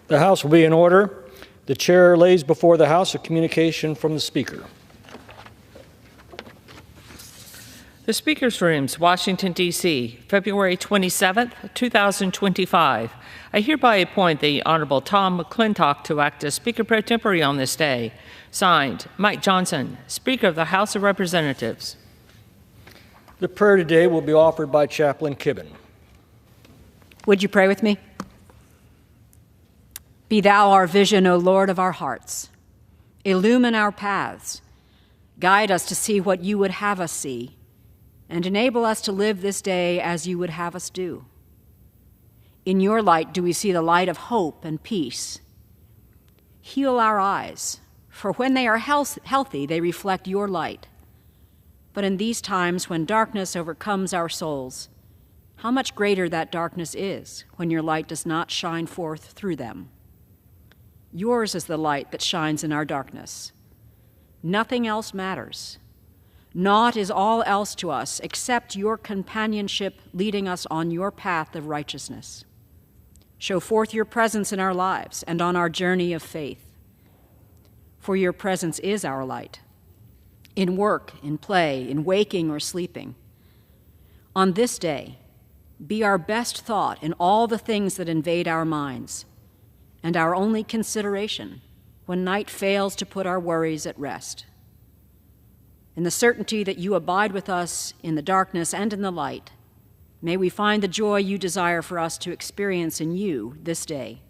The House will be in order. The chair lays before the House a communication from the Speaker. The Speaker's Rooms, Washington, D.C., February 27, 2025. I hereby appoint the Honorable Tom McClintock to act as Speaker pro tempore on this day. Signed, Mike Johnson, Speaker of the House of Representatives. The prayer today will be offered by Chaplain Kibben. Would you pray with me? Be thou our vision, O Lord of our hearts. Illumine our paths. Guide us to see what you would have us see, and enable us to live this day as you would have us do. In your light do we see the light of hope and peace. Heal our eyes, for when they are healthy, they reflect your light. But in these times when darkness overcomes our souls, how much greater that darkness is when your light does not shine forth through them. Yours is the light that shines in our darkness. Nothing else matters. Naught is all else to us except your companionship leading us on your path of righteousness. Show forth your presence in our lives and on our journey of faith. For your presence is our light, in work, in play, in waking or sleeping. On this day, be our best thought in all the things that invade our minds, and our only consideration when night fails to put our worries at rest. In the certainty that you abide with us in the darkness and in the light, may we find the joy you desire for us to experience in you this day.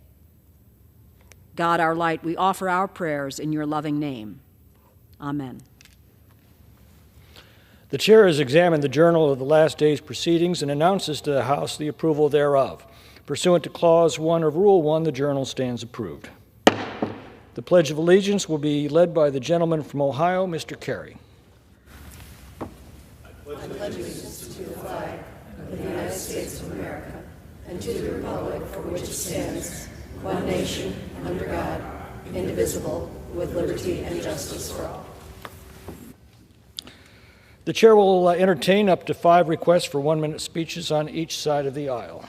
God, our light, we offer our prayers in your loving name. Amen. The chair has examined the journal of the last day's proceedings and announces to the House the approval thereof. Pursuant to Clause 1 of Rule 1, the journal stands approved. The Pledge of Allegiance will be led by the gentleman from Ohio, Mr. Carey. I pledge allegiance to the flag of the United States of America and to the republic for which it stands, one nation, under God, indivisible, with liberty and justice for all. The chair will entertain up to 5 requests for 1-minute speeches on each side of the aisle.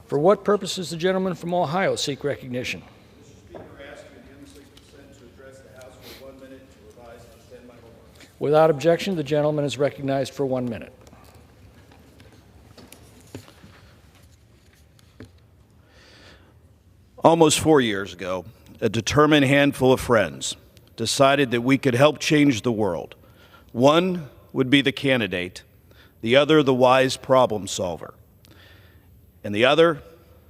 For what purpose does the gentleman from Ohio seek recognition? Mr. Speaker, I ask you unanimously consent to address the House for 1 minute to revise and extend my remarks. Without objection, the gentleman is recognized for 1 minute. Almost 4 years ago, a determined handful of friends decided that we could help change the world. One would be the candidate, the other the wise problem solver, and the other,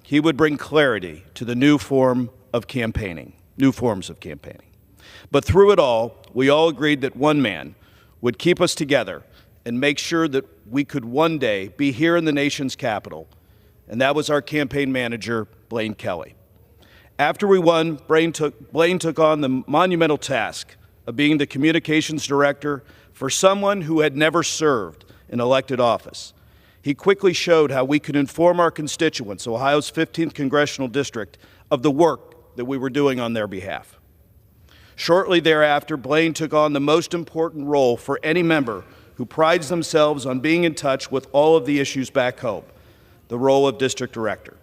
he would bring clarity to the new forms of campaigning. But through it all, we all agreed that one man would keep us together and make sure that we could one day be here in the nation's capital, and that was our campaign manager, Blaine Kelly. After we won, Blaine took on the monumental task of being the communications director for someone who had never served in elected office. He quickly showed how we could inform our constituents, Ohio's 15th Congressional District, of the work that we were doing on their behalf. Shortly thereafter, Blaine took on the most important role for any member who prides themselves on being in touch with all of the issues back home, the role of district director.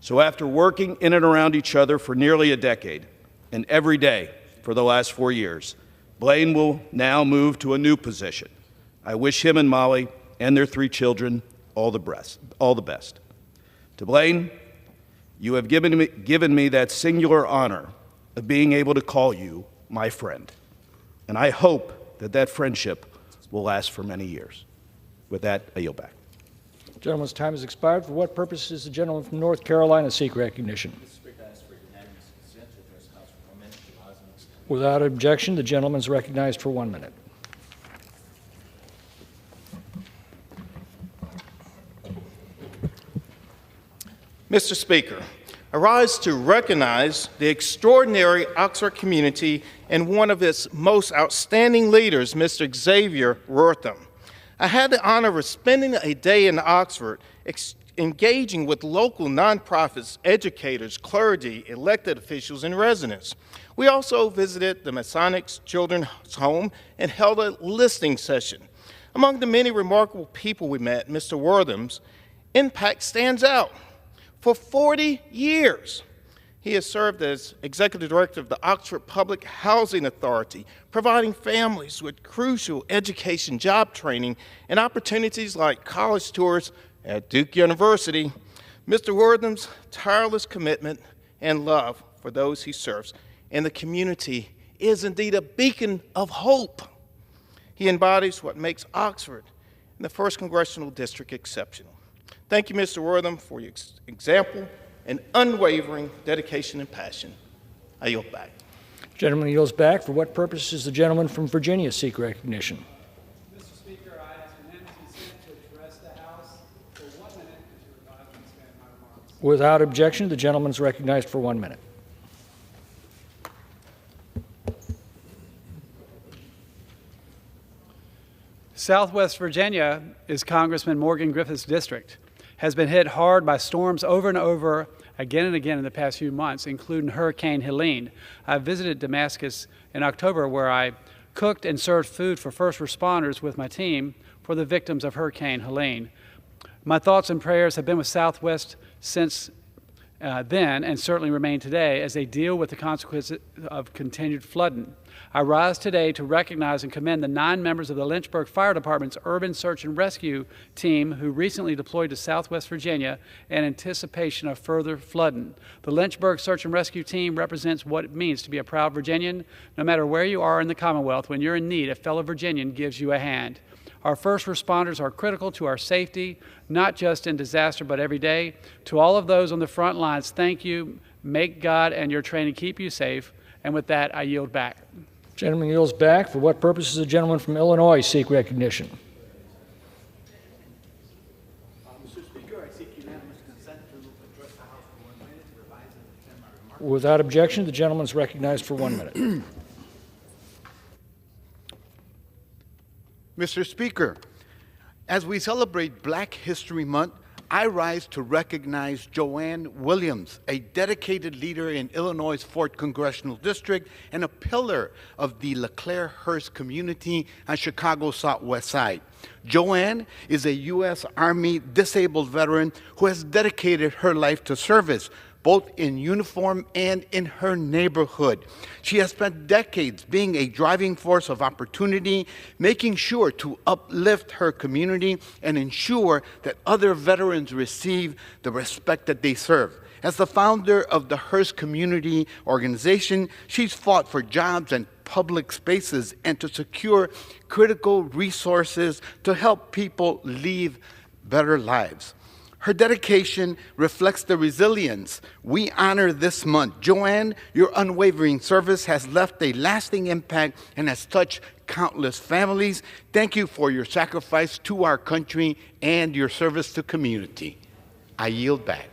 So after working in and around each other for nearly a decade, and every day for the last 4 years, Blaine will now move to a new position. I wish him and Molly and their 3 children all the best. To Blaine, you have given me that singular honor of being able to call you my friend, and I hope that that friendship will last for many years. With that, I yield back. Gentleman's time has expired. For what purpose does the gentleman from North Carolina seek recognition? Mr. Speaker, I ask for unanimous consent to address the House for 1 minute to revise and extend. Without objection, the gentleman is recognized for 1 minute. Mr. Speaker, I rise to recognize the extraordinary Oxford community and one of its most outstanding leaders, Mr. Xavier Wortham. I had the honor of spending a day in Oxford engaging with local nonprofits, educators, clergy, elected officials, and residents. We also visited the Masonic Children's Home and held a listening session. Among the many remarkable people we met, Mr. Wortham's impact stands out. For 40 years, He has served as Executive Director of the Oxford Public Housing Authority, providing families with crucial education, job training, and opportunities like college tours at Duke University. Mr. Wortham's tireless commitment and love for those he serves and the community is indeed a beacon of hope. He embodies what makes Oxford and the 1st Congressional District exceptional. Thank you, Mr. Wortham, for your example and unwavering dedication and passion. I yield back. Gentleman yields back. For what purpose does the gentleman from Virginia seek recognition? Mr. Speaker, I ask unanimous consent to address the House for 1 minute and to revise and expand my remarks. Without objection, the gentleman is recognized for 1 minute. Southwest Virginia is Congressman Morgan Griffith's district, has been hit hard by storms over and over again and again in the past few months, including Hurricane Helene. I visited Damascus in October, where I cooked and served food for first responders with my team for the victims of Hurricane Helene. My thoughts and prayers have been with Southwest since then, and certainly remain today, as they deal with the consequences of continued flooding. I rise today to recognize and commend the 9 members of the Lynchburg Fire Department's Urban Search and Rescue team who recently deployed to Southwest Virginia in anticipation of further flooding. The Lynchburg Search and Rescue team represents what it means to be a proud Virginian. No matter where you are in the Commonwealth, when you're in need, a fellow Virginian gives you a hand. Our first responders are critical to our safety, not just in disaster, but every day. To all of those on the front lines, thank you. Make God and your training keep you safe. And with that, I yield back. Gentleman yields back. For what purpose does the gentleman from Illinois seek recognition? Mr. Speaker, I seek unanimous consent to address the House for 1 minute to revise and extend my remarks. Without objection, the gentleman is recognized for 1 minute. Mr. Speaker, as we celebrate Black History Month, I rise to recognize Joanne Williams, a dedicated leader in Illinois' 4th Congressional District and a pillar of the LeClaire-Hearst community on Chicago's Southwest Side. Joanne is a U.S. Army disabled veteran who has dedicated her life to service, both in uniform and in her neighborhood. She has spent decades being a driving force of opportunity, making sure to uplift her community and ensure that other veterans receive the respect that they serve. As the founder of the Hearst Community Organization, she's fought for jobs and public spaces and to secure critical resources to help people live better lives. Her dedication reflects the resilience we honor this month. Joanne, your unwavering service has left a lasting impact and has touched countless families. Thank you for your sacrifice to our country and your service to community. I yield back.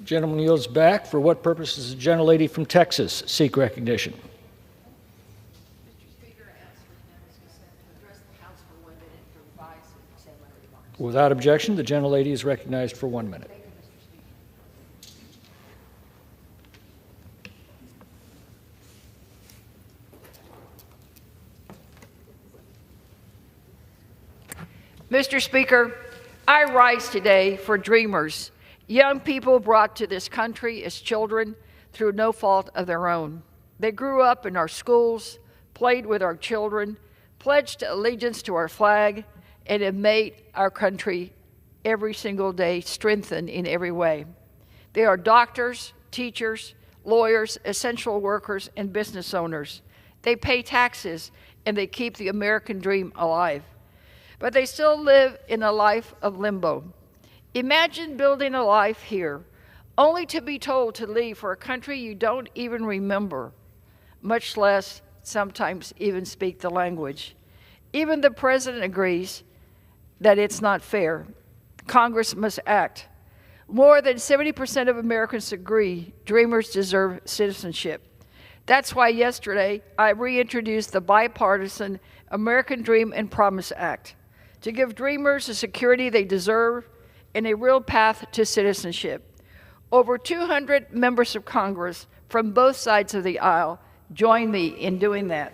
Gentleman yields back. For what purpose does the gentlelady from Texas seek recognition? Mr. Speaker, I ask for unanimous consent to address the House for 1 minute to revise and extend my remarks. Without objection, the gentlelady is recognized for 1 minute. Thank you, Mr. Speaker. Mr. Speaker, I rise today for dreamers, young people brought to this country as children through no fault of their own. They grew up in our schools, played with our children, pledged allegiance to our flag, and have made our country every single day strengthened in every way. They are doctors, teachers, lawyers, essential workers, and business owners. They pay taxes, and they keep the American dream alive. But they still live in a life of limbo. Imagine building a life here, only to be told to leave for a country you don't even remember, much less sometimes even speak the language. Even the president agrees that it's not fair. Congress must act. More than 70% of Americans agree dreamers deserve citizenship. That's why yesterday I reintroduced the bipartisan American Dream and Promise Act to give dreamers the security they deserve and a real path to citizenship. Over 200 members of Congress from both sides of the aisle joined me in doing that.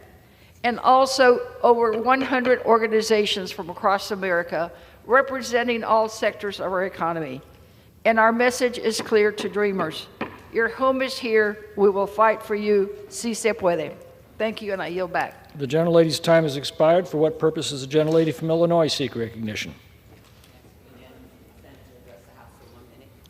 And also over 100 organizations from across America representing all sectors of our economy. And our message is clear to dreamers. Your home is here. We will fight for you. Si se puede. Thank you, and I yield back. The gentlelady's time has expired. For what purpose does the gentlelady from Illinois seek recognition?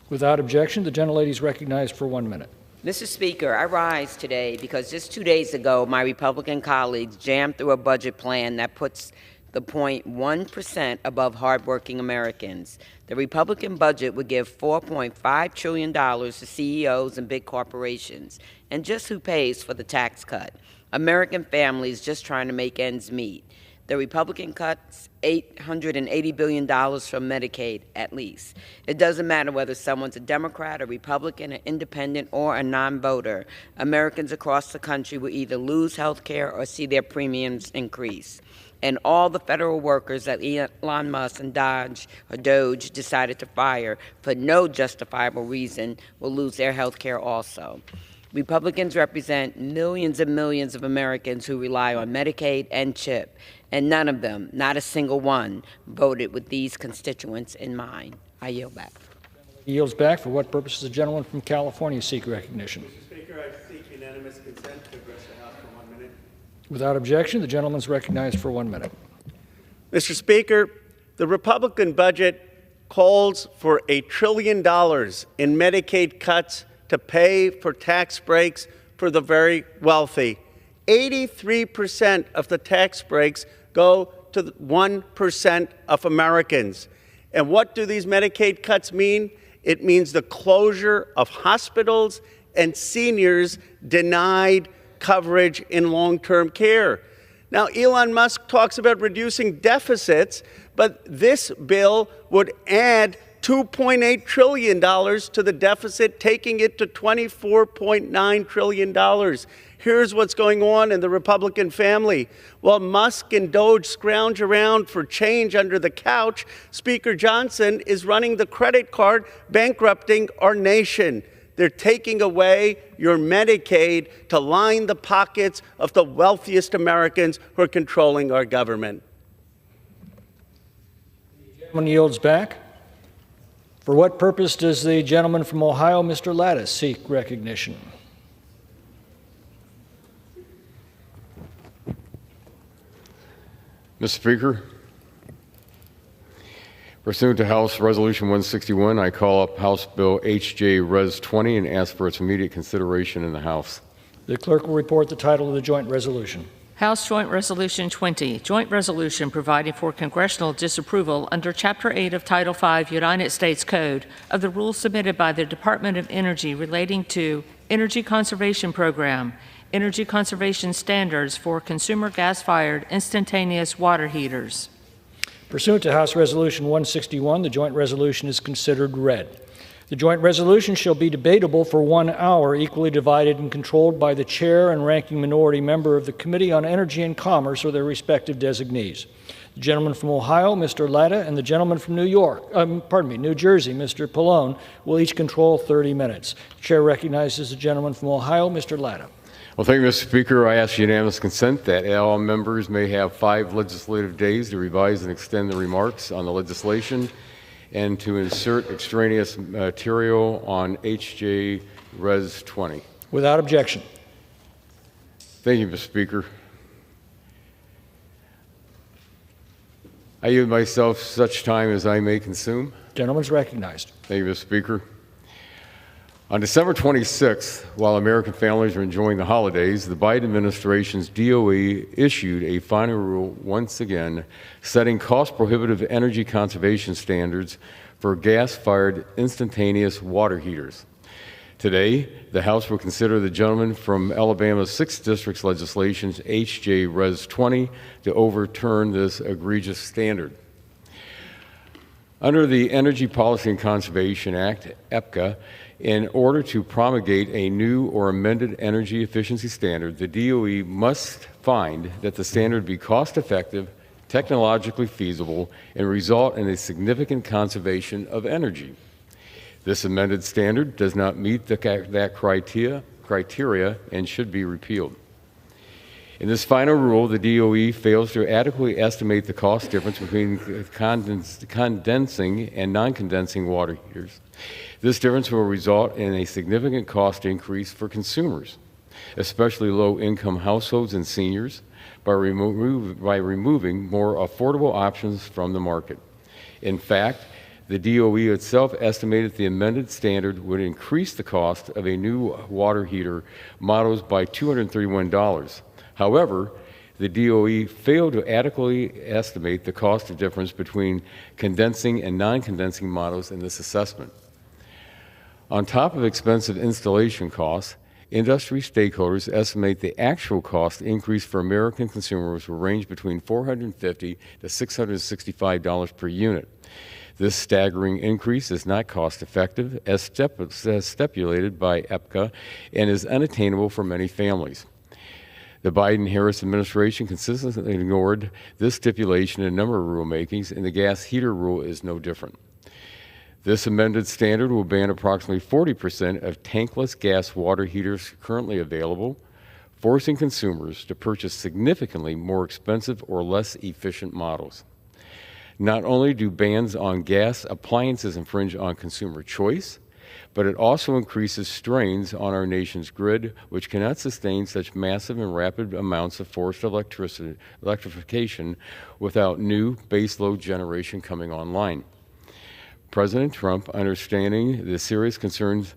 Without objection, the gentlelady is recognized for 1 minute. Mr. Speaker, I rise today because just 2 days ago, my Republican colleagues jammed through a budget plan that puts the 0.1% above hardworking Americans. The Republican budget would give $4.5 trillion to CEOs and big corporations. And just who pays for the tax cut? American families just trying to make ends meet. The Republican cuts $880 billion from Medicaid, at least. It doesn't matter whether someone's a Democrat, a Republican, an independent, or a non-voter. Americans across the country will either lose health care or see their premiums increase. And all the federal workers that Elon Musk and Doge decided to fire for no justifiable reason will lose their health care also. Republicans represent millions and millions of Americans who rely on Medicaid and CHIP, and none of them, not a single one, voted with these constituents in mind. I yield back. He yields back. For what purpose does the gentleman from California seek recognition? Mr. Speaker, I seek unanimous consent to address the House for 1 minute. Without objection, the gentleman is recognized for 1 minute. Mr. Speaker, the Republican budget calls for $1 trillion in Medicaid cuts to pay for tax breaks for the very wealthy. 83% of the tax breaks go to 1% of Americans. And what do these Medicaid cuts mean? It means the closure of hospitals and seniors denied coverage in long-term care. Now, Elon Musk talks about reducing deficits, but this bill would add $2.8 trillion to the deficit, taking it to $24.9 trillion. Here's what's going on in the Republican family. While Musk and Doge scrounge around for change under the couch, Speaker Johnson is running the credit card, bankrupting our nation. They're taking away your Medicaid to line the pockets of the wealthiest Americans who are controlling our government. The gentleman yields back. For what purpose does the gentleman from Ohio, Mr. Lattis, seek recognition? Mr. Speaker, pursuant to House Resolution 161, I call up House Bill H.J. Res. 20 and ask for its immediate consideration in the House. The clerk will report the title of the joint resolution. House Joint Resolution 20, Joint Resolution providing for congressional disapproval under Chapter 8 of Title 5 United States Code of the rules submitted by the Department of Energy relating to Energy Conservation Program, Energy Conservation Standards for consumer gas-fired instantaneous water heaters. Pursuant to House Resolution 161, the joint resolution is considered read. The joint resolution shall be debatable for 1 hour, equally divided and controlled by the chair and ranking minority member of the Committee on Energy and Commerce or their respective designees. The gentleman from Ohio, Mr. Latta, and the gentleman from New Jersey, Mr. Pallone, will each control 30 minutes. The chair recognizes the gentleman from Ohio, Mr. Latta. Well, thank you, Mr. Speaker. I ask unanimous consent that all members may have 5 legislative days to revise and extend the remarks on the legislation and to insert extraneous material on H.J. Res. 20. Without objection. Thank you, Mr. Speaker. I yield myself such time as I may consume. Gentleman's recognized. Thank you, Mr. Speaker. On December 26th, while American families are enjoying the holidays, the Biden administration's DOE issued a final rule once again setting cost-prohibitive energy conservation standards for gas-fired instantaneous water heaters. Today, the House will consider the gentleman from Alabama's 6th District's legislation, H.J. Res. 20, to overturn this egregious standard. Under the Energy Policy and Conservation Act, EPCA, in order to promulgate a new or amended energy efficiency standard, the DOE must find that the standard be cost-effective, technologically feasible, and result in a significant conservation of energy. This amended standard does not meet that criteria and should be repealed. In this final rule, the DOE fails to adequately estimate the cost difference between condensing and non-condensing water heaters. This difference will result in a significant cost increase for consumers, especially low-income households and seniors, by removing more affordable options from the market. In fact, the DOE itself estimated the amended standard would increase the cost of a new water heater models by $231. However, the DOE failed to adequately estimate the cost difference between condensing and non-condensing models in this assessment. On top of expensive installation costs, industry stakeholders estimate the actual cost increase for American consumers will range between $450 to $665 per unit. This staggering increase is not cost-effective, as stipulated by EPCA, and is unattainable for many families. The Biden-Harris administration consistently ignored this stipulation in a number of rulemakings, and the gas heater rule is no different. This amended standard will ban approximately 40% of tankless gas water heaters currently available, forcing consumers to purchase significantly more expensive or less efficient models. Not only do bans on gas appliances infringe on consumer choice, but it also increases strains on our nation's grid, which cannot sustain such massive and rapid amounts of forced electrification without new baseload generation coming online. President Trump, understanding the serious concerns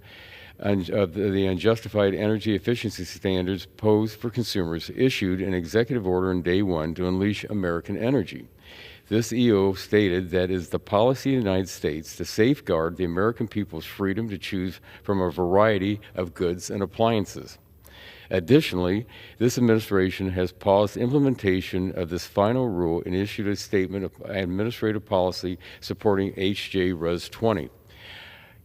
of the unjustified energy efficiency standards posed for consumers, issued an executive order on day one to unleash American energy. This EO stated that it is the policy of the United States to safeguard the American people's freedom to choose from a variety of goods and appliances. Additionally, this administration has paused implementation of this final rule and issued a statement of administrative policy supporting H.J. Res. 20.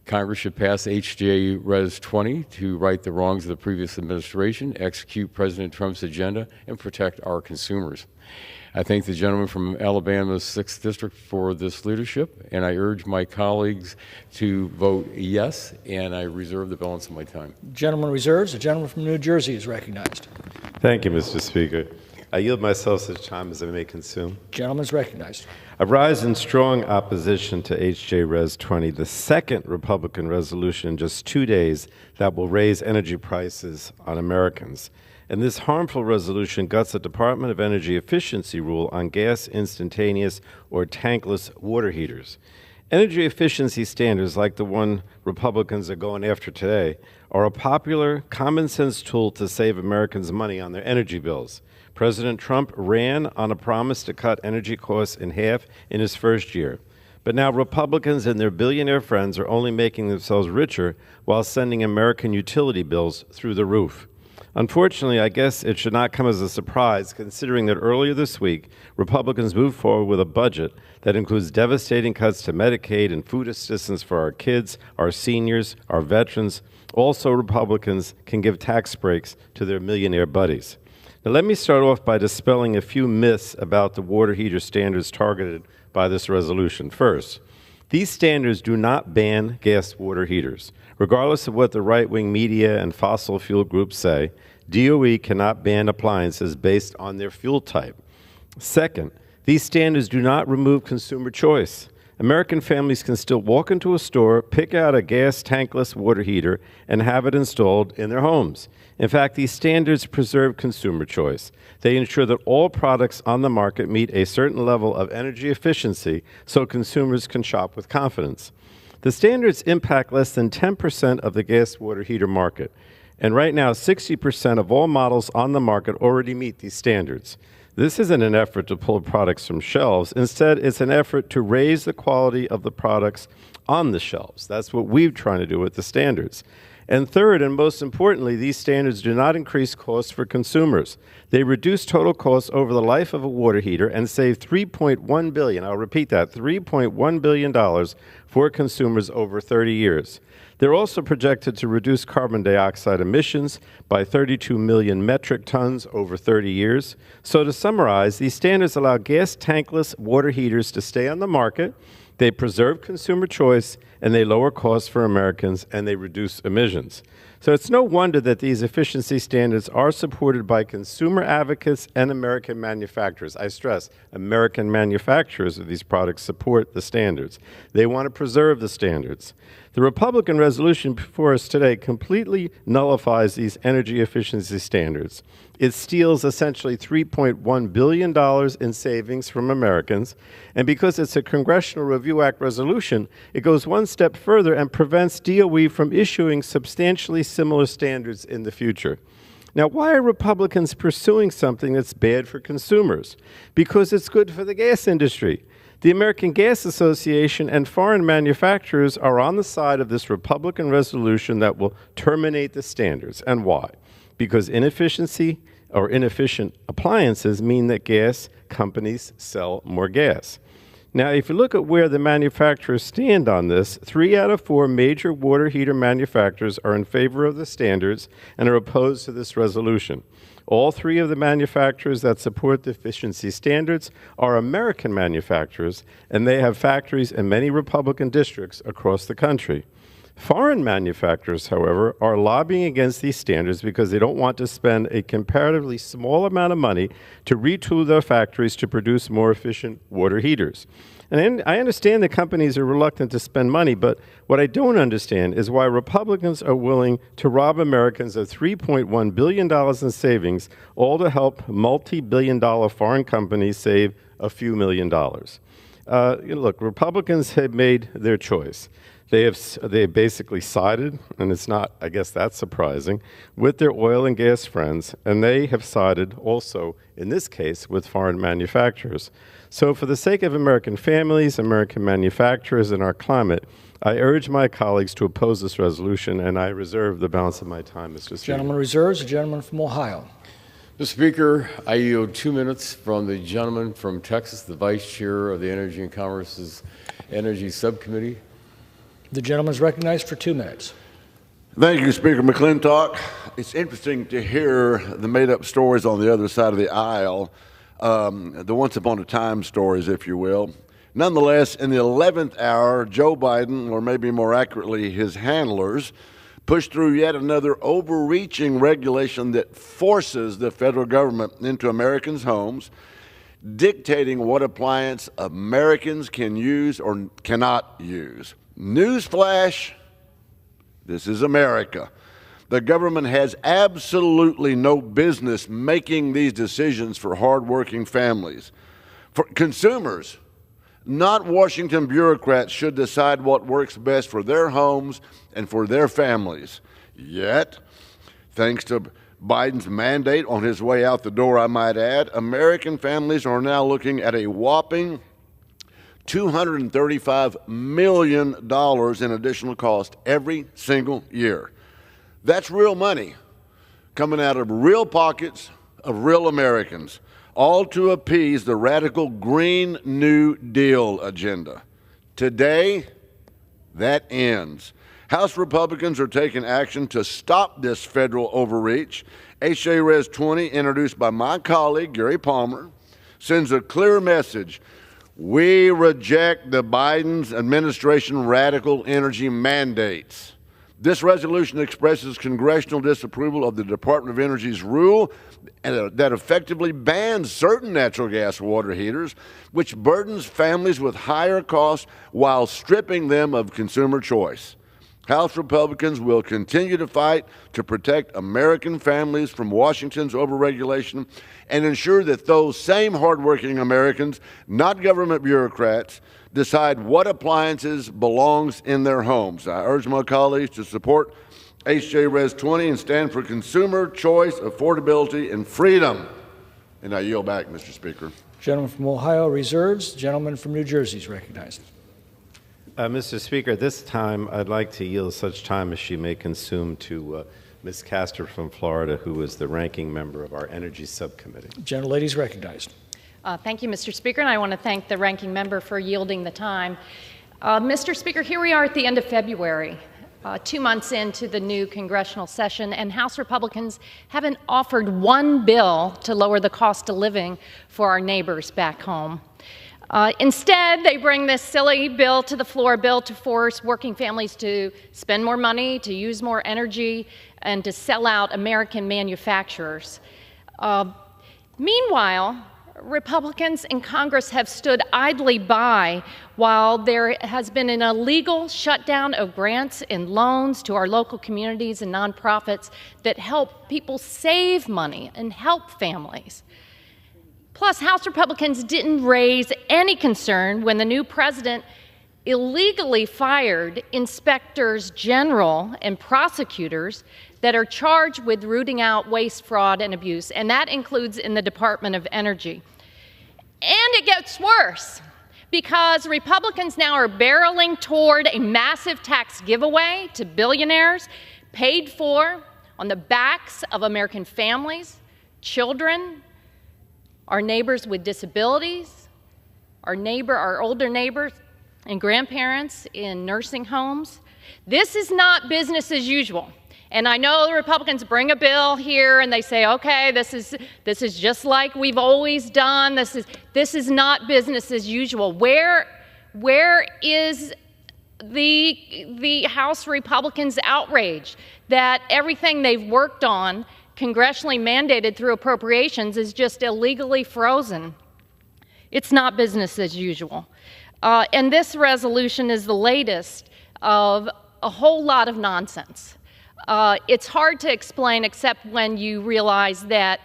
Congress should pass H.J. Res. 20 to right the wrongs of the previous administration, execute President Trump's agenda, and protect our consumers. I thank the gentleman from Alabama's 6th District for this leadership, and I urge my colleagues to vote yes, and I reserve the balance of my time. Gentleman reserves. The gentleman from New Jersey is recognized. Thank you, Mr. Speaker. I yield myself such time as I may consume. Gentleman is recognized. I rise in strong opposition to H.J. Res. 20, the second Republican resolution in just 2 days that will raise energy prices on Americans. And this harmful resolution guts the Department of Energy efficiency rule on gas instantaneous or tankless water heaters. Energy efficiency standards like the one Republicans are going after today are a popular, common-sense tool to save Americans money on their energy bills. President Trump ran on a promise to cut energy costs in half in his first year. But now Republicans and their billionaire friends are only making themselves richer while sending American utility bills through the roof. Unfortunately, I guess it should not come as a surprise, considering that earlier this week, Republicans moved forward with a budget that includes devastating cuts to Medicaid and food assistance for our kids, our seniors, our veterans. Also, Republicans can give tax breaks to their millionaire buddies. Now, let me start off by dispelling a few myths about the water heater standards targeted by this resolution. First, these standards do not ban gas water heaters. Regardless of what the right-wing media and fossil fuel groups say, DOE cannot ban appliances based on their fuel type. Second, these standards do not remove consumer choice. American families can still walk into a store, pick out a gas tankless water heater, and have it installed in their homes. In fact, these standards preserve consumer choice. They ensure that all products on the market meet a certain level of energy efficiency so consumers can shop with confidence. The standards impact less than 10% of the gas water heater market, and right now 60% of all models on the market already meet these standards. This isn't an effort to pull products from shelves. Instead, it's an effort to raise the quality of the products on the shelves. That's what we're trying to do with the standards. And third, and most importantly, these standards do not increase costs for consumers. They reduce total costs over the life of a water heater and save $3.1 billion, I'll repeat that, $3.1 billion for consumers over 30 years. They're also projected to reduce carbon dioxide emissions by 32 million metric tons over 30 years. So to summarize, these standards allow gas tankless water heaters to stay on the market, they preserve consumer choice, and they lower costs for Americans, and they reduce emissions. So it's no wonder that these efficiency standards are supported by consumer advocates and American manufacturers. I stress, American manufacturers of these products support the standards. They want to preserve the standards. The Republican resolution before us today completely nullifies these energy efficiency standards. It steals essentially $3.1 billion in savings from Americans, and because it's a Congressional Review Act resolution, it goes one step further and prevents DOE from issuing substantially similar standards in the future. Now, why are Republicans pursuing something that's bad for consumers? Because it's good for the gas industry. The American Gas Association and foreign manufacturers are on the side of this Republican resolution that will terminate the standards. And why? Because inefficiency or inefficient appliances mean that gas companies sell more gas. Now, if you look at where the manufacturers stand on this, 3 out of 4 major water heater manufacturers are in favor of the standards and are opposed to this resolution. All 3 of the manufacturers that support the efficiency standards are American manufacturers, and they have factories in many Republican districts across the country. Foreign manufacturers, however, are lobbying against these standards because they don't want to spend a comparatively small amount of money to retool their factories to produce more efficient water heaters. And I understand the companies are reluctant to spend money, but what I don't understand is why Republicans are willing to rob Americans of $3.1 billion in savings, all to help multi-billion-dollar foreign companies save a few $1 million. Look, Republicans have made their choice. They have basically sided, and it's not, I guess, that surprising, with their oil and gas friends, and they have sided also, in this case, with foreign manufacturers. So for the sake of American families, American manufacturers, and our climate, I urge my colleagues to oppose this resolution, and I reserve the balance of my time, Mr. Speaker. Gentleman reserves. The gentleman from Ohio. Mr. Speaker, I yield 2 minutes from the gentleman from Texas, the Vice Chair of the Energy and Commerce's Energy Subcommittee. The gentleman is recognized for 2 minutes. Thank you, Speaker McClintock. It's interesting to hear the made-up stories on the other side of the aisle, the once upon a time stories, if you will. Nonetheless, in the 11th hour, Joe Biden, or maybe more accurately his handlers, pushed through yet another overreaching regulation that forces the federal government into Americans' homes, dictating what appliance Americans can use or cannot use. Newsflash, this is America. The government has absolutely no business making these decisions for hardworking families. For consumers, not Washington bureaucrats, should decide what works best for their homes and for their families. Yet, thanks to Biden's mandate on his way out the door, I might add, American families are now looking at a whopping $235 million in additional cost every single year. That's real money coming out of real pockets of real Americans, all to appease the radical Green New Deal agenda. Today, that ends. House Republicans are taking action to stop this federal overreach. H.J. Res 20, introduced by my colleague, Gary Palmer, sends a clear message. We reject the Biden administration radical energy mandates. This resolution expresses congressional disapproval of the Department of Energy's rule that effectively bans certain natural gas water heaters, which burdens families with higher costs while stripping them of consumer choice. House Republicans will continue to fight to protect American families from Washington's overregulation and ensure that those same hardworking Americans, not government bureaucrats, decide what appliances belongs in their homes. I urge my colleagues to support H.J. Res 20 and stand for consumer choice, affordability, and freedom. And I yield back, Mr. Speaker. Gentleman from Ohio reserves. The gentleman from New Jersey is recognized. Mr. Speaker, this time I'd like to yield such time as she may consume to Ms. Castor from Florida, who is the ranking member of our Energy Subcommittee. Gentlelady is recognized. Thank you, Mr. Speaker, and I want to thank the ranking member for yielding the time. Mr. Speaker, here we are at the end of February, 2 months into the new congressional session, and House Republicans haven't offered one bill to lower the cost of living for our neighbors back home. Instead, they bring this silly bill to the floor, a bill to force working families to spend more money, to use more energy, and to sell out American manufacturers. Meanwhile, Republicans in Congress have stood idly by while there has been an illegal shutdown of grants and loans to our local communities and nonprofits that help people save money and help families. Plus, House Republicans didn't raise any concern when the new president illegally fired inspectors general and prosecutors that are charged with rooting out waste, fraud, and abuse, and that includes in the Department of Energy. And it gets worse, because Republicans now are barreling toward a massive tax giveaway to billionaires paid for on the backs of American families, children, our neighbors with disabilities, our older neighbors and grandparents in nursing homes. This is not business as usual. And I know the Republicans bring a bill here and they say, okay, this is just like we've always done. This is not business as usual. Where is the House Republicans' outrage that everything they've worked on, congressionally mandated through appropriations, is just illegally frozen? It's not business as usual. And this resolution is the latest of a whole lot of nonsense. It's hard to explain except when you realize that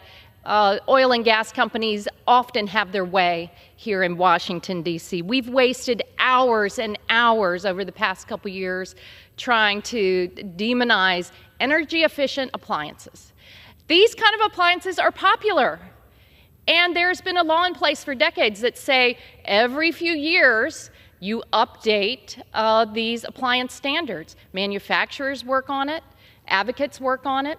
oil and gas companies often have their way here in Washington, D.C. We've wasted hours and hours over the past couple years trying to demonize energy-efficient appliances. These kind of appliances are popular. And there's been a law in place for decades that say every few years you update these appliance standards. Manufacturers work on it, advocates work on it,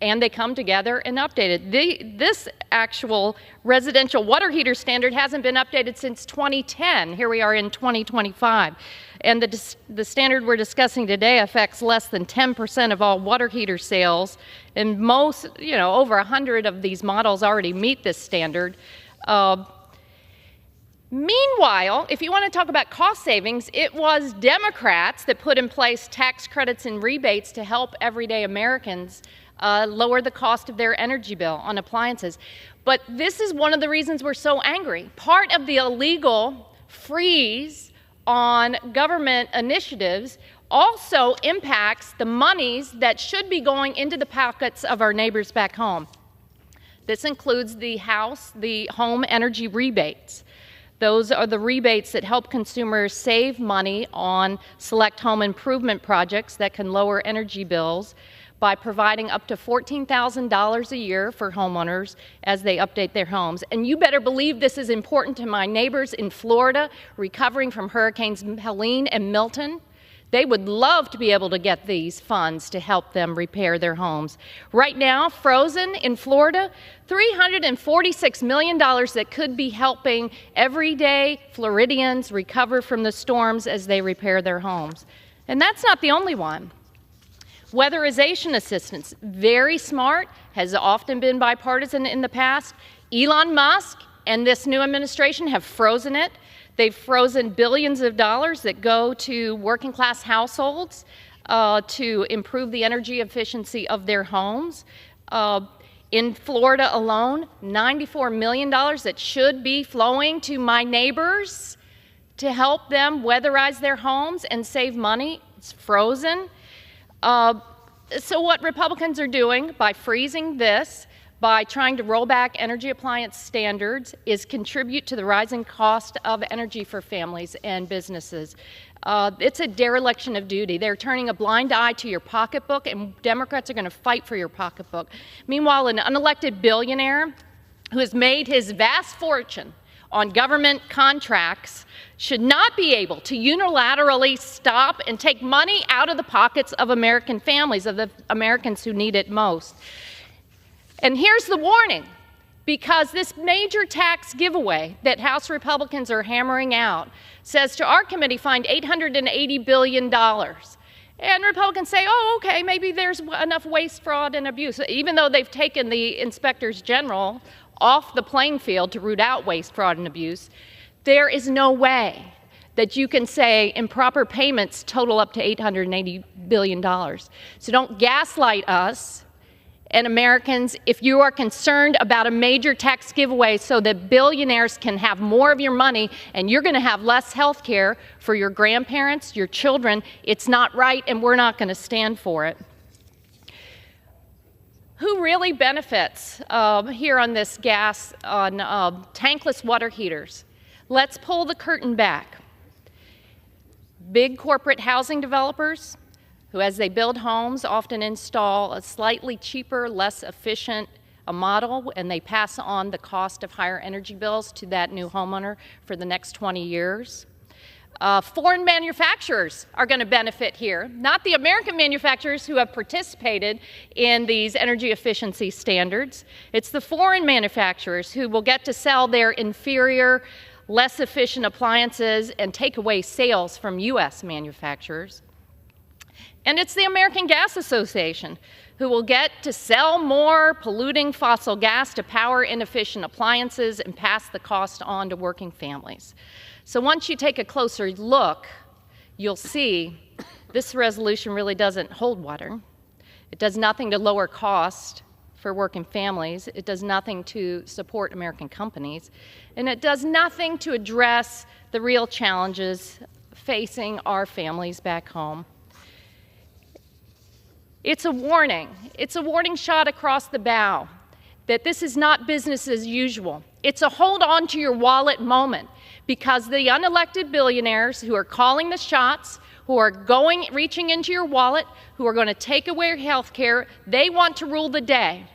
and they come together and update it. This actual residential water heater standard hasn't been updated since 2010. Here we are in 2025. And the standard we're discussing today affects less than 10% of all water heater sales, and most, over 100 of these models already meet this standard. Meanwhile, if you want to talk about cost savings, it was Democrats that put in place tax credits and rebates to help everyday Americans lower the cost of their energy bill on appliances. But this is one of the reasons we're so angry. Part of the illegal freeze on government initiatives also impacts the monies that should be going into the pockets of our neighbors back home. This includes the home energy rebates. Those are the rebates that help consumers save money on select home improvement projects that can lower energy bills by providing up to $14,000 a year for homeowners as they update their homes. And you better believe this is important to my neighbors in Florida recovering from Hurricanes Helene and Milton. They would love to be able to get these funds to help them repair their homes. Right now, frozen in Florida, $346 million that could be helping everyday Floridians recover from the storms as they repair their homes. And that's not the only one. Weatherization assistance, very smart, has often been bipartisan in the past. Elon Musk and this new administration have frozen it. They've frozen billions of dollars that go to working class households to improve the energy efficiency of their homes. In Florida alone, $94 million that should be flowing to my neighbors to help them weatherize their homes and save money. It's frozen. So what Republicans are doing by freezing this, by trying to roll back energy appliance standards, is contribute to the rising cost of energy for families and businesses. It's a dereliction of duty. They're turning a blind eye to your pocketbook, and Democrats are going to fight for your pocketbook. Meanwhile, an unelected billionaire who has made his vast fortune on government contracts should not be able to unilaterally stop and take money out of the pockets of American families, of the Americans who need it most. And here's the warning, because this major tax giveaway that House Republicans are hammering out says to our committee, find $880 billion. And Republicans say, oh, okay, maybe there's enough waste, fraud, and abuse, even though they've taken the inspectors general off the playing field to root out waste, fraud, and abuse. There is no way that you can say improper payments total up to $880 billion. So don't gaslight us and Americans. If you are concerned about a major tax giveaway so that billionaires can have more of your money and you're going to have less health care for your grandparents, your children, it's not right, and we're not going to stand for it. Who really benefits here on this gas on tankless water heaters? Let's pull the curtain back. Big corporate housing developers who, as they build homes, often install a slightly cheaper, less efficient model, and they pass on the cost of higher energy bills to that new homeowner for the next 20 years. Foreign manufacturers are going to benefit here, not the American manufacturers who have participated in these energy efficiency standards. It's the foreign manufacturers who will get to sell their inferior, less efficient appliances and take away sales from U.S. manufacturers. And it's the American Gas Association who will get to sell more polluting fossil gas to power inefficient appliances and pass the cost on to working families. So once you take a closer look, you'll see this resolution really doesn't hold water. It does nothing to lower cost for working families. It does nothing to support American companies. And it does nothing to address the real challenges facing our families back home. It's a warning. It's a warning shot across the bow that this is not business as usual. It's a hold on to your wallet moment, because the unelected billionaires who are calling the shots, who are reaching into your wallet, who are going to take away your health care, they want to rule the day.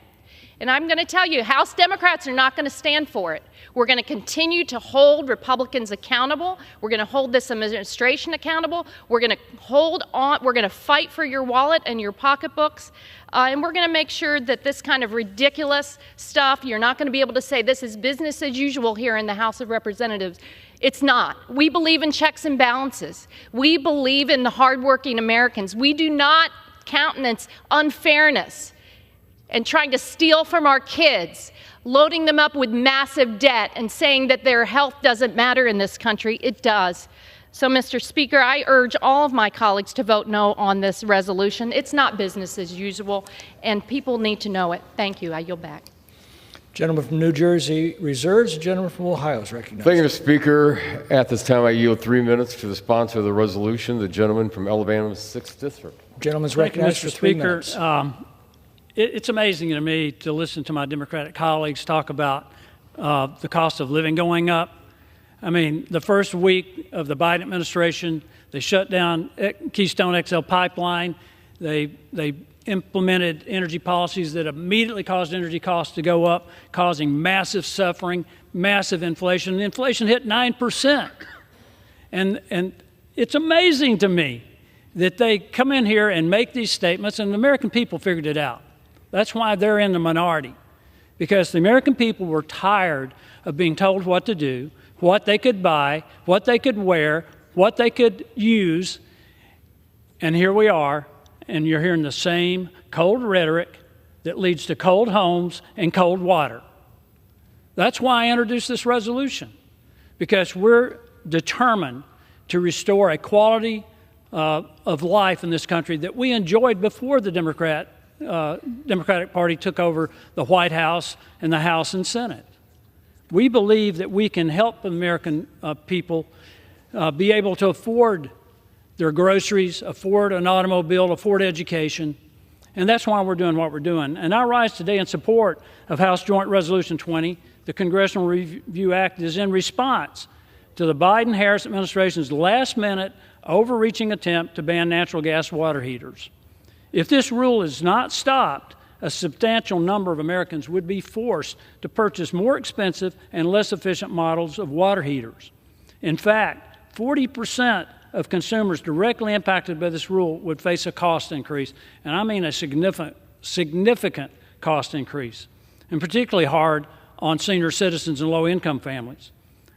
And I'm going to tell you, House Democrats are not going to stand for it. We're going to continue to hold Republicans accountable. We're going to hold this administration accountable. We're going to hold on. We're going to fight for your wallet and your pocketbooks. And we're going to make sure that this kind of ridiculous stuff, you're not going to be able to say this is business as usual here in the House of Representatives. It's not. We believe in checks and balances. We believe in the hardworking Americans. We do not countenance unfairness and trying to steal from our kids, loading them up with massive debt and saying that their health doesn't matter in this country. It does. So, Mr. Speaker, I urge all of my colleagues to vote no on this resolution. It's not business as usual, and people need to know it. Thank you. I yield back. Gentleman from New Jersey reserves. The gentleman from Ohio is recognized. Thank you, Mr. Speaker. At this time, I yield 3 minutes to the sponsor of the resolution, the gentleman from Alabama's 6th District. Gentleman's recognized for 3 minutes. It's amazing to me to listen to my Democratic colleagues talk about the cost of living going up. I mean, the first week of the Biden administration, they shut down Keystone XL pipeline. They implemented energy policies that immediately caused energy costs to go up, causing massive suffering, massive inflation. Inflation hit 9%. And it's amazing to me that they come in here and make these statements, and the American people figured it out. That's why they're in the minority, because the American people were tired of being told what to do, what they could buy, what they could wear, what they could use. And here we are, and you're hearing the same cold rhetoric that leads to cold homes and cold water. That's why I introduced this resolution, because we're determined to restore a quality of life in this country that we enjoyed before the Democratic Party took over the White House and the House and Senate. We believe that we can help American people be able to afford their groceries, afford an automobile, afford education, and that's why we're doing what we're doing. And I rise today in support of House Joint Resolution 20. The Congressional Review Act is in response to the Biden-Harris administration's last-minute, overreaching attempt to ban natural gas water heaters. If this rule is not stopped, a substantial number of Americans would be forced to purchase more expensive and less efficient models of water heaters. In fact, 40% of consumers directly impacted by this rule would face a cost increase, and I mean a significant cost increase, and particularly hard on senior citizens and low-income families.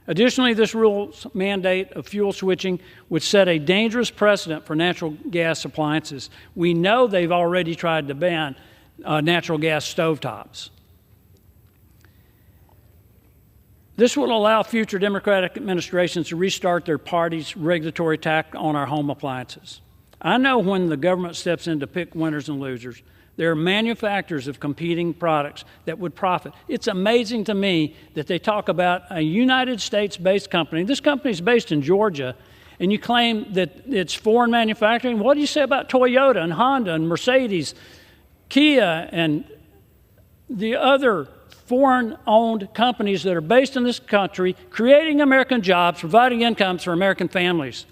Additionally, this rule's mandate of fuel switching would set a dangerous precedent for natural gas appliances. We know they've already tried to ban natural gas stovetops. This will allow future Democratic administrations to restart their party's regulatory attack on our home appliances. I know when the government steps in to pick winners and losers, there are manufacturers of competing products that would profit. It's amazing to me that they talk about a United States-based company. This company is based in Georgia, and you claim that it's foreign manufacturing. What do you say about Toyota and Honda and Mercedes, Kia, and the other foreign-owned companies that are based in this country, creating American jobs, providing incomes for American families?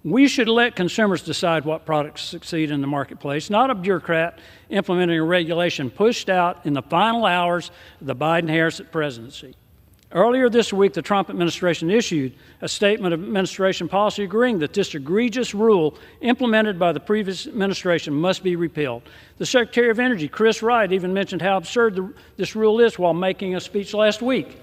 We should let consumers decide what products succeed in the marketplace, not a bureaucrat implementing a regulation pushed out in the final hours of the Biden-Harris presidency. Earlier this week, the Trump administration issued a statement of administration policy agreeing that this egregious rule implemented by the previous administration must be repealed. The Secretary of Energy, Chris Wright, even mentioned how absurd this rule is while making a speech last week.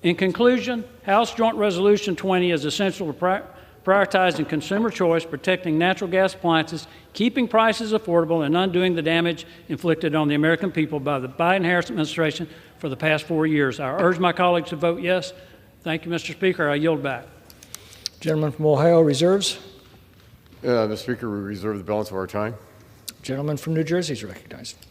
In conclusion, House Joint Resolution 20 is essential to prioritizing consumer choice, protecting natural gas appliances, keeping prices affordable, and undoing the damage inflicted on the American people by the Biden-Harris administration for the past 4 years. I urge my colleagues to vote yes. Thank you, Mr. Speaker. I yield back. Gentleman from Ohio reserves. Mr. Speaker, we reserve the balance of our time. Gentleman from New Jersey is recognized.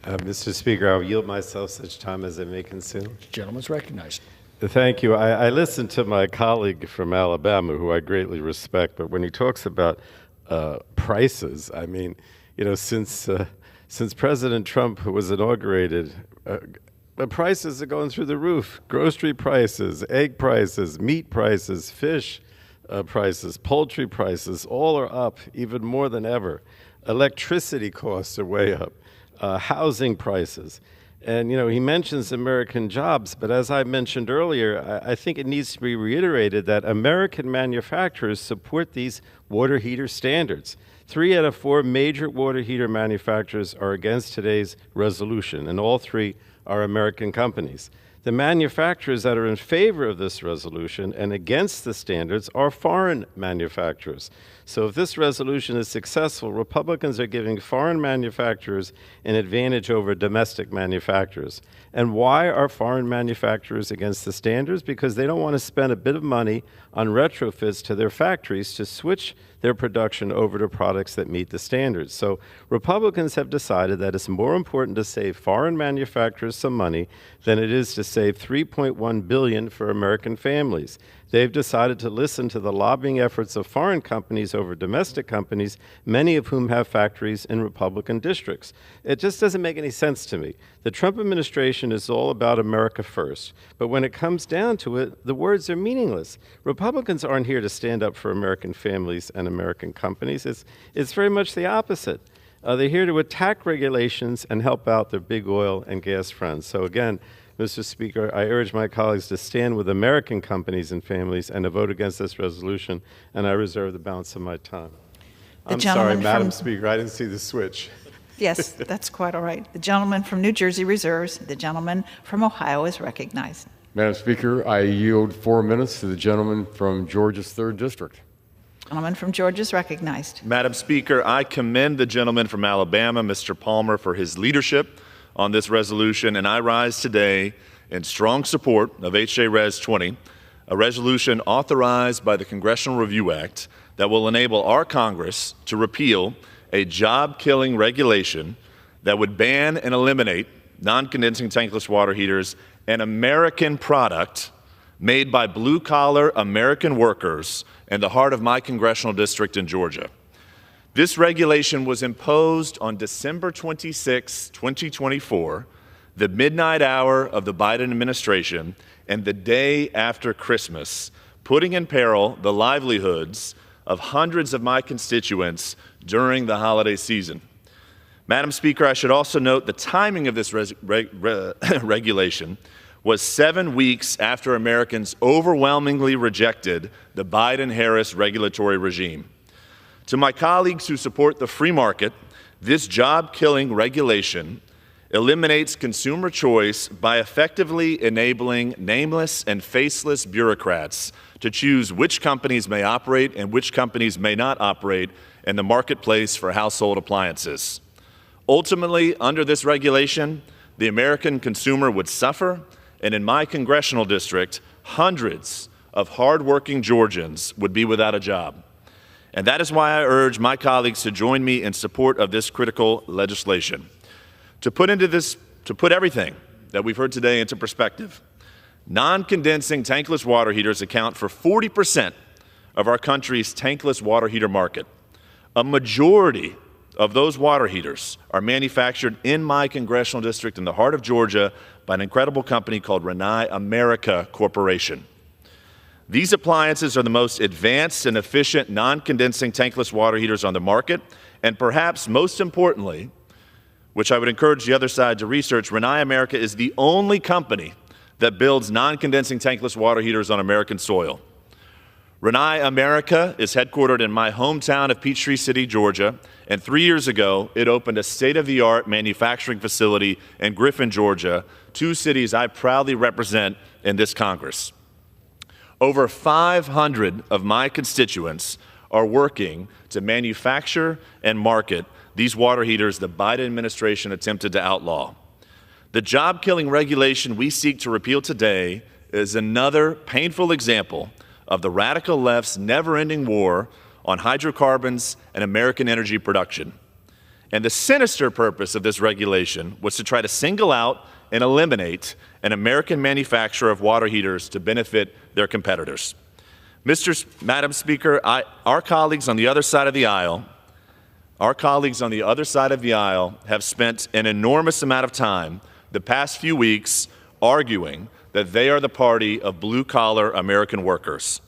Mr. Speaker, I'll yield myself such time as I may consume. Gentleman's recognized. Thank you. I listened to my colleague from Alabama, who I greatly respect, but when he talks about prices, I mean, you know, since President Trump was inaugurated, prices are going through the roof. Grocery prices, egg prices, meat prices, fish prices, poultry prices, all are up even more than ever. Electricity costs are way up. Housing prices. And, you know, he mentions American jobs, but as I mentioned earlier, I think it needs to be reiterated that American manufacturers support these water heater standards. 3 out of 4 major water heater manufacturers are against today's resolution, and all 3 are American companies. The manufacturers that are in favor of this resolution and against the standards are foreign manufacturers. So if this resolution is successful, Republicans are giving foreign manufacturers an advantage over domestic manufacturers. And why are foreign manufacturers against the standards? Because they don't want to spend a bit of money on retrofits to their factories to switch their production over to products that meet the standards. So Republicans have decided that it's more important to save foreign manufacturers some money than it is to save $3.1 billion for American families. They've decided to listen to the lobbying efforts of foreign companies over domestic companies, many of whom have factories in Republican districts. It just doesn't make any sense to me. The Trump administration is all about America first, but when it comes down to it, the words are meaningless. Republicans aren't here to stand up for American families and American companies. It's very much the opposite. They're here to attack regulations and help out their big oil and gas friends. So again, Mr. Speaker, I urge my colleagues to stand with American companies and families and to vote against this resolution, and I reserve the balance of my time. I'm sorry, Madam Speaker, I didn't see the switch. Yes, that's quite all right. The gentleman from New Jersey reserves. The gentleman from Ohio is recognized. Madam Speaker, I yield 4 minutes to the gentleman from Georgia's 3rd District. Gentleman from Georgia is recognized. Madam Speaker, I commend the gentleman from Alabama, Mr. Palmer, for his leadership on this resolution, and I rise today in strong support of H.J. Res. 20, a resolution authorized by the Congressional Review Act that will enable our Congress to repeal a job-killing regulation that would ban and eliminate non-condensing tankless water heaters, an American product made by blue-collar American workers in the heart of my congressional district in Georgia. This regulation was imposed on December 26, 2024, the midnight hour of the Biden administration and the day after Christmas, putting in peril the livelihoods of hundreds of my constituents during the holiday season. Madam Speaker, I should also note the timing of this regulation was 7 weeks after Americans overwhelmingly rejected the Biden-Harris regulatory regime. To my colleagues who support the free market, this job-killing regulation eliminates consumer choice by effectively enabling nameless and faceless bureaucrats to choose which companies may operate and which companies may not operate in the marketplace for household appliances. Ultimately, under this regulation, the American consumer would suffer and in my congressional district, hundreds of hardworking Georgians would be without a job. And that is why I urge my colleagues to join me in support of this critical legislation. To put everything that we've heard today into perspective, non-condensing tankless water heaters account for 40% of our country's tankless water heater market. A majority of those water heaters are manufactured in my congressional district in the heart of Georgia by an incredible company called Renai America Corporation. These appliances are the most advanced and efficient non-condensing tankless water heaters on the market, and perhaps most importantly, which I would encourage the other side to research, Renai America is the only company that builds non-condensing tankless water heaters on American soil. Renai America is headquartered in my hometown of Peachtree City, Georgia, and 3 years ago, it opened a state-of-the-art manufacturing facility in Griffin, Georgia, two cities I proudly represent in this Congress. Over 500 of my constituents are working to manufacture and market these water heaters the Biden administration attempted to outlaw. The job-killing regulation we seek to repeal today is another painful example of the radical left's never-ending war on hydrocarbons and American energy production. And the sinister purpose of this regulation was to try to single out and eliminate an American manufacturer of water heaters to benefit their competitors. Madam Speaker, our colleagues on the other side of the aisle have spent an enormous amount of time the past few weeks arguing that they are the party of blue-collar American workers.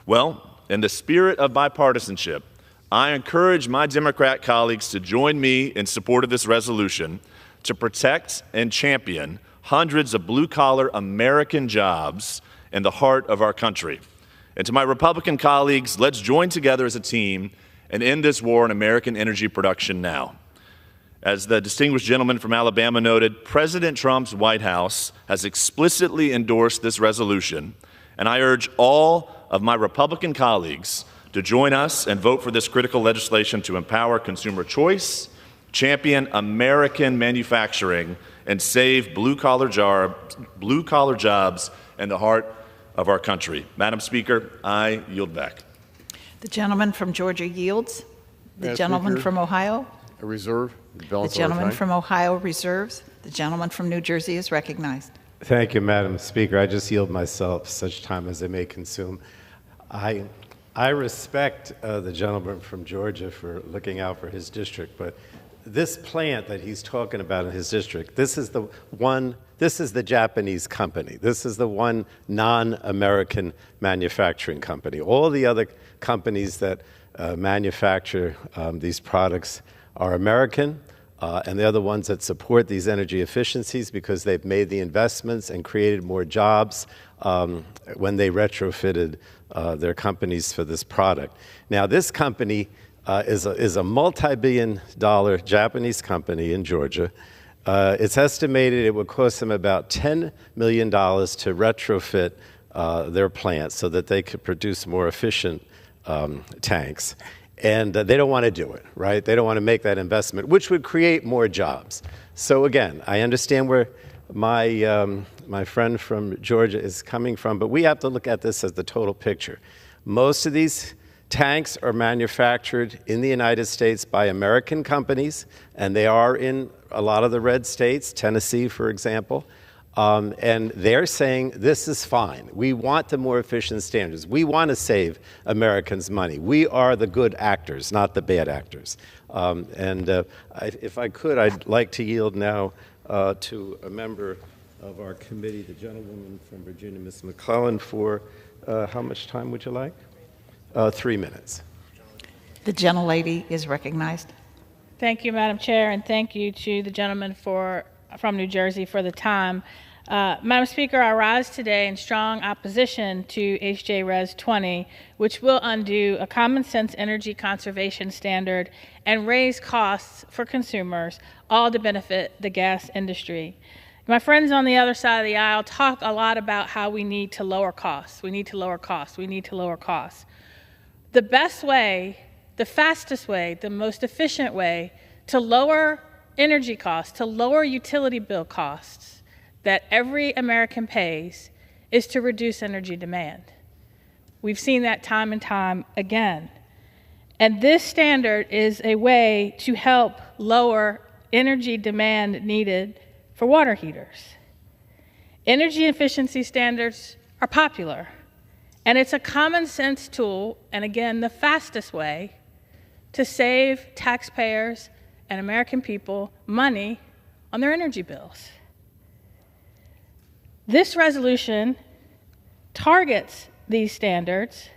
Well, in the spirit of bipartisanship, I encourage my Democrat colleagues to join me in support of this resolution to protect and champion hundreds of blue-collar American jobs in the heart of our country. And to my Republican colleagues, let's join together as a team and end this war on American energy production now. As the distinguished gentleman from Alabama noted, President Trump's White House has explicitly endorsed this resolution, and I urge all of my Republican colleagues to join us and vote for this critical legislation to empower consumer choice, champion American manufacturing, and save blue-collar jobs in the heart of our country. Madam Speaker, I yield back. The gentleman from Georgia yields. The Madam gentleman Speaker, from Ohio. A reserve. The gentleman from Ohio reserves. The gentleman from New Jersey is recognized. Thank you, Madam Speaker. I just yield myself such time as I may consume. I respect the gentleman from Georgia for looking out for his district, but this plant that he's talking about in his district, this is the Japanese company. This is the one non-American manufacturing company. All the other companies that manufacture these products are American, and they're the ones that support these energy efficiencies because they've made the investments and created more jobs when they retrofitted their companies for this product. Now, this company is a multi-billion-dollar Japanese company in Georgia. It's estimated it would cost them about $10 million to retrofit their plant so that they could produce more efficient tanks. And they don't want to do it, right? They don't want to make that investment, which would create more jobs. So again, I understand where my friend from Georgia is coming from, but we have to look at this as the total picture. Most of these tanks are manufactured in the United States by American companies, and they are in a lot of the red states, Tennessee, for example. And they're saying this is fine. We want the more efficient standards. We want to save Americans money. We are the good actors, not the bad actors. If I could, I'd like to yield now to a member of our committee, the gentlewoman from Virginia, Ms. McClellan, for how much time would you like? 3 minutes. The gentlelady is recognized. Thank you, Madam Chair, and thank you to the gentleman from New Jersey for the time. Madam Speaker, I rise today in strong opposition to H.J. Res. 20, which will undo a common-sense energy conservation standard and raise costs for consumers, all to benefit the gas industry. My friends on the other side of the aisle talk a lot about how we need to lower costs. We need to lower costs. We need to lower costs. The best way, the fastest way, the most efficient way to lower energy costs, to lower utility bill costs, that every American pays is to reduce energy demand. We've seen that time and time again. And this standard is a way to help lower energy demand needed for water heaters. Energy efficiency standards are popular, and it's a common sense tool, and again, the fastest way to save taxpayers and American people money on their energy bills. This resolution targets these standards,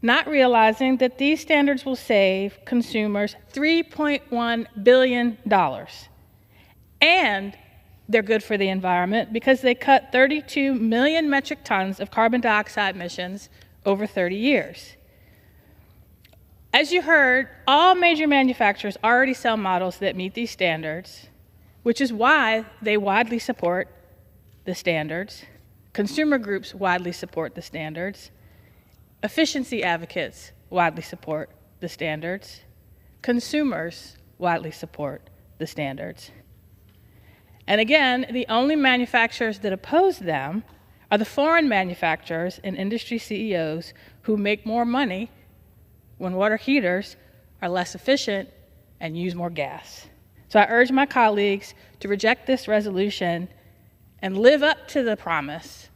not realizing that these standards will save consumers $3.1 billion. And they're good for the environment because they cut 32 million metric tons of carbon dioxide emissions over 30 years. As you heard, all major manufacturers already sell models that meet these standards, which is why they widely support the standards. Consumer groups widely support the standards. Efficiency advocates widely support the standards. Consumers widely support the standards. And again, the only manufacturers that oppose them are the foreign manufacturers and industry CEOs who make more money when water heaters are less efficient and use more gas. So I urge my colleagues to reject this resolution and live up to the promise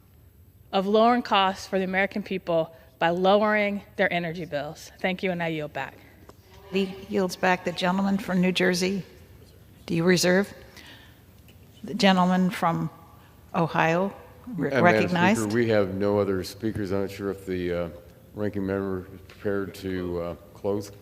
of lowering costs for the American people by lowering their energy bills. Thank you, and I yield back. He yields back. The gentleman from New Jersey. Do you reserve? The gentleman from Ohio, recognized. Madam Speaker, we have no other speakers. I'm not sure if the ranking member is prepared to close.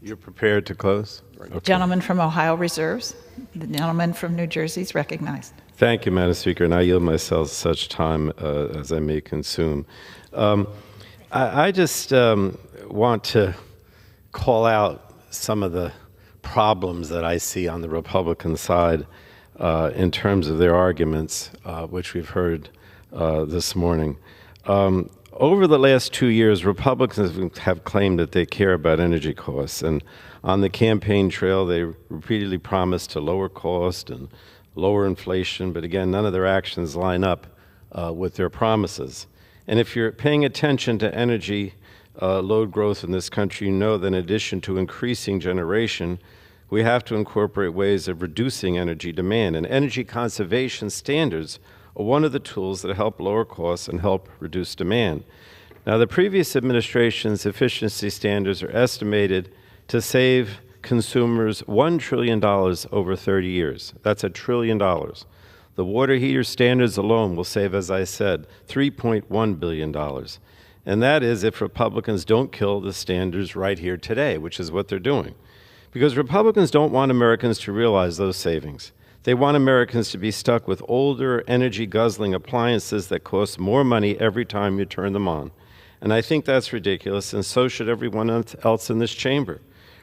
You're prepared to close? Okay. Gentleman from Ohio reserves. The gentleman from New Jersey is recognized. Thank you, Madam Speaker, and I yield myself such time as I may consume. I just want to call out some of the problems that I see on the Republican side in terms of their arguments, which we've heard this morning. Over the last 2 years, Republicans have claimed that they care about energy costs, and on the campaign trail, they repeatedly promised to lower cost and lower inflation, but again, none of their actions line up with their promises. And if you're paying attention to energy load growth in this country, you know that in addition to increasing generation, we have to incorporate ways of reducing energy demand. And energy conservation standards are one of the tools that help lower costs and help reduce demand. Now, the previous administration's efficiency standards are estimated to save consumers $1 trillion over 30 years. That's $1 trillion. The water heater standards alone will save, as I said, $3.1 billion. And that is if Republicans don't kill the standards right here today, which is what they're doing. Because Republicans don't want Americans to realize those savings. They want Americans to be stuck with older, energy-guzzling appliances that cost more money every time you turn them on. And I think that's ridiculous, and so should everyone else in this chamber.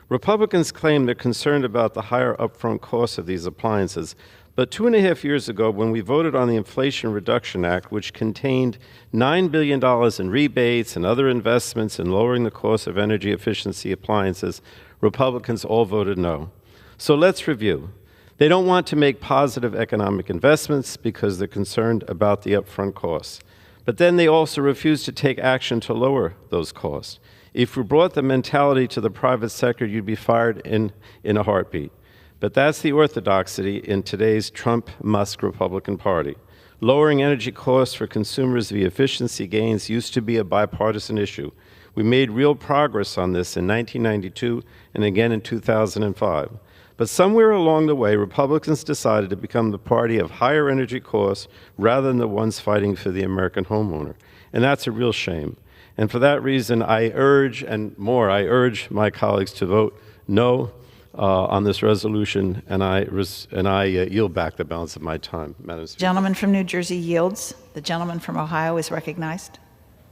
Republicans claim they're concerned about the higher upfront costs of these appliances, but 2.5 years ago, when we voted on the Inflation Reduction Act, which contained $9 billion in rebates and other investments in lowering the cost of energy efficiency appliances, Republicans all voted no. So let's review. They don't want to make positive economic investments because they're concerned about the upfront costs. But then they also refuse to take action to lower those costs. If we brought the mentality to the private sector, you'd be fired in a heartbeat. But that's the orthodoxy in today's Trump-Musk Republican Party. Lowering energy costs for consumers via efficiency gains used to be a bipartisan issue. We made real progress on this in 1992 and again in 2005. But somewhere along the way, Republicans decided to become the party of higher energy costs rather than the ones fighting for the American homeowner. And that's a real shame. And for that reason, I urge my colleagues to vote no on this resolution, and I yield back the balance of my time, Madam Speaker. Gentleman from New Jersey yields. The gentleman from Ohio is recognized.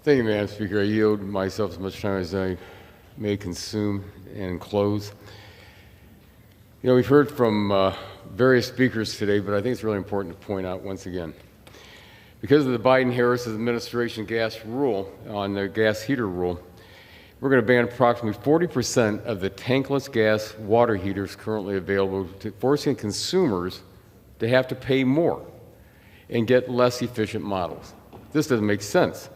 Thank you, Madam Speaker. I yield myself as much time as I may consume and close. You know, we've heard from various speakers today, but I think it's really important to point out once again, because of the Biden-Harris administration gas rule, on the gas heater rule, we're going to ban approximately 40% of the tankless gas water heaters currently available, forcing consumers to have to pay more and get less efficient models. This doesn't make sense.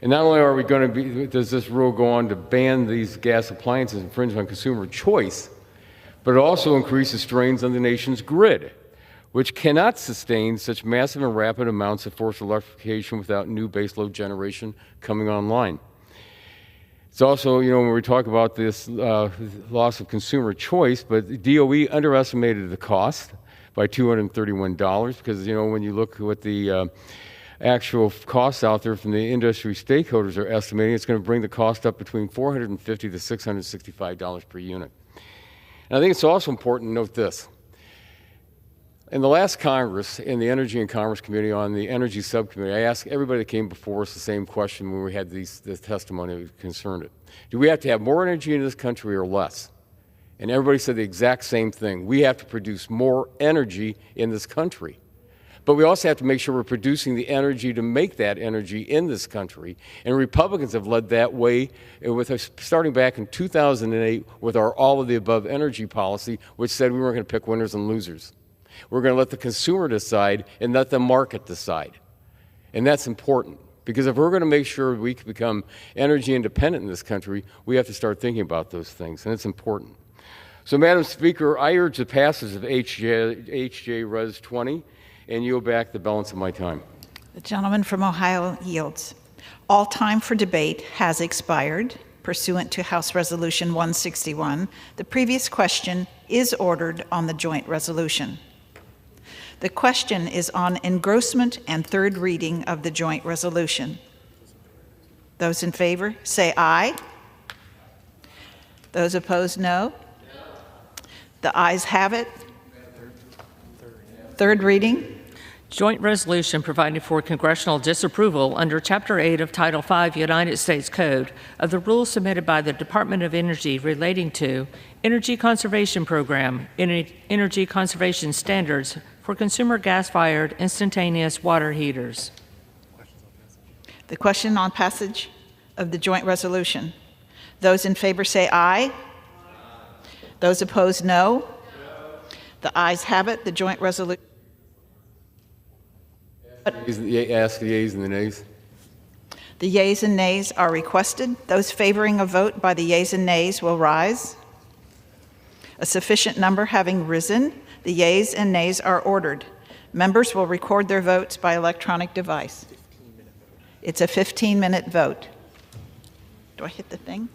And not only are we going to be, does this rule go on to ban these gas appliances infringing on consumer choice, but it also increases strains on the nation's grid, which cannot sustain such massive and rapid amounts of forced electrification without new baseload generation coming online. It's also, when we talk about this loss of consumer choice, but DOE underestimated the cost by $231 because, when you look at what the actual costs out there from the industry stakeholders are estimating, it's going to bring the cost up between $450 to $665 per unit. And I think it's also important to note this. In the last Congress, in the Energy and Commerce Committee on the Energy Subcommittee, I asked everybody that came before us the same question when we had this testimony that concerned it. Do we have to have more energy in this country or less? And everybody said the exact same thing. We have to produce more energy in this country. But we also have to make sure we're producing the energy to make that energy in this country. And Republicans have led that way with us starting back in 2008 with our all-of-the-above energy policy, which said we weren't going to pick winners and losers. We're going to let the consumer decide and let the market decide. And that's important, because if we're going to make sure we can become energy independent in this country, we have to start thinking about those things, and it's important. So, Madam Speaker, I urge the passage of HJ Res 20 and yield back the balance of my time. The gentleman from Ohio yields. All time for debate has expired. Pursuant to House Resolution 161, the previous question is ordered on the joint resolution. The question is on engrossment and third reading of the joint resolution. Those in favor say aye. Those opposed, no. The ayes have it. Third reading. Joint resolution providing for congressional disapproval under Chapter 8 of Title V United States Code of the rules submitted by the Department of Energy relating to Energy Conservation Program, Energy Conservation Standards for consumer gas-fired instantaneous water heaters. The question on passage of the joint resolution. Those in favor say aye. Those opposed, no. The ayes have it. The joint resolution. Ask the yeas and the nays. The yeas and nays are requested. Those favoring a vote by the yeas and nays will rise. A sufficient number having risen, the yeas and nays are ordered. Members will record their votes by electronic device. It's a 15-minute vote. Do I hit the thing?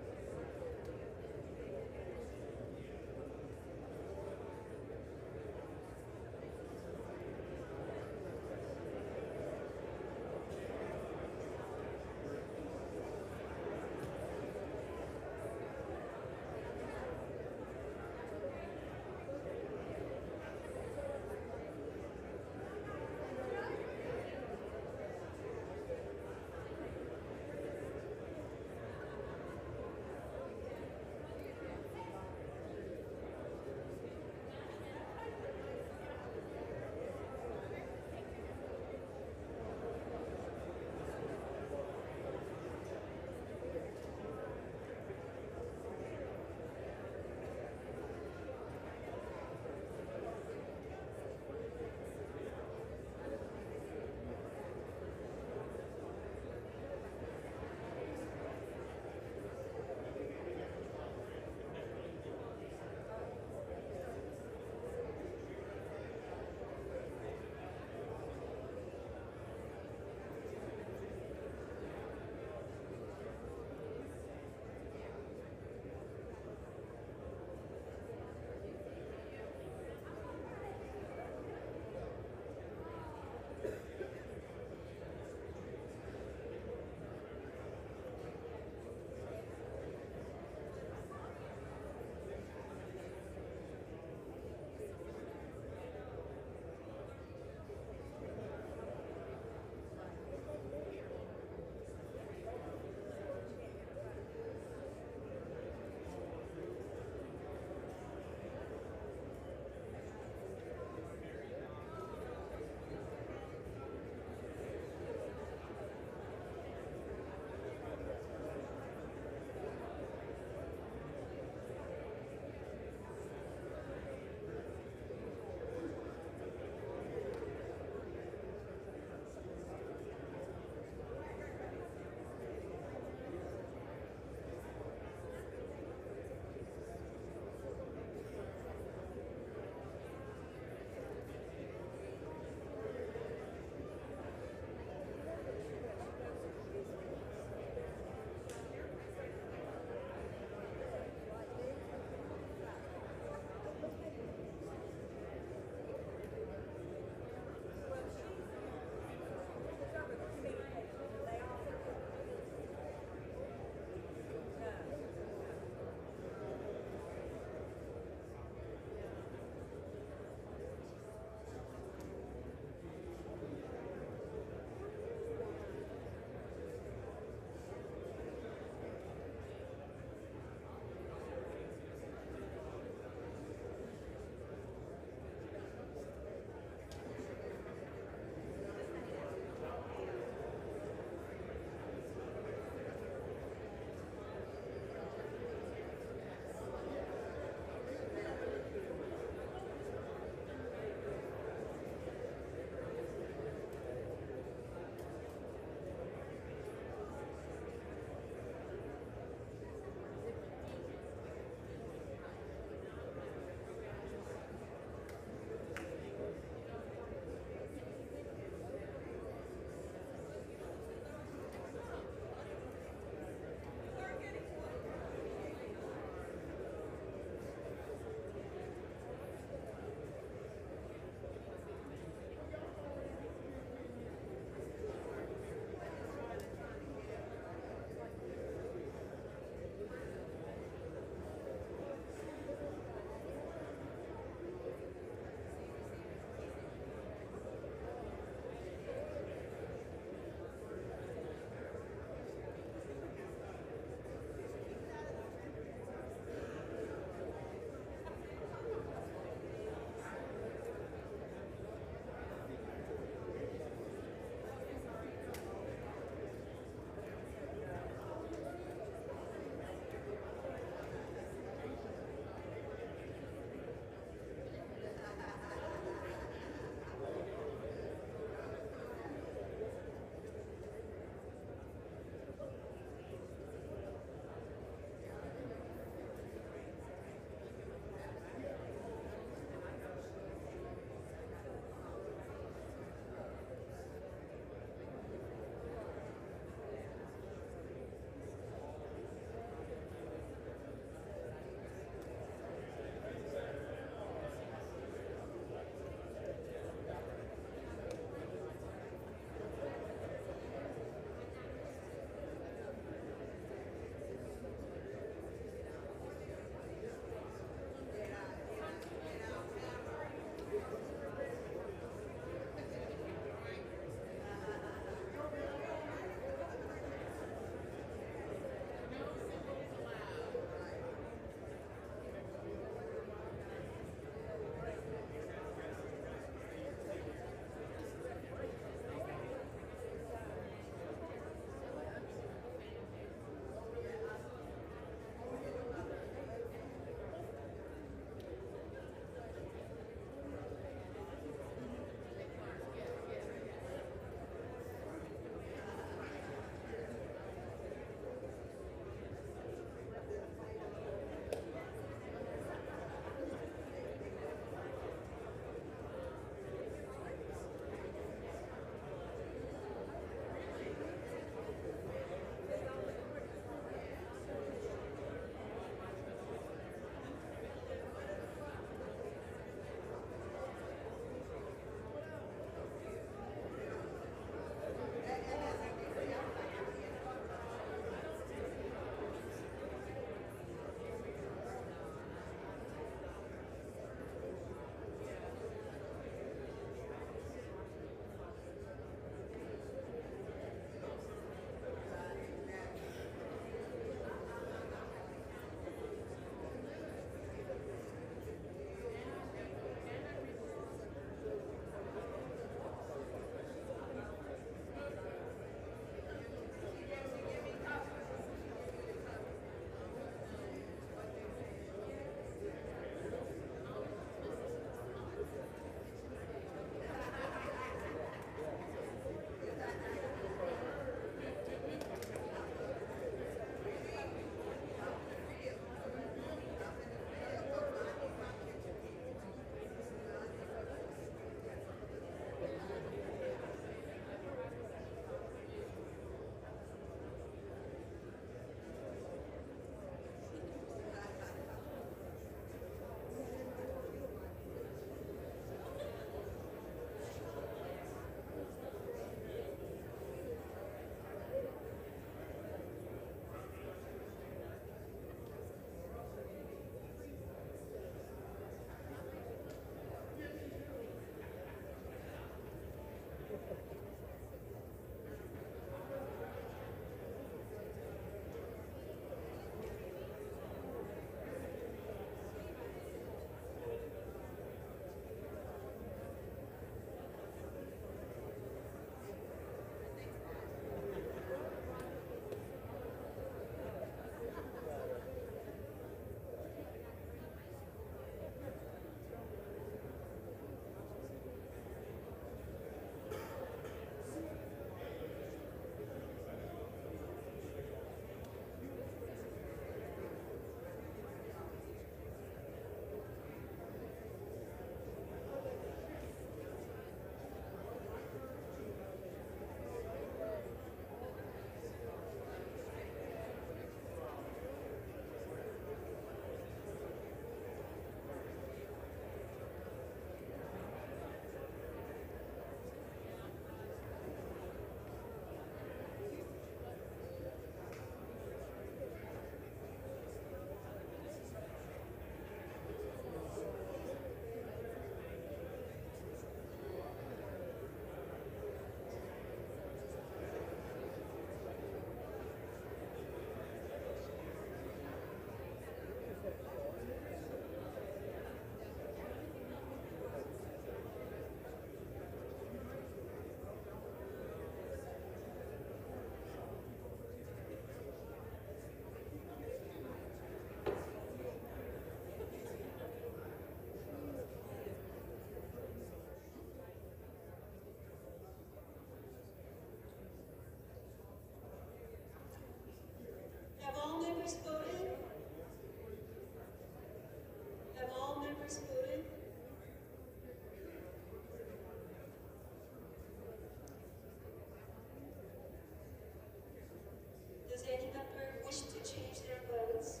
Does any member wish to change their votes?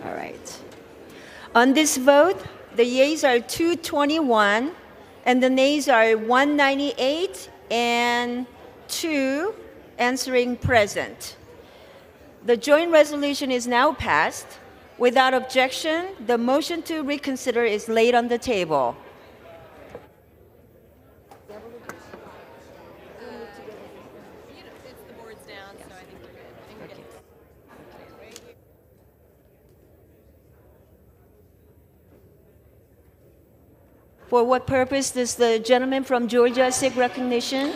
All right. On this vote, the yeas are 221, and the nays are 198 and 2 answering present. The joint resolution is now passed. Without objection, the motion to reconsider is laid on the table. For what purpose does the gentleman from Georgia seek recognition?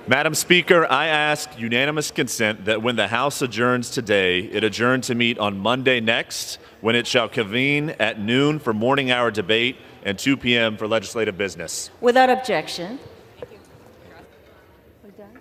Madam Speaker, I ask unanimous consent that when the House adjourns today, it adjourn to meet on Monday next, when it shall convene at noon for morning hour debate and 2 p.m. for legislative business. Without objection. We're done?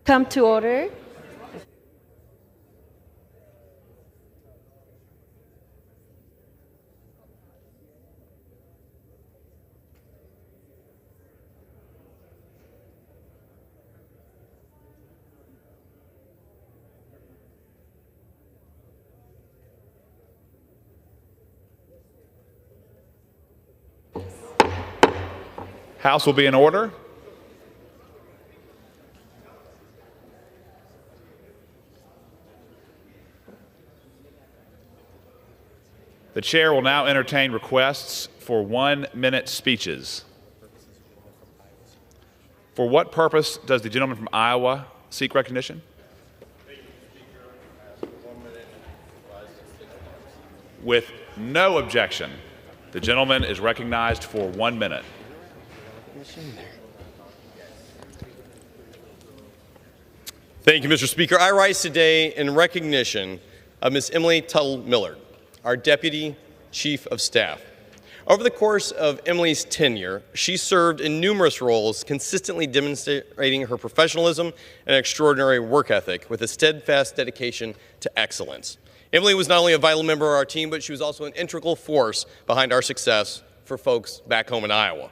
Come to order. House will be in order. The chair will now entertain requests for 1-minute speeches. For what purpose does the gentleman from Iowa seek recognition? With no objection, the gentleman is recognized for 1 minute. Thank you, Mr. Speaker. I rise today in recognition of Ms. Emily Tuttle Millard, our Deputy Chief of Staff. Over the course of Emily's tenure, she served in numerous roles, consistently demonstrating her professionalism and extraordinary work ethic with a steadfast dedication to excellence. Emily was not only a vital member of our team, but she was also an integral force behind our success for folks back home in Iowa.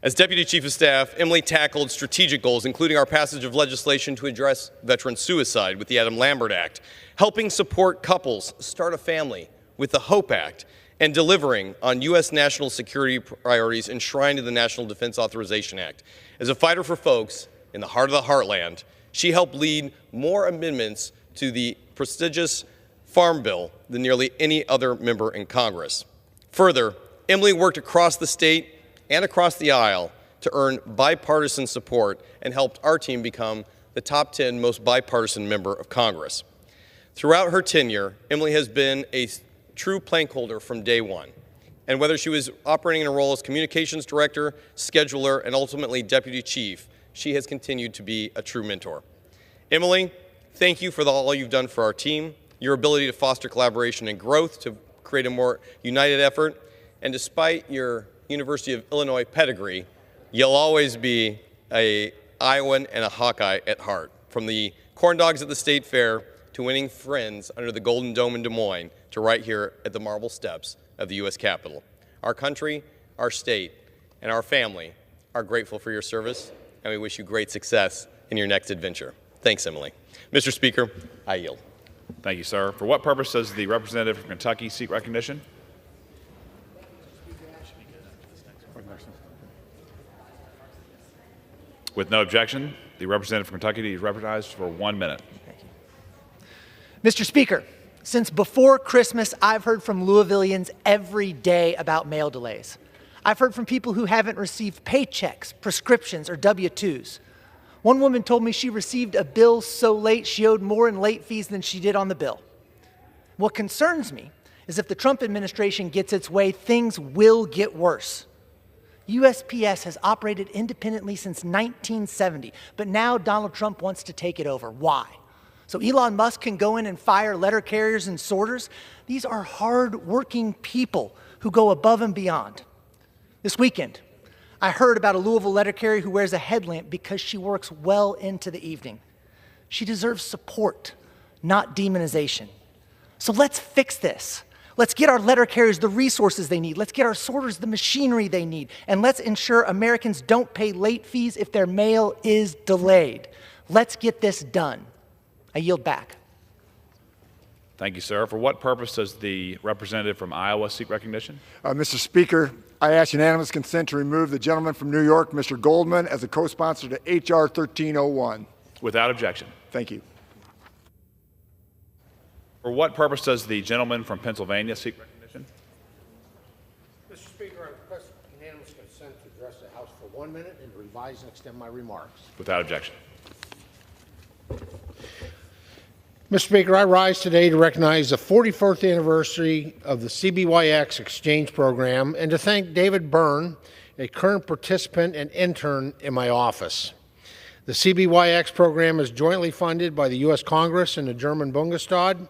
As Deputy Chief of Staff, Emily tackled strategic goals, including our passage of legislation to address veteran suicide with the Adam Lambert Act, helping support couples start a family with the HOPE Act, and delivering on U.S. national security priorities enshrined in the National Defense Authorization Act. As a fighter for folks in the heart of the heartland, she helped lead more amendments to the prestigious Farm Bill than nearly any other member in Congress. Further, Emily worked across the state and across the aisle to earn bipartisan support and helped our team become the top 10 most bipartisan member of Congress. Throughout her tenure, Emily has been a true plank holder from day one. And whether she was operating in a role as communications director, scheduler, and ultimately deputy chief, she has continued to be a true mentor. Emily, thank you for all you've done for our team, your ability to foster collaboration and growth to create a more united effort, and despite your University of Illinois pedigree, you'll always be an Iowan and a Hawkeye at heart. from the corn dogs at the State Fair to winning friends under the Golden Dome in Des Moines to right here at the marble steps of the U.S. Capitol. Our country, our state, and our family are grateful for your service, and we wish you great success in your next adventure. Thanks, Emily. Mr. Speaker, I yield. Thank you, sir. For what purpose does the representative from Kentucky seek recognition? With no objection, the representative from Kentucky is recognized for 1 minute. Mr. Speaker, since before Christmas, I've heard from Louisvillians every day about mail delays. I've heard from people who haven't received paychecks, prescriptions, or W-2s. One woman told me she received a bill so late she owed more in late fees than she did on the bill. What concerns me is if the Trump administration gets its way, things will get worse. USPS has operated independently since 1970, but now Donald Trump wants to take it over. Why? So Elon Musk can go in and fire letter carriers and sorters? These are hard-working people who go above and beyond. This weekend, I heard about a Louisville letter carrier who wears a headlamp because she works well into the evening. She deserves support, not demonization. So let's fix this. Let's get our letter carriers the resources they need. Let's get our sorters the machinery they need. And let's ensure Americans don't pay late fees if their mail is delayed. Let's get this done. I yield back. Thank you, sir. For what purpose does the representative from Iowa seek recognition? Mr. Speaker, I ask unanimous consent to remove the gentleman from New York, Mr. Goldman, as a co-sponsor to H.R. 1301. Without objection. Thank you. For what purpose does the gentleman from Pennsylvania seek recognition? Mr. Speaker, I request unanimous consent to address the House for 1 minute and to revise and extend my remarks. Without objection. Mr. Speaker, I rise today to recognize the 44th anniversary of the CBYX exchange program and to thank David Byrne, a current participant and intern in my office. The CBYX program is jointly funded by the U.S. Congress and the German Bundestag.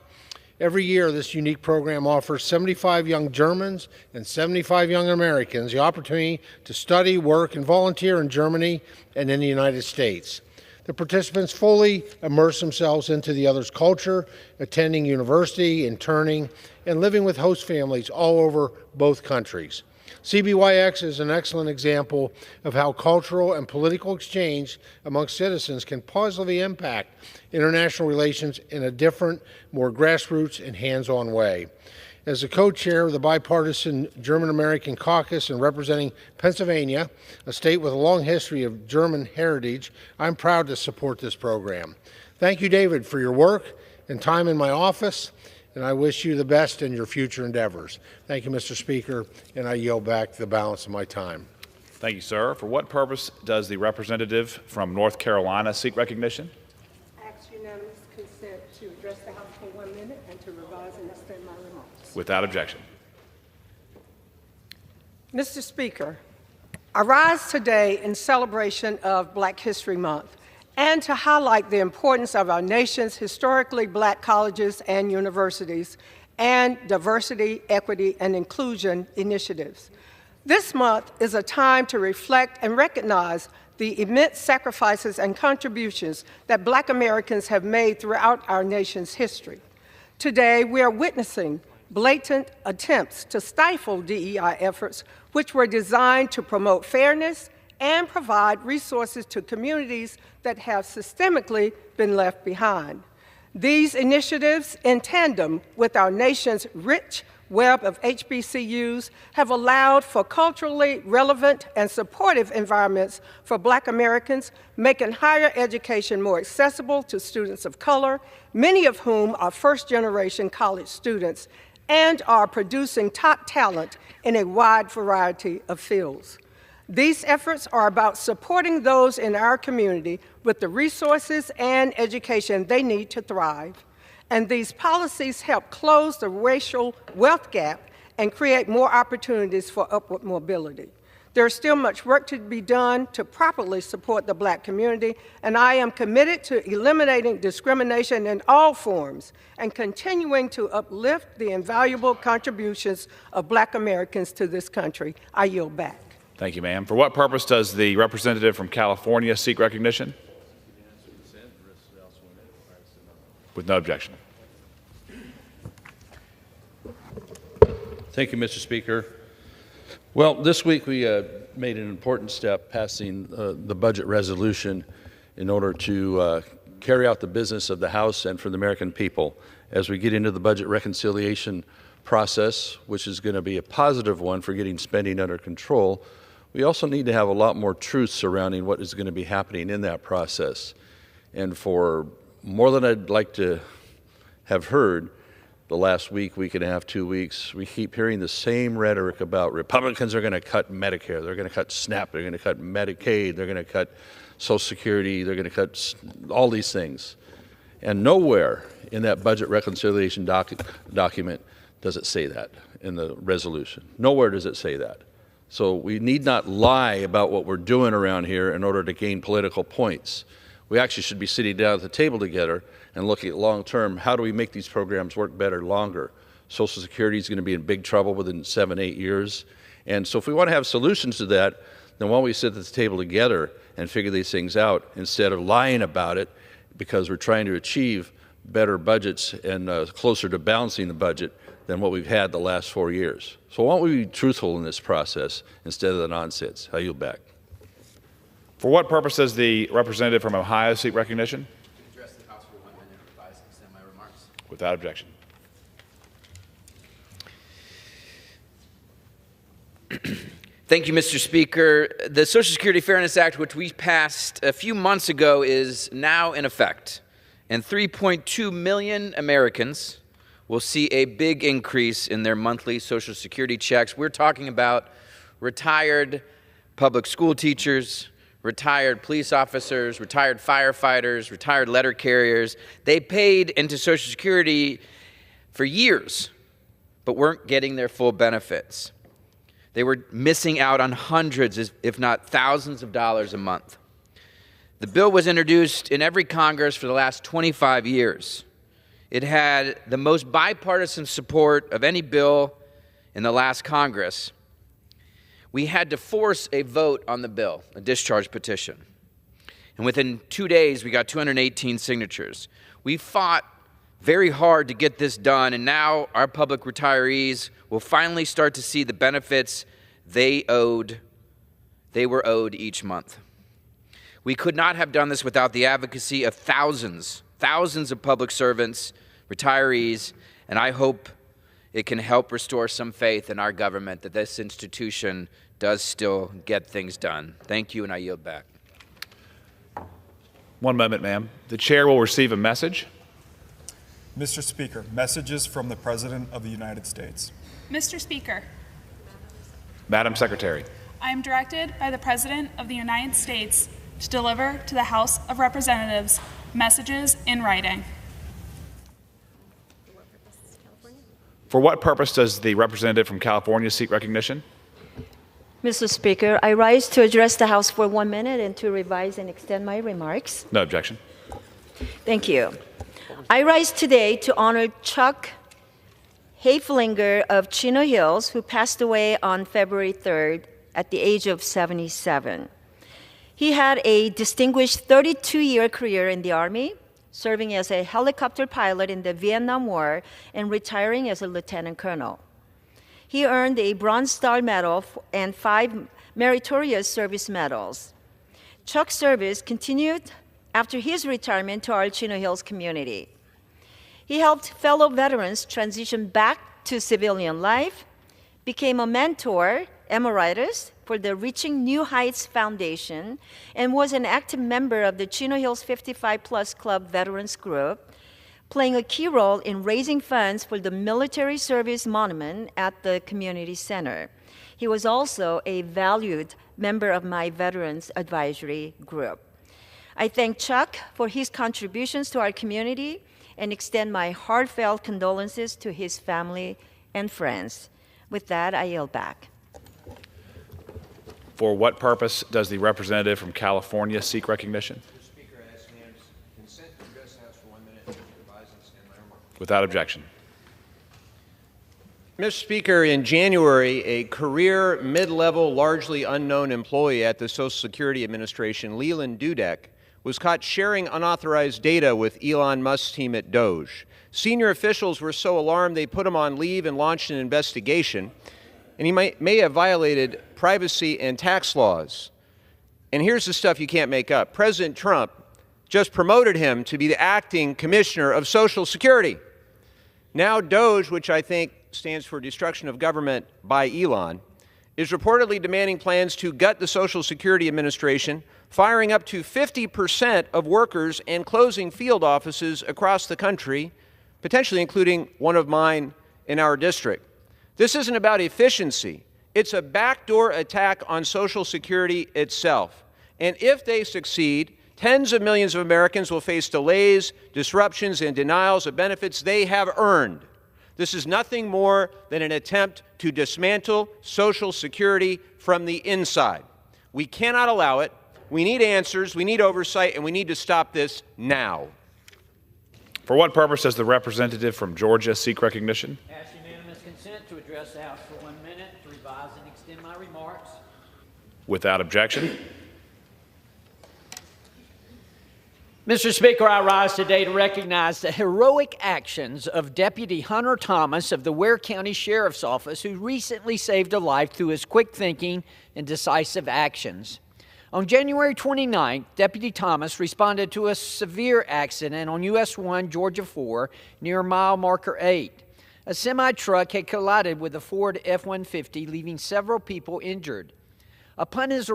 Every year, this unique program offers 75 young Germans and 75 young Americans the opportunity to study, work, and volunteer in Germany and in the United States. The participants fully immerse themselves into the other's culture, attending university, interning, and living with host families all over both countries. CBYX is an excellent example of how cultural and political exchange amongst citizens can positively impact international relations in a different, more grassroots and hands-on way. As the co-chair of the bipartisan German-American caucus and representing Pennsylvania, a state with a long history of German heritage, I'm proud to support this program. Thank you, David, for your work and time in my office, and I wish you the best in your future endeavors. Thank you, Mr. Speaker, and I yield back the balance of my time. Thank you, sir. For what purpose does the representative from North Carolina seek recognition? Ask unanimous consent to address the House for 1 minute and to revise and extend my remarks. Without objection. Mr. Speaker, I rise today in celebration of Black History Month and to highlight the importance of our nation's historically Black colleges and universities and diversity, equity, and inclusion initiatives. This month is a time to reflect and recognize the immense sacrifices and contributions that Black Americans have made throughout our nation's history. Today, we are witnessing blatant attempts to stifle DEI efforts, which were designed to promote fairness and provide resources to communities that have systemically been left behind. These initiatives, in tandem with our nation's rich web of HBCUs, have allowed for culturally relevant and supportive environments for Black Americans, making higher education more accessible to students of color, many of whom are first-generation college students, and are producing top talent in a wide variety of fields. These efforts are about supporting those in our community with the resources and education they need to thrive. And these policies help close the racial wealth gap and create more opportunities for upward mobility. There is still much work to be done to properly support the Black community, and I am committed to eliminating discrimination in all forms and continuing to uplift the invaluable contributions of Black Americans to this country. I yield back. Thank you, ma'am. For what purpose does the representative from California seek recognition? With no objection. Thank you, Mr. Speaker. Well, this week we made an important step passing the budget resolution in order to carry out the business of the House and for the American people as we get into the budget reconciliation process, which is going to be a positive one for getting spending under control. We also need to have a lot more truth surrounding what is going to be happening in that process. And for more than I'd like to have heard, the last week and a half, 2 weeks, we keep hearing the same rhetoric about Republicans are going to cut Medicare, they're going to cut SNAP, they're going to cut Medicaid, they're going to cut Social Security, they're going to cut all these things. And nowhere in that budget reconciliation document does it say that in the resolution. Nowhere does it say that. So we need not lie about what we're doing around here in order to gain political points. We actually should be sitting down at the table together and looking at long term, how do we make these programs work better longer? Social Security is going to be in big trouble within 7, 8 years. And so if we want to have solutions to that, then why don't we sit at the table together and figure these things out instead of lying about it because we're trying to achieve better budgets and closer to balancing the budget than what we've had the last 4 years. So why don't we be truthful in this process instead of the nonsense? I yield back. For what purpose does the representative from Ohio seek recognition? To address the House for 1 minute, revise and extend my remarks. Without objection. Thank you, Mr. Speaker. The Social Security Fairness Act, which we passed a few months ago, is now in effect, and 3.2 million Americans will see a big increase in their monthly Social Security checks. We're talking about retired public school teachers, retired police officers, retired firefighters, retired letter carriers. They paid into Social Security for years, but weren't getting their full benefits. They were missing out on hundreds, if not thousands of dollars a month. The bill was introduced in every Congress for the last 25 years. It had the most bipartisan support of any bill in the last Congress. We had to force a vote on the bill, a discharge petition. And within 2 days, we got 218 signatures. We fought very hard to get this done, and now our public retirees will finally start to see the benefits they were owed each month. We could not have done this without the advocacy of thousands of public servants, retirees, and I hope it can help restore some faith in our government that this institution does still get things done. Thank you, and I yield back. 1 moment, ma'am. The chair will receive a message. Mr. Speaker, messages from the President of the United States. Mr. Speaker, Madam Secretary. I am directed by the President of the United States to deliver to the House of Representatives messages in writing. For what purpose does the representative from California seek recognition? Mr. Speaker, I rise to address the House for 1 minute and to revise and extend my remarks. No objection. Thank you. I rise today to honor Chuck Haflinger of Chino Hills, who passed away on February 3rd at the age of 77. He had a distinguished 32-year career in the Army, serving as a helicopter pilot in the Vietnam War and retiring as a lieutenant colonel. He earned a Bronze Star Medal and 5 meritorious service medals. Chuck's service continued after his retirement to our Chino Hills community. He helped fellow veterans transition back to civilian life, became a mentor emeritus for the Reaching New Heights Foundation, and was an active member of the Chino Hills 55 Plus Club Veterans Group, playing a key role in raising funds for the Military Service Monument at the community center. He was also a valued member of my Veterans Advisory Group. I thank Chuck for his contributions to our community and extend my heartfelt condolences to his family and friends. With that, I yield back. For what purpose does the representative from California seek recognition? Mr. Speaker, I ask unanimous consent to address the House for 1 minute and revise and extend my remarks. Without objection. Mr. Speaker, in January, a career, mid-level, largely unknown employee at the Social Security Administration, Leland Dudek, was caught sharing unauthorized data with Elon Musk's team at Doge. Senior officials were so alarmed they put him on leave and launched an investigation, and he may have violated privacy and tax laws. And here's the stuff you can't make up. President Trump just promoted him to be the acting commissioner of Social Security. Now Doge, which I think stands for Destruction of Government by Elon, is reportedly demanding plans to gut the Social Security Administration, firing up to 50% of workers and closing field offices across the country, potentially including one of mine in our district. This isn't about efficiency. It's a backdoor attack on Social Security itself. And if they succeed, tens of millions of Americans will face delays, disruptions, and denials of benefits they have earned. This is nothing more than an attempt to dismantle Social Security from the inside. We cannot allow it. We need answers, we need oversight, and we need to stop this now. For what purpose does the representative from Georgia seek recognition? Ask unanimous consent to address the House for 1 minute to revise and extend my remarks. Without objection. Mr. Speaker, I rise today to recognize the heroic actions of Deputy Hunter Thomas of the Ware County Sheriff's Office, who recently saved a life through his quick thinking and decisive actions. On January 29th, Deputy Thomas responded to a severe accident on US 1, Georgia 4, near mile marker 8. A semi-truck had collided with a Ford F-150, leaving several people injured. Upon his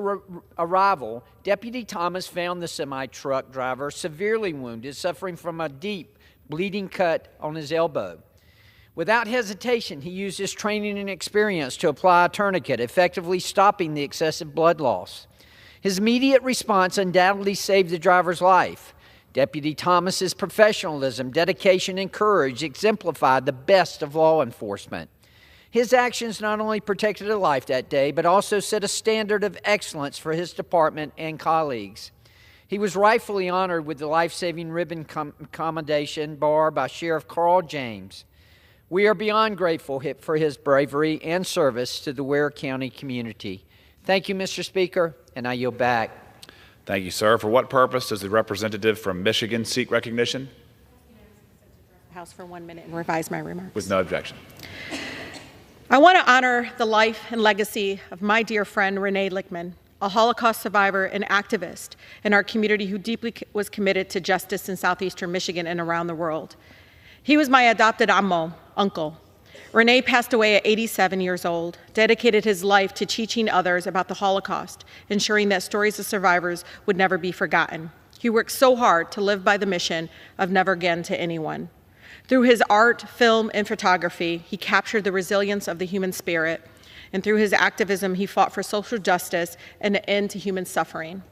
arrival, Deputy Thomas found the semi-truck driver severely wounded, suffering from a deep, bleeding cut on his elbow. Without hesitation, he used his training and experience to apply a tourniquet, effectively stopping the excessive blood loss. His immediate response undoubtedly saved the driver's life. Deputy Thomas's professionalism, dedication, and courage exemplified the best of law enforcement. His actions not only protected a life that day, but also set a standard of excellence for his department and colleagues. He was rightfully honored with the life-saving ribbon commendation bar by Sheriff Carl James. We are beyond grateful for his bravery and service to the Ware County community. Thank you, Mr. Speaker, and I yield back. Thank you, sir. For what purpose does the representative from Michigan seek recognition? House for 1 minute and revise my remarks. With no objection. I want to honor the life and legacy of my dear friend Renee Lichtman, a Holocaust survivor and activist in our community who deeply was committed to justice in southeastern Michigan and around the world. He was my adopted uncle. Renee passed away at 87 years old, dedicated his life to teaching others about the Holocaust, ensuring that stories of survivors would never be forgotten. He worked so hard to live by the mission of never again to anyone. Through his art, film, and photography, he captured the resilience of the human spirit, and through his activism, he fought for social justice and an end to human suffering.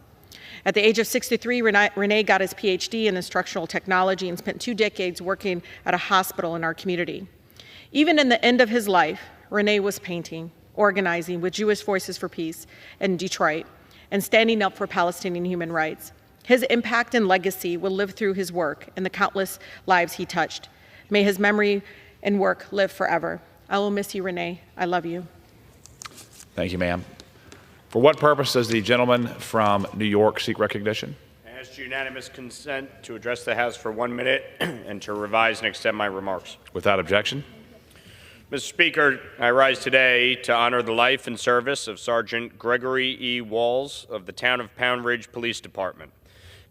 At the age of 63, Renee got his PhD in instructional technology and spent 2 decades working at a hospital in our community. Even in the end of his life, Renee was painting, organizing with Jewish Voices for Peace in Detroit, and standing up for Palestinian human rights. His impact and legacy will live through his work and the countless lives he touched. May his memory and work live forever. I will miss you, Renee. I love you. Thank you, ma'am. For what purpose does the gentleman from New York seek recognition? I ask unanimous consent to address the House for 1 minute and to revise and extend my remarks. Without objection. Mr. Speaker, I rise today to honor the life and service of Sergeant Gregory E. Walls of the Town of Pound Ridge Police Department.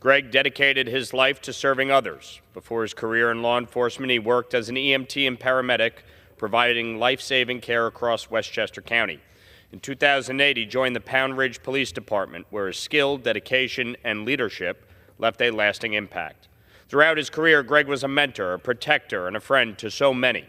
Greg dedicated his life to serving others. Before his career in law enforcement, he worked as an EMT and paramedic, providing life-saving care across Westchester County. In 2008, he joined the Pound Ridge Police Department, where his skill, dedication, and leadership left a lasting impact. Throughout his career, Greg was a mentor, a protector, and a friend to so many.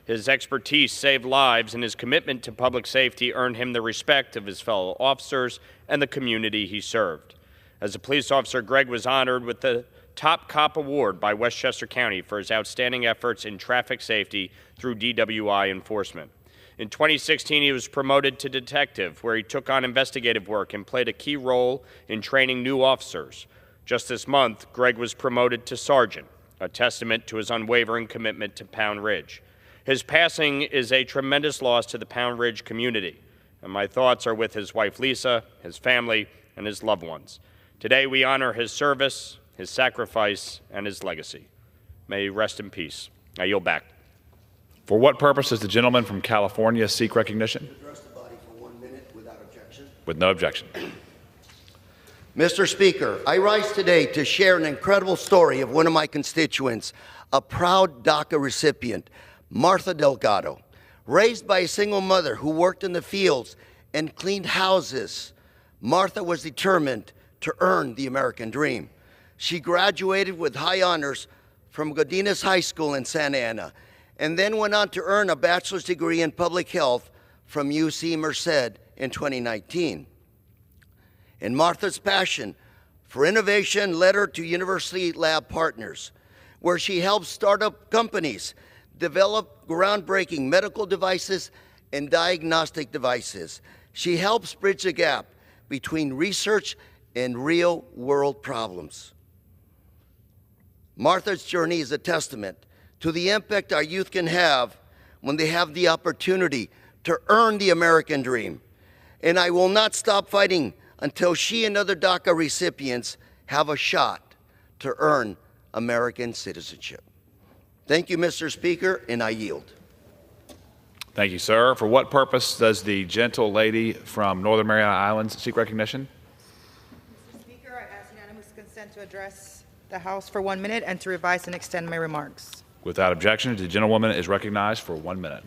His expertise saved lives, and his commitment to public safety earned him the respect of his fellow officers and the community he served. As a police officer, Greg was honored with the Top Cop Award by Westchester County for his outstanding efforts in traffic safety through DWI enforcement. In 2016, he was promoted to detective, where he took on investigative work and played a key role in training new officers. Just this month, Greg was promoted to sergeant, a testament to his unwavering commitment to Pound Ridge. His passing is a tremendous loss to the Pound Ridge community, and my thoughts are with his wife Lisa, his family, and his loved ones. Today we honor his service, his sacrifice, and his legacy. May he rest in peace. I yield back. For what purpose does the gentleman from California seek recognition? Address the body for 1 minute without objection. With no objection. Mr. Speaker, I rise today to share an incredible story of one of my constituents, a proud DACA recipient, Martha Delgado. Raised by a single mother who worked in the fields and cleaned houses, Martha was determined to earn the American dream. She graduated with high honors from Godinez High School in Santa Ana, and then went on to earn a bachelor's degree in public health from UC Merced in 2019. And Martha's passion for innovation led her to University Lab Partners, where she helps startup companies develop groundbreaking medical devices and diagnostic devices. She helps bridge the gap between research and real-world problems. Martha's journey is a testament to the impact our youth can have when they have the opportunity to earn the American dream. And I will not stop fighting until she and other DACA recipients have a shot to earn American citizenship. Thank you, Mr. Speaker, and I yield. Thank you, sir. For what purpose does the gentle lady from Northern Mariana Islands seek recognition? Mr. Speaker, I ask unanimous consent to address the House for 1 minute and to revise and extend my remarks. Without objection, the gentlewoman is recognized for 1 minute.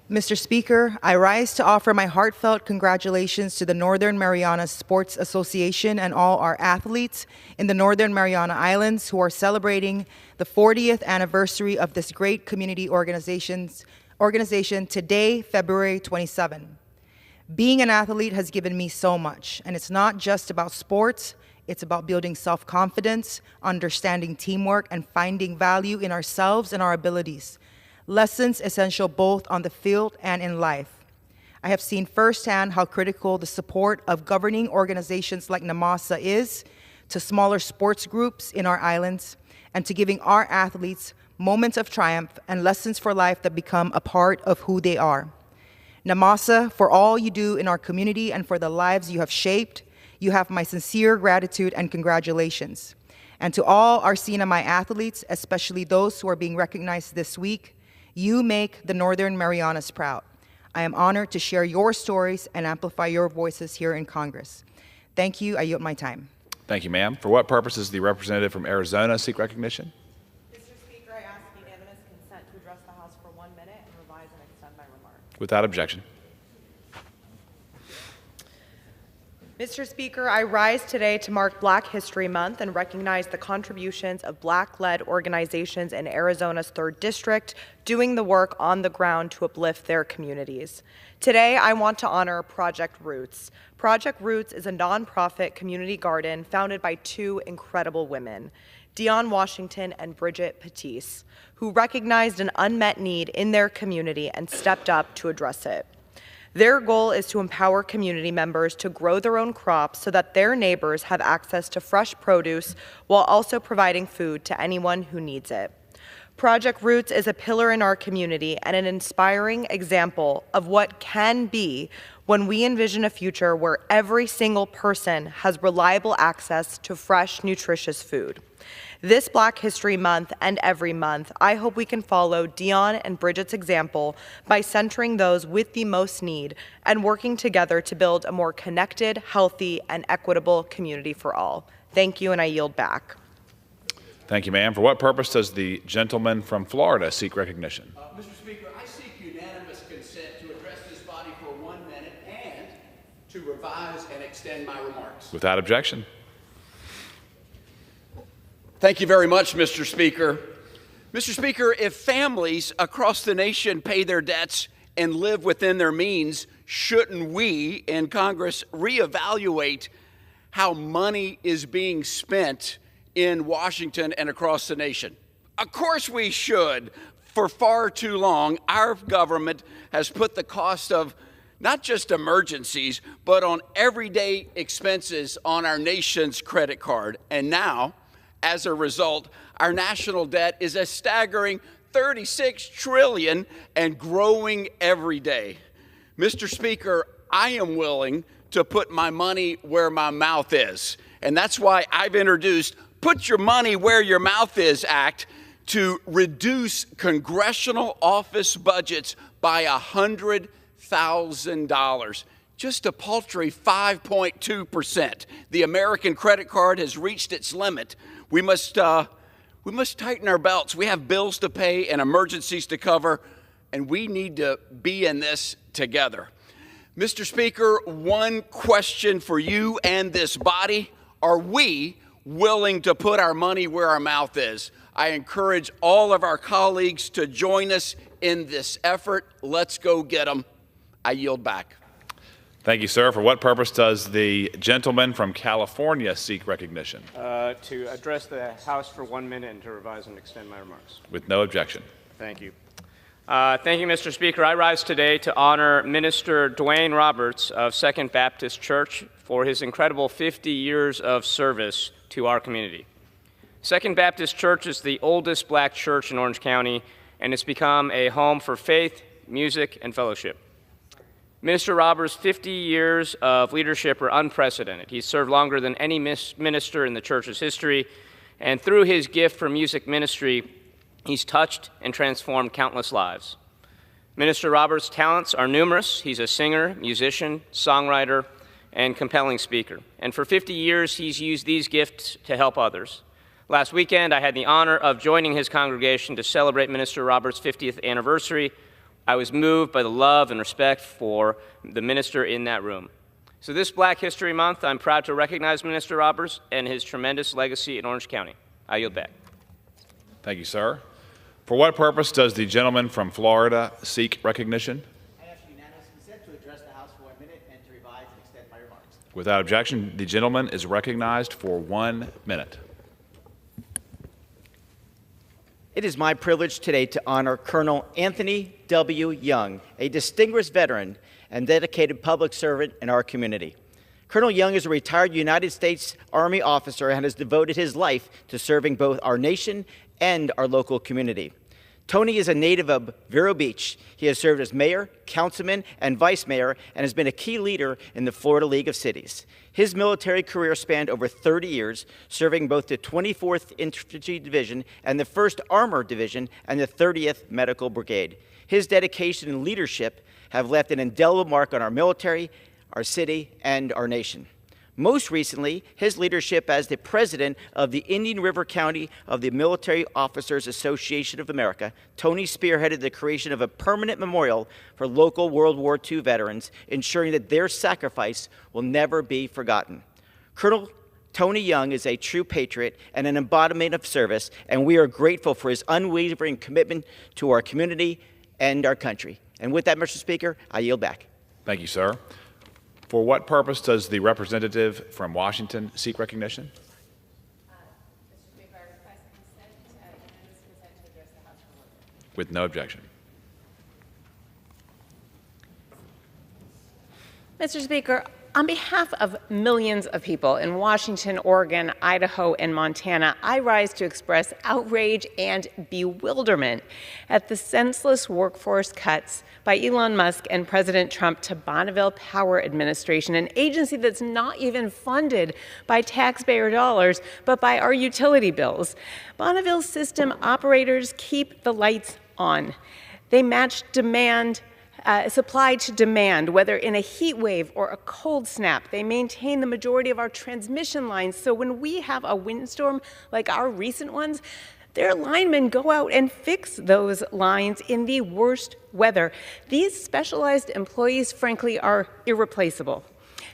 Mr. Speaker, I rise to offer my heartfelt congratulations to the Northern Mariana Sports Association and all our athletes in the Northern Mariana Islands who are celebrating the 40th anniversary of this great community organization today, February 27. Being an athlete has given me so much, and it's not just about sports, it's about building self-confidence, understanding teamwork, and finding value in ourselves and our abilities. Lessons essential both on the field and in life. I have seen firsthand how critical the support of governing organizations like NAMASA is to smaller sports groups in our islands and to giving our athletes moments of triumph and lessons for life that become a part of who they are. NAMASA, for all you do in our community and for the lives you have shaped, you have my sincere gratitude and congratulations. And to all our CNMI athletes, especially those who are being recognized this week, you make the Northern Marianas proud. I am honored to share your stories and amplify your voices here in Congress. Thank you. I yield my time. Thank you, ma'am. For what purpose does the representative from Arizona seek recognition? Mr. Speaker, I ask unanimous consent to address the House for 1 minute and revise and extend my remarks. Without objection. Mr. Speaker, I rise today to mark Black History Month and recognize the contributions of Black-led organizations in Arizona's 3rd District doing the work on the ground to uplift their communities. Today, I want to honor Project Roots. Project Roots is a nonprofit community garden founded by 2 incredible women, Dionne Washington and Bridget Patisse, who recognized an unmet need in their community and stepped up to address it. Their goal is to empower community members to grow their own crops so that their neighbors have access to fresh produce while also providing food to anyone who needs it. Project Roots is a pillar in our community and an inspiring example of what can be when we envision a future where every single person has reliable access to fresh, nutritious food. This Black History Month and every month, I hope we can follow Dionne and Bridget's example by centering those with the most need and working together to build a more connected, healthy, and equitable community for all. Thank you, and I yield back. Thank you, ma'am. For what purpose does the gentleman from Florida seek recognition? Mr. Speaker, I seek unanimous consent to address this body for 1 minute and to revise and extend my remarks. Without objection. Thank you very much, Mr. Speaker. Mr. Speaker, if families across the nation pay their debts and live within their means, shouldn't we in Congress reevaluate how money is being spent in Washington and across the nation? Of course we should. For far too long, our government has put the cost of not just emergencies, but on everyday expenses on our nation's credit card. And now, as a result, our national debt is a staggering $36 trillion and growing every day. Mr. Speaker, I am willing to put my money where my mouth is. And that's why I've introduced Put Your Money Where Your Mouth Is Act to reduce congressional office budgets by $100,000. Just a paltry 5.2%. The American credit card has reached its limit. We must tighten our belts. We have bills to pay and emergencies to cover, and we need to be in this together. Mr. Speaker, one question for you and this body. Are we willing to put our money where our mouth is? I encourage all of our colleagues to join us in this effort. Let's go get them. I yield back. Thank you, sir. For what purpose does the gentleman from California seek recognition? To address the House for 1 minute and to revise and extend my remarks. With no objection. Thank you. Thank you, Mr. Speaker. I rise today to honor Minister Dwayne Roberts of Second Baptist Church for his incredible 50 years of service to our community. Second Baptist Church is the oldest black church in Orange County, and it's become a home for faith, music, and fellowship. Minister Roberts' 50 years of leadership are unprecedented. He's served longer than any minister in the church's history, and through his gift for music ministry, he's touched and transformed countless lives. Minister Roberts' talents are numerous. He's a singer, musician, songwriter, and compelling speaker. And for 50 years, he's used these gifts to help others. Last weekend, I had the honor of joining his congregation to celebrate Minister Roberts' 50th anniversary. I was moved by the love and respect for the minister in that room. So this Black History Month, I'm proud to recognize Minister Roberts and his tremendous legacy in Orange County. I yield back. Thank you, sir. For what purpose does the gentleman from Florida seek recognition? I ask unanimous consent to address the House for 1 minute and to revise and extend my remarks. Without objection, the gentleman is recognized for 1 minute. It is my privilege today to honor Colonel Anthony W. Young, a distinguished veteran and dedicated public servant in our community. Colonel Young is a retired United States Army officer and has devoted his life to serving both our nation and our local community. Tony is a native of Vero Beach. He has served as mayor, councilman, and vice mayor and has been a key leader in the Florida League of Cities. His military career spanned over 30 years, serving both the 24th Infantry Division and the 1st Armored Division and the 30th Medical Brigade. His dedication and leadership have left an indelible mark on our military, our city, and our nation. Most recently, his leadership as the president of the Indian River County of the Military Officers Association of America, Tony spearheaded the creation of a permanent memorial for local World War II veterans, ensuring that their sacrifice will never be forgotten. Colonel Tony Young is a true patriot and an embodiment of service, and we are grateful for his unwavering commitment to our community and our country. And with that, Mr. Speaker, I yield back. Thank you, sir. For what purpose does the representative from Washington seek recognition? With no objection. Mr. Speaker, on behalf of millions of people in Washington, Oregon, Idaho, and Montana, I rise to express outrage and bewilderment at the senseless workforce cuts by Elon Musk and President Trump to Bonneville Power Administration, an agency that's not even funded by taxpayer dollars, but by our utility bills. Bonneville's system operators keep the lights on. They match demand supply to demand, whether in a heat wave or a cold snap. They maintain the majority of our transmission lines, so when we have a windstorm like our recent ones, their linemen go out and fix those lines in the worst weather. These specialized employees, frankly, are irreplaceable.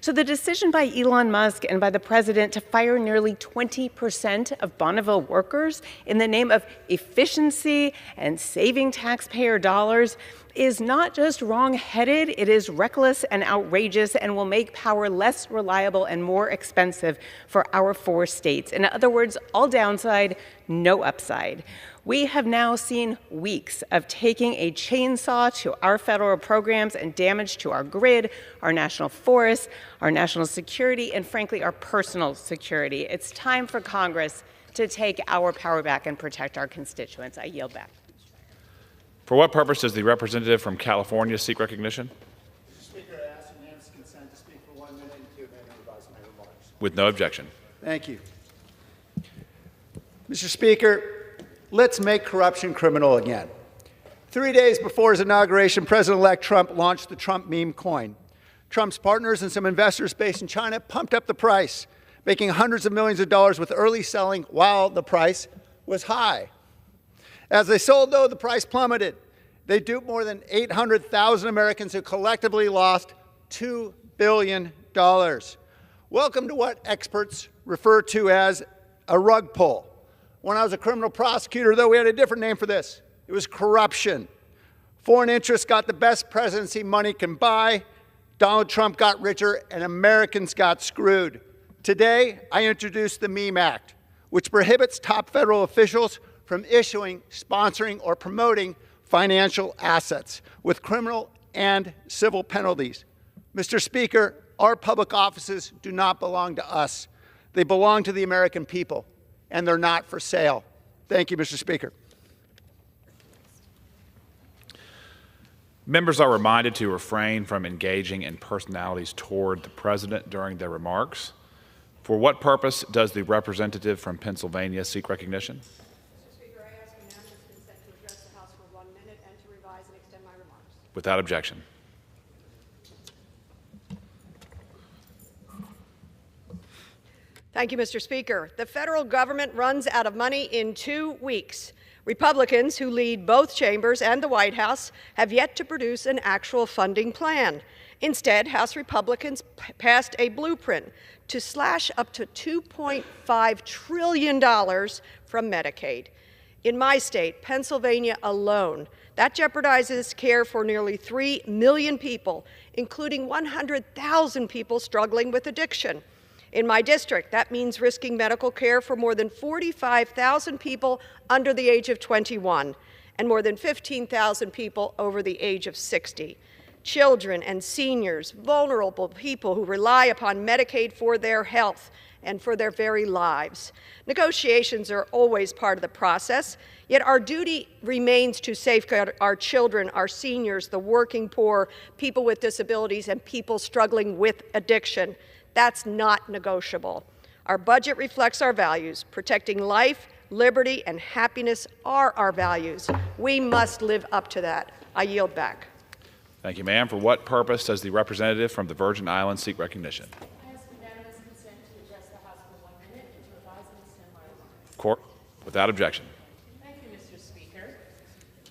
So the decision by Elon Musk and by the president to fire nearly 20% of Bonneville workers in the name of efficiency and saving taxpayer dollars is not just wrong-headed, it is reckless and outrageous and will make power less reliable and more expensive for our 4 states. In other words, all downside, no upside. We have now seen weeks of taking a chainsaw to our federal programs and damage to our grid, our national forests, our national security, and frankly, our personal security. It's time for Congress to take our power back and protect our constituents. I yield back. For what purpose does the representative from California seek recognition? Mr. Speaker, I ask unanimous consent to speak for 1 minute and to revise my remarks. With no objection. Thank you. Mr. Speaker, let's make corruption criminal again. 3 days before his inauguration, President-elect Trump launched the Trump meme coin. Trump's partners and some investors based in China pumped up the price, making hundreds of millions of dollars with early selling while the price was high. As they sold, though, the price plummeted. They duped more than 800,000 Americans who collectively lost $2 billion. Welcome to what experts refer to as a rug pull. When I was a criminal prosecutor, though, we had a different name for this. It was corruption. Foreign interests got the best presidency money can buy. Donald Trump got richer, and Americans got screwed. Today, I introduced the Meme Act, which prohibits top federal officials from issuing, sponsoring, or promoting financial assets with criminal and civil penalties. Mr. Speaker, our public offices do not belong to us. They belong to the American people, and they're not for sale. Thank you, Mr. Speaker. Members are reminded to refrain from engaging in personalities toward the president during their remarks. For what purpose does the representative from Pennsylvania seek recognition? Mr. Speaker, I ask unanimous consent to address the House for 1 minute and to revise and extend my remarks. Without objection. Thank you, Mr. Speaker. The federal government runs out of money in 2 weeks. Republicans who lead both chambers and the White House have yet to produce an actual funding plan. Instead, House Republicans passed a blueprint to slash up to $2.5 trillion from Medicaid. In my state, Pennsylvania alone, that jeopardizes care for nearly 3 million people, including 100,000 people struggling with addiction. In my district, that means risking medical care for more than 45,000 people under the age of 21 and more than 15,000 people over the age of 60. Children and seniors, vulnerable people who rely upon Medicaid for their health and for their very lives. Negotiations are always part of the process, yet our duty remains to safeguard our children, our seniors, the working poor, people with disabilities, and people struggling with addiction. That's not negotiable. Our budget reflects our values. Protecting life, liberty, and happiness are our values. We must live up to that. I yield back. Thank you, ma'am. For what purpose does the representative from the Virgin Islands seek recognition? I ask unanimous consent to address the House for 1 minute and to revise and extend my remarks. Court, without objection. Thank you, Mr. Speaker.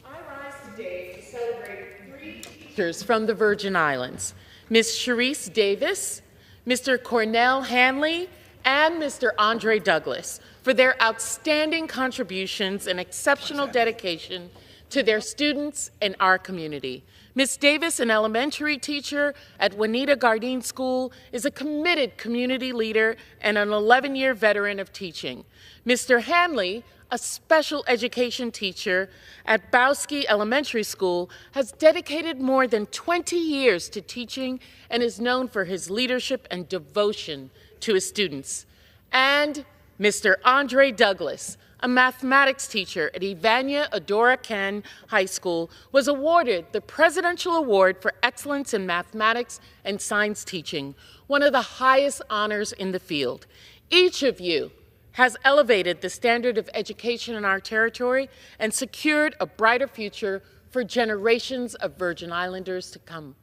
I rise today to celebrate 3 teachers from the Virgin Islands, Ms. Sharice Davis, Mr. Cornell Hanley, and Mr. Andre Douglas for their outstanding contributions and exceptional dedication to their students and our community. Ms. Davis, an elementary teacher at Juanita Gardine School, is a committed community leader and an 11-year veteran of teaching. Mr. Hanley, a special education teacher at Bowski Elementary School, has dedicated more than 20 years to teaching and is known for his leadership and devotion to his students. And Mr. Andre Douglas, a mathematics teacher at Ivania Adora Ken High School, was awarded the Presidential Award for Excellence in Mathematics and Science Teaching, one of the highest honors in the field. Each of you has elevated the standard of education in our territory and secured a brighter future for generations of Virgin Islanders to come.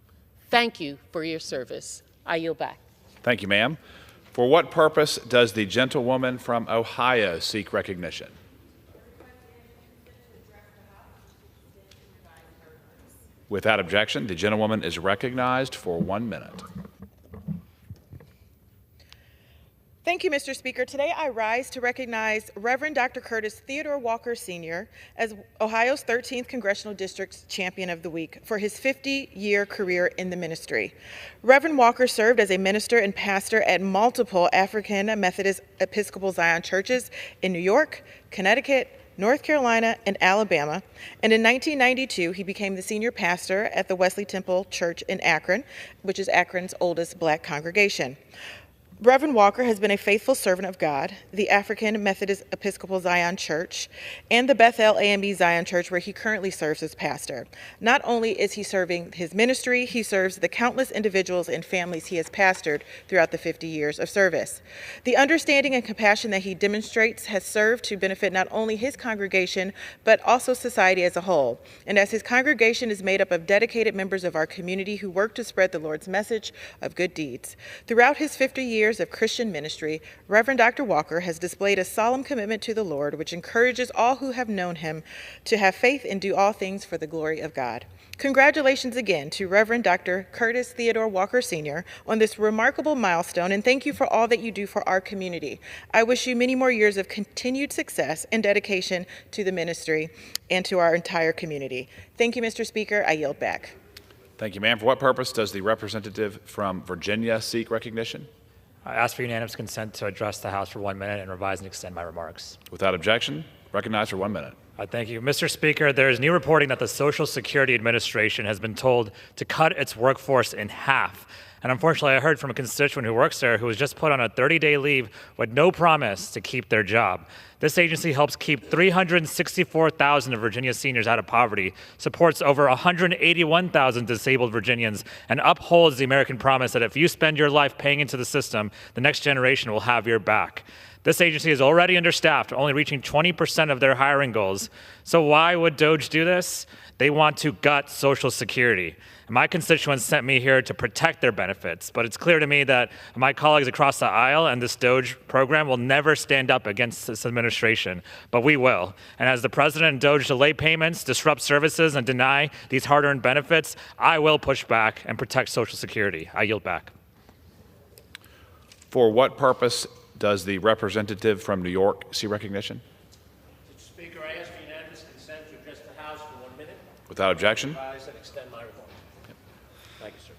Thank you for your service. I yield back. Thank you, ma'am. For what purpose does the gentlewoman from Ohio seek recognition? Without objection, the gentlewoman is recognized for 1 minute. Thank you, Mr. Speaker. Today I rise to recognize Reverend Dr. Curtis Theodore Walker Sr. as Ohio's 13th Congressional District's Champion of the Week for his 50-year career in the ministry. Reverend Walker served as a minister and pastor at multiple African Methodist Episcopal Zion churches in New York, Connecticut, North Carolina, and Alabama, and in 1992 he became the senior pastor at the Wesley Temple Church in Akron, which is Akron's oldest black congregation. Reverend Walker has been a faithful servant of God, the African Methodist Episcopal Zion Church, and the Bethel AME Zion Church, where he currently serves as pastor. Not only is he serving his ministry, he serves the countless individuals and families he has pastored throughout the 50 years of service. The understanding and compassion that he demonstrates has served to benefit not only his congregation, but also society as a whole. And as his congregation is made up of dedicated members of our community who work to spread the Lord's message of good deeds. Throughout his 50 years of Christian ministry, Reverend Dr. Walker has displayed a solemn commitment to the Lord, which encourages all who have known him to have faith and do all things for the glory of God. Congratulations again to Reverend Dr. Curtis Theodore Walker Sr. on this remarkable milestone, and thank you for all that you do for our community. I wish you many more years of continued success and dedication to the ministry and to our entire community. Thank you, Mr. Speaker. I yield back. Thank you, ma'am. For what purpose does the representative from Virginia seek recognition? I ask for unanimous consent to address the House for 1 minute and revise and extend my remarks. Without objection, recognized for 1 minute. Thank you. Mr. Speaker, there is new reporting that the Social Security Administration has been told to cut its workforce in half. And unfortunately, I heard from a constituent who works there who was just put on a 30-day leave with no promise to keep their job. This agency helps keep 364,000 of Virginia's seniors out of poverty, supports over 181,000 disabled Virginians, and upholds the American promise that if you spend your life paying into the system, the next generation will have your back. This agency is already understaffed, only reaching 20% of their hiring goals. So why would DOGE do this? They want to gut Social Security. My constituents sent me here to protect their benefits, but it's clear to me that my colleagues across the aisle and this DOGE program will never stand up against this administration, but we will. And as the president and DOGE delay payments, disrupt services, and deny these hard-earned benefits, I will push back and protect Social Security. I yield back. For what purpose does the representative from New York seek recognition? Mr. Speaker, I ask for unanimous consent to address the House for 1 minute. Without objection. Revise and extend my remarks. Thank you, sir.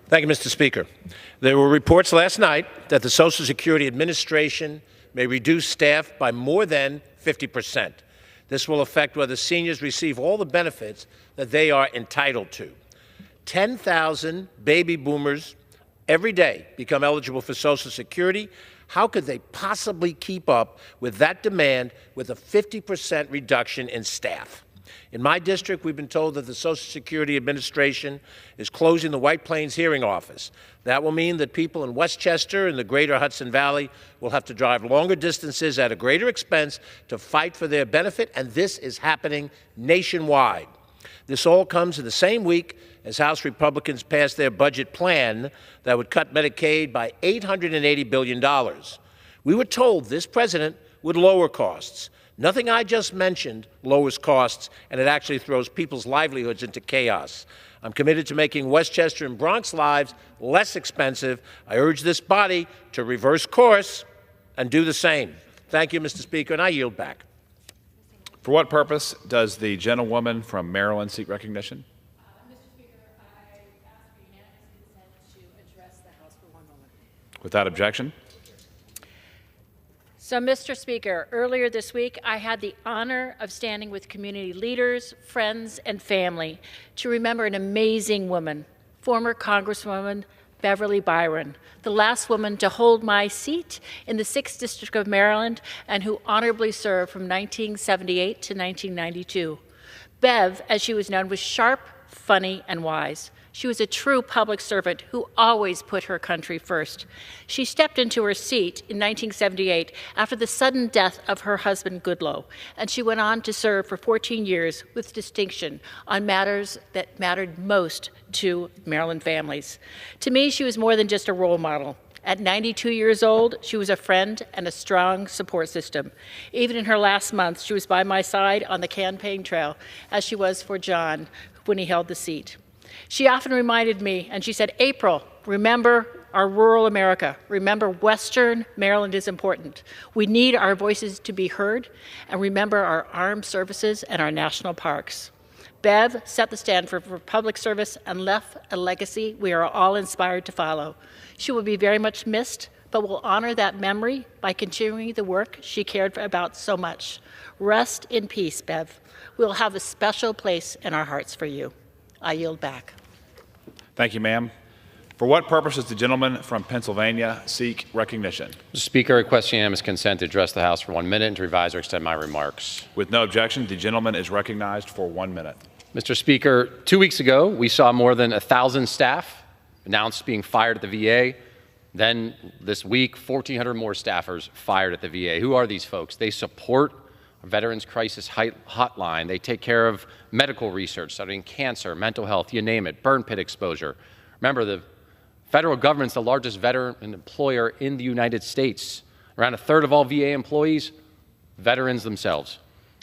Thank you, Mr. Speaker. There were reports last night that the Social Security Administration may reduce staff by more than 50%. This will affect whether seniors receive all the benefits that they are entitled to. 10,000 baby boomers every day become eligible for Social Security. How could they possibly keep up with that demand with a 50% reduction in staff? In my district, we've been told that the Social Security Administration is closing the White Plains hearing office. That will mean that people in Westchester and the greater Hudson Valley will have to drive longer distances at a greater expense to fight for their benefit, and this is happening nationwide. This all comes in the same week as House Republicans passed their budget plan that would cut Medicaid by $880 billion. We were told this president would lower costs. Nothing I just mentioned lowers costs, and it actually throws people's livelihoods into chaos. I'm committed to making Westchester and Bronx lives less expensive. I urge this body to reverse course and do the same. Thank you, Mr. Speaker, and I yield back. For what purpose does the gentlewoman from Maryland seek recognition? Mr. Speaker, I ask for unanimous consent to address the House for 1 moment. Without objection. So, Mr. Speaker, earlier this week, I had the honor of standing with community leaders, friends, and family to remember an amazing woman, former Congresswoman Beverly Byron, the last woman to hold my seat in the 6th District of Maryland and who honorably served from 1978 to 1992. Bev, as she was known, was sharp, funny, and wise. She was a true public servant who always put her country first. She stepped into her seat in 1978 after the sudden death of her husband, Goodloe, and she went on to serve for 14 years with distinction on matters that mattered most to Maryland families. To me, she was more than just a role model. At 92 years old, she was a friend and a strong support system. Even in her last month, she was by my side on the campaign trail, as she was for John when he held the seat. She often reminded me, and she said, April, remember our rural America. Remember, Western Maryland is important. We need our voices to be heard, and remember our armed services and our national parks. Bev set the standard for public service and left a legacy we are all inspired to follow. She will be very much missed, but we'll honor that memory by continuing the work she cared about so much. Rest in peace, Bev. We'll have a special place in our hearts for you. I yield back. Thank you, ma'am. For what purpose does the gentleman from Pennsylvania seek recognition? Mr. Speaker, I request unanimous consent to address the House for 1 minute and to revise or extend my remarks. With no objection, the gentleman is recognized for 1 minute. Mr. Speaker, 2 weeks ago, we saw more than 1,000 staff announced being fired at the VA. Then this week, 1,400 more staffers fired at the VA. Who are these folks? They support our Veterans Crisis Hotline. They take care of medical research, studying cancer, mental health, you name it, burn pit exposure. Remember, the federal government's the largest veteran employer in the United States. Around a third of all VA employees, veterans themselves.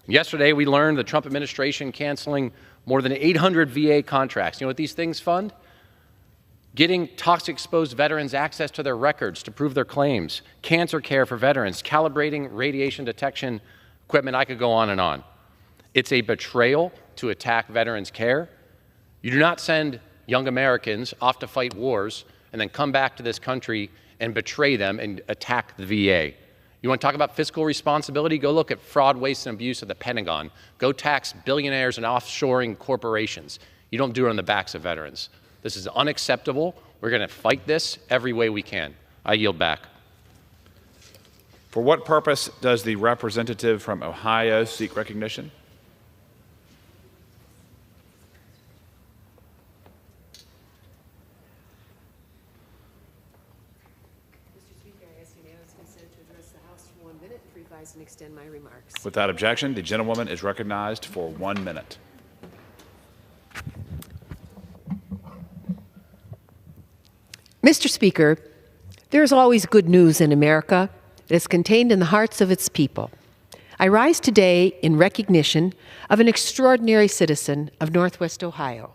Yesterday, we learned the Trump administration canceling more than 800 VA contracts. You know what these things fund? Getting toxic exposed veterans access to their records to prove their claims, cancer care for veterans, calibrating radiation detection equipment. I could go on and on. It's a betrayal to attack veterans' care. You do not send young Americans off to fight wars and then come back to this country and betray them and attack the VA. You want to talk about fiscal responsibility? Go look at fraud, waste, and abuse of the Pentagon. Go tax billionaires and offshoring corporations. You don't do it on the backs of veterans. This is unacceptable. We're going to fight this every way we can. I yield back. For what purpose does the representative from Ohio seek recognition? And extend my remarks. Without objection, the gentlewoman is recognized for 1 minute. Mr. Speaker, there is always good news in America that is contained in the hearts of its people. I rise today in recognition of an extraordinary citizen of Northwest Ohio,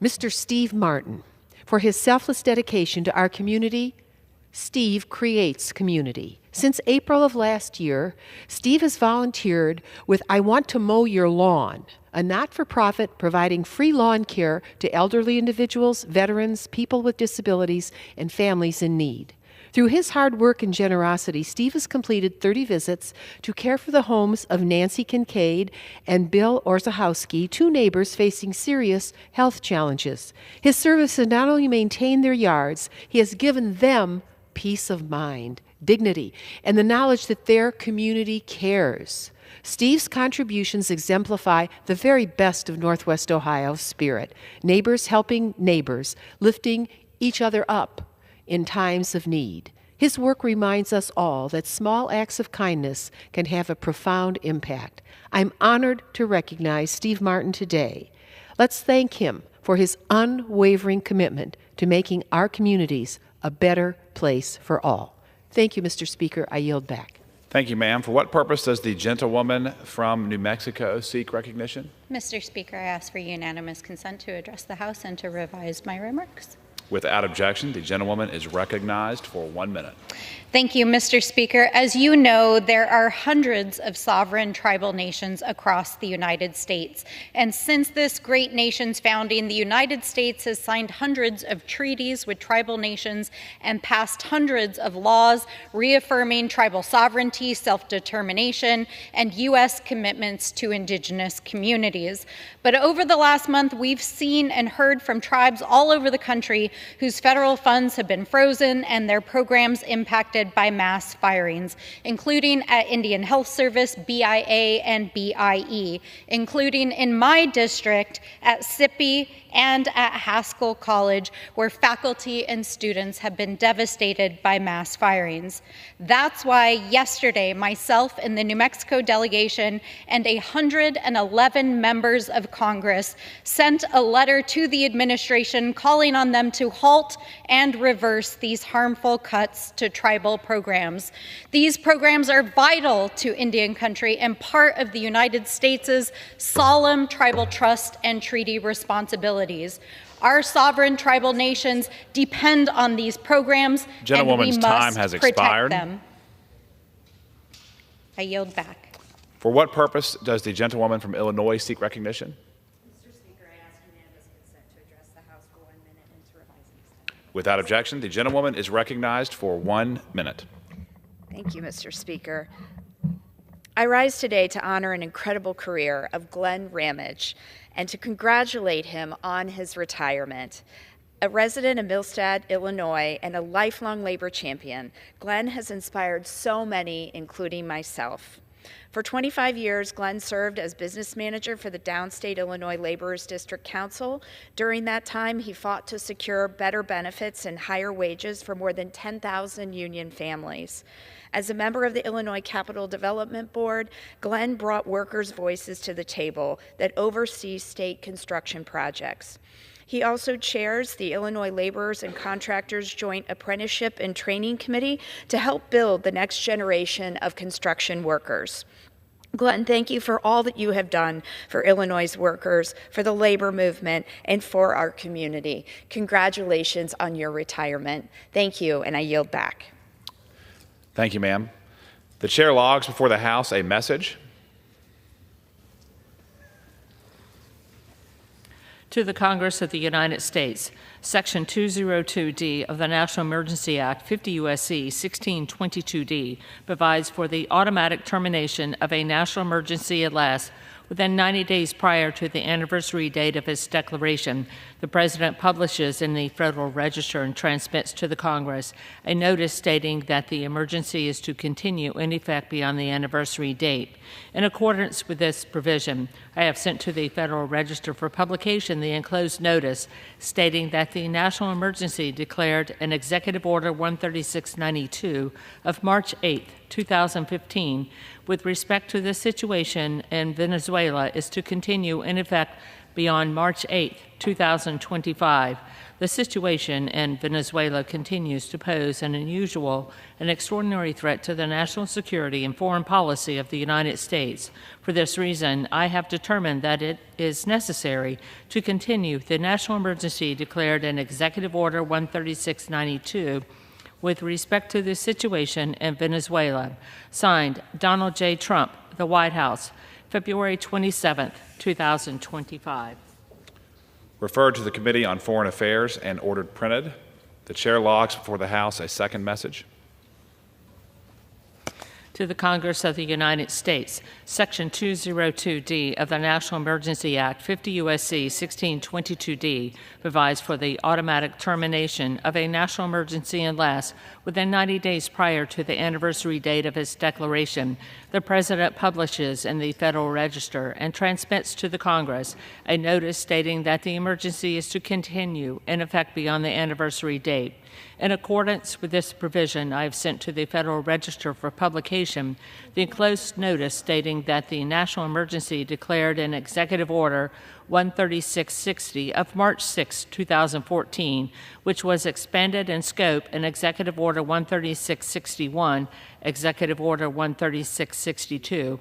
Mr. Steve Martin, for his selfless dedication to our community. Steve creates community. Since April of last year, Steve has volunteered with I Want to Mow Your Lawn, a not-for-profit providing free lawn care to elderly individuals, veterans, people with disabilities, and families in need. Through his hard work and generosity, Steve has completed 30 visits to care for the homes of Nancy Kincaid and Bill Orzechowski, two neighbors facing serious health challenges. His service has not only maintained their yards, he has given them peace of mind, dignity, and the knowledge that their community cares. Steve's contributions exemplify the very best of Northwest Ohio's spirit, neighbors helping neighbors, lifting each other up in times of need. His work reminds us all that small acts of kindness can have a profound impact. I'm honored to recognize Steve Martin today. Let's thank him for his unwavering commitment to making our communities a better place for all. Thank you, Mr. Speaker. I yield back. Thank you, ma'am. For what purpose does the gentlewoman from New Mexico seek recognition? Mr. Speaker, I ask for unanimous consent to address the House and to revise my remarks. Without objection, the gentlewoman is recognized for 1 minute. Thank you, Mr. Speaker. As you know, there are hundreds of sovereign tribal nations across the United States. And since this great nation's founding, the United States has signed hundreds of treaties with tribal nations and passed hundreds of laws reaffirming tribal sovereignty, self-determination, and U.S. commitments to indigenous communities. But over the last month, we've seen and heard from tribes all over the country whose federal funds have been frozen and their programs impacted by mass firings, including at Indian Health Service, BIA, and BIE, including in my district at SIPI and at Haskell College, where faculty and students have been devastated by mass firings. That's why yesterday, myself and the New Mexico delegation and 111 members of Congress sent a letter to the administration calling on them to halt and reverse these harmful cuts to tribal programs. These programs are vital to Indian country and part of the United States' solemn tribal trust and treaty responsibilities. Our sovereign tribal nations depend on these programs, and we must protect them. I yield back. For what purpose does the gentlewoman from Illinois seek recognition? Mr. Speaker, I ask unanimous consent to address the House for 1 minute and to revise and extend. Without objection, the gentlewoman is recognized for 1 minute. Thank you, Mr. Speaker. I rise today to honor an incredible career of Glenn Ramage and to congratulate him on his retirement. A resident of Millstadt, Illinois, and a lifelong labor champion, Glenn has inspired so many, including myself. For 25 years, Glenn served as business manager for the Downstate Illinois Laborers District Council. During that time, he fought to secure better benefits and higher wages for more than 10,000 union families. As a member of the Illinois Capital Development Board, Glenn brought workers' voices to the table that oversee state construction projects. He also chairs the Illinois Laborers and Contractors Joint Apprenticeship and Training Committee to help build the next generation of construction workers. Glenn, thank you for all that you have done for Illinois' workers, for the labor movement, and for our community. Congratulations on your retirement. Thank you, and I yield back. Thank you, ma'am. The chair logs before the House a message. To the Congress of the United States, Section 202D of the National Emergency Act, 50 U.S.C. 1622D, provides for the automatic termination of a national emergency unless, within 90 days prior to the anniversary date of its declaration, the President publishes in the Federal Register and transmits to the Congress a notice stating that the emergency is to continue in effect beyond the anniversary date. In accordance with this provision, I have sent to the Federal Register for publication the enclosed notice stating that the national emergency declared in Executive Order 13692 of March 8, 2015, with respect to the situation in Venezuela is to continue in effect beyond March 8, 2025. The situation in Venezuela continues to pose an unusual and extraordinary threat to the national security and foreign policy of the United States. For this reason, I have determined that it is necessary to continue the national emergency declared in Executive Order 13692 with respect to the situation in Venezuela. Signed, Donald J. Trump, the White House, February 27, 2025. Referred to the Committee on Foreign Affairs and ordered printed. The chair logs before the House a second message. To the Congress of the United States, Section 202D of the National Emergency Act, 50 U.S.C. 1622D, provides for the automatic termination of a national emergency unless, within 90 days prior to the anniversary date of its declaration, the President publishes in the Federal Register and transmits to the Congress a notice stating that the emergency is to continue in effect beyond the anniversary date. In accordance with this provision, I have sent to the Federal Register for publication the enclosed notice stating that the national emergency declared in Executive Order 13660 of March 6, 2014, which was expanded in scope in Executive Order 13661, Executive Order 13662,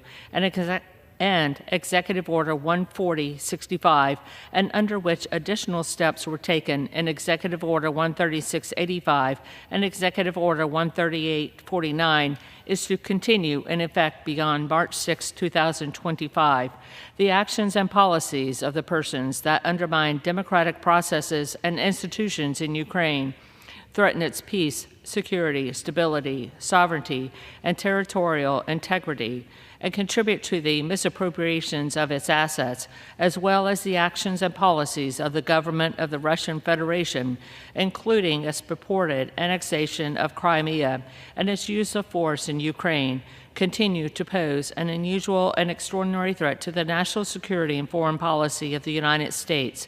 and Executive Order 14065, and under which additional steps were taken in Executive Order 13685 and Executive Order 13849, is to continue in effect beyond March 6, 2025. The actions and policies of the persons that undermine democratic processes and institutions in Ukraine, threaten its peace, security, stability, sovereignty, and territorial integrity, and contribute to the misappropriations of its assets, as well as the actions and policies of the government of the Russian Federation, including its purported annexation of Crimea and its use of force in Ukraine, continue to pose an unusual and extraordinary threat to the national security and foreign policy of the United States.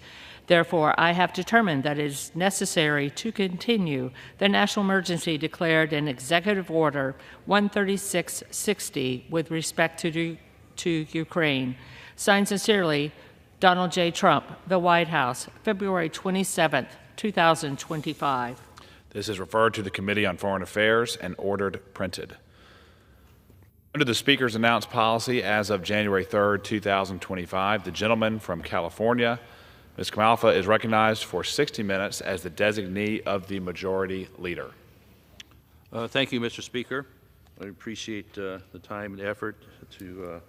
Therefore, I have determined that it is necessary to continue the national emergency declared in Executive Order 13660 with respect to Ukraine. Signed sincerely, Donald J. Trump, the White House, February 27, 2025. This is referred to the Committee on Foreign Affairs and ordered printed. Under the Speaker's announced policy as of January 3, 2025, the gentleman from California, Ms. Kamalfa, is recognized for 60 minutes as the designee of the Majority Leader. Thank you, Mr. Speaker. I appreciate the time and effort to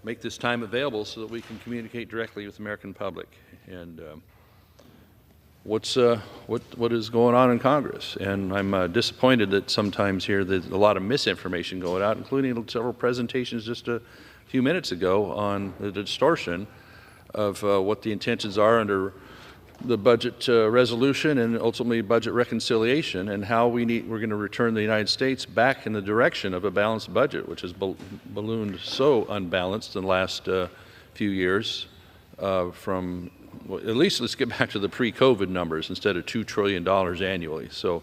make this time available so that we can communicate directly with the American public. And what is going on in Congress. And I'm disappointed that sometimes here there's a lot of misinformation going out, including several presentations just a few minutes ago on the distortion of what the intentions are under the budget resolution and ultimately budget reconciliation, and how we're going to return the United States back in the direction of a balanced budget, which has ballooned so unbalanced in the last few years. From well, at least let's get back to the pre-COVID numbers instead of $2 trillion annually. So,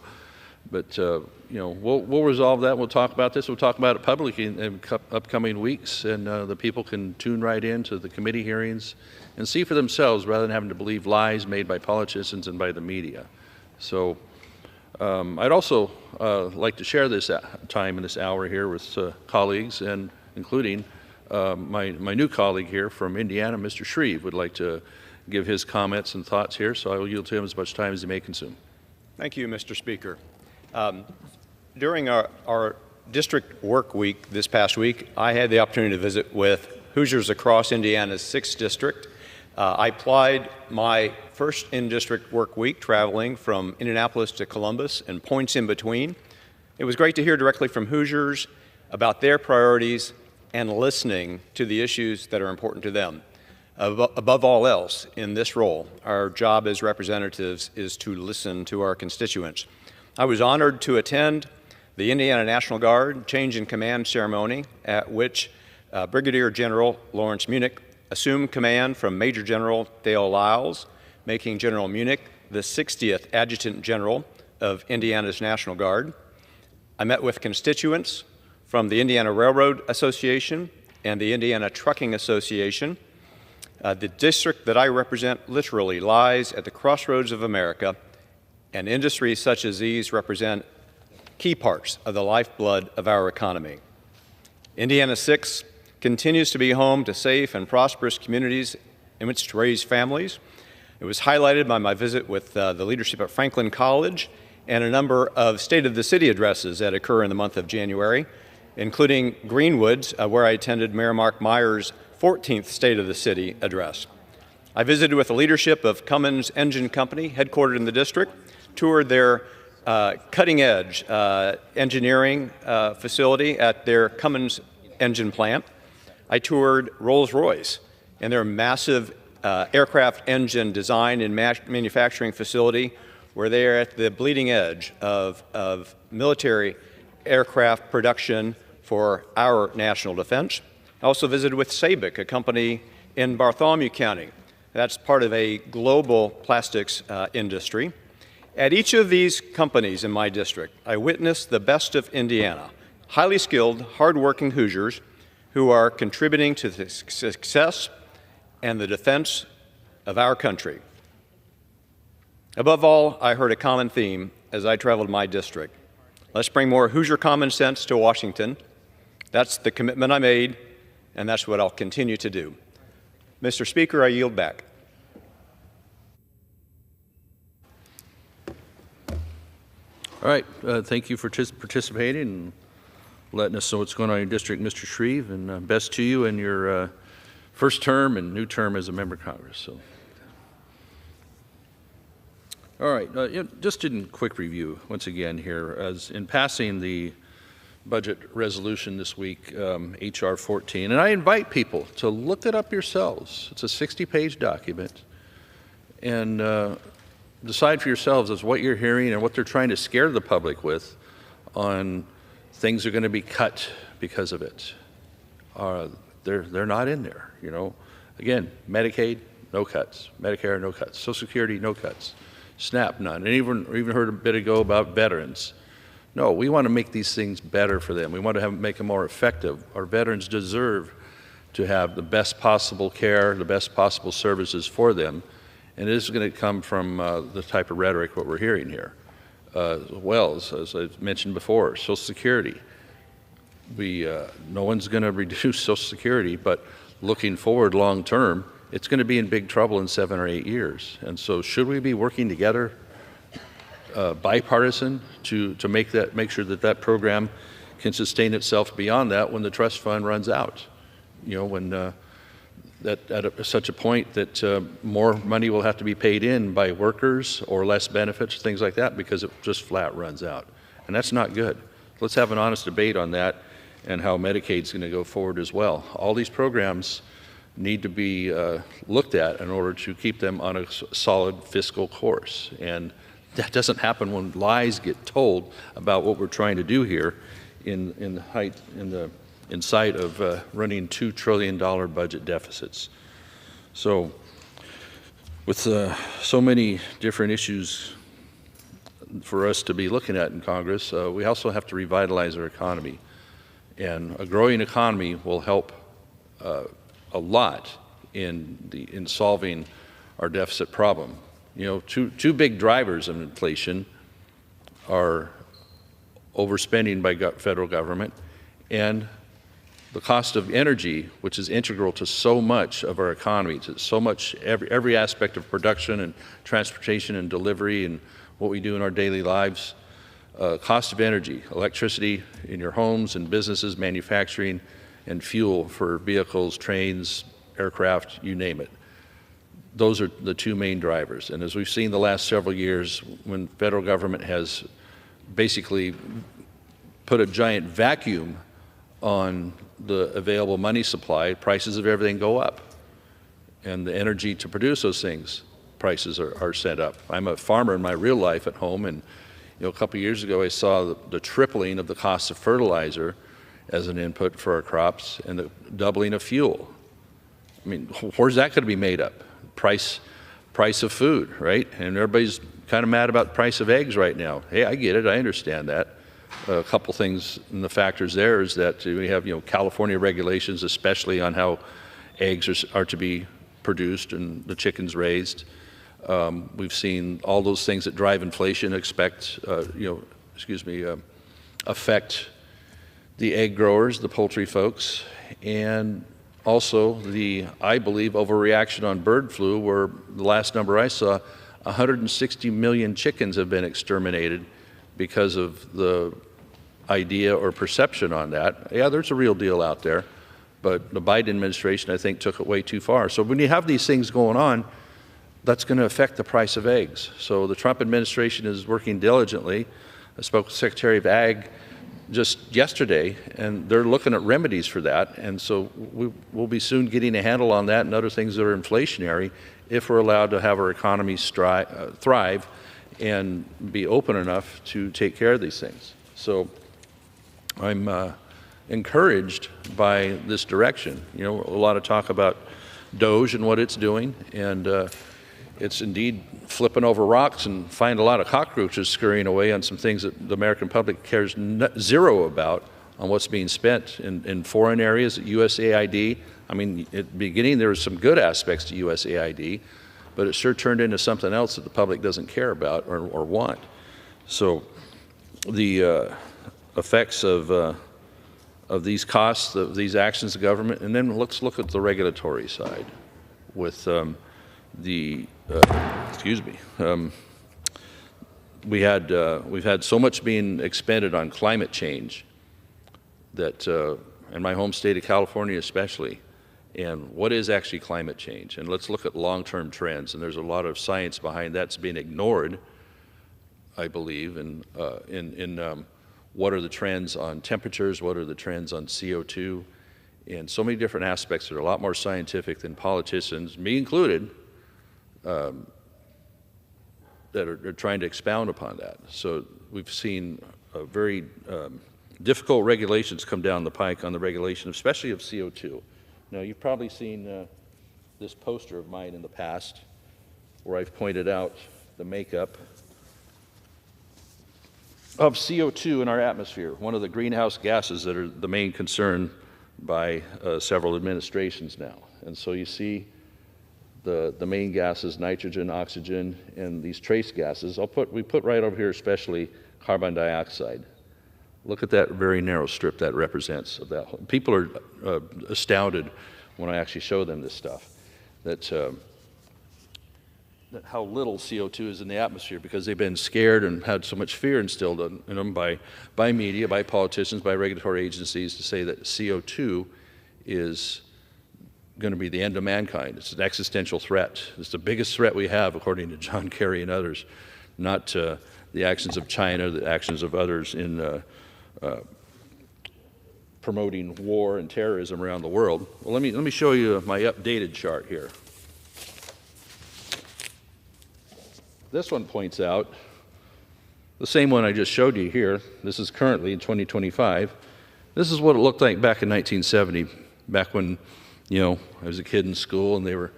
but you know, we'll resolve that. We'll talk about this. We'll talk about it publicly in upcoming weeks, and the people can tune right in to the committee hearings and see for themselves rather than having to believe lies made by politicians and by the media. So I'd also like to share this time in this hour here with colleagues, and including my new colleague here from Indiana, Mr. Shreve, would like to give his comments and thoughts here, so I will yield to him as much time as he may consume. Thank you, Mr. Speaker. During our district work week this past week, I had the opportunity to visit with Hoosiers across Indiana's 6th District. I applied my first in-district work week traveling from Indianapolis to Columbus and points in between. It was great to hear directly from Hoosiers about their priorities and listening to the issues that are important to them. Above all else, in this role, our job as representatives is to listen to our constituents. I was honored to attend the Indiana National Guard change in command ceremony, at which Brigadier General Lawrence Munich assumed command from Major General Dale Lyles, making General Munich the 60th Adjutant General of Indiana's National Guard. I met with constituents from the Indiana Railroad Association and the Indiana Trucking Association. The district that I represent literally lies at the crossroads of America, and industries such as these represent key parts of the lifeblood of our economy. Indiana 6 continues to be home to safe and prosperous communities in which to raise families. It was highlighted by my visit with the leadership at Franklin College and a number of State of the City addresses that occur in the month of January, including Greenwood's, where I attended Mayor Mark Meyer's 14th State of the City address. I visited with the leadership of Cummins Engine Company, headquartered in the district, toured their cutting-edge engineering facility at their Cummins engine plant. I toured Rolls-Royce and their massive aircraft engine design and manufacturing facility, where they are at the bleeding edge of military aircraft production for our national defense. I also visited with Sabic, a company in Bartholomew County. That's part of a global plastics industry. At each of these companies in my district, I witnessed the best of Indiana, highly skilled, hardworking Hoosiers who are contributing to the success and the defense of our country. Above all, I heard a common theme as I traveled my district. Let's bring more Hoosier common sense to Washington. That's the commitment I made, and that's what I'll continue to do. Mr. Speaker, I yield back. All right, thank you for participating and letting us know what's going on in your district, Mr. Shreve, and best to you in your first term and new term as a member of Congress. So, all right, just in quick review once again here, as in passing the budget resolution this week, H.R. 14, and I invite people to look it up yourselves. It's a 60-page document, and decide for yourselves as what you're hearing and what they're trying to scare the public with on things are going to be cut because of it. They're not in there, you know. Again, Medicaid, no cuts. Medicare, no cuts. Social Security, no cuts. SNAP, none. And even heard a bit ago about veterans. No, we want to make these things better for them. We want to make them more effective. Our veterans deserve to have the best possible care, the best possible services for them. And it is going to come from the type of rhetoric what we're hearing here. Well, as I mentioned before, Social Security. No one's going to reduce Social Security, but looking forward long term, it's going to be in big trouble in 7 or 8 years. And so should we be working together, bipartisan, to make sure that that program can sustain itself beyond that when the trust fund runs out? You know, when such a point that more money will have to be paid in by workers or less benefits, things like that, because it just flat runs out. And that's not good. Let's have an honest debate on that and how Medicaid's going to go forward as well. All these programs need to be looked at in order to keep them on a solid fiscal course. And that doesn't happen when lies get told about what we're trying to do here in sight of running $2 trillion budget deficits. So with so many different issues for us to be looking at in Congress, we also have to revitalize our economy. And a growing economy will help a lot in solving our deficit problem. You know, two big drivers of inflation are overspending by federal government and the cost of energy, which is integral to so much of our economy, to so much, every aspect of production and transportation and delivery and what we do in our daily lives. Cost of energy, electricity in your homes and businesses, manufacturing, and fuel for vehicles, trains, aircraft, you name it. Those are the two main drivers. And as we've seen the last several years, when federal government has basically put a giant vacuum on the available money supply, prices of everything go up. And the energy to produce those things, prices are set up. I'm a farmer in my real life at home, and a couple of years ago I saw the tripling of the cost of fertilizer as an input for our crops and the doubling of fuel. I mean, where's that going to be made up? Price of food, right? And everybody's kind of mad about the price of eggs right now. Hey, I get it. I understand that. A couple things in the factors there is that we have, California regulations, especially on how eggs are to be produced and the chickens raised. We've seen all those things that drive inflation affect the egg growers, the poultry folks, and also I believe, overreaction on bird flu, where the last number I saw, 160 million chickens have been exterminated because of the idea or perception on that. Yeah, there's a real deal out there, but the Biden administration, I think, took it way too far. So when you have these things going on, that's going to affect the price of eggs. So the Trump administration is working diligently. I spoke with Secretary of Ag just yesterday, and they're looking at remedies for that. And so we'll be soon getting a handle on that and other things that are inflationary if we're allowed to have our economy thrive and be open enough to take care of these things. So I'm encouraged by this direction. A lot of talk about DOGE and what it's doing, and it's indeed flipping over rocks and find a lot of cockroaches scurrying away on some things that the American public cares zero about on what's being spent in foreign areas at USAID. I mean, at the beginning there were some good aspects to USAID, but it sure turned into something else that the public doesn't care about or want. So the effects of these costs, of these actions of government, and then let's look at the regulatory side with we've had so much being expended on climate change that in my home state of California especially, and what is actually climate change? And let's look at long-term trends, and there's a lot of science behind that's being ignored, I believe, in what are the trends on temperatures, what are the trends on CO2, and so many different aspects that are a lot more scientific than politicians, me included, that are trying to expound upon that. So we've seen very difficult regulations come down the pike on the regulation, especially of CO2. Now, you've probably seen this poster of mine in the past where I've pointed out the makeup of CO2 in our atmosphere, one of the greenhouse gases that are the main concern by several administrations now. And so you see the main gases, nitrogen, oxygen, and these trace gases. We put right over here especially carbon dioxide. Look at that very narrow strip that represents of that. People are astounded when I actually show them this stuff, that how little CO2 is in the atmosphere, because they've been scared and had so much fear instilled in them by media, by politicians, by regulatory agencies to say that CO2 is going to be the end of mankind. It's an existential threat. It's the biggest threat we have, according to John Kerry and others, not the actions of China, the actions of others in promoting war and terrorism around the world. Well, let me show you my updated chart here. This one points out the same one I just showed you here. This is currently in 2025. This is what it looked like back in 1970, back when, I was a kid in school and they were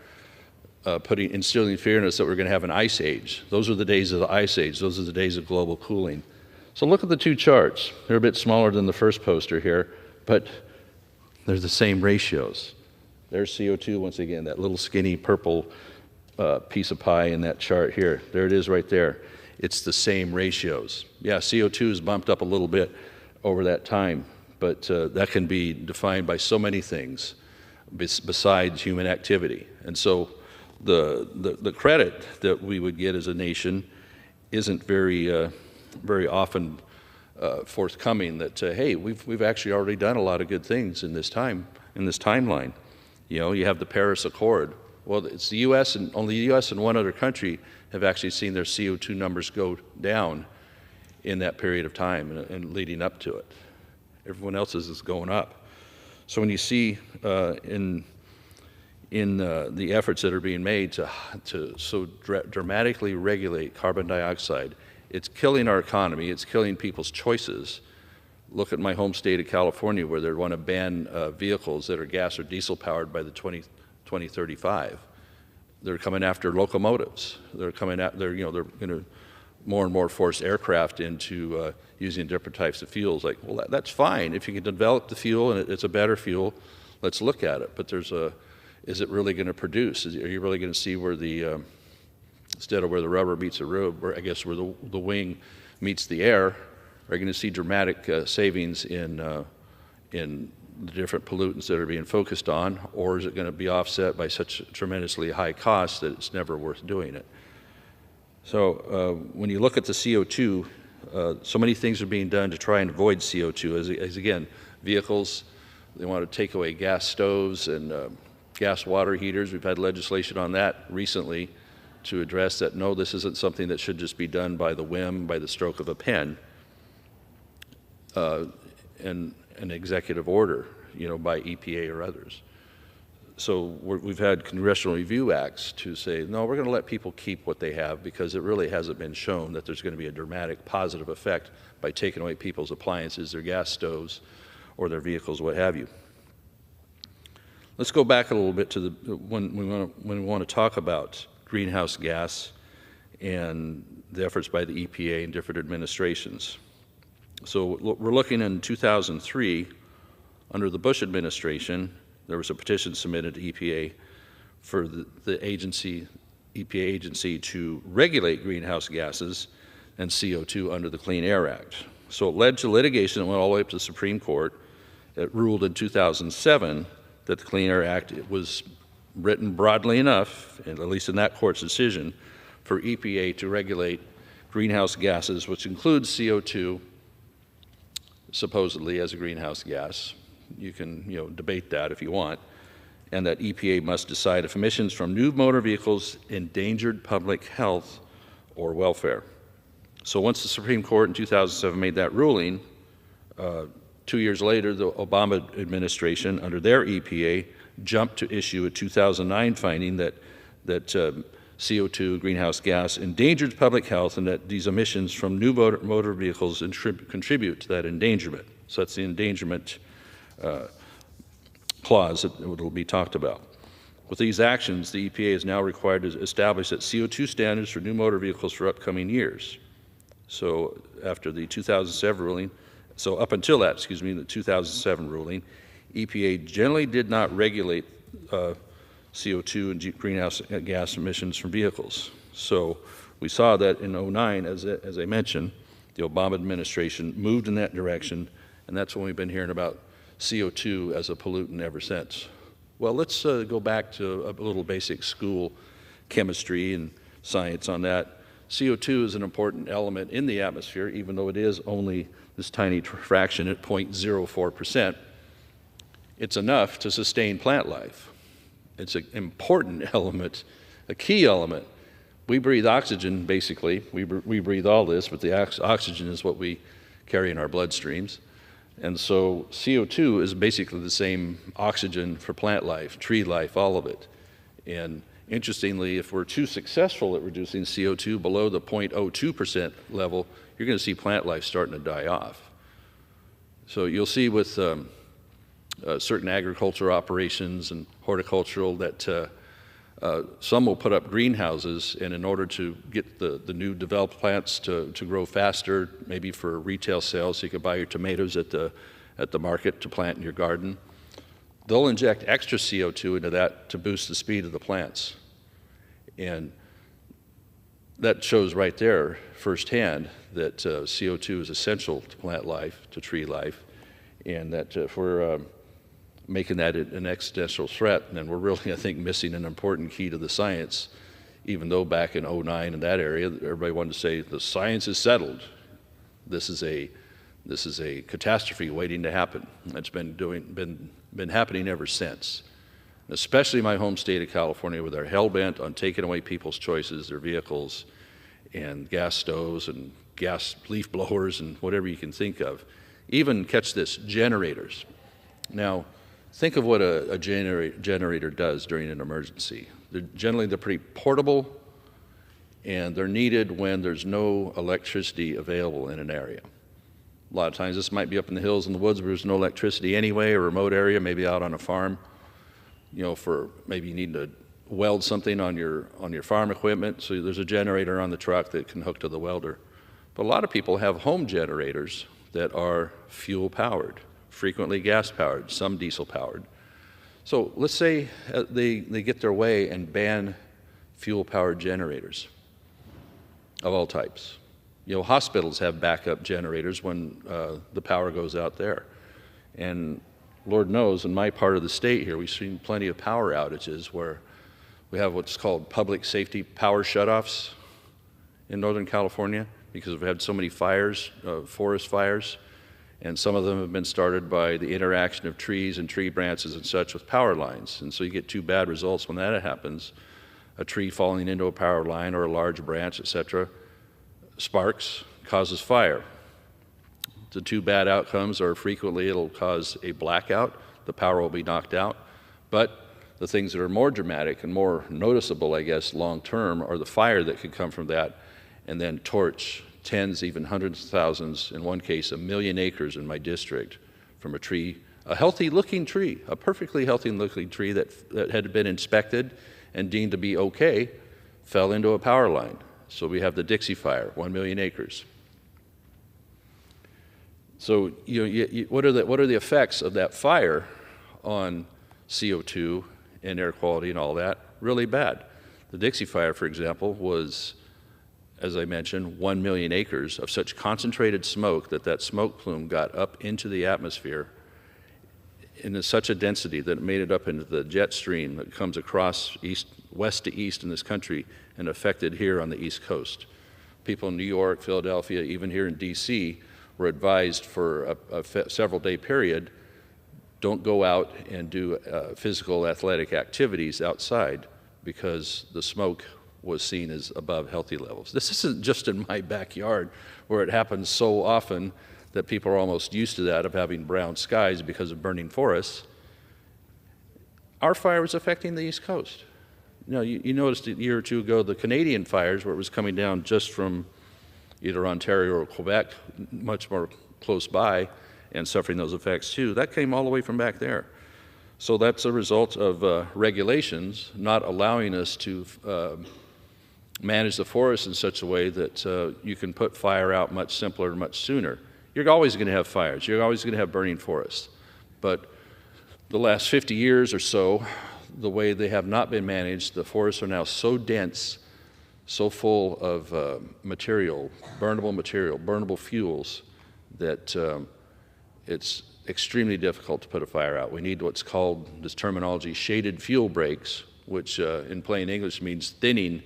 instilling fear in us that we're going to have an ice age. Those are the days of the ice age. Those are the days of global cooling. So look at the two charts. They're a bit smaller than the first poster here, but they're the same ratios. There's CO2 once again, that little skinny purple piece of pie in that chart here. There it is right there. It's the same ratios. Yeah, CO2 is bumped up a little bit over that time, but that can be defined by so many things besides human activity. And so the credit that we would get as a nation isn't very often forthcoming. That hey, we've actually already done a lot of good things in this timeline. You have the Paris Accord. Well, it's the U.S. and only the U.S. and one other country have actually seen their CO2 numbers go down in that period of time and leading up to it. Everyone else's is going up. So when you see in the efforts that are being made to so dramatically regulate carbon dioxide, it's killing our economy, it's killing people's choices. Look at my home state of California, where they want to ban vehicles that are gas or diesel powered by the 2035. They're coming after locomotives. They're going to more and more force aircraft into using different types of fuels. Like, well, that's fine. If you can develop the fuel and it's a better fuel, let's look at it. But is it really going to produce? Are you really going to see where instead of where the rubber meets the road, where the wing meets the air, are you going to see dramatic savings in the different pollutants that are being focused on, or is it going to be offset by such tremendously high costs that it's never worth doing it? So when you look at the CO2, so many things are being done to try and avoid CO2. As again, vehicles, they want to take away gas stoves and gas water heaters. We've had legislation on that recently to address that. No, this isn't something that should just be done by the whim, by the stroke of a pen. And an executive order, by EPA or others. So we've had congressional review acts to say, no, we're going to let people keep what they have because it really hasn't been shown that there's going to be a dramatic positive effect by taking away people's appliances, their gas stoves, or their vehicles, what have you. Let's go back a little bit to when we want to talk about greenhouse gas and the efforts by the EPA and different administrations. So we're looking in 2003, under the Bush administration, there was a petition submitted to EPA for the EPA agency to regulate greenhouse gases and CO2 under the Clean Air Act. So it led to litigation that went all the way up to the Supreme Court. It ruled in 2007 that the Clean Air Act was written broadly enough, at least in that court's decision, for EPA to regulate greenhouse gases, which includes CO2, supposedly as a greenhouse gas. You can debate that if you want. And that EPA must decide if emissions from new motor vehicles endangered public health or welfare. So once the Supreme Court in 2007 made that ruling, 2 years later, the Obama administration, under their EPA, jumped to issue a 2009 finding that CO2, greenhouse gas, endangered public health, and that these emissions from new motor vehicles contribute to that endangerment. So that's the endangerment clause that will be talked about. With these actions, the EPA is now required to establish that CO2 standards for new motor vehicles for upcoming years. So after the 2007 ruling, so up until that, the 2007 ruling, EPA generally did not regulate CO2 and greenhouse gas emissions from vehicles. So we saw that in 2009, as I mentioned, the Obama administration moved in that direction, and that's when we've been hearing about CO2 as a pollutant ever since. Well, let's go back to a little basic school chemistry and science on that. CO2 is an important element in the atmosphere, even though it is only this tiny fraction at 0.04%. It's enough to sustain plant life. It's an important element, a key element. We breathe oxygen, basically. We breathe all this, but the oxygen is what we carry in our bloodstreams. And so CO2 is basically the same oxygen for plant life, tree life, all of it. And interestingly, if we're too successful at reducing CO2 below the 0.02% level, you're going to see plant life starting to die off. So you'll see with certain agriculture operations and horticultural that some will put up greenhouses, and in order to get the new developed plants to grow faster, maybe for retail sales, so you can buy your tomatoes at the market to plant in your garden, they'll inject extra CO2 into that to boost the speed of the plants. And that shows right there firsthand that CO2 is essential to plant life, to tree life, and that if we're making that an existential threat, then we're really, I think, missing an important key to the science, even though back in 2009 in that area, everybody wanted to say the science is settled. This is a catastrophe waiting to happen. It's been happening ever since. Especially my home state of California, where they're hell-bent on taking away people's choices, their vehicles, and gas stoves and gas leaf blowers and whatever you can think of. Even, catch this, generators. Now, think of what a generator does during an emergency. They're pretty portable, and they're needed when there's no electricity available in an area. A lot of times this might be up in the hills in the woods where there's no electricity anyway, or a remote area, maybe out on a farm. You know, for maybe you need to weld something on your farm equipment, so there's a generator on the truck that can hook to the welder. But a lot of people have home generators that are fuel powered, frequently gas powered, some diesel powered. So let's say they get their way and ban fuel powered generators of all types. You know, hospitals have backup generators when the power goes out there. And Lord knows, in my part of the state here, we've seen plenty of power outages where we have what's called public safety power shutoffs in Northern California because we've had so many fires, forest fires, and some of them have been started by the interaction of trees and tree branches and such with power lines. And so you get two bad results when that happens. A tree falling into a power line or a large branch, etc., sparks, causes fire. The two bad outcomes are frequently it'll cause a blackout, the power will be knocked out, but the things that are more dramatic and more noticeable, I guess, long term are the fire that could come from that and then torch tens, even hundreds of thousands, in one case, 1 million acres in my district from a tree, a healthy looking tree, a perfectly healthy looking tree that had been inspected and deemed to be okay, fell into a power line. So we have the Dixie Fire, 1 million acres. So what are the effects of that fire on CO2 and air quality and all that? Really bad. The Dixie Fire, for example, was, as I mentioned, 1 million acres of such concentrated smoke that smoke plume got up into the atmosphere in such a density that it made it up into the jet stream that comes across west to east in this country and affected here on the East Coast. People in New York, Philadelphia, even here in D.C., were advised for a several-day period, don't go out and do physical athletic activities outside because the smoke was seen as above healthy levels. This isn't just in my backyard where it happens so often that people are almost used to that of having brown skies because of burning forests. Our fire was affecting the East Coast. You noticed a year or two ago the Canadian fires where it was coming down just from either Ontario or Quebec, much more close by, and suffering those effects too. That came all the way from back there. So that's a result of regulations not allowing us to manage the forest in such a way that you can put fire out much simpler and much sooner. You're always going to have fires. You're always going to have burning forests. But the last 50 years or so, the way they have not been managed, the forests are now so dense, so full of burnable fuels, that it's extremely difficult to put a fire out. We need what's called, this terminology, shaded fuel breaks, which in plain English means thinning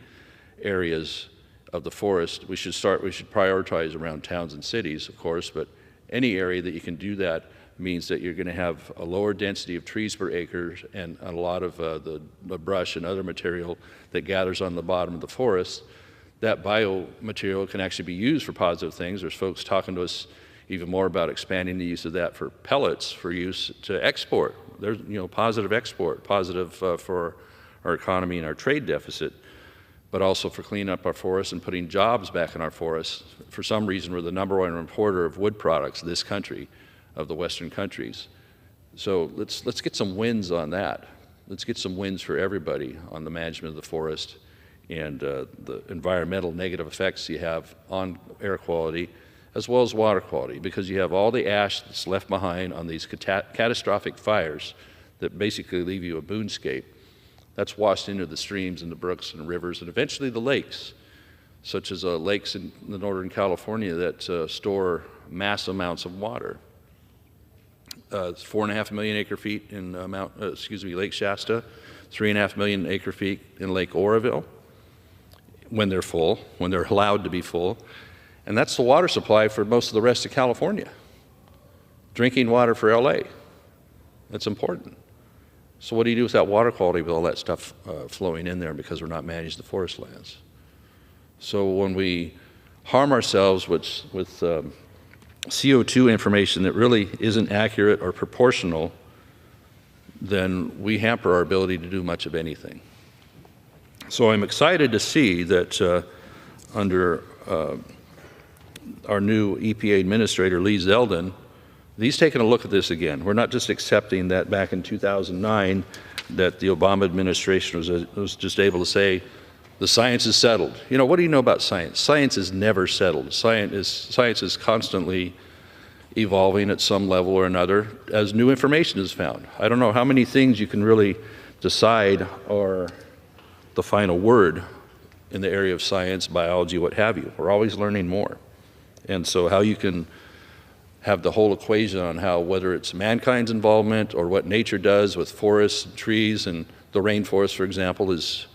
areas of the forest. We should prioritize around towns and cities, of course, but any area that you can do that means that you're going to have a lower density of trees per acre and a lot of the brush and other material that gathers on the bottom of the forest. That biomaterial can actually be used for positive things. There's folks talking to us even more about expanding the use of that for pellets for use to export. There's positive export, positive for our economy and our trade deficit, but also for cleaning up our forests and putting jobs back in our forests. For some reason, we're the #1 importer of wood products, this country, of the Western countries. So let's get some wins on that. Let's get some wins for everybody on the management of the forest and the environmental negative effects you have on air quality as well as water quality, because you have all the ash that's left behind on these catastrophic fires that basically leave you a moonscape. That's washed into the streams and the brooks and the rivers and eventually the lakes, such as lakes in the Northern California that store mass amounts of water. It's 4.5 million acre feet in Lake Shasta, 3.5 million acre feet in Lake Oroville when they're full, when they're allowed to be full. And that's the water supply for most of the rest of California. Drinking water for LA, that's important. So what do you do with that water quality with all that stuff flowing in there because we're not managing the forest lands? So when we harm ourselves with CO2 information that really isn't accurate or proportional, then we hamper our ability to do much of anything. So I'm excited to see that under our new EPA Administrator, Lee Zeldin, he's taken a look at this again. We're not just accepting that back in 2009 that the Obama administration was just able to say, the science is settled. What do you know about science? Science is never settled. Science is constantly evolving at some level or another as new information is found. I don't know how many things you can really decide are the final word in the area of science, biology, what have you. We're always learning more. And so how you can have the whole equation on how, whether it's mankind's involvement or what nature does with forests, trees, and the rainforest, for example, is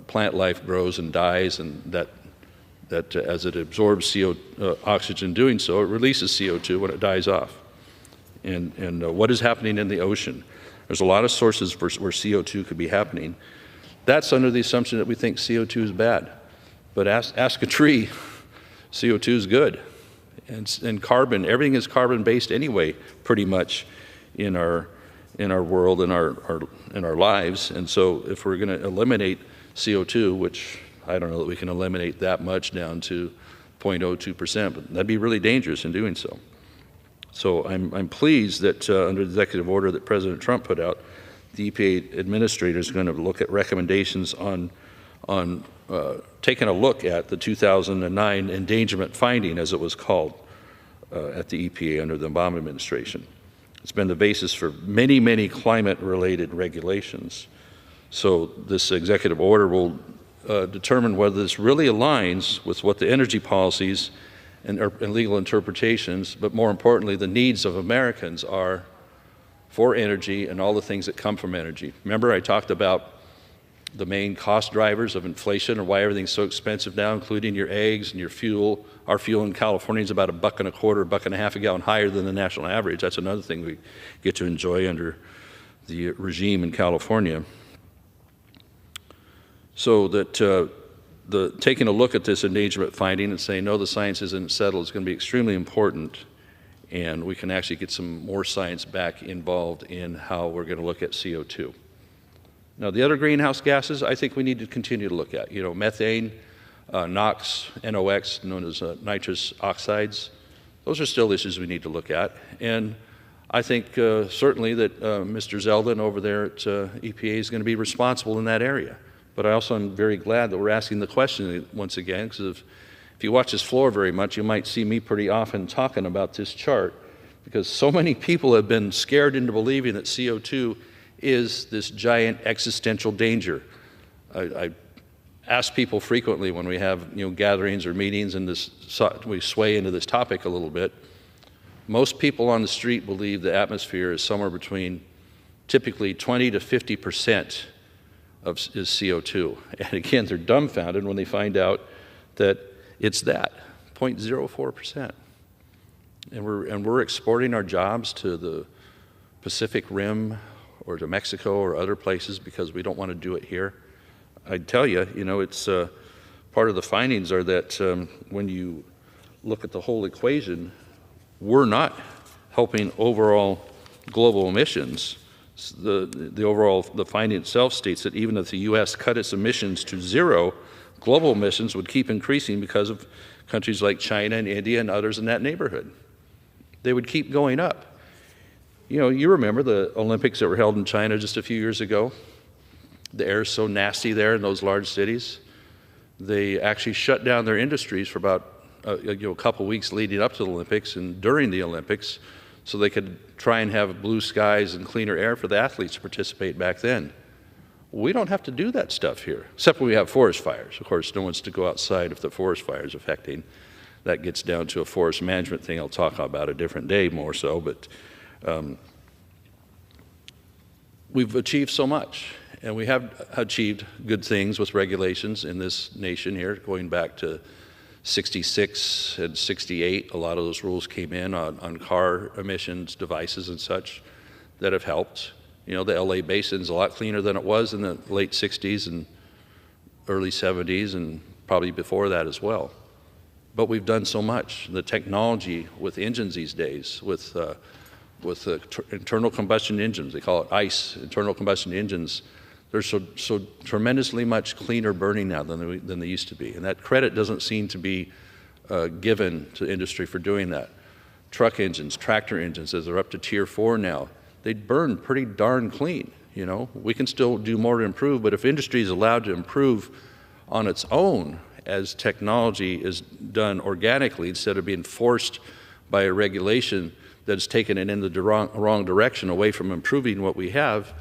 plant life grows and dies, and that as it absorbs oxygen doing so, it releases CO2 when it dies off. And what is happening in the ocean? There's a lot of sources where CO2 could be happening. That's under the assumption that we think CO2 is bad. But ask a tree, CO2 is good. And carbon, everything is carbon-based anyway, pretty much in our world, in our lives. And so if we're going to eliminate CO2, which I don't know that we can eliminate that much down to 0.02%, but that'd be really dangerous in doing so. So I'm pleased that under the executive order that President Trump put out, the EPA administrator is going to look at recommendations on taking a look at the 2009 endangerment finding, as it was called, at the EPA under the Obama administration. It's been the basis for many, many climate-related regulations. So this executive order will determine whether this really aligns with what the energy policies and legal interpretations, but more importantly, the needs of Americans are for energy and all the things that come from energy. Remember, I talked about the main cost drivers of inflation or why everything's so expensive now, including your eggs and your fuel. Our fuel in California is about $1.25, $1.50 a gallon higher than the national average. That's another thing we get to enjoy under the regime in California. So that taking a look at this endangerment finding and saying, no, the science isn't settled, is going to be extremely important, and we can actually get some more science back involved in how we're going to look at CO2. Now, the other greenhouse gases, I think we need to continue to look at. Methane, NOx, NOx, known as nitrous oxides, those are still issues we need to look at. And I think certainly that Mr. Zeldin over there at EPA is going to be responsible in that area. But I also am very glad that we're asking the question once again, because if you watch this floor very much, you might see me pretty often talking about this chart, because so many people have been scared into believing that CO2 is this giant existential danger. I ask people frequently when we have gatherings or meetings and we sway into this topic a little bit. Most people on the street believe the atmosphere is somewhere between typically 20 to 50% is CO2. And again, they're dumbfounded when they find out that it's that, 0.04%. And we're exporting our jobs to the Pacific Rim or to Mexico or other places because we don't want to do it here. I tell you, it's part of the findings are that when you look at the whole equation, we're not helping overall global emissions. The finding itself states that even if the U.S. cut its emissions to zero, global emissions would keep increasing because of countries like China and India and others in that neighborhood. They would keep going up. You remember the Olympics that were held in China just a few years ago? The air is so nasty there in those large cities. They actually shut down their industries for about a couple weeks leading up to the Olympics and during the Olympics so they could try and have blue skies and cleaner air for the athletes to participate back then. We don't have to do that stuff here, except when we have forest fires. Of course, no one's to go outside if the forest fire is affecting. That gets down to a forest management thing I'll talk about a different day more so, but we've achieved so much, and we have achieved good things with regulations in this nation here, going back to 66 and 68. A lot of those rules came in on car emissions, devices and such that have helped. The LA basin's a lot cleaner than it was in the late 60s and early 70s and probably before that as well. But we've done so much. The technology with engines these days, with internal combustion engines, they call it ICE, internal combustion engines, they're so tremendously much cleaner burning now than they used to be. And that credit doesn't seem to be given to industry for doing that. Truck engines, tractor engines, as they're up to Tier 4 now, they burn pretty darn clean. We can still do more to improve, but if industry is allowed to improve on its own as technology is done organically instead of being forced by a regulation that has taken it in the wrong direction away from improving what we have,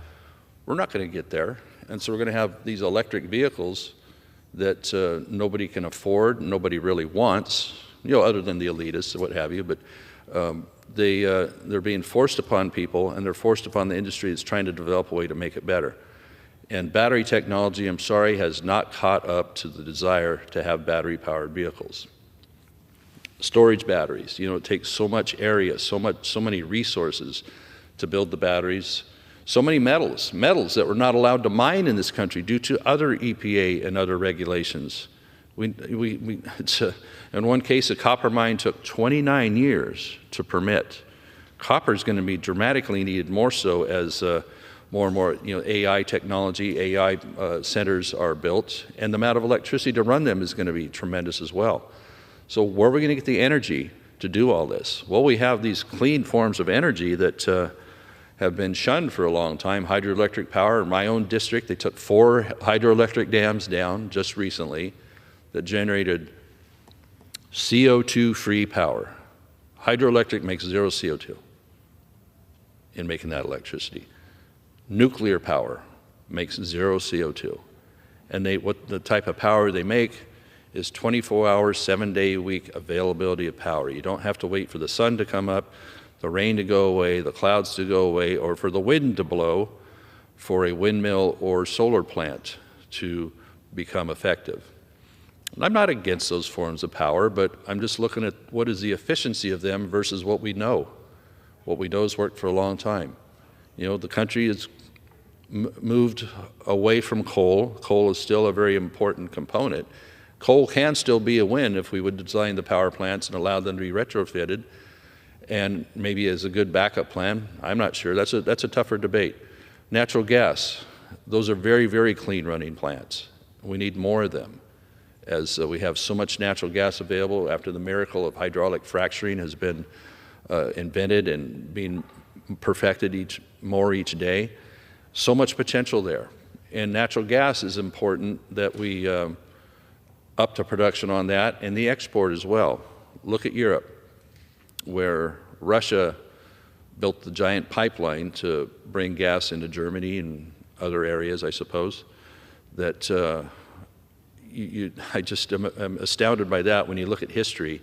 we're not going to get there. And so we're going to have these electric vehicles that nobody can afford, nobody really wants, other than the elitists and what have you, but they're being forced upon people, and they're forced upon the industry that's trying to develop a way to make it better. And battery technology, I'm sorry, has not caught up to the desire to have battery-powered vehicles. Storage batteries, it takes so much area, so many resources to build the batteries. So many metals that we're not allowed to mine in this country due to other EPA and other regulations. In one case, a copper mine took 29 years to permit. Copper is going to be dramatically needed more so as more and more AI technology, AI centers are built, and the amount of electricity to run them is going to be tremendous as well. So where are we going to get the energy to do all this? Well, we have these clean forms of energy that have been shunned for a long time. Hydroelectric power. In my own district, they took 4 hydroelectric dams down just recently that generated CO2-free power. Hydroelectric makes 0 CO2 in making that electricity. Nuclear power makes 0 CO2. And the type of power they make is 24 hours, 7-day-a-week availability of power. You don't have to wait for the sun to come up, the rain to go away, the clouds to go away, or for the wind to blow for a windmill or solar plant to become effective. And I'm not against those forms of power, but I'm just looking at what is the efficiency of them versus what we know. What we know has worked for a long time. The country has moved away from coal. Coal is still a very important component. Coal can still be a win if we would design the power plants and allow them to be retrofitted, and maybe as a good backup plan. I'm not sure. That's a tougher debate. Natural gas, those are very, very clean running plants. We need more of them as we have so much natural gas available after the miracle of hydraulic fracturing has been invented and being perfected each day. So much potential there. And natural gas is important that we up to production on that and the export as well. Look at Europe, where Russia built the giant pipeline to bring gas into Germany and other areas, I suppose, that I just am astounded by that when you look at history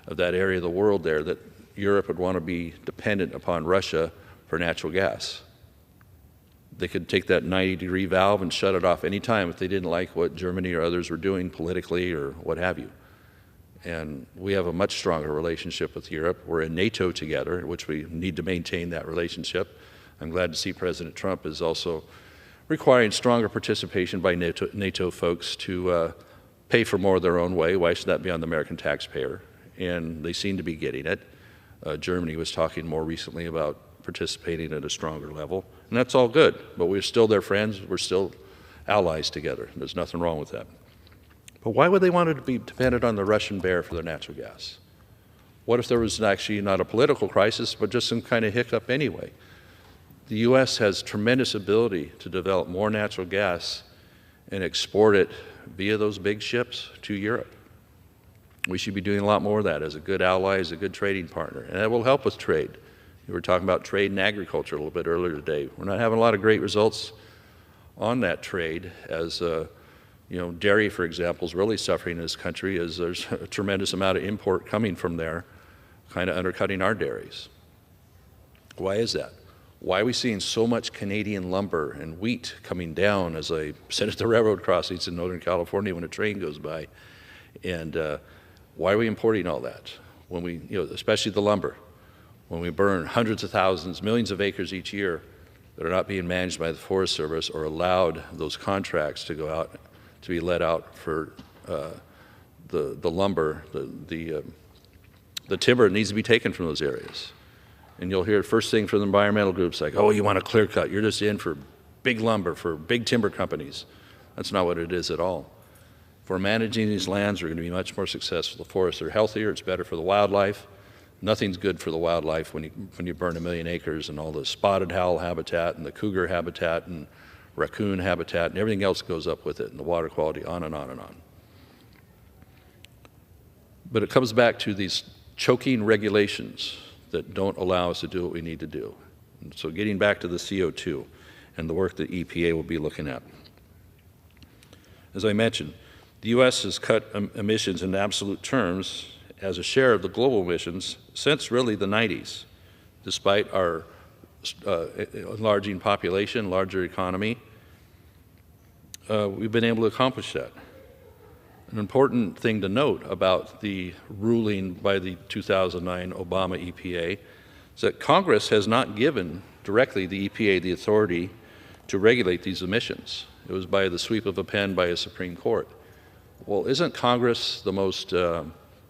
of that area of the world there, that Europe would want to be dependent upon Russia for natural gas. They could take that 90-degree valve and shut it off any time if they didn't like what Germany or others were doing politically or what have you. And we have a much stronger relationship with Europe. We're in NATO together, which we need to maintain that relationship. I'm glad to see President Trump is also requiring stronger participation by NATO folks to pay for more of their own way. Why should that be on the American taxpayer? And they seem to be getting it. Germany was talking more recently about participating at a stronger level. And that's all good, but we're still their friends. We're still allies together. There's nothing wrong with that. But why would they want to be dependent on the Russian bear for their natural gas? What if there was actually not a political crisis, but just some kind of hiccup anyway? The U.S. has tremendous ability to develop more natural gas and export it via those big ships to Europe. We should be doing a lot more of that as a good ally, as a good trading partner, and that will help with trade. We were talking about trade and agriculture a little bit earlier today. We're not having a lot of great results on that trade as dairy, for example, is really suffering in this country as there's a tremendous amount of import coming from there, kind of undercutting our dairies. Why is that? Why are we seeing so much Canadian lumber and wheat coming down as I sit at the railroad crossings in Northern California when a train goes by? And why are we importing all that? When we, especially the lumber, when we burn hundreds of thousands, millions of acres each year that are not being managed by the Forest Service or allowed those contracts to go out, to be let out for the lumber, the timber needs to be taken from those areas. And you'll hear first thing from the environmental groups like, oh, you want a clear cut, you're just in for big lumber, for big timber companies. That's not what it is at all. If we're managing these lands, we're going to be much more successful. The forests are healthier, it's better for the wildlife. Nothing's good for the wildlife when you burn 1 million acres and all the spotted owl habitat and the cougar habitat and raccoon habitat and everything else goes up with it, and the water quality, on and on and on. But it comes back to these choking regulations that don't allow us to do what we need to do. And so getting back to the CO2 and the work that EPA will be looking at. As I mentioned, the U.S. has cut emissions in absolute terms as a share of the global emissions since really the 90s, despite our enlarging population, larger economy. We've been able to accomplish that. An important thing to note about the ruling by the 2009 Obama EPA is that Congress has not given directly the EPA the authority to regulate these emissions. It was by the sweep of a pen by a Supreme Court. Well, isn't Congress the most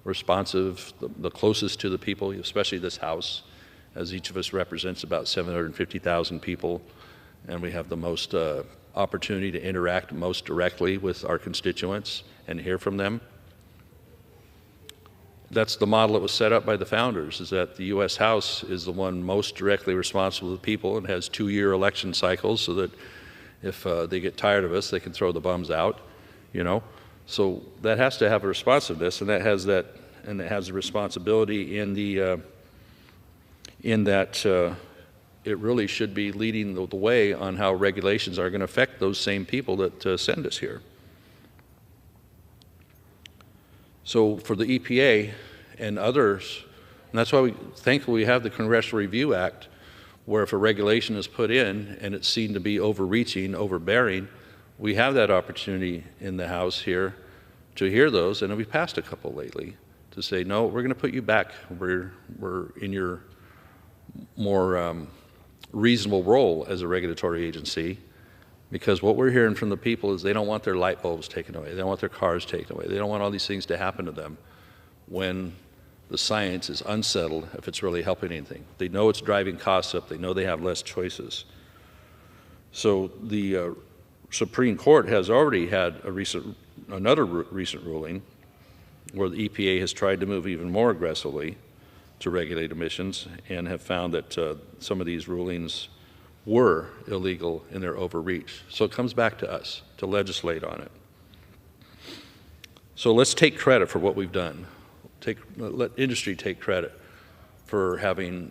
responsive, the closest to the people, especially this House, as each of us represents about 750,000 people, and we have the most opportunity to interact most directly with our constituents and hear from them? That's the model that was set up by the founders, is that the U.S. House is the one most directly responsible to the people and has 2-year election cycles so that if they get tired of us, they can throw the bums out, So that has to have a responsiveness, and it has a responsibility in that it really should be leading the way on how regulations are going to affect those same people that send us here. So for the EPA and others, and that's why thankfully we have the Congressional Review Act, where if a regulation is put in and it's seen to be overreaching, overbearing, we have that opportunity in the House here to hear those, and we passed a couple lately, to say, no, we're going to put you back. We're in your more reasonable role as a regulatory agency, because what we're hearing from the people is they don't want their light bulbs taken away. They don't want their cars taken away. They don't want all these things to happen to them when the science is unsettled if it's really helping anything. They know it's driving costs up. They know they have less choices. So the Supreme Court has already had another recent ruling where the EPA has tried to move even more aggressively to regulate emissions and have found that some of these rulings were illegal in their overreach. So it comes back to us to legislate on it. So let's take credit for what we've done. Let industry take credit for having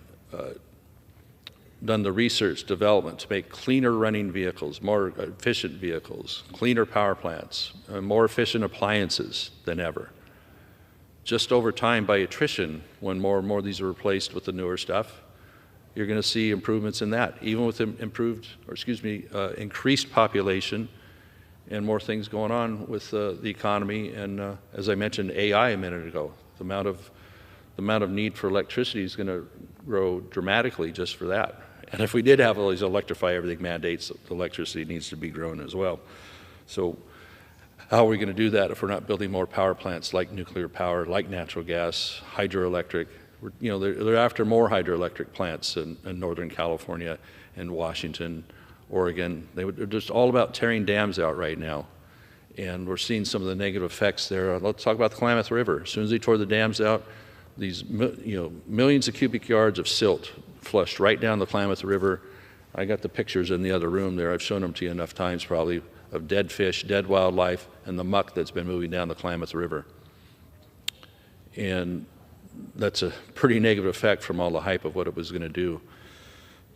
done the research development to make cleaner running vehicles, more efficient vehicles, cleaner power plants, more efficient appliances than ever. Just over time, by attrition, when more and more of these are replaced with the newer stuff, you're going to see improvements in that. Even with increased population and more things going on with the economy. And as I mentioned AI a minute ago, the amount of need for electricity is going to grow dramatically just for that. And if we did have all these electrify everything mandates, the electricity needs to be grown as well. So how are we going to do that if we're not building more power plants like nuclear power, like natural gas, hydroelectric? They're after more hydroelectric plants in Northern California and Washington, Oregon. They're just all about tearing dams out right now. And we're seeing some of the negative effects there. Let's talk about the Klamath River. As soon as they tore the dams out, these millions of cubic yards of silt flushed right down the Klamath River. I got the pictures in the other room there. I've shown them to you enough times probably, of dead fish, dead wildlife, and the muck that's been moving down the Klamath River. And that's a pretty negative effect from all the hype of what it was going to do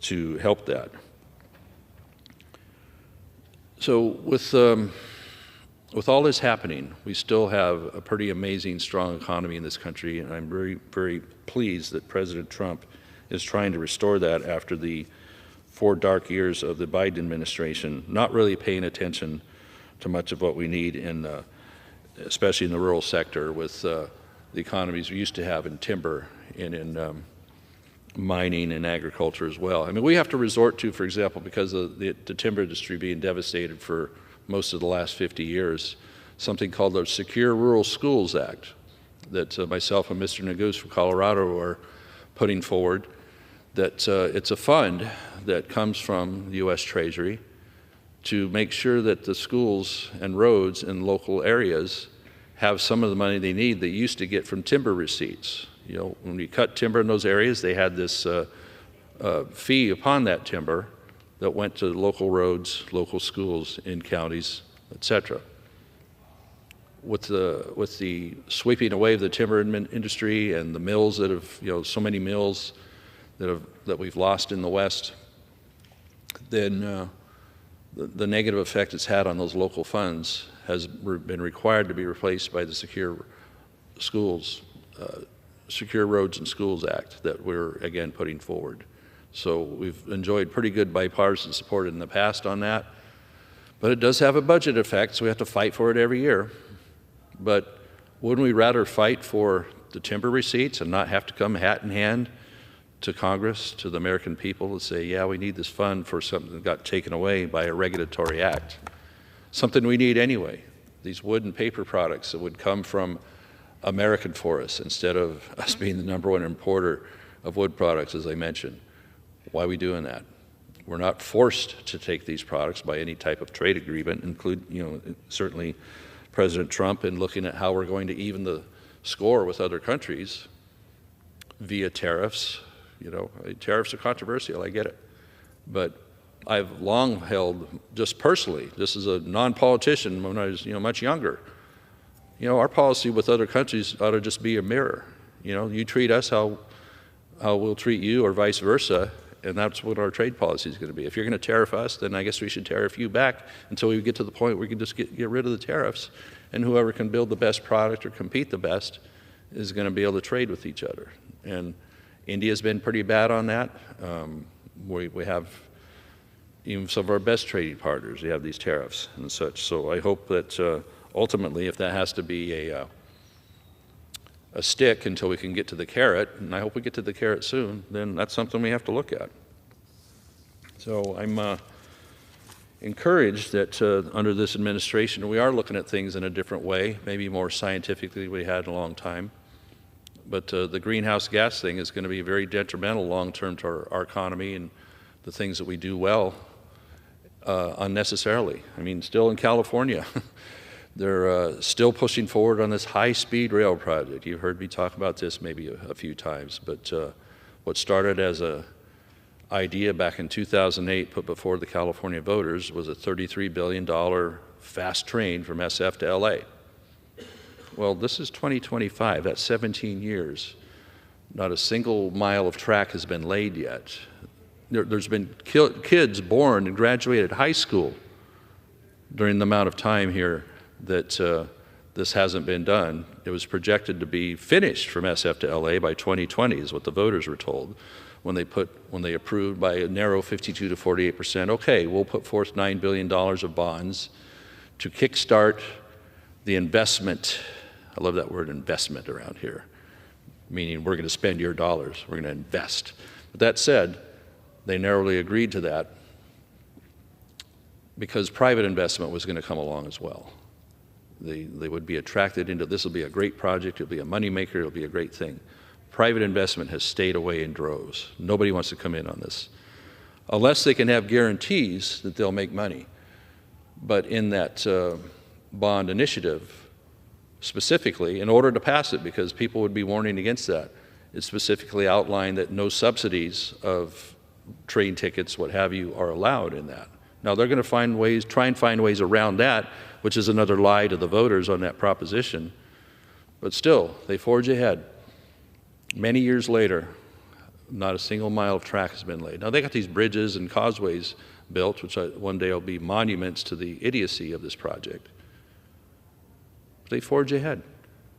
to help that. So with all this happening, we still have a pretty amazing, strong economy in this country, and I'm very, very pleased that President Trump is trying to restore that after the 4 dark years of the Biden administration, not really paying attention to much of what we need especially in the rural sector with the economies we used to have in timber and in mining and agriculture as well. I mean, we have to resort to, for example, because of the timber industry being devastated for most of the last 50 years, something called the Secure Rural Schools Act that myself and Mr. Neguse from Colorado are putting forward. That it's a fund that comes from the U.S. Treasury to make sure that the schools and roads in local areas have some of the money they need they used to get from timber receipts. When we cut timber in those areas, they had this fee upon that timber that went to local roads, local schools in counties, etc. With the sweeping away of the timber industry and the mills that have, so many mills that we've lost in the West, then the negative effect it's had on those local funds has been required to be replaced by the Secure Roads and Schools Act that we're again putting forward. So we've enjoyed pretty good bipartisan support in the past on that, but it does have a budget effect, so we have to fight for it every year. But wouldn't we rather fight for the timber receipts and not have to come hat in hand to Congress, to the American people, to say, yeah, we need this fund for something that got taken away by a regulatory act, something we need anyway, these wood and paper products that would come from American forests instead of us being the #1 importer of wood products, as I mentioned. Why are we doing that? We're not forced to take these products by any type of trade agreement, certainly President Trump in looking at how we're going to even the score with other countries via tariffs. Tariffs are controversial, I get it. But I've long held, just personally, this is a non-politician when I was much younger, our policy with other countries ought to just be a mirror. You treat us how we'll treat you or vice versa, and that's what our trade policy is going to be. If you're going to tariff us, then I guess we should tariff you back until we get to the point where we can just get rid of the tariffs, and whoever can build the best product or compete the best is going to be able to trade with each other. And India's been pretty bad on that. We have even some of our best trading partners, they have these tariffs and such. So I hope that ultimately, if that has to be a stick until we can get to the carrot, and I hope we get to the carrot soon, then that's something we have to look at. So I'm encouraged that under this administration, we are looking at things in a different way, maybe more scientifically than we had in a long time. But the greenhouse gas thing is going to be very detrimental long-term to our economy and the things that we do well unnecessarily. I mean, still in California, they're still pushing forward on this high-speed rail project. You've heard me talk about this maybe a few times, but what started as an idea back in 2008 put before the California voters was a $33 billion fast train from SF to LA. Well, this is 2025, that's 17 years. Not a single mile of track has been laid yet. There's been kids born and graduated high school during the amount of time here that this hasn't been done. It was projected to be finished from SF to LA by 2020 is what the voters were told when they approved by a narrow 52 to 48%, okay, we'll put forth $9 billion of bonds to kickstart the investment. I love that word investment around here, meaning we're going to spend your dollars, we're going to invest. But that said, they narrowly agreed to that because private investment was going to come along as well. They would be attracted into this will be a great project, it'll be a moneymaker, it'll be a great thing. Private investment has stayed away in droves. Nobody wants to come in on this, unless they can have guarantees that they'll make money. But in that bond initiative, specifically, in order to pass it, because people would be warning against that, it specifically outlined that no subsidies of train tickets, what have you, are allowed in that. Now they're going to try and find ways around that, which is another lie to the voters on that proposition. But still, they forge ahead. Many years later, not a single mile of track has been laid. Now they got these bridges and causeways built, which one day will be monuments to the idiocy of this project. They forge ahead.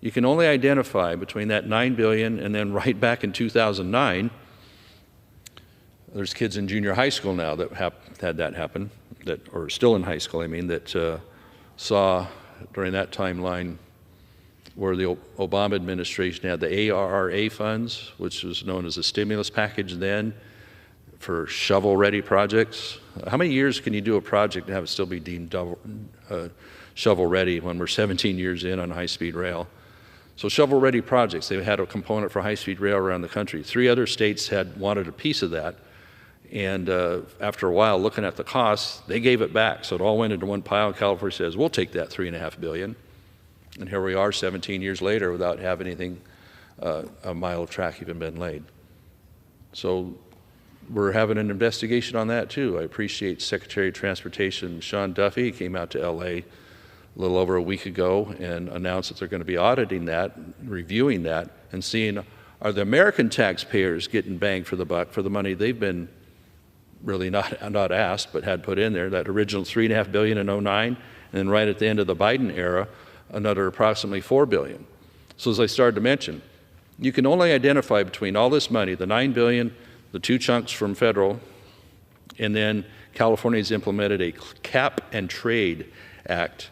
You can only identify between that $9 billion and then right back in 2009, there's kids in junior high school now that had that happen, or still in high school, I mean, that saw during that timeline where the Obama administration had the ARRA funds, which was known as a stimulus package then, for shovel-ready projects. How many years can you do a project and have it still be deemed shovel-ready when we're 17 years in on high-speed rail? So shovel-ready projects, they had a component for high-speed rail around the country. 3 other states had wanted a piece of that, and after a while, looking at the costs, they gave it back. So it all went into one pile, and California says, we'll take that $3.5 billion. And here we are 17 years later without having anything, a mile of track even been laid. So we're having an investigation on that too. I appreciate Secretary of Transportation Sean Duffy. He came out to LA a little over a week ago and announced that they're going to be auditing that, reviewing that, and seeing are the American taxpayers getting bang for the buck for the money they've been really not asked but had put in there, that original $3.5 billion in 2009, and then right at the end of the Biden era, another approximately $4 billion. So as I started to mention, you can only identify between all this money, the $9 billion, the 2 chunks from federal, and then California's implemented a cap and trade act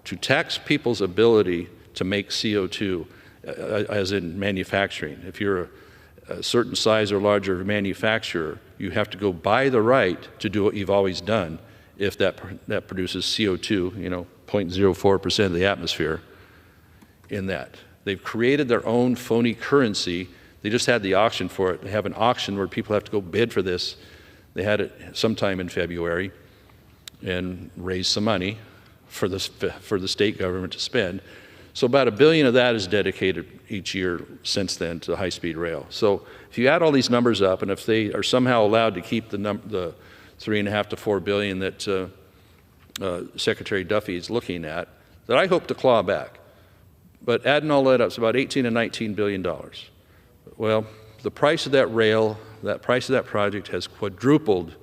to tax people's ability to make CO2, as in manufacturing. If you're a certain size or larger manufacturer, you have to go buy the right to do what you've always done if that produces CO2, 0.04% of the atmosphere in that. They've created their own phony currency. They just had the auction for it. They have an auction where people have to go bid for this. They had it sometime in February and raised some money for the state government to spend. So about $1 billion of that is dedicated each year since then to high-speed rail. So if you add all these numbers up, and if they are somehow allowed to keep the $3.5 to $4 billion that Secretary Duffy is looking at, that I hope to claw back. But adding all that up, it's about $18 and $19 billion. Well, the price of that rail, that price of that project has quadrupled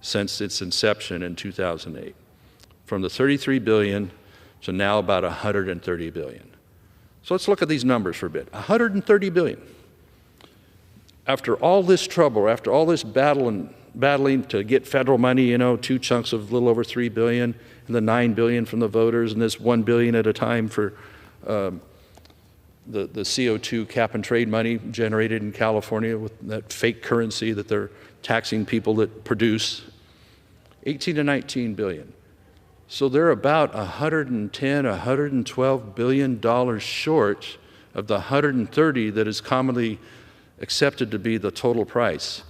since its inception in 2008, from the $33 billion to now about $130 billion. So let's look at these numbers for a bit. $130 billion. After all this trouble, after all this battling to get federal money, 2 chunks of a little over $3 billion, and the $9 billion from the voters, and this $1 billion at a time for the CO2 cap and trade money generated in California with that fake currency that they're taxing people that produce, 18 to 19 billion. So they're about $110, $112 billion short of the 130 that is commonly accepted to be the total price.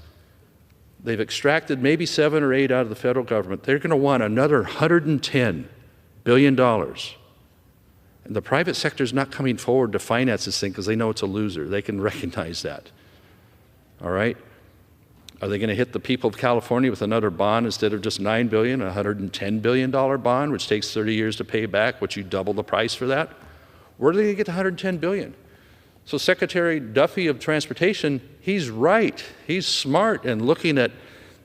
They've extracted maybe 7 or 8 out of the federal government. They're going to want another $110 billion. And the private sector is not coming forward to finance this thing because they know it's a loser. They can recognize that. All right? Are they going to hit the people of California with another bond instead of just $9 billion, a $110 billion bond, which takes 30 years to pay back, which you double the price for that? Where are they going to get the $110 billion? So Secretary Duffy of Transportation, he's right. He's smart and looking at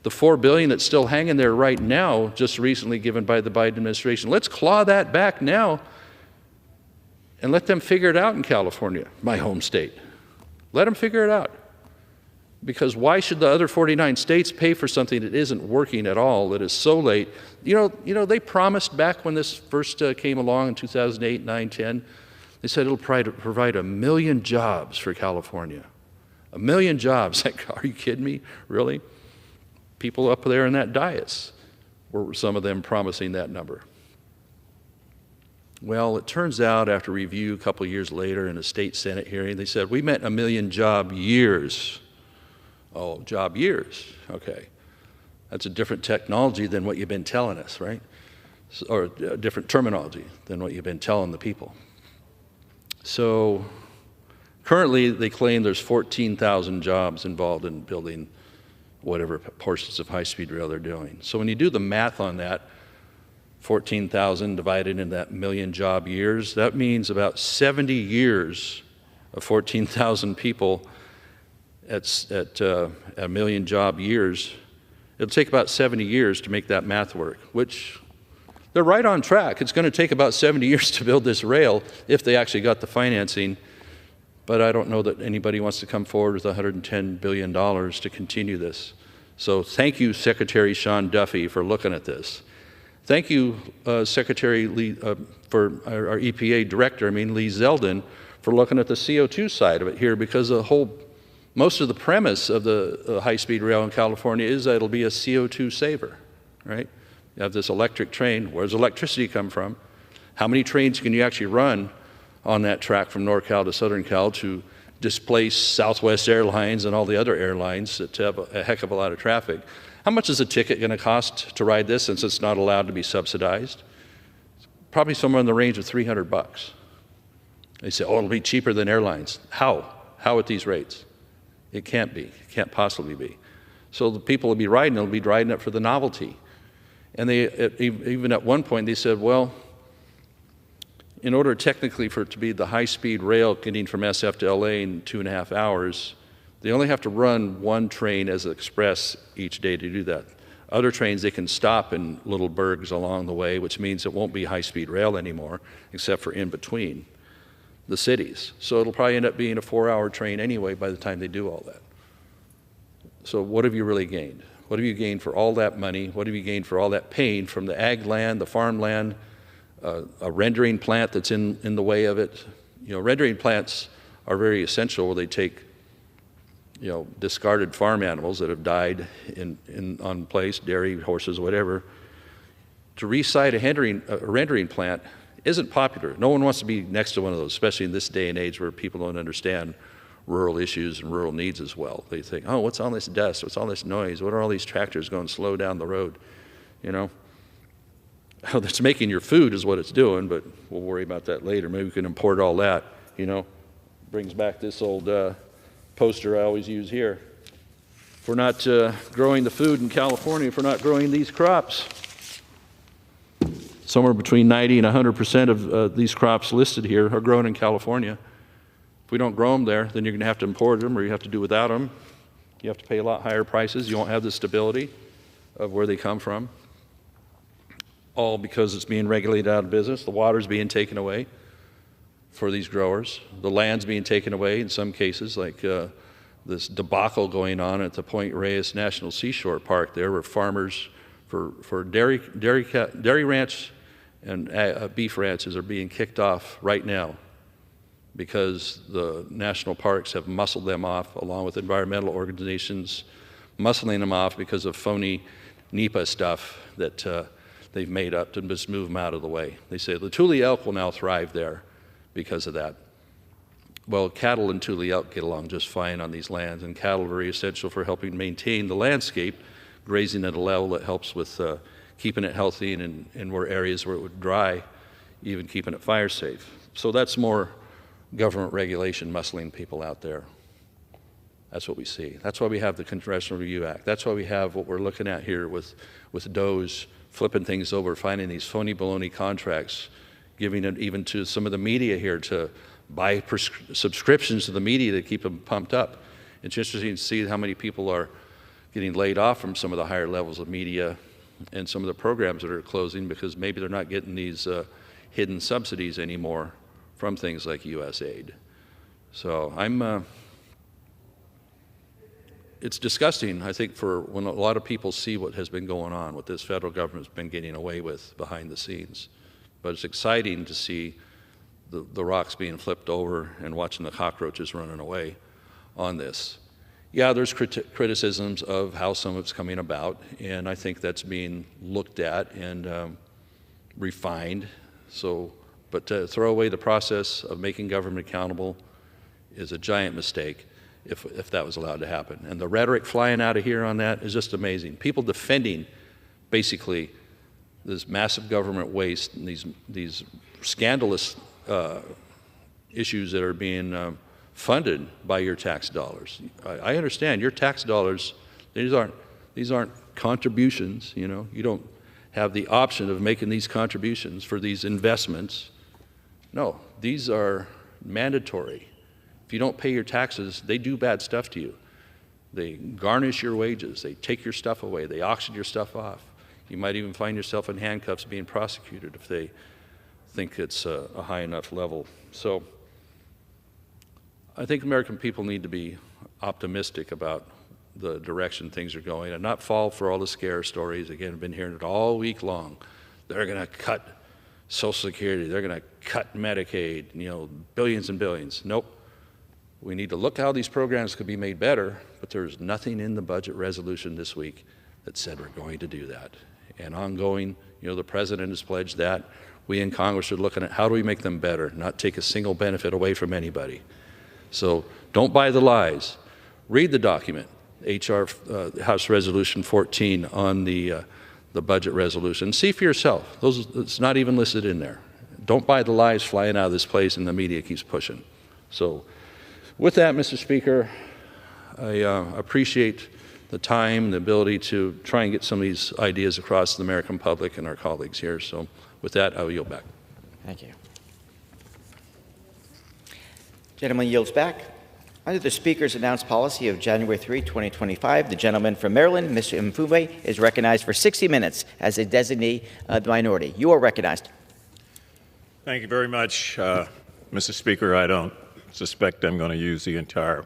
the $4 billion that's still hanging there right now, just recently given by the Biden administration. Let's claw that back now and let them figure it out in California, my home state. Let them figure it out. Because why should the other 49 states pay for something that isn't working at all, that is so late? You know, they promised back when this first came along in 2008, 9, 10, they said it'll provide 1 million jobs for California. 1 million jobs. Like, are you kidding me? Really? People up there in that dais were some of them promising that number. Well, it turns out after review a couple years later in a state Senate hearing, they said, we meant 1 million job years. Oh, job years, okay. That's a different technology than what you've been telling us, right? Or a different terminology than what you've been telling the people. So currently they claim there's 14,000 jobs involved in building whatever portions of high-speed rail they're doing. So when you do the math on that, 14,000 divided into that 1 million job years, that means about 70 years of 14,000 people at 1 million job years. It'll take about 70 years to make that math work, which they're right on track. It's going to take about 70 years to build this rail if they actually got the financing, but I don't know that anybody wants to come forward with $110 billion to continue this. So thank you, Secretary Sean Duffy, for looking at this. Thank you, Secretary Lee, for our EPA Director, Lee Zeldin, for looking at the CO2 side of it here, because most of the premise of the high-speed rail in California is that it'll be a CO2 saver, right? You have this electric train. Where does electricity come from? How many trains can you actually run on that track from NorCal to Southern Cal to displace Southwest Airlines and all the other airlines that have a heck of a lot of traffic? How much is a ticket going to cost to ride this, since it's not allowed to be subsidized? Probably somewhere in the range of $300. They say, oh, it'll be cheaper than airlines. How? How at these rates? It can't be. It can't possibly be. So the people will be riding, they'll be riding it for the novelty. And even at one point they said, well, in order technically for it to be the high-speed rail getting from SF to LA in 2.5 hours, they only have to run one train as an express each day to do that. Other trains, they can stop in little burgs along the way, which means it won't be high-speed rail anymore, except for in between the cities. So it'll probably end up being a 4-hour train anyway by the time they do all that. So what have you really gained? What have you gained for all that money? What have you gained for all that pain from the ag land, the farmland, a rendering plant that's in the way of it? You know, rendering plants are very essential, where they take, you know, discarded farm animals that have died on place, dairy, horses, whatever. To resite a rendering plant isn't popular. No one wants to be next to one of those, especially in this day and age where people don't understand rural issues and rural needs as well. They think, oh, what's all this dust? What's all this noise? What are all these tractors going slow down the road? You know? Oh, that's making your food is what it's doing, but we'll worry about that later. Maybe we can import all that, you know? Brings back this old poster I always use here. If we're not growing the food in California, if we're not growing these crops, somewhere between 90 and 100% of these crops listed here are grown in California. If we don't grow them there, then you're going to have to import them, or you have to do without them. You have to pay a lot higher prices. You won't have the stability of where they come from. All because it's being regulated out of business. The water's being taken away for these growers. The land's being taken away in some cases, like this debacle going on at the Point Reyes National Seashore Park there, where farmers for dairy ranch and beef ranches are being kicked off right now because the national parks have muscled them off, along with environmental organizations muscling them off because of phony NEPA stuff that they've made up to just move them out of the way. They say the Tule elk will now thrive there because of that. Well, cattle and Tule elk get along just fine on these lands, and cattle are very essential for helping maintain the landscape, grazing at a level that helps with keeping it healthy, and in where areas where it would dry, even keeping it fire safe. So that's more government regulation muscling people out there. That's what we see. That's why we have the Congressional Review Act. That's why we have what we're looking at here with DOE's flipping things over, finding these phony baloney contracts, giving it even to some of the media here to buy subscriptions to the media to keep them pumped up. It's interesting to see how many people are getting laid off from some of the higher levels of media and some of the programs that are closing because maybe they're not getting these hidden subsidies anymore from things like USAID. So I'm it's disgusting, I think, for when a lot of people see what has been going on, what this federal government's been getting away with behind the scenes. But it's exciting to see the rocks being flipped over and watching the cockroaches running away on this. Yeah, there's criticisms of how some of it's coming about, and I think that's being looked at and refined. But to throw away the process of making government accountable is a giant mistake if that was allowed to happen. And the rhetoric flying out of here on that is just amazing. People defending basically this massive government waste and these scandalous issues that are being funded by your tax dollars. I understand your tax dollars, these aren't contributions, you know. You don't have the option of making these contributions for these investments. No, these are mandatory. If you don't pay your taxes, they do bad stuff to you. They garnish your wages, they take your stuff away, they auction your stuff off. You might even find yourself in handcuffs being prosecuted if they think it's a high enough level. So I think American people need to be optimistic about the direction things are going and not fall for all the scare stories. Again, I've been hearing it all week long. They're going to cut Social Security, they're going to cut Medicaid, you know, billions and billions. Nope. We need to look how these programs could be made better, but there's nothing in the budget resolution this week that said we're going to do that. And ongoing, you know, the president has pledged that. We in Congress are looking at how do we make them better, not take a single benefit away from anybody. So don't buy the lies. Read the document, House Resolution 14 on the budget resolution. See for yourself. It's not even listed in there. Don't buy the lies flying out of this place and the media keeps pushing. So with that, Mr. Speaker, I appreciate the time, the ability to try and get some of these ideas across to the American public and our colleagues here. So with that, I will yield back. Thank you. Gentleman yields back. Under the Speaker's announced policy of January 3, 2025, the gentleman from Maryland, Mr. Mfume, is recognized for 60 minutes as a designee of the minority. You are recognized. Thank you very much, Mr. Speaker. I don't suspect I'm going to use the entire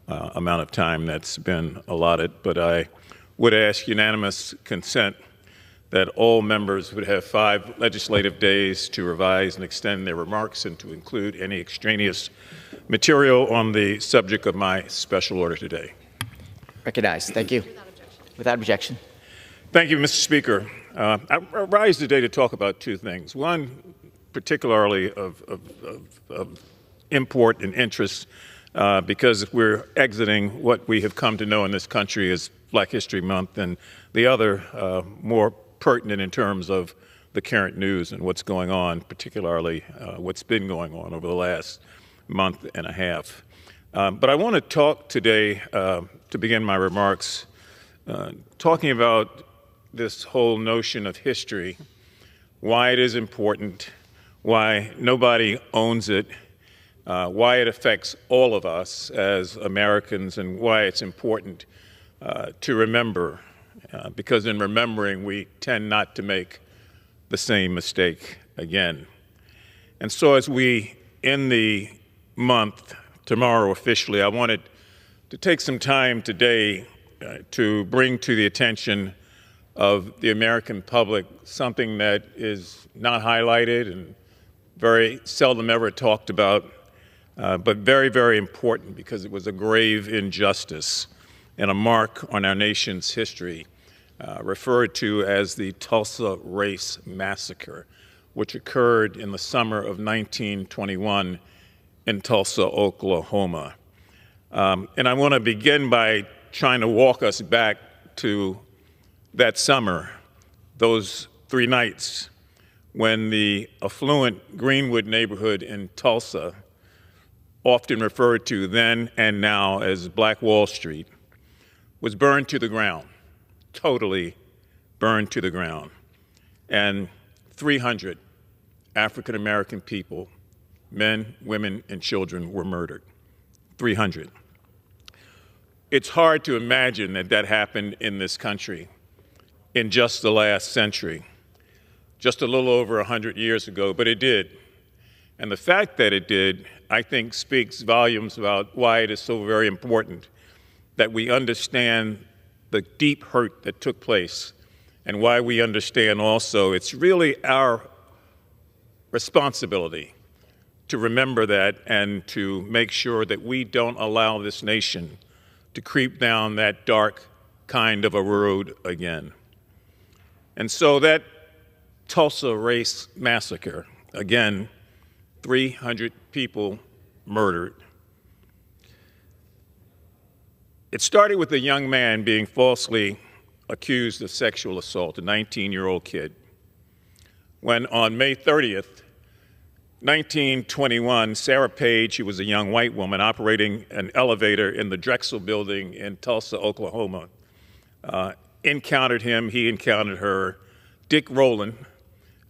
amount of time that's been allotted, but I would ask unanimous consent that all members would have 5 legislative days to revise and extend their remarks and to include any extraneous material on the subject of my special order today. Recognized. Thank you. Without objection. Thank you, Mr. Speaker. I rise today to talk about 2 things. One, particularly of import and interest, because we're exiting what we have come to know in this country as Black History Month, and the other more pertinent in terms of the current news and what's going on, particularly what's been going on over the last month and a half. But I want to talk today, to begin my remarks, talking about this whole notion of history, why it is important, why nobody owns it, why it affects all of us as Americans, and why it's important to remember, because in remembering we tend not to make the same mistake again. And so as we end the month, tomorrow officially, I wanted to take some time today to bring to the attention of the American public something that is not highlighted and very seldom ever talked about, but very, very important because it was a grave injustice and a mark on our nation's history, referred to as the Tulsa Race Massacre, which occurred in the summer of 1921 in Tulsa, Oklahoma. And I want to begin by trying to walk us back to that summer, those 3 nights when the affluent Greenwood neighborhood in Tulsa, often referred to then and now as Black Wall Street, was burned to the ground, totally burned to the ground. And 300 African-American people, men, women, and children, were murdered. 300. It's hard to imagine that that happened in this country in just the last century, just a little over 100 years ago, but it did. And the fact that it did, I think, speaks volumes about why it is so very important that we understand the deep hurt that took place, and why we understand also it's really our responsibility to remember that and to make sure that we don't allow this nation to creep down that dark kind of a road again. And so that Tulsa race massacre, again, 300 people murdered. It started with a young man being falsely accused of sexual assault, a 19-year-old kid, when on May 30th, 1921, Sarah Page, who was a young white woman operating an elevator in the Drexel building in Tulsa, Oklahoma, encountered him, he encountered her. Dick Rowland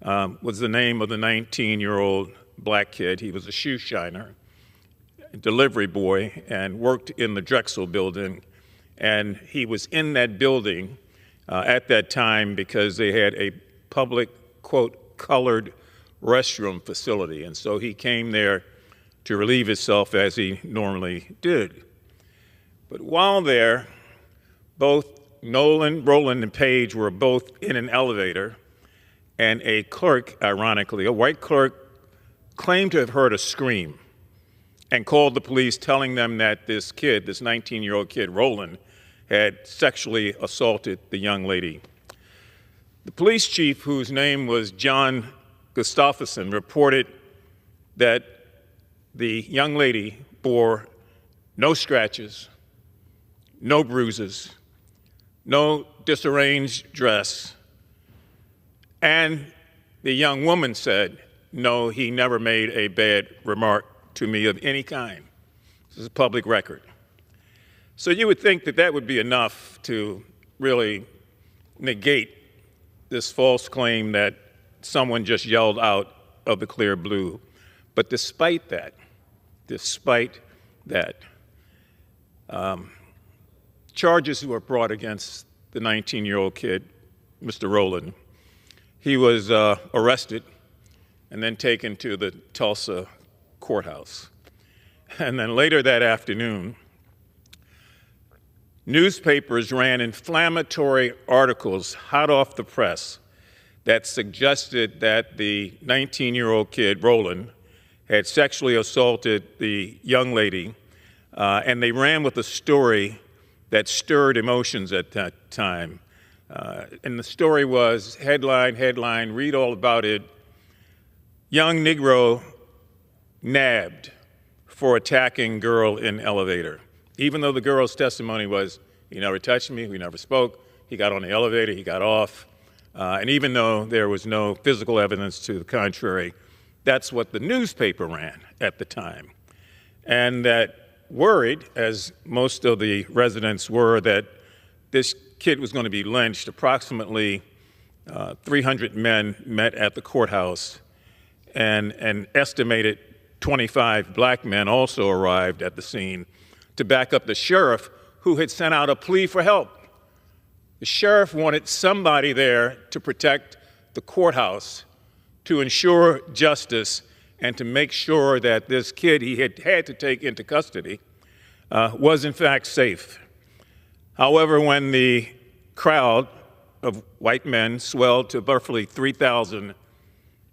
was the name of the 19-year-old black kid. He was a shoe shiner, a delivery boy, and worked in the Drexel building. And he was in that building at that time because they had a public, quote, colored restroom facility. And so he came there to relieve himself as he normally did. But while there, both Rowland and Page were both in an elevator, and a clerk, ironically, a white clerk, claimed to have heard a scream and called the police, telling them that this kid, this 19-year-old kid, Rowland, had sexually assaulted the young lady. The police chief, whose name was John Gustafson, reported that the young lady bore no scratches, no bruises, no disarranged dress, and the young woman said, no, he never made a bad remark to me of any kind. This is a public record. So you would think that that would be enough to really negate this false claim that someone just yelled out of the clear blue. But despite that, charges were brought against the 19-year-old kid, Mr. Rowland. He was arrested and then taken to the Tulsa courthouse. And then later that afternoon, newspapers ran inflammatory articles hot off the press that suggested that the 19-year-old kid, Rowland, had sexually assaulted the young lady, and they ran with a story that stirred emotions at that time. And the story was, headline, read all about it, young Negro nabbed for attacking girl in elevator. Even though the girl's testimony was, he never touched me, we never spoke, he got on the elevator, he got off, and even though there was no physical evidence to the contrary, that's what the newspaper ran at the time. And that worried, as most of the residents were, that this kid was going to be lynched. Approximately 300 men met at the courthouse, and an estimated 25 black men also arrived at the scene to back up the sheriff, who had sent out a plea for help. The sheriff wanted somebody there to protect the courthouse, to ensure justice, and to make sure that this kid he had to take into custody was in fact safe. However, when the crowd of white men swelled to roughly 3,000,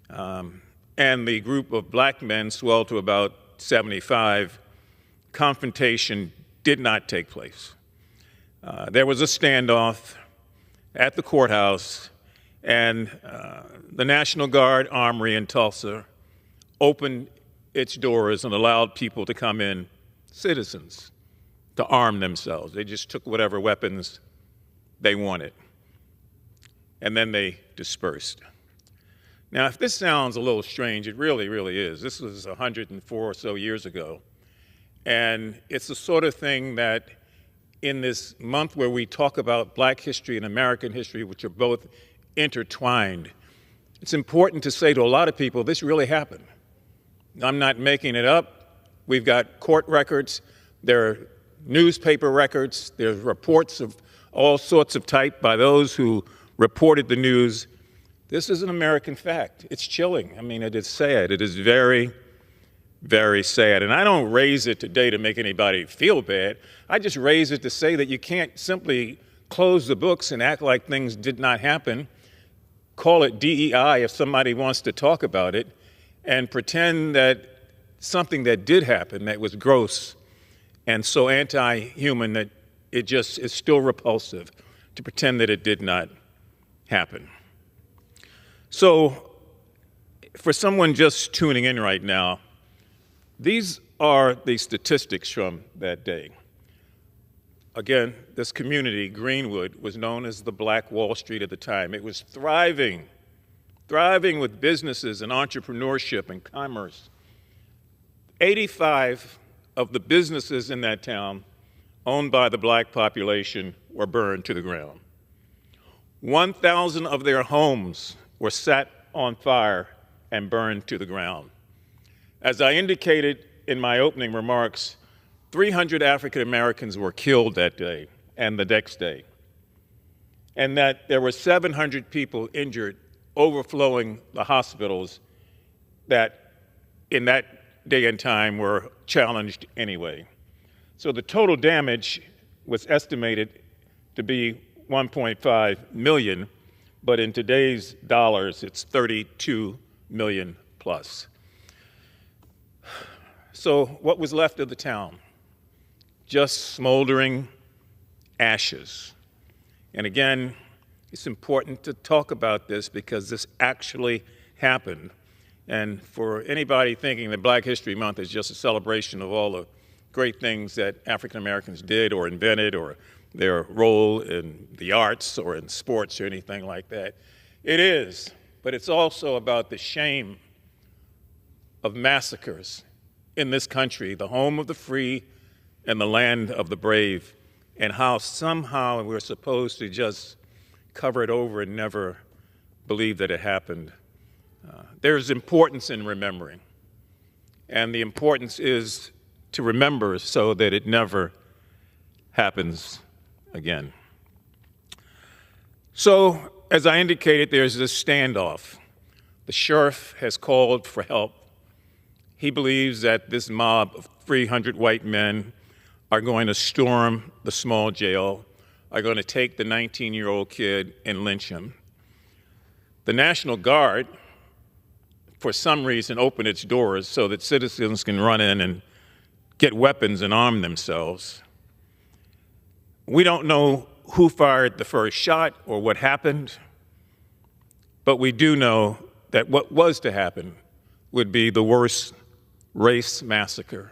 and the group of black men swelled to about 75, confrontation did not take place. There was a standoff at the courthouse, and the National Guard Armory in Tulsa opened its doors and allowed people to come in, citizens, to arm themselves. They just took whatever weapons they wanted, and then they dispersed. Now, if this sounds a little strange, it really, really is. This was 104 or so years ago, and it's the sort of thing that in this month where we talk about Black history and American history, which are both intertwined, it's important to say to a lot of people, this really happened. I'm not making it up. We've got court records, there are newspaper records, there's reports of all sorts of type by those who reported the news. This is an American fact. It's chilling. I mean, it is sad. It is very, very sad. And I don't raise it today to make anybody feel bad. I just raise it to say that you can't simply close the books and act like things did not happen, call it DEI if somebody wants to talk about it, and pretend that something that did happen that was gross and so anti-human that it just is still repulsive to pretend that it did not happen. So for someone just tuning in right now, these are the statistics from that day. Again, this community, Greenwood, was known as the Black Wall Street at the time. It was thriving with businesses and entrepreneurship and commerce. 85 of the businesses in that town owned by the black population were burned to the ground. 1,000 of their homes were set on fire and burned to the ground. As I indicated in my opening remarks, 300 African Americans were killed that day and the next day, and that there were 700 people injured, overflowing the hospitals that in that day and time were challenged anyway. So the total damage was estimated to be 1.5 million, but in today's dollars, it's 32 million plus. So what was left of the town? Just smoldering ashes. And again, it's important to talk about this because this actually happened. And for anybody thinking that Black History Month is just a celebration of all the great things that African Americans did or invented or their role in the arts or in sports or anything like that, it is. But it's also about the shame of massacres in this country, the home of the free and the land of the brave, and how somehow we're supposed to just cover it over and never believe that it happened. There's importance in remembering, and the importance is to remember so that it never happens again. So, as I indicated, there's this standoff. The sheriff has called for help. He believes that this mob of 300 white men are going to storm the small jail, are going to take the 19-year-old kid and lynch him. The National Guard, for some reason, opened its doors so that citizens can run in and get weapons and arm themselves. We don't know who fired the first shot or what happened, but we do know that what was to happen would be the worst race massacre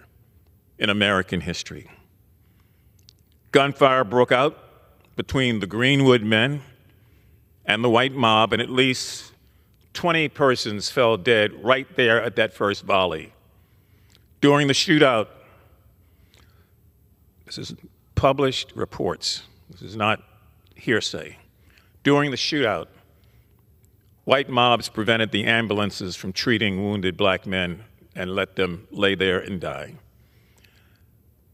in American history. Gunfire broke out between the Greenwood men and the white mob, and at least 20 persons fell dead right there at that first volley. During the shootout, this is published reports, this is not hearsay. During the shootout, white mobs prevented the ambulances from treating wounded black men and let them lay there and die.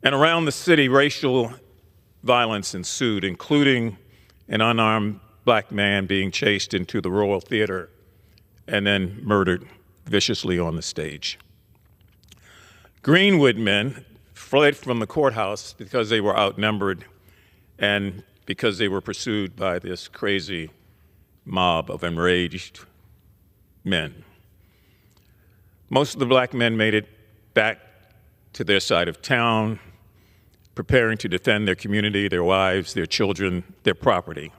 And around the city, racial violence ensued, including an unarmed black man being chased into the Royal Theater and then murdered viciously on the stage. Greenwood men fled from the courthouse because they were outnumbered and because they were pursued by this crazy mob of enraged men. Most of the black men made it back to their side of town, preparing to defend their community, their wives, their children, their property,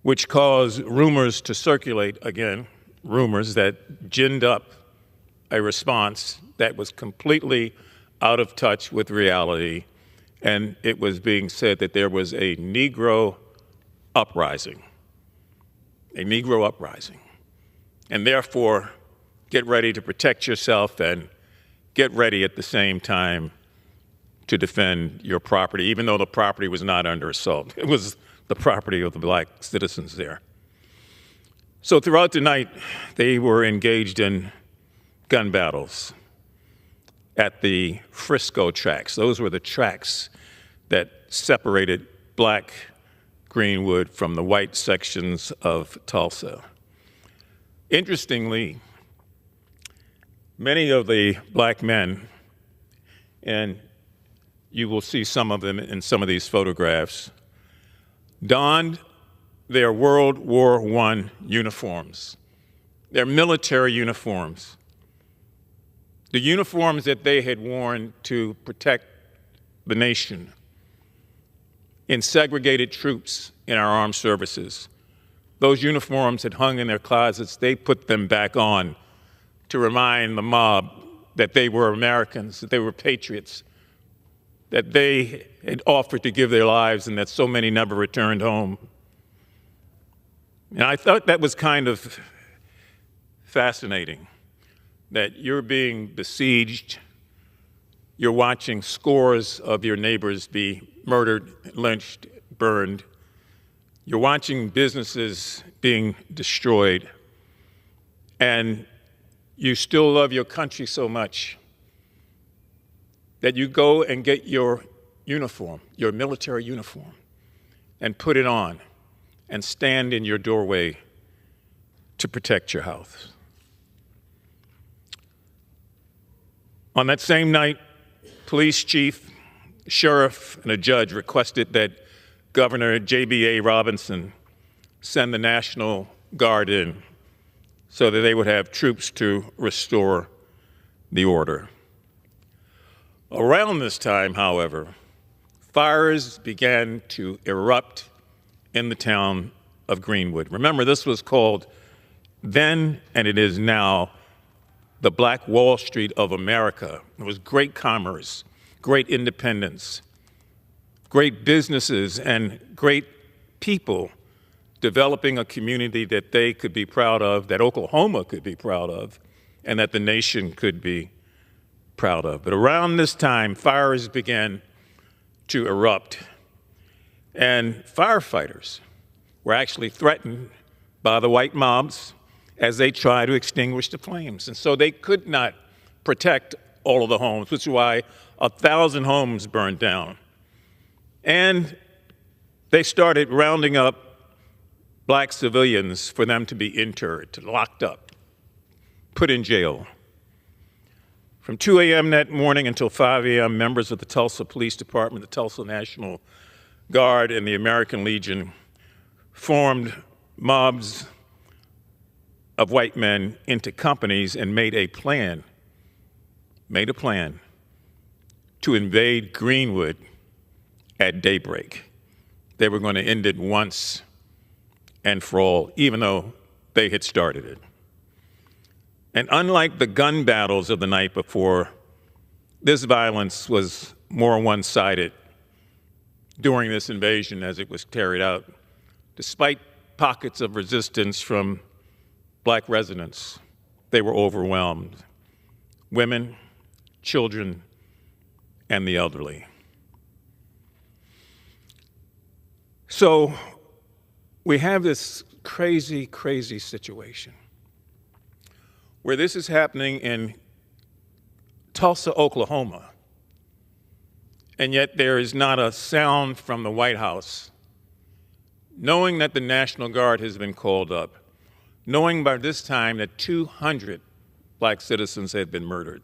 which caused rumors to circulate again, rumors that ginned up a response that was completely out of touch with reality, and it was being said that there was a Negro uprising, and therefore get ready to protect yourself and get ready at the same time to defend your property, even though the property was not under assault. It was the property of the black citizens there. So throughout the night, they were engaged in gun battles at the Frisco tracks. Those were the tracks that separated black Greenwood from the white sections of Tulsa. Interestingly, many of the black men, and you will see some of them in some of these photographs, donned their World War I uniforms, their military uniforms, the uniforms that they had worn to protect the nation in segregated troops in our armed services. Those uniforms had hung in their closets. They put them back on to remind the mob that they were Americans, that they were patriots, that they had offered to give their lives and that so many never returned home. And I thought that was kind of fascinating, that you're being besieged, you're watching scores of your neighbors be murdered, lynched, burned. You're watching businesses being destroyed, and you still love your country so much that you go and get your uniform, your military uniform, and put it on and stand in your doorway to protect your house. On that same night, police chief, sheriff, and a judge requested that Governor J.B.A. Robinson send the National Guard in so that they would have troops to restore the order. Around this time, however, fires began to erupt in the town of Greenwood. Remember, this was called then, and it is now, the Black Wall Street of America. It was great commerce, great independence, great businesses, and great people developing a community that they could be proud of, that Oklahoma could be proud of, and that the nation could be proud of. But around this time, fires began to erupt, and firefighters were actually threatened by the white mobs as they tried to extinguish the flames. And so they could not protect all of the homes, which is why 1,000 homes burned down. And they started rounding up black civilians for them to be interred, locked up, put in jail. From 2 a.m. that morning until 5 a.m., members of the Tulsa Police Department, the Tulsa National Guard, and the American Legion formed mobs of white men into companies and made a plan to invade Greenwood at daybreak. They were going to end it once and for all, even though they had started it. And unlike the gun battles of the night before, this violence was more one-sided during this invasion as it was carried out. Despite pockets of resistance from black residents, they were overwhelmed. Women, children, and the elderly. So we have this crazy, crazy situation where this is happening in Tulsa, Oklahoma, and yet there is not a sound from the White House, knowing that the National Guard has been called up, knowing by this time that 200 black citizens had been murdered.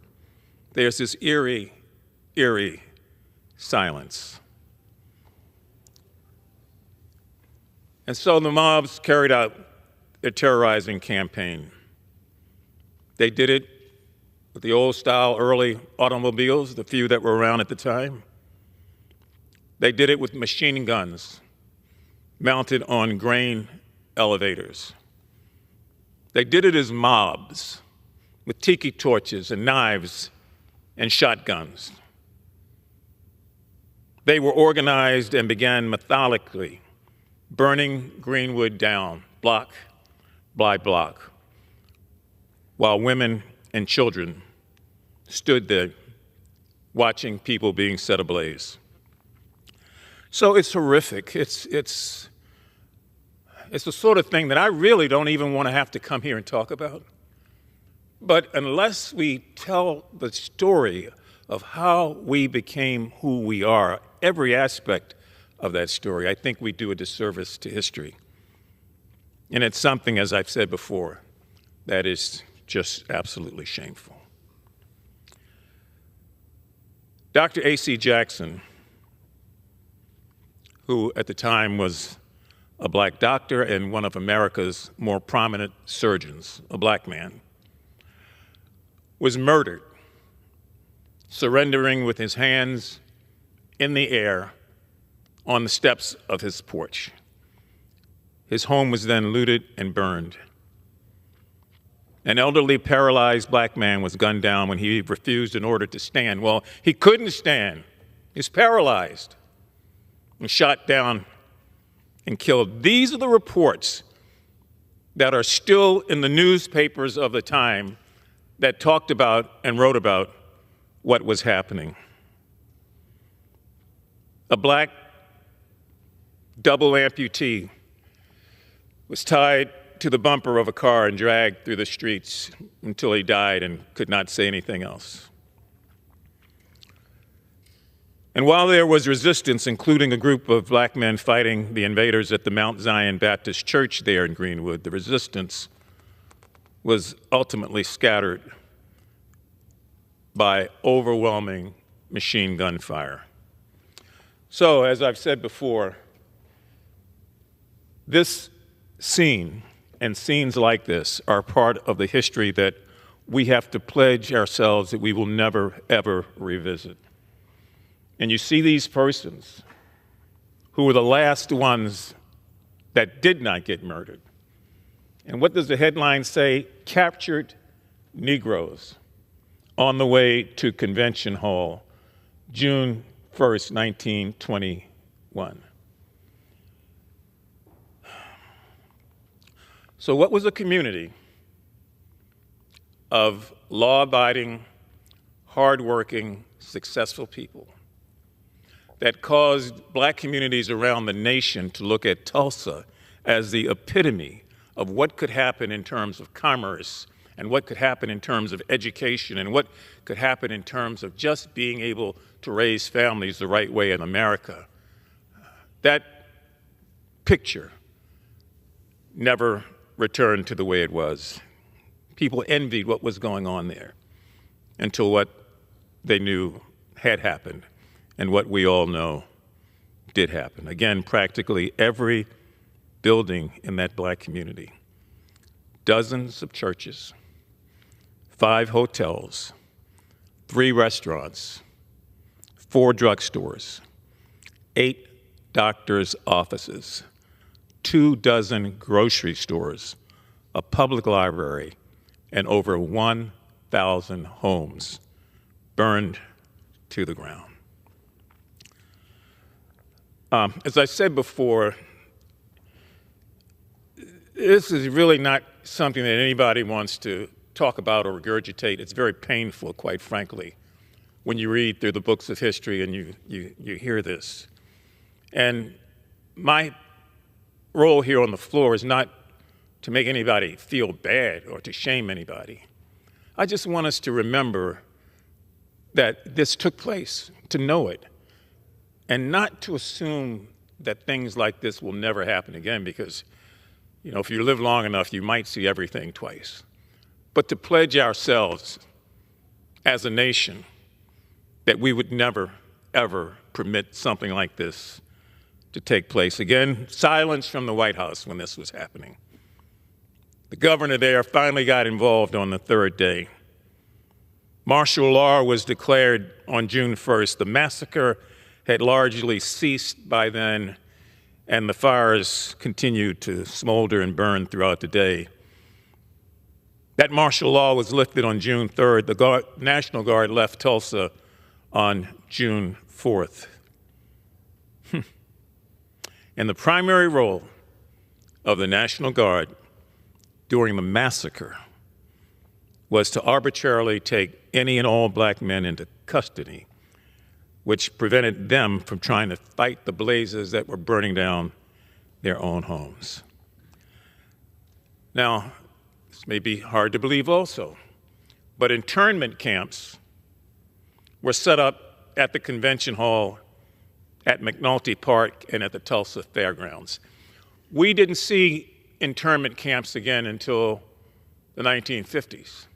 There's this eerie, eerie silence. And so the mobs carried out their terrorizing campaign. They did it with the old-style early automobiles, the few that were around at the time. They did it with machine guns mounted on grain elevators. They did it as mobs with tiki torches and knives and shotguns. They were organized and began methodically burning Greenwood down, block by block, while women and children stood there watching people being set ablaze. So it's horrific. It's the sort of thing that I really don't even want to have to come here and talk about. But unless we tell the story of how we became who we are, every aspect of that story, I think we do a disservice to history. And it's something, as I've said before, that is just absolutely shameful. Dr. A.C. Jackson, who at the time was a black doctor and one of America's more prominent surgeons, a black man, was murdered, surrendering with his hands in the air on the steps of his porch. His home was then looted and burned. An elderly, paralyzed black man was gunned down when he refused an order to stand. Well, he couldn't stand. He's paralyzed and shot down and killed. These are the reports that are still in the newspapers of the time that talked about and wrote about what was happening. A black double amputee was tied to the bumper of a car and dragged through the streets until he died and could not say anything else. And while there was resistance, including a group of black men fighting the invaders at the Mount Zion Baptist Church there in Greenwood, the resistance was ultimately scattered by overwhelming machine gun fire. So, as I've said before, this scene and scenes like this are part of the history that we have to pledge ourselves that we will never, ever revisit. And you see these persons who were the last ones that did not get murdered. And what does the headline say? Captured Negroes on the way to Convention Hall, June 1st, 1921. So what was a community of law-abiding, hardworking, successful people that caused black communities around the nation to look at Tulsa as the epitome of what could happen in terms of commerce and what could happen in terms of education and what could happen in terms of just being able to raise families the right way in America? That picture never returned to the way it was. People envied what was going on there until what they knew had happened and what we all know did happen. Again, practically every building in that black community, dozens of churches, 5 hotels, 3 restaurants, 4 drugstores, 8 doctors' offices, 24 grocery stores, a public library, and over 1,000 homes burned to the ground. As I said before, this is really not something that anybody wants to talk about or regurgitate. It's very painful, quite frankly, when you read through the books of history and you hear this. And my role here on the floor is not to make anybody feel bad or to shame anybody. I just want us to remember that this took place, to know it, and not to assume that things like this will never happen again because, you know, if you live long enough, you might see everything twice. But to pledge ourselves as a nation that we would never, ever permit something like this to take place. Again, silence from the White House when this was happening. The governor there finally got involved on the 3rd day. Martial law was declared on June 1st. The massacre had largely ceased by then, and the fires continued to smolder and burn throughout the day. That martial law was lifted on June 3rd. The National Guard left Tulsa on June 4th. And the primary role of the National Guard during the massacre was to arbitrarily take any and all black men into custody, which prevented them from trying to fight the blazes that were burning down their own homes. Now, this may be hard to believe also, but internment camps were set up at the Convention Hall, at McNulty Park, and at the Tulsa Fairgrounds. We didn't see internment camps again until the 1950s.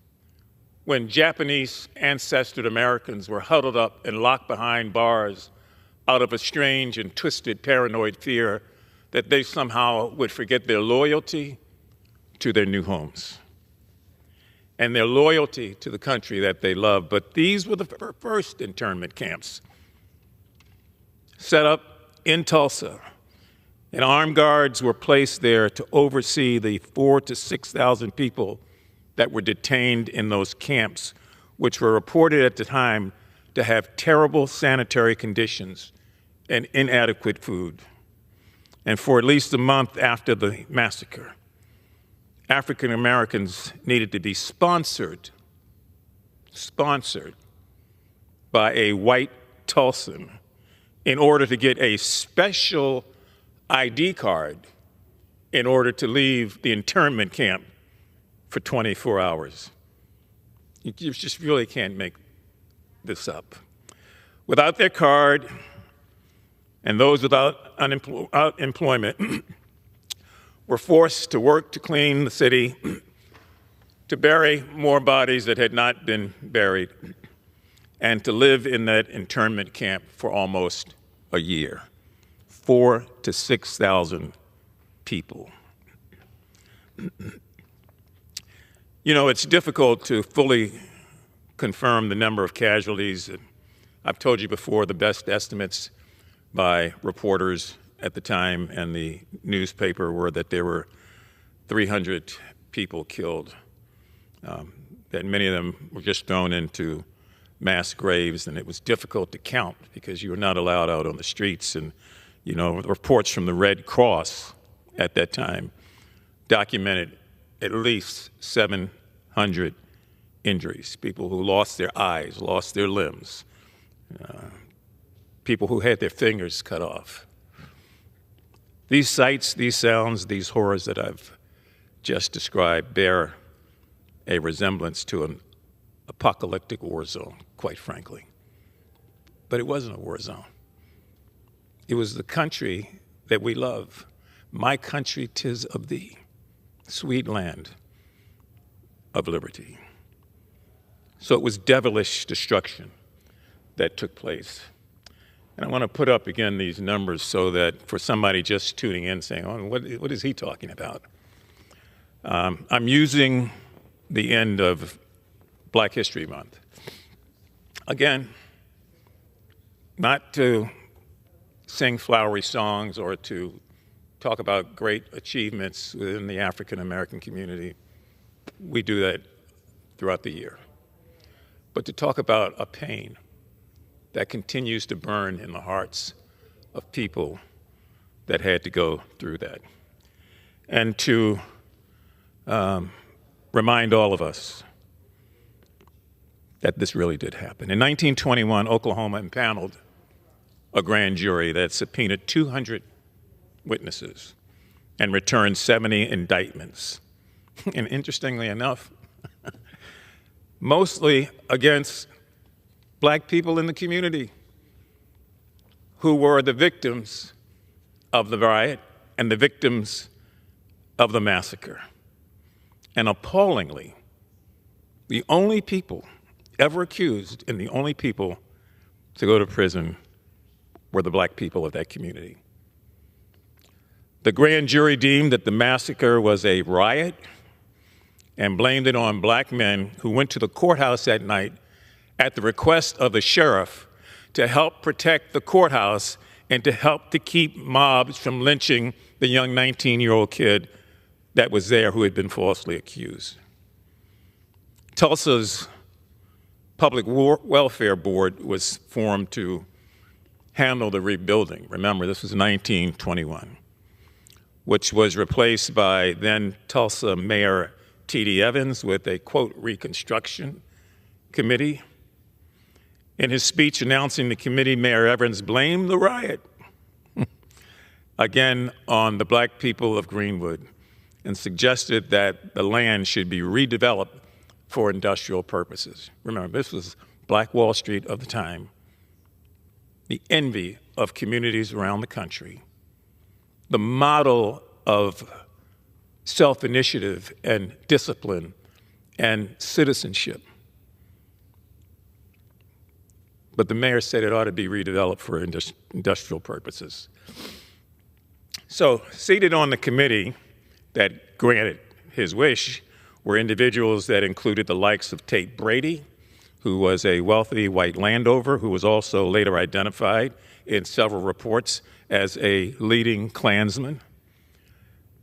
when Japanese ancestred Americans were huddled up and locked behind bars out of a strange and twisted paranoid fear that they somehow would forget their loyalty to their new homes and their loyalty to the country that they love. But these were the first internment camps set up in Tulsa, and armed guards were placed there to oversee the 4,000 to 6,000 people that were detained in those camps, which were reported at the time to have terrible sanitary conditions and inadequate food. And for at least a month after the massacre, African Americans needed to be sponsored by a white Tulsan in order to get a special ID card in order to leave the internment camp for 24 hours. You just really can't make this up. Without their card, and those without employment were forced to work to clean the city, to bury more bodies that had not been buried, and to live in that internment camp for almost a year. 4,000 to 6,000 people. You know, it's difficult to fully confirm the number of casualties. I've told you before, the best estimates by reporters at the time and the newspaper were that there were 300 people killed, that many of them were just thrown into mass graves, and it was difficult to count because you were not allowed out on the streets. And, you know, reports from the Red Cross at that time documented at least 700 injuries, people who lost their eyes, lost their limbs, people who had their fingers cut off. These sights, these sounds, these horrors that I've just described bear a resemblance to an apocalyptic war zone, quite frankly. But it wasn't a war zone. It was the country that we love. My country, 'tis of thee, sweet land of liberty. So it was devilish destruction that took place. And I want to put up again these numbers so that for somebody just tuning in saying, oh, what is he talking about? I'm using the end of Black History Month. Again, not to sing flowery songs or to talk about great achievements within the African American community. We do that throughout the year. But to talk about a pain that continues to burn in the hearts of people that had to go through that. And to remind all of us that this really did happen. In 1921, Oklahoma impaneled a grand jury that subpoenaed 200 witnesses and returned 70 indictments. And interestingly enough, mostly against Black people in the community who were the victims of the riot and the victims of the massacre. And appallingly, the only people ever accused and the only people to go to prison were the Black people of that community. The grand jury deemed that the massacre was a riot and blamed it on Black men who went to the courthouse at night at the request of the sheriff to help protect the courthouse and to help to keep mobs from lynching the young 19-year-old kid that was there who had been falsely accused. Tulsa's Public Welfare Board was formed to handle the rebuilding. Remember, this was 1921, which was replaced by then Tulsa Mayor T.D. Evans with a, quote, reconstruction committee. In his speech announcing the committee, Mayor Evans blamed the riot again on the Black people of Greenwood and suggested that the land should be redeveloped for industrial purposes. Remember, this was Black Wall Street of the time, the envy of communities around the country, the model of self-initiative and discipline and citizenship but the mayor said it ought to be redeveloped for industrial purposes. So seated on the committee that granted his wish were individuals that included the likes of Tate Brady, who was a wealthy white landowner who was also later identified in several reports as a leading Klansman.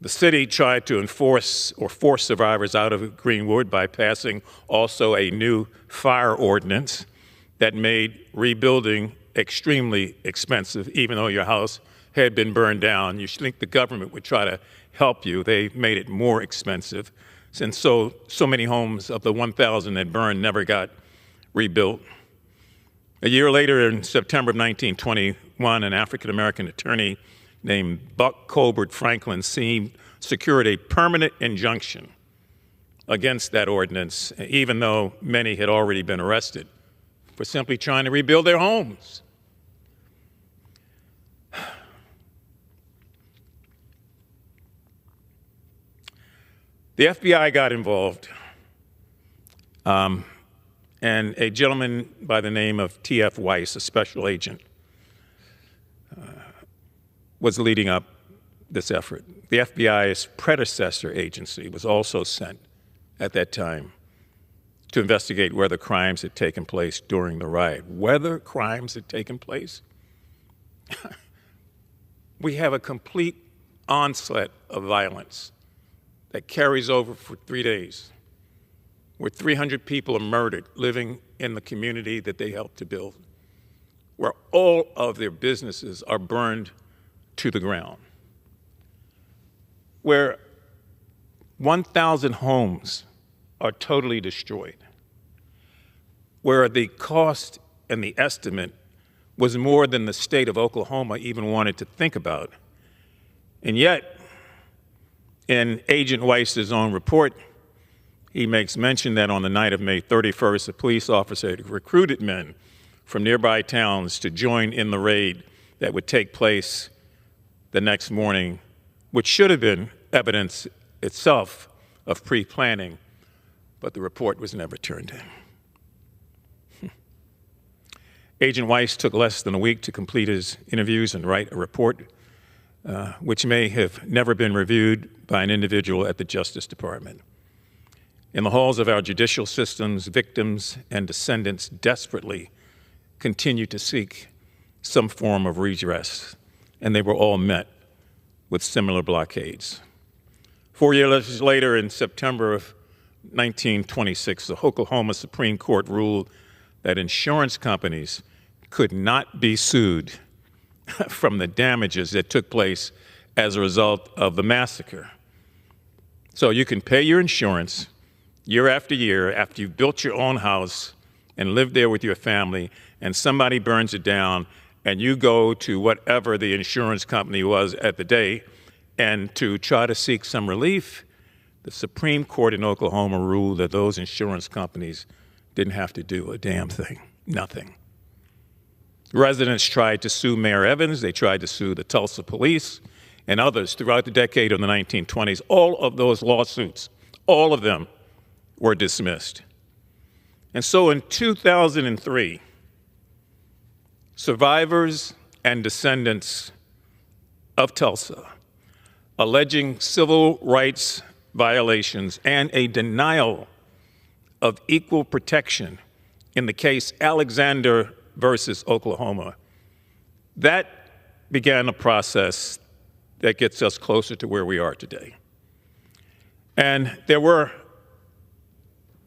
The city tried to enforce or force survivors out of Greenwood by passing also a new fire ordinance that made rebuilding extremely expensive, even though your house had been burned down. You think the government would try to help you. They made it more expensive, since so many homes of the 1,000 that burned never got rebuilt. A year later, in September of 1921, an African-American attorney named Buck Colbert Franklin secured a permanent injunction against that ordinance, even though many had already been arrested for simply trying to rebuild their homes. The FBI got involved, and a gentleman by the name of T.F. Weiss, a special agent, was leading up this effort. The FBI's predecessor agency was also sent at that time to investigate whether crimes had taken place during the riot. Whether crimes had taken place? We have a complete onslaught of violence that carries over for 3 days, where 300 people are murdered living in the community that they helped to build, where all of their businesses are burned to the ground, where 1,000 homes are totally destroyed, where the cost and the estimate was more than the state of Oklahoma even wanted to think about. And yet, in Agent Weiss's own report, he makes mention that on the night of May 31st, a police officer had recruited men from nearby towns to join in the raid that would take place the next morning, which should have been evidence itself of pre-planning, but the report was never turned in. Agent Weiss took less than a week to complete his interviews and write a report, which may have never been reviewed by an individual at the Justice Department. In the halls of our judicial systems, victims and descendants desperately continue to seek some form of redress, and they were all met with similar blockades. 4 years later, in September of 1926, the Oklahoma Supreme Court ruled that insurance companies could not be sued from the damages that took place as a result of the massacre. So you can pay your insurance year after year after you've built your own house and lived there with your family, and somebody burns it down, and you go to whatever the insurance company was at the day and to try to seek some relief. The Supreme Court in Oklahoma ruled that those insurance companies didn't have to do a damn thing, nothing. Residents tried to sue Mayor Evans, they tried to sue the Tulsa police and others throughout the decade of the 1920s. All of those lawsuits, all of them were dismissed. And so in 2003, survivors and descendants of Tulsa, alleging civil rights violations and a denial of equal protection in the case Alexander versus Oklahoma, that began a process that gets us closer to where we are today. And there were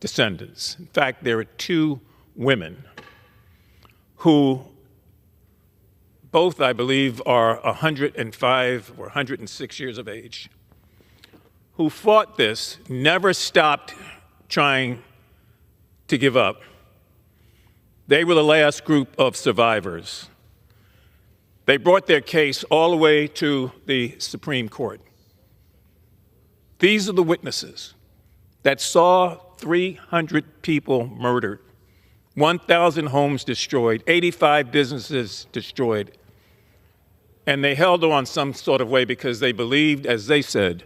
descendants. In fact, there are two women who both, I believe, are 105 or 106 years of age, who fought this, never stopped trying to give up. They were the last group of survivors. They brought their case all the way to the Supreme Court. These are the witnesses that saw 300 people murdered, 1,000 homes destroyed, 85 businesses destroyed. And they held on some sort of way because they believed, as they said,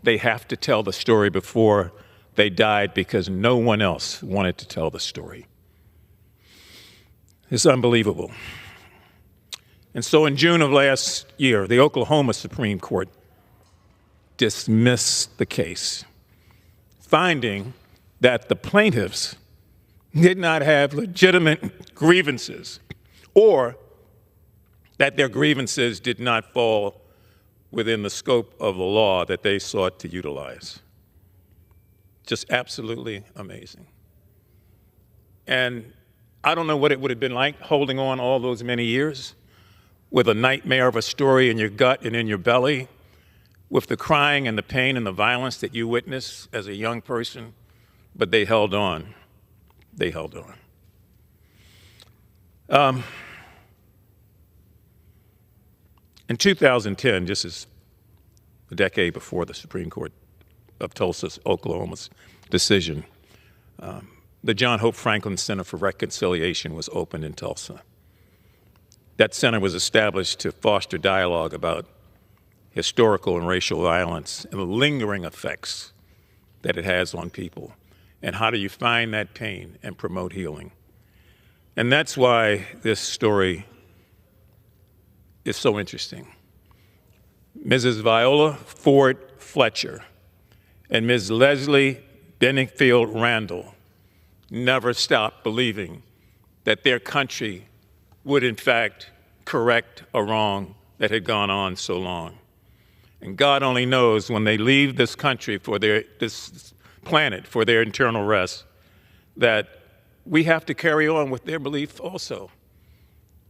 they have to tell the story before they died because no one else wanted to tell the story. is unbelievable. And so in June of last year, the Oklahoma Supreme Court dismissed the case, finding that the plaintiffs did not have legitimate grievances, or that their grievances did not fall within the scope of the law that they sought to utilize. Just absolutely amazing. And I don't know what it would have been like holding on all those many years with a nightmare of a story in your gut and in your belly, with the crying and the pain and the violence that you witnessed as a young person, but they held on. They held on. In 2010, just as a decade before the Supreme Court of Tulsa, Oklahoma's decision, the John Hope Franklin Center for Reconciliation was opened in Tulsa. That center was established to foster dialogue about historical and racial violence and the lingering effects that it has on people. And how do you find that pain and promote healing? And that's why this story is so interesting. Mrs. Viola Ford Fletcher and Ms. Leslie Benningfield Randall never stopped believing that their country would in fact correct a wrong that had gone on so long. And God only knows when they leave this country for this planet for their eternal rest, that we have to carry on with their belief also,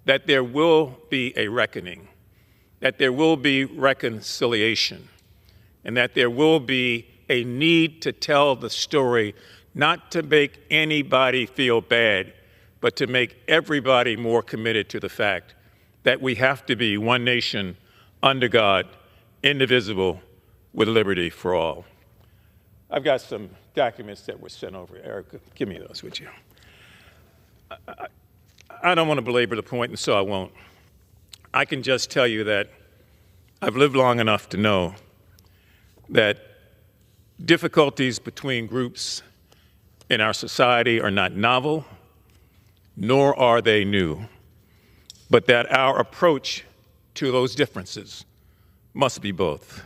that there will be a reckoning, that there will be reconciliation, and that there will be a need to tell the story, not to make anybody feel bad, but to make everybody more committed to the fact that we have to be one nation under God, indivisible, with liberty for all. I've got some documents that were sent over. Eric, give me those, would you? I don't want to belabor the point, and so I won't. I can just tell you that I've lived long enough to know that difficulties between groups in our society are not novel, nor are they new, but that our approach to those differences must be both.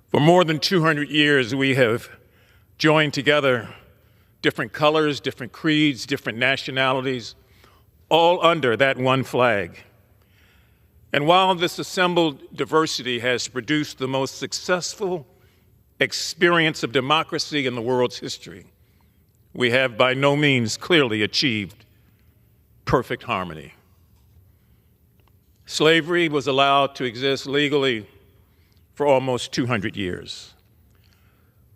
For more than 200 years, we have joined together different colors, different creeds, different nationalities, all under that one flag. And while this assembled diversity has produced the most successful experience of democracy in the world's history, we have by no means clearly achieved perfect harmony. Slavery was allowed to exist legally for almost 200 years.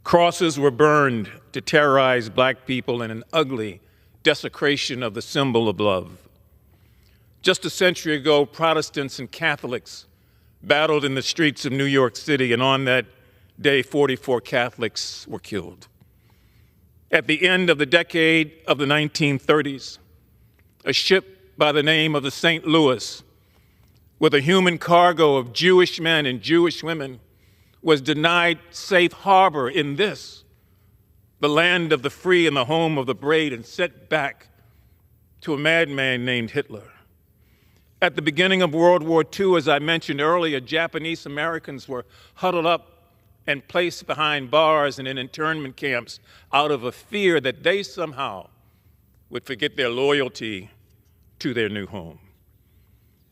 Crosses were burned to terrorize black people in an ugly desecration of the symbol of love. Just a century ago, Protestants and Catholics battled in the streets of New York City, and on that day, 44 Catholics were killed. At the end of the decade of the 1930s, a ship by the name of the St. Louis, with a human cargo of Jewish men and Jewish women, was denied safe harbor in this, the land of the free and the home of the brave, and sent back to a madman named Hitler. At the beginning of World War II, as I mentioned earlier, Japanese Americans were huddled up and placed behind bars and in internment camps out of a fear that they somehow would forget their loyalty to their new home.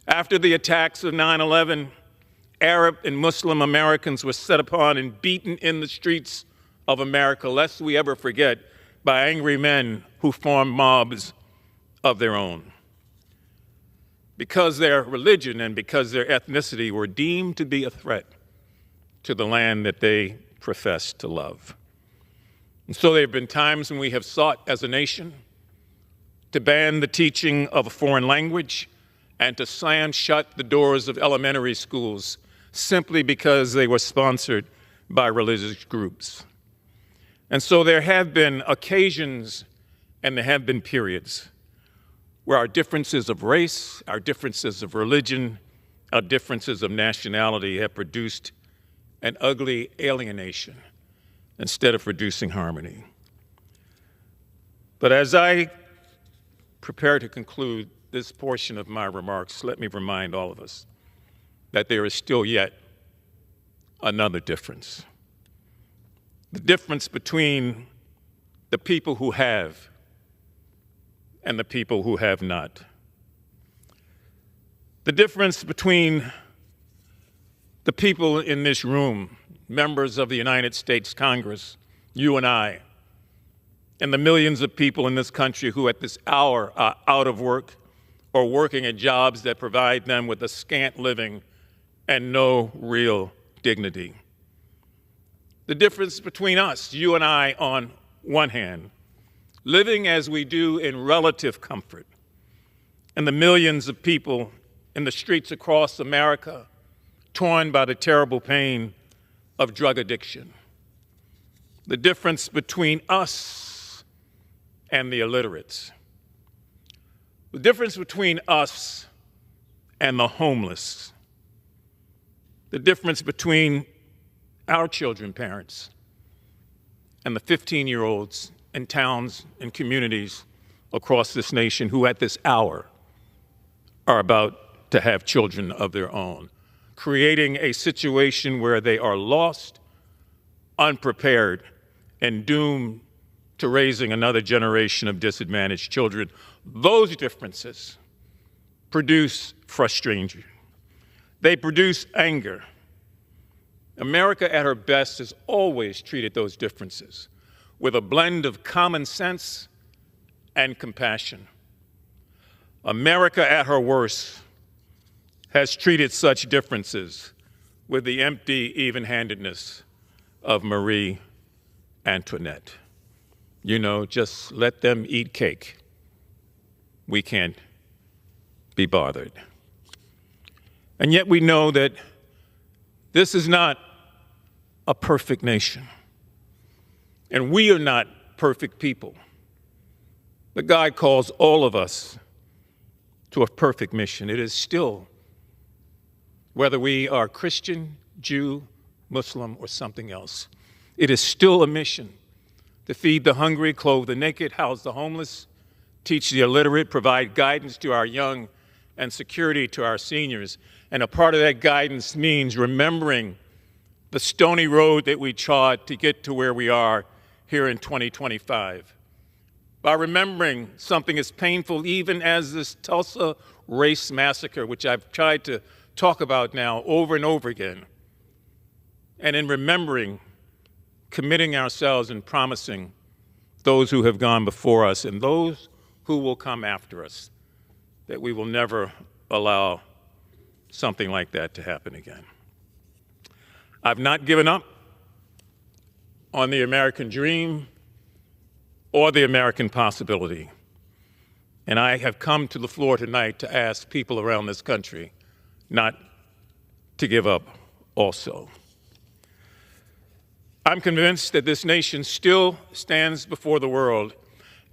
After the attacks of 9/11, Arab and Muslim Americans were set upon and beaten in the streets of America, lest we ever forget, by angry men who formed mobs of their own. Because their religion and because their ethnicity were deemed to be a threat to the land that they professed to love. And so there have been times when we have sought as a nation to ban the teaching of a foreign language and to slam shut the doors of elementary schools simply because they were sponsored by religious groups. And so there have been occasions and there have been periods where our differences of race, our differences of religion, our differences of nationality have produced an ugly alienation instead of producing harmony. But as I prepare to conclude this portion of my remarks, let me remind all of us that there is still yet another difference. The difference between the people who have and the people who have not. The difference between the people in this room, members of the United States Congress, you and I, and the millions of people in this country who at this hour are out of work or working at jobs that provide them with a scant living and no real dignity. The difference between us, you and I, on one hand, living as we do in relative comfort, and the millions of people in the streets across America torn by the terrible pain of drug addiction. The difference between us and the illiterates. The difference between us and the homeless. The difference between our children, parents, and the 15-year-olds in towns and communities across this nation who at this hour are about to have children of their own, creating a situation where they are lost, unprepared, and doomed to raising another generation of disadvantaged children. Those differences produce frustration. They produce anger. America at her best has always treated those differences with a blend of common sense and compassion. America at her worst has treated such differences with the empty even-handedness of Marie Antoinette. You know, just let them eat cake. We can't be bothered. And yet we know that this is not a perfect nation. And we are not perfect people. But God calls all of us to a perfect mission. It is still, whether we are Christian, Jew, Muslim, or something else, it is still a mission to feed the hungry, clothe the naked, house the homeless, teach the illiterate, provide guidance to our young, and security to our seniors. And a part of that guidance means remembering the stony road that we trod to get to where we are here in 2025. By remembering something as painful even as this Tulsa race massacre, which I've tried to talk about now over and over again. And in remembering, committing ourselves and promising those who have gone before us and those who will come after us that we will never allow something like that to happen again. I've not given up on the American dream or the American possibility. And I have come to the floor tonight to ask people around this country not to give up also. I'm convinced that this nation still stands before the world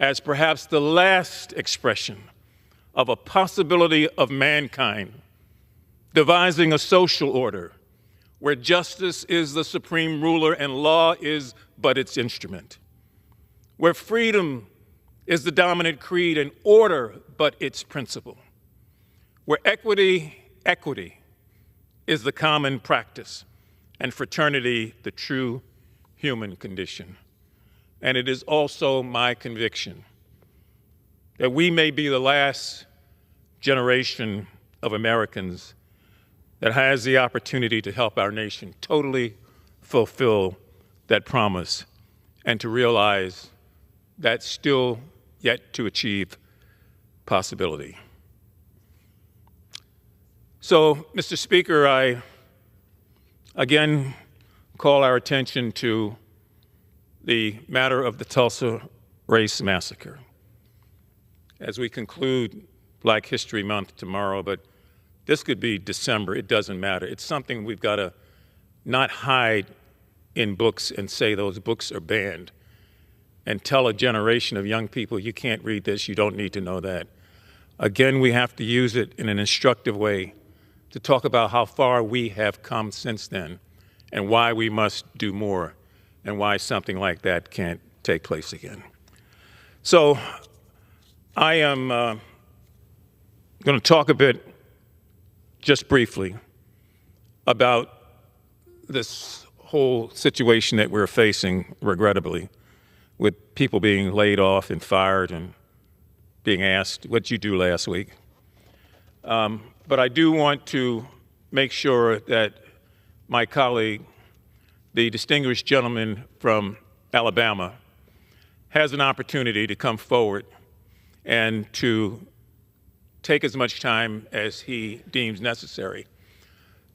as perhaps the last expression of a possibility of mankind devising a social order where justice is the supreme ruler and law is but its instrument, where freedom is the dominant creed and order but its principle, where equity is the common practice and fraternity the true human condition. And it is also my conviction that we may be the last generation of Americans that has the opportunity to help our nation totally fulfill that promise and to realize that still yet to achieve possibility. So, Mr. Speaker, I again call our attention to the matter of the Tulsa race massacre as we conclude Black History Month tomorrow, but this could be December, it doesn't matter. It's something we've got to not hide in books and say those books are banned and tell a generation of young people, you can't read this, you don't need to know that. Again, we have to use it in an instructive way to talk about how far we have come since then and why we must do more and why something like that can't take place again. So I am going to talk a bit, just briefly, about this whole situation that we're facing, regrettably, with people being laid off and fired and being asked, what'd you do last week? But I do want to make sure that my colleague, the distinguished gentleman from Alabama, has an opportunity to come forward and to take as much time as he deems necessary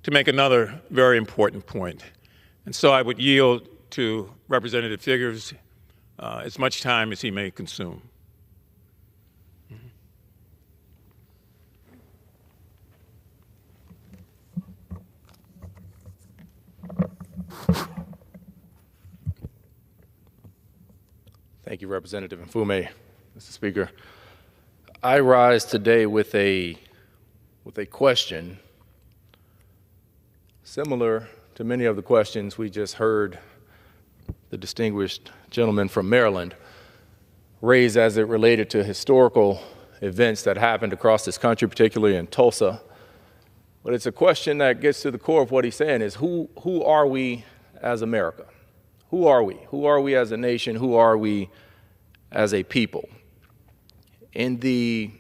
to make another very important point. And so I would yield to Representative Figgers as much time as he may consume. Thank you, Representative Mfume. Mr. Speaker, I rise today with a question similar to many of the questions we just heard the distinguished gentleman from Maryland raise as it related to historical events that happened across this country, particularly in Tulsa. But it's a question that gets to the core of what he's saying is who are we as America? Who are we? Who are we as a nation? Who are we as a people? In the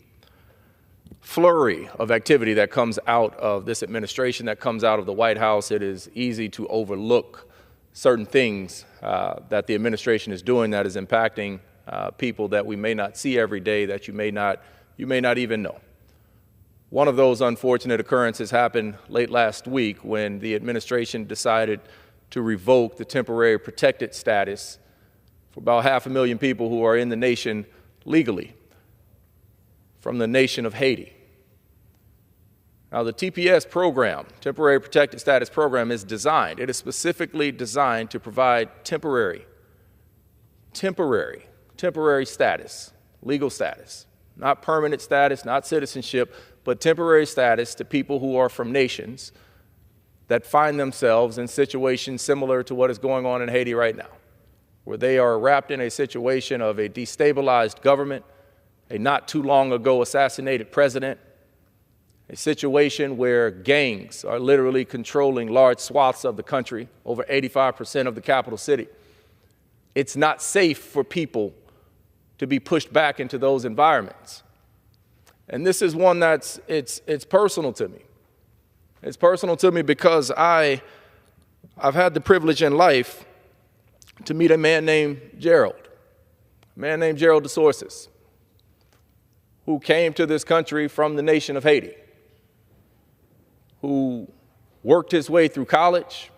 flurry of activity that comes out of this administration, that comes out of the White House, it is easy to overlook certain things that the administration is doing that is impacting people that we may not see every day, that you may not even know. One of those unfortunate occurrences happened late last week when the administration decided to revoke the temporary protected status for about 500,000 people who are in the nation legally from the nation of Haiti. Now, the TPS program, Temporary Protected Status Program, is designed. It is specifically designed to provide temporary status, legal status, not permanent status, not citizenship, but temporary status to people who are from nations that find themselves in situations similar to what is going on in Haiti right now, where they are wrapped in a situation of a destabilized government, a not too long ago assassinated president, a situation where gangs are literally controlling large swaths of the country, over 85% of the capital city. It's not safe for people to be pushed back into those environments. And this is one that's personal to me. It's personal to me because I've had the privilege in life to meet a man named Gerald DeSources, who came to this country from the nation of Haiti, who worked his way through college,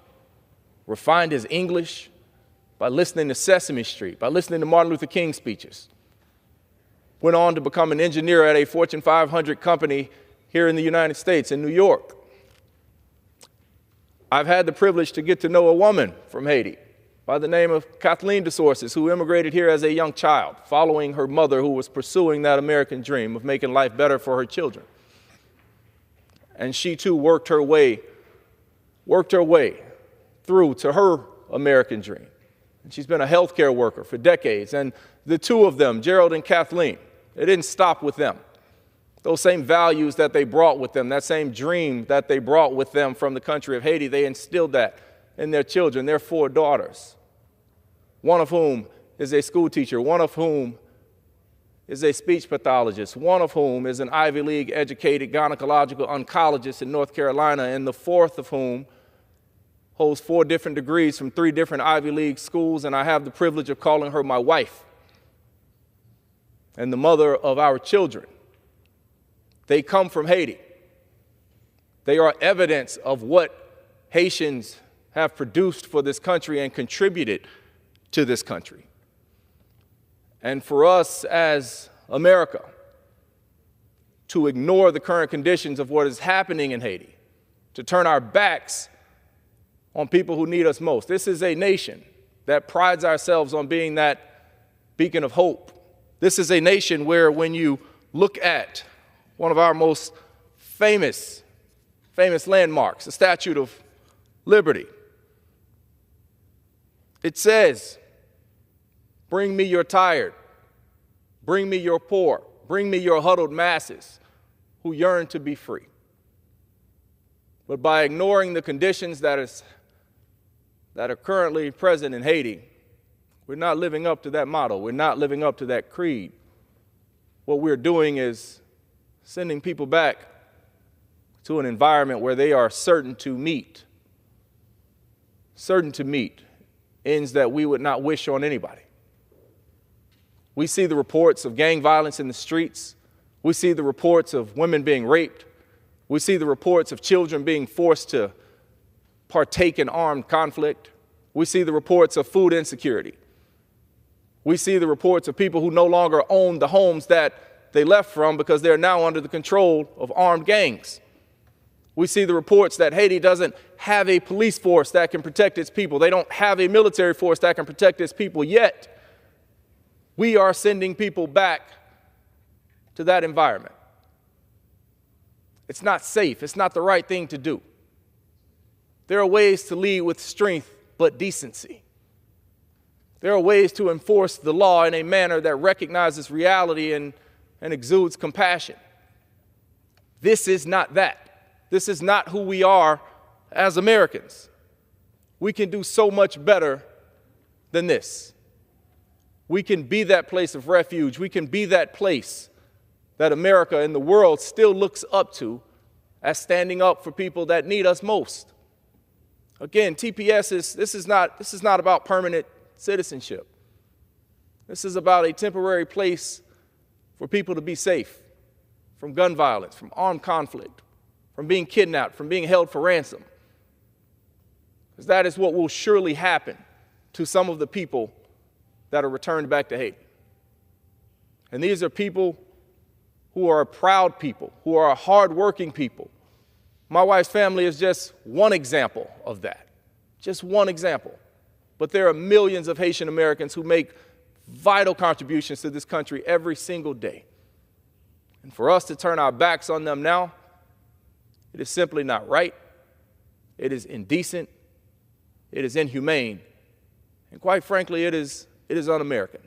refined his English by listening to Sesame Street, by listening to Martin Luther King speeches, went on to become an engineer at a Fortune 500 company here in the United States, in New York. I've had the privilege to get to know a woman from Haiti by the name of Kathleen DeSources, who immigrated here as a young child, following her mother, who was pursuing that American dream of making life better for her children. And she too worked her way through to her American dream. And she's been a healthcare worker for decades. And the two of them, Gerald and Kathleen, it didn't stop with them. Those same values that they brought with them, that same dream that they brought with them from the country of Haiti, they instilled that in their children, their 4 daughters, one of whom is a school teacher, one of whom is a speech pathologist, one of whom is an Ivy League educated gynecological oncologist in North Carolina, and the 4th of whom holds 4 different degrees from 3 different Ivy League schools, and I have the privilege of calling her my wife and the mother of our children. They come from Haiti. They are evidence of what Haitians have produced for this country and contributed to this country. And for us as America to ignore the current conditions of what is happening in Haiti, to turn our backs on people who need us most. This is a nation that prides ourselves on being that beacon of hope. This is a nation where when you look at one of our most famous landmarks, the Statue of Liberty, it says, "Bring me your tired, bring me your poor, bring me your huddled masses who yearn to be free. But by ignoring the conditions that are currently present in Haiti, we're not living up to that motto. We're not living up to that creed. What we're doing is sending people back to an environment where they are certain to meet ends that we would not wish on anybody. We see the reports of gang violence in the streets. We see the reports of women being raped. We see the reports of children being forced to partake in armed conflict. We see the reports of food insecurity. We see the reports of people who no longer own the homes that they left from because they're now under the control of armed gangs. We see the reports that Haiti doesn't have a police force that can protect its people. They don't have a military force that can protect its people yet. We are sending people back to that environment. It's not safe. It's not the right thing to do. There are ways to lead with strength but decency. There are ways to enforce the law in a manner that recognizes reality and exudes compassion. This is not that. This is not who we are as Americans. We can do so much better than this. We can be that place of refuge. We can be that place that America and the world still looks up to as standing up for people that need us most. Again, TPS this is not about permanent citizenship. This is about a temporary place for people to be safe from gun violence, from armed conflict, from being kidnapped, from being held for ransom. Because that is what will surely happen to some of the people that are returned back to Haiti. And these are people who are proud people, who are hardworking people. My wife's family is just one example of that, just one example. But there are millions of Haitian Americans who make vital contributions to this country every single day. And for us to turn our backs on them now, it is simply not right. It is indecent. It is inhumane. And quite frankly, it is un-American.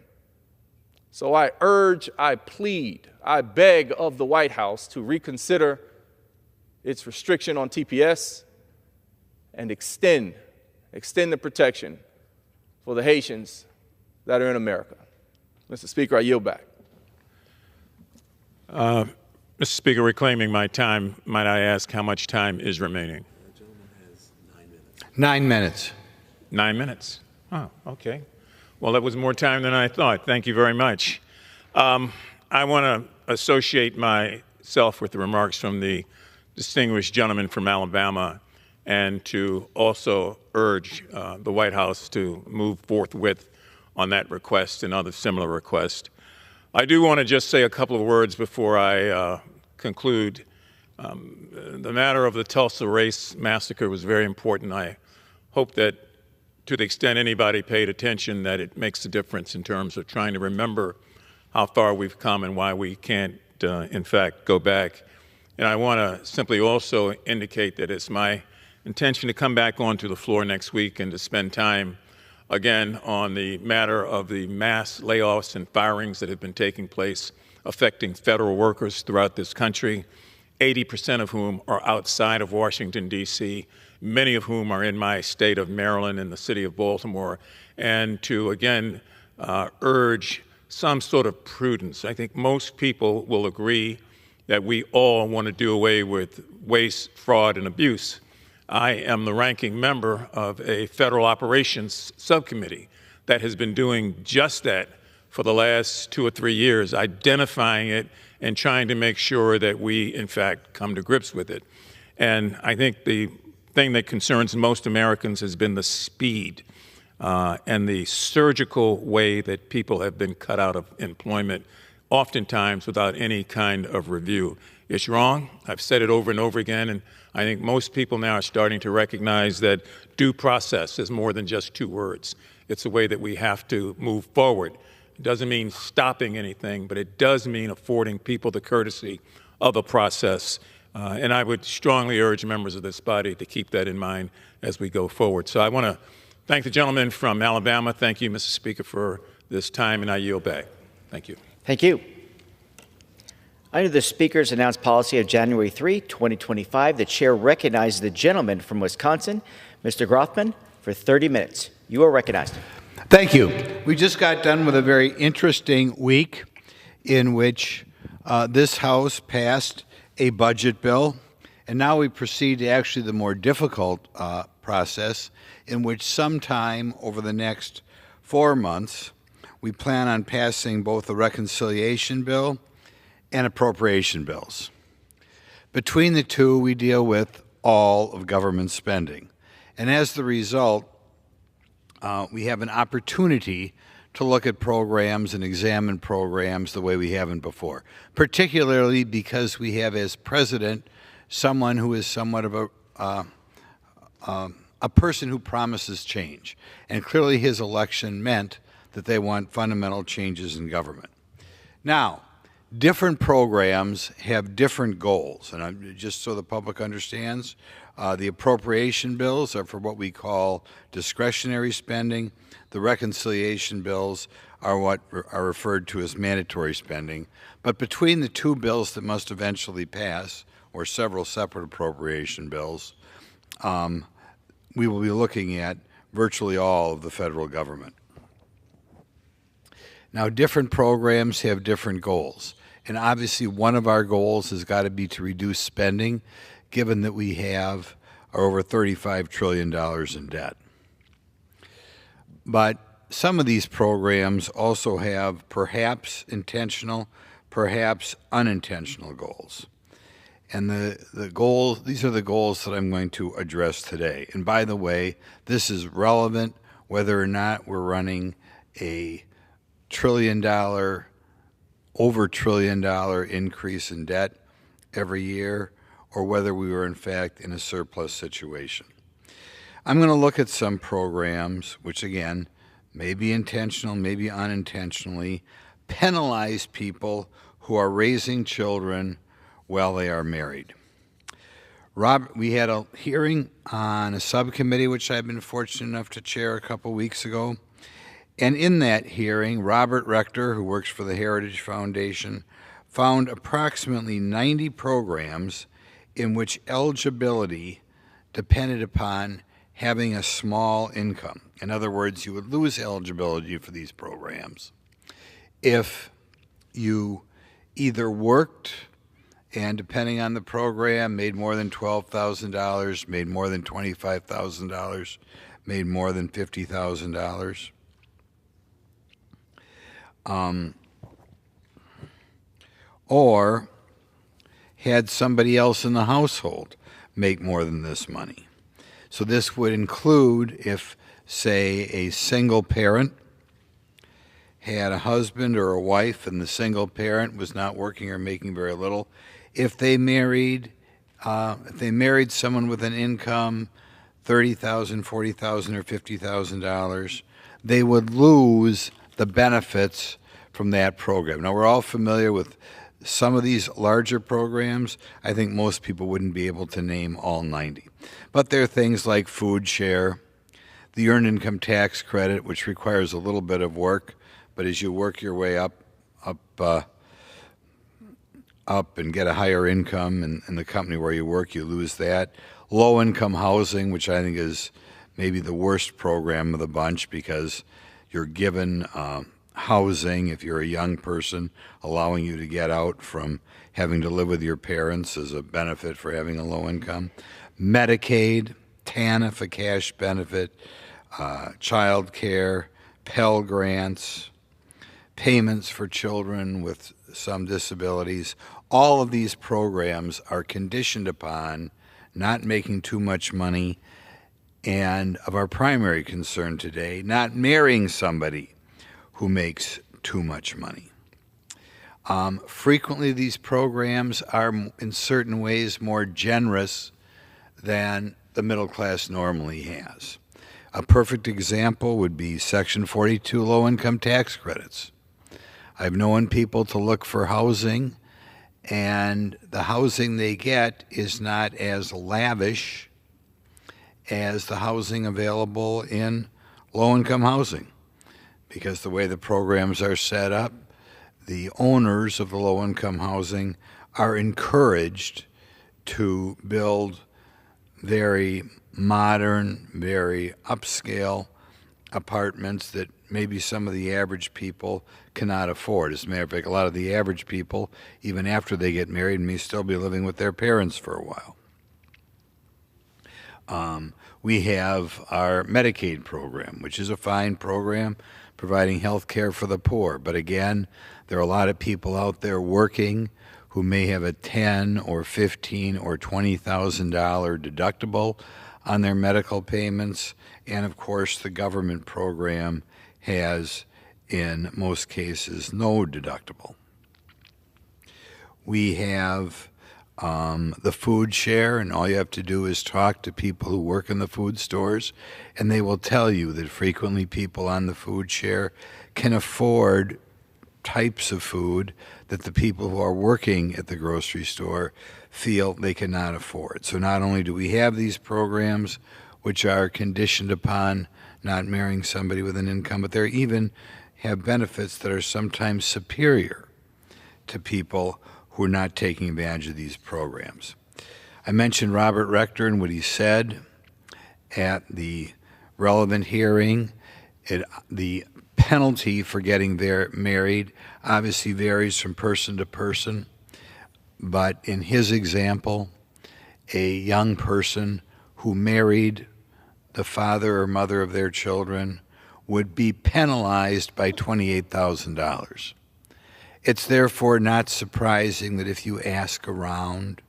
So I urge, I plead, I beg of the White House to reconsider its restriction on TPS and extend the protection for the Haitians that are in America. Mr. Speaker, I yield back. Mr. Speaker, reclaiming my time, might I ask how much time is remaining? The gentleman has 9 minutes. 9 minutes. 9 minutes. Oh, okay. Well, that was more time than I thought. Thank you very much. I want to associate myself with the remarks from the distinguished gentleman from Alabama and to also urge the White House to move forthwith on that request and other similar requests. I do want to just say a couple of words before I conclude. The matter of the Tulsa race massacre was very important. I hope that to the extent anybody paid attention, that it makes a difference in terms of trying to remember how far we've come and why we can't, in fact, go back. And I want to simply also indicate that it's my intention to come back onto the floor next week and to spend time again on the matter of the mass layoffs and firings that have been taking place affecting federal workers throughout this country, 80% of whom are outside of Washington, D.C., many of whom are in my state of Maryland and the city of Baltimore, and to, again, urge some sort of prudence. I think most people will agree that we all want to do away with waste, fraud, and abuse. I am the ranking member of a federal operations subcommittee that has been doing just that for the last 2 or 3 years, identifying it and trying to make sure that we, in fact, come to grips with it. And I think the thing that concerns most Americans has been the speed and the surgical way that people have been cut out of employment, oftentimes without any kind of review. It's wrong. I've said it over and over again, and I think most people now are starting to recognize that due process is more than just 2 words. It's a way that we have to move forward. It doesn't mean stopping anything, but it does mean affording people the courtesy of a process. And I would strongly urge members of this body to keep that in mind as we go forward. So I want to thank the gentleman from Alabama. Thank you, Mr. Speaker, for this time, and I yield back. Thank you. Thank you. Under the Speaker's announced policy of January 3, 2025, the Chair recognizes the gentleman from Wisconsin, Mr. Grothman, for 30 minutes. You are recognized. Thank you. We just got done with a very interesting week in which this House passed a budget bill, and now we proceed to actually the more difficult process in which sometime over the next 4 months, we plan on passing both a reconciliation bill and appropriation bills. Between the two, we deal with all of government spending. And as the result, we have an opportunity to look at programs and examine programs the way we haven't before, particularly because we have as president someone who is somewhat of a person who promises change. And clearly his election meant that they want fundamental changes in government. Now, different programs have different goals, and just so the public understands, the appropriation bills are for what we call discretionary spending. The reconciliation bills are what are referred to as mandatory spending. But between the two bills that must eventually pass, or several separate appropriation bills, we will be looking at virtually all of the federal government. Now, different programs have different goals. And obviously, one of our goals has got to be to reduce spending, given that we have over $35 trillion in debt. But some of these programs also have perhaps intentional, perhaps unintentional goals. And these are the goals that I'm going to address today. And by the way, this is relevant whether or not we're running a over $1 trillion increase in debt every year, or whether we were in fact in a surplus situation. I'm going to look at some programs which, again, may be intentional, maybe unintentionally, penalize people who are raising children while they are married. We had a hearing on a subcommittee which I've been fortunate enough to chair a couple weeks ago. And in that hearing, Robert Rector, who works for the Heritage Foundation, found approximately 90 programs in which eligibility depended upon having a small income. In other words, you would lose eligibility for these programs if you either worked and, depending on the program, made more than $12,000, made more than $25,000, made more than $50,000. Or had somebody else in the household make more than this money. So this would include if, say, a single parent had a husband or a wife and the single parent was not working or making very little. If they married someone with an income, $30,000, $40,000, or $50,000, they would lose the benefits from that program. Now, we're all familiar with some of these larger programs. I think most people wouldn't be able to name all 90. But there are things like food share, the earned income tax credit, which requires a little bit of work, but as you work your way up and get a higher income in the company where you work, you lose that. Low-income housing, which I think is maybe the worst program of the bunch because you're given housing if you're a young person, allowing you to get out from having to live with your parents as a benefit for having a low income. Medicaid, TANF, a cash benefit, child care, Pell Grants, payments for children with some disabilities. All of these programs are conditioned upon not making too much money and, of our primary concern today, not marrying somebody who makes too much money. Frequently, these programs are, in certain ways, more generous than the middle class normally has. A perfect example would be Section 42 low-income tax credits. I've known people to look for housing, and the housing they get is not as lavish as the housing available in low-income housing, because the way the programs are set up, the owners of the low-income housing are encouraged to build very modern, very upscale apartments that maybe some of the average people cannot afford. As a matter of fact, a lot of the average people, even after they get married, may still be living with their parents for a while. We have our Medicaid program, which is a fine program providing health care for the poor. But again, there are a lot of people out there working who may have a $10,000 or $15,000 or $20,000 deductible on their medical payments. And of course, the government program has, in most cases, no deductible. We have the food share, and all you have to do is talk to people who work in the food stores, and they will tell you that frequently people on the food share can afford types of food that the people who are working at the grocery store feel they cannot afford. So not only do we have these programs which are conditioned upon not marrying somebody with an income, but they even have benefits that are sometimes superior to people who are not taking advantage of these programs. I mentioned Robert Rector and what he said at the relevant hearing. The penalty for getting married obviously varies from person to person, but in his example, a young person who married the father or mother of their children would be penalized by $28,000. It's therefore not surprising that if you ask around,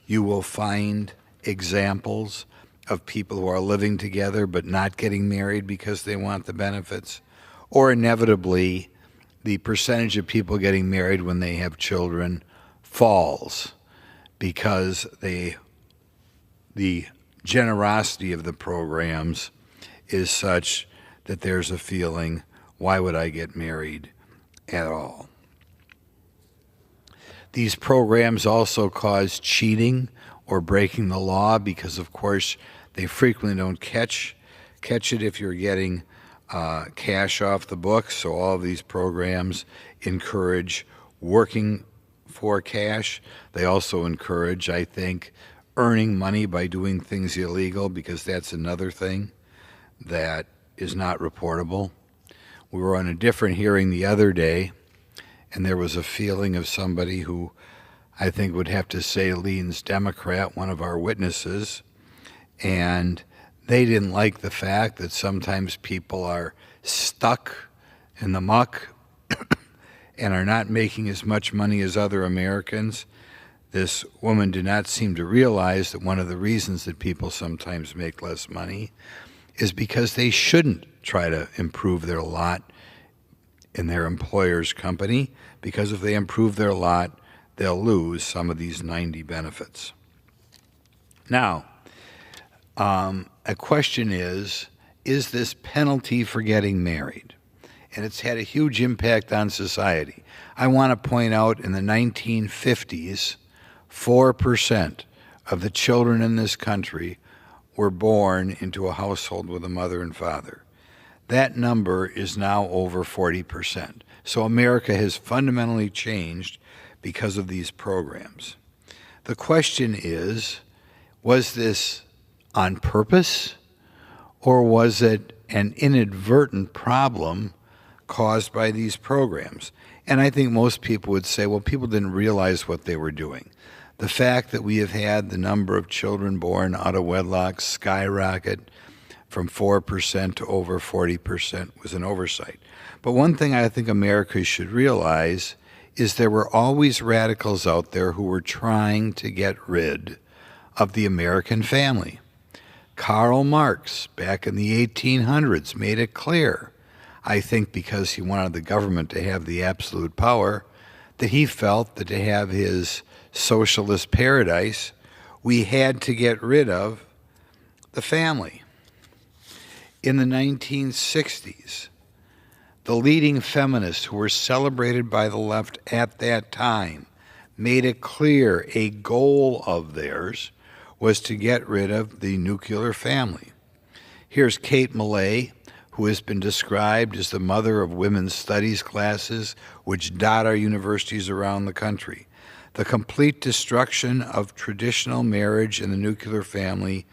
you will find examples of people who are living together but not getting married because they want the benefits, or inevitably the percentage of people getting married when they have children falls because the generosity of the programs is such that there's a feeling, why would I get married at all? These programs also cause cheating or breaking the law because, of course, they frequently don't catch it if you're getting cash off the books. So all of these programs encourage working for cash. They also encourage, I think, earning money by doing things illegal, because that's another thing that is not reportable. We were on a different hearing the other day, and there was a feeling of somebody who I think would have to say leans Democrat, one of our witnesses, and they didn't like the fact that sometimes people are stuck in the muck and are not making as much money as other Americans. This woman did not seem to realize that one of the reasons that people sometimes make less money is because they shouldn't try to improve their lot in their employer's company, because if they improve their lot, they'll lose some of these 90 benefits. Now, a question is this penalty for getting married? And it's had a huge impact on society. I want to point out in the 1950s, 4% of the children in this country were born into a household with a mother and father. That number is now over 40%. So America has fundamentally changed because of these programs. The question is, was this on purpose, or was it an inadvertent problem caused by these programs? And I think most people would say, well, people didn't realize what they were doing. The fact that we have had the number of children born out of wedlock skyrocket from 4% to over 40% was an oversight. But one thing I think America should realize is there were always radicals out there who were trying to get rid of the American family. Karl Marx, back in the 1800s, made it clear, I think because he wanted the government to have the absolute power, that he felt that to have his socialist paradise, we had to get rid of the family. In the 1960s, the leading feminists who were celebrated by the left at that time made it clear a goal of theirs was to get rid of the nuclear family. Here's Kate Millay, who has been described as the mother of women's studies classes which dot our universities around the country. The complete destruction of traditional marriage and the nuclear family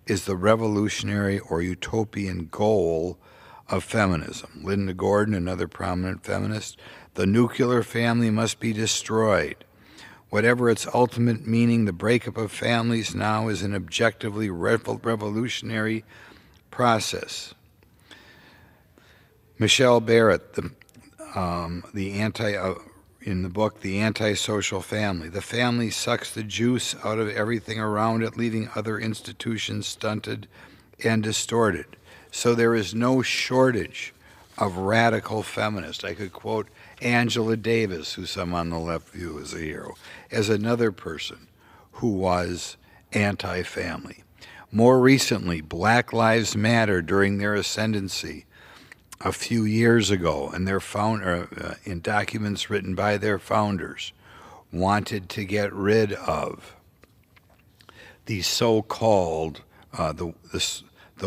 is the revolutionary or utopian goal of feminism. Linda Gordon, another prominent feminist, the nuclear family must be destroyed. Whatever its ultimate meaning, the breakup of families now is an objectively revolutionary process. Michelle Barrett, in the book, The Antisocial Family. The family sucks the juice out of everything around it, leaving other institutions stunted and distorted. So there is no shortage of radical feminists. I could quote Angela Davis, who some on the left view as a hero, as another person who was anti-family. More recently, Black Lives Matter, during their ascendancy a few years ago, and their in documents written by their founders, wanted to get rid of the so-called, the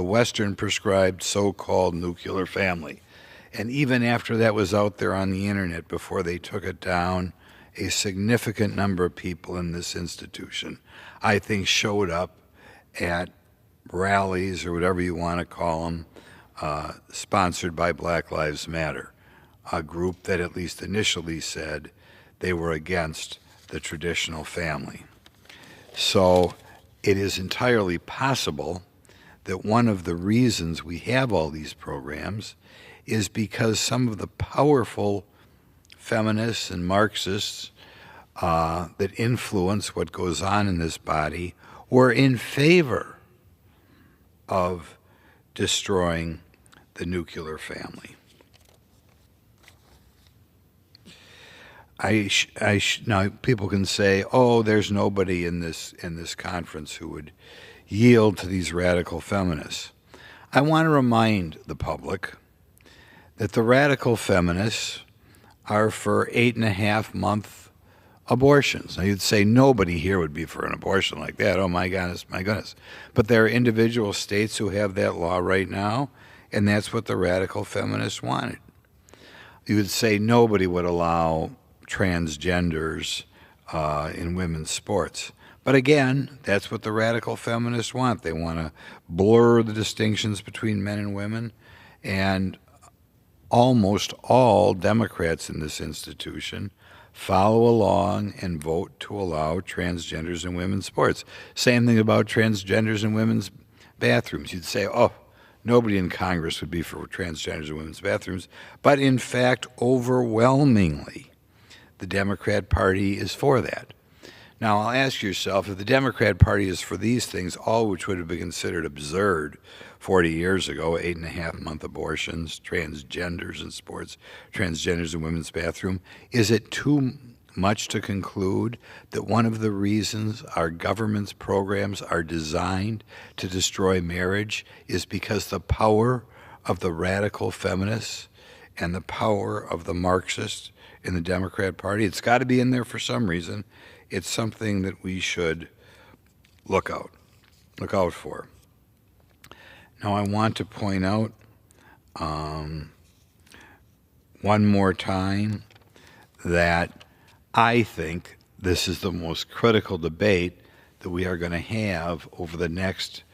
Western prescribed so-called nuclear family. And even after that was out there on the internet, before they took it down, a significant number of people in this institution, I think, showed up at rallies or whatever you want to call them, sponsored by Black Lives Matter, a group that at least initially said they were against the traditional family. So it is entirely possible that one of the reasons we have all these programs is because some of the powerful feminists and Marxists that influence what goes on in this body were in favor of destroying the nuclear family. Now people can say, "Oh, there's nobody in this conference who would yield to these radical feminists." I want to remind the public that the radical feminists are for 8.5-month abortions. Now you'd say nobody here would be for an abortion like that. Oh my goodness, my goodness. But there are individual states who have that law right now, and that's what the radical feminists wanted. You would say nobody would allow transgenders in women's sports. But again, that's what the radical feminists want. They want to blur the distinctions between men and women, and almost all Democrats in this institution follow along and vote to allow transgenders in women's sports. Same thing about transgenders in women's bathrooms. You'd say, oh, nobody in Congress would be for transgenders in women's bathrooms. But in fact, overwhelmingly, the Democrat Party is for that. Now, I'll ask yourself, if the Democrat Party is for these things, all which would have been considered absurd 40 years ago, 8.5-month abortions, transgenders in sports, transgenders in women's bathroom, is it too much to conclude that one of the reasons our government's programs are designed to destroy marriage is because the power of the radical feminists and the power of the Marxists in the Democrat Party? It's got to be in there for some reason. It's something that we should look out for. Now, I want to point out one more time that I think this is the most critical debate that we are going to have over the next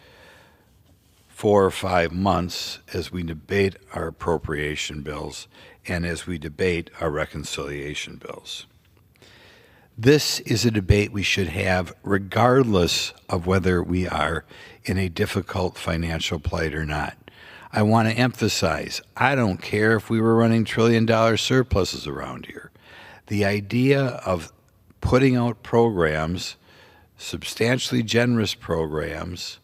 4 or 5 months as we debate our appropriation bills and as we debate our reconciliation bills. This is a debate we should have regardless of whether we are in a difficult financial plight or not. I want to emphasize, I don't care if we were running trillion-dollar surpluses around here. The idea of putting out programs, substantially generous programs,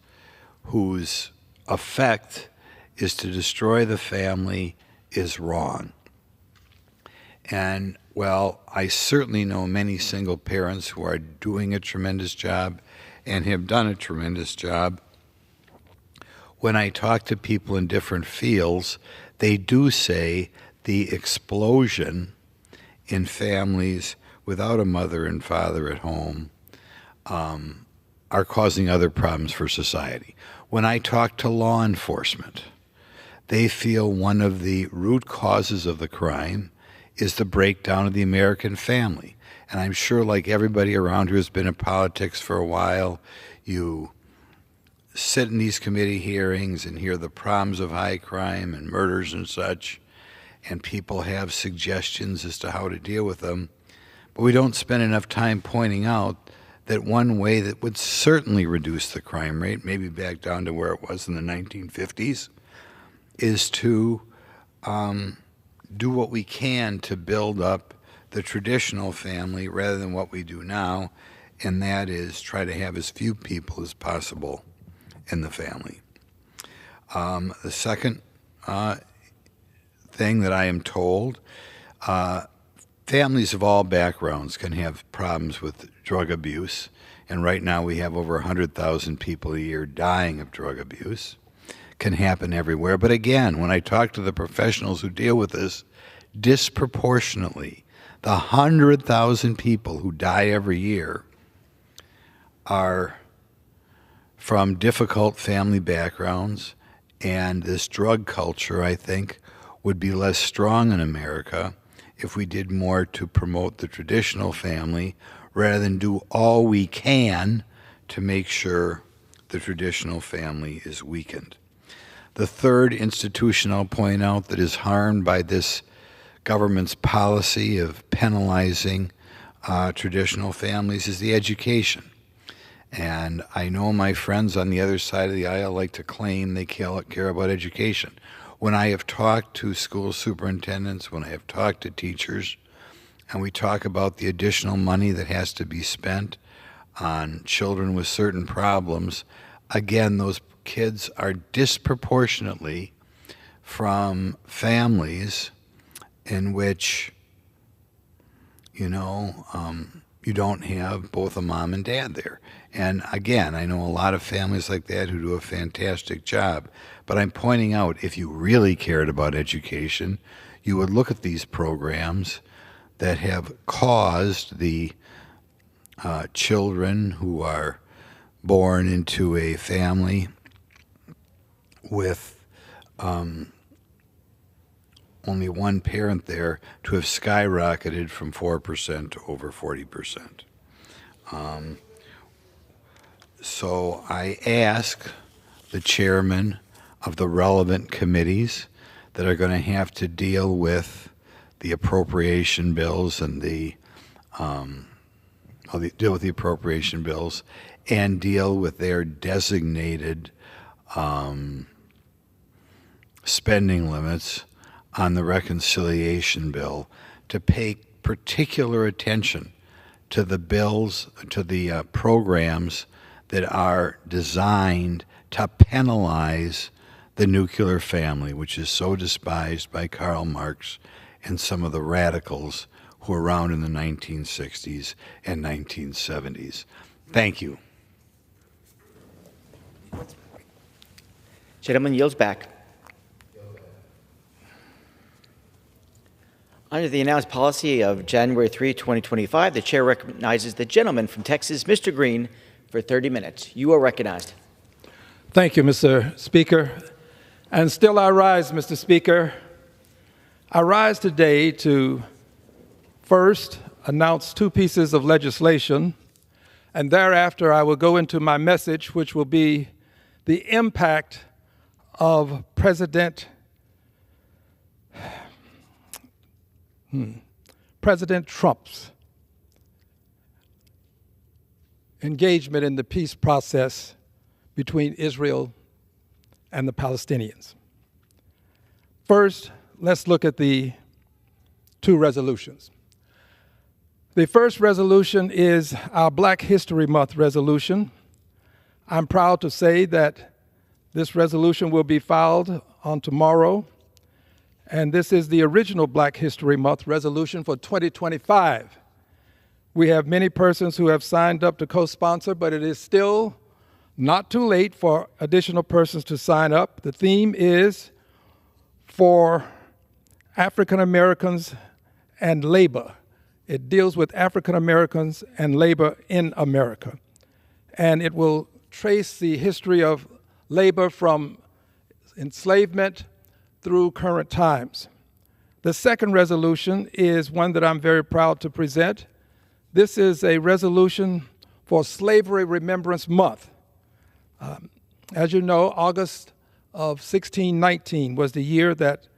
whose effect is to destroy the family is wrong. And, well, I certainly know many single parents who are doing a tremendous job and have done a tremendous job. When I talk to people in different fields, they do say the explosion in families without a mother and father at home are causing other problems for society. When I talk to law enforcement, They feel one of the root causes of the crime is the breakdown of the American family. And I'm sure, like everybody around here who's been in politics for a while, you sit in these committee hearings and hear the problems of high crime and murders and such, and people have suggestions as to how to deal with them. But we don't spend enough time pointing out that one way that would certainly reduce the crime rate, maybe back down to where it was in the 1950s, is to do what we can to build up the traditional family rather than what we do now, and that is try to have as few people as possible in the family. The second thing that I am told, families of all backgrounds can have problems with drug abuse, and right now we have over 100,000 people a year dying of drug abuse. Can happen everywhere. But again, when I talk to the professionals who deal with this, disproportionately, the 100,000 people who die every year are from difficult family backgrounds, and this drug culture, I think, would be less strong in America if we did more to promote the traditional family rather than do all we can to make sure the traditional family is weakened. The third institution I'll point out that is harmed by this government's policy of penalizing traditional families is the education. And I know my friends on the other side of the aisle like to claim they care about education. When I have talked to school superintendents, when I have talked to teachers, and we talk about the additional money that has to be spent on children with certain problems, again, those kids are disproportionately from families in which, you don't have both a mom and dad there. And again, I know a lot of families like that who do a fantastic job. But I'm pointing out, if you really cared about education, you would look at these programs that have caused the children who are born into a family with only one parent there to have skyrocketed from 4% to over 40%. So I ask the chairman of the relevant committees that are going to have to deal with the appropriation bills and deal with the appropriation bills and deal with their designated spending limits on the reconciliation bill to pay particular attention to the bills, to the programs that are designed to penalize the nuclear family, which is so despised by Karl Marx and some of the radicals who were around in the 1960s and 1970s. Thank you. Gentleman yields back. Under the announced policy of January 3, 2025, the chair recognizes the gentleman from Texas, Mr. Green, for 30 minutes. You are recognized. Thank you, Mr. Speaker. And still I rise, Mr. Speaker. I rise today to first announce two pieces of legislation, and thereafter I will go into my message, which will be the impact of President Trump's engagement in the peace process between Israel and the Palestinians. First, let's look at the two resolutions. The first resolution is our Black History Month resolution. I'm proud to say that this resolution will be filed on tomorrow, and this is the original Black History Month resolution for 2025. We have many persons who have signed up to co-sponsor, but it is still not too late for additional persons to sign up. The theme is for African Americans and labor. It deals with African Americans and labor in America. And it will trace the history of labor from enslavement through current times. The second resolution is one that I'm very proud to present. This is a resolution for Slavery Remembrance Month. As you know, August of 1619 was the year that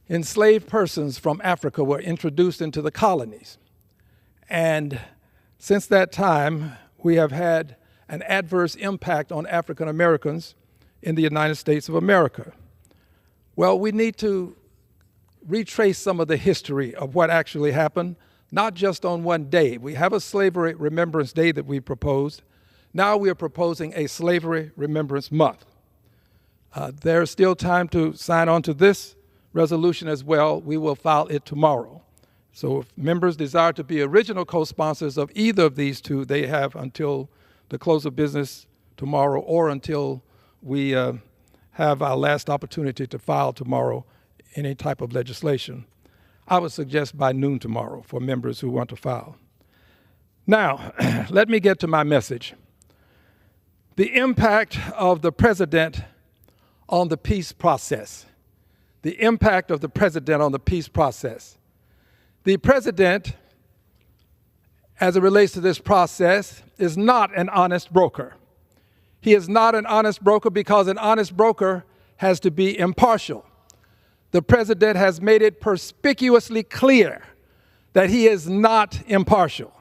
enslaved persons from Africa were introduced into the colonies. And since that time, we have had an adverse impact on African Americans in the United States of America. Well, we need to retrace some of the history of what actually happened, not just on one day. We have a Slavery Remembrance Day that we proposed. Now we are proposing a Slavery Remembrance Month. There's still time to sign on to this resolution as well. We will file it tomorrow. So if members desire to be original co-sponsors of either of these two, they have until the close of business tomorrow or until we have our last opportunity to file tomorrow any type of legislation. I would suggest by noon tomorrow for members who want to file. Now, let me get to my message. The impact of the president on the peace process. The impact of the president on the peace process. The president, as it relates to this process, is not an honest broker. He is not an honest broker because an honest broker has to be impartial. The president has made it perspicuously clear that he is not impartial.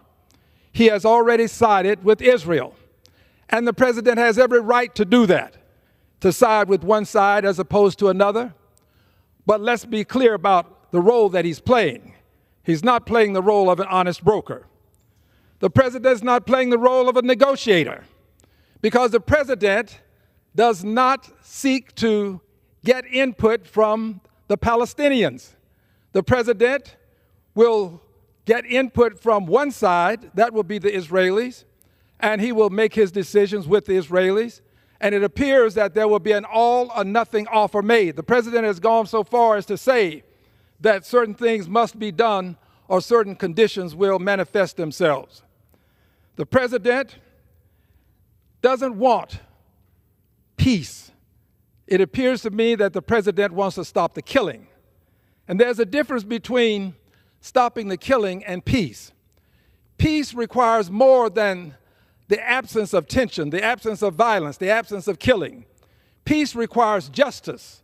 He has already sided with Israel, and the president has every right to do that, to side with one side as opposed to another. But let's be clear about the role that he's playing. He's not playing the role of an honest broker. The president is not playing the role of a negotiator because the president does not seek to get input from the Palestinians. The president will get input from one side, that will be the Israelis, and he will make his decisions with the Israelis. And it appears that there will be an all or nothing offer made. The president has gone so far as to say that certain things must be done or certain conditions will manifest themselves. The president doesn't want peace. It appears to me that the president wants to stop the killing. And there's a difference between stopping the killing and peace. Peace requires more than the absence of tension, the absence of violence, the absence of killing. Peace requires justice.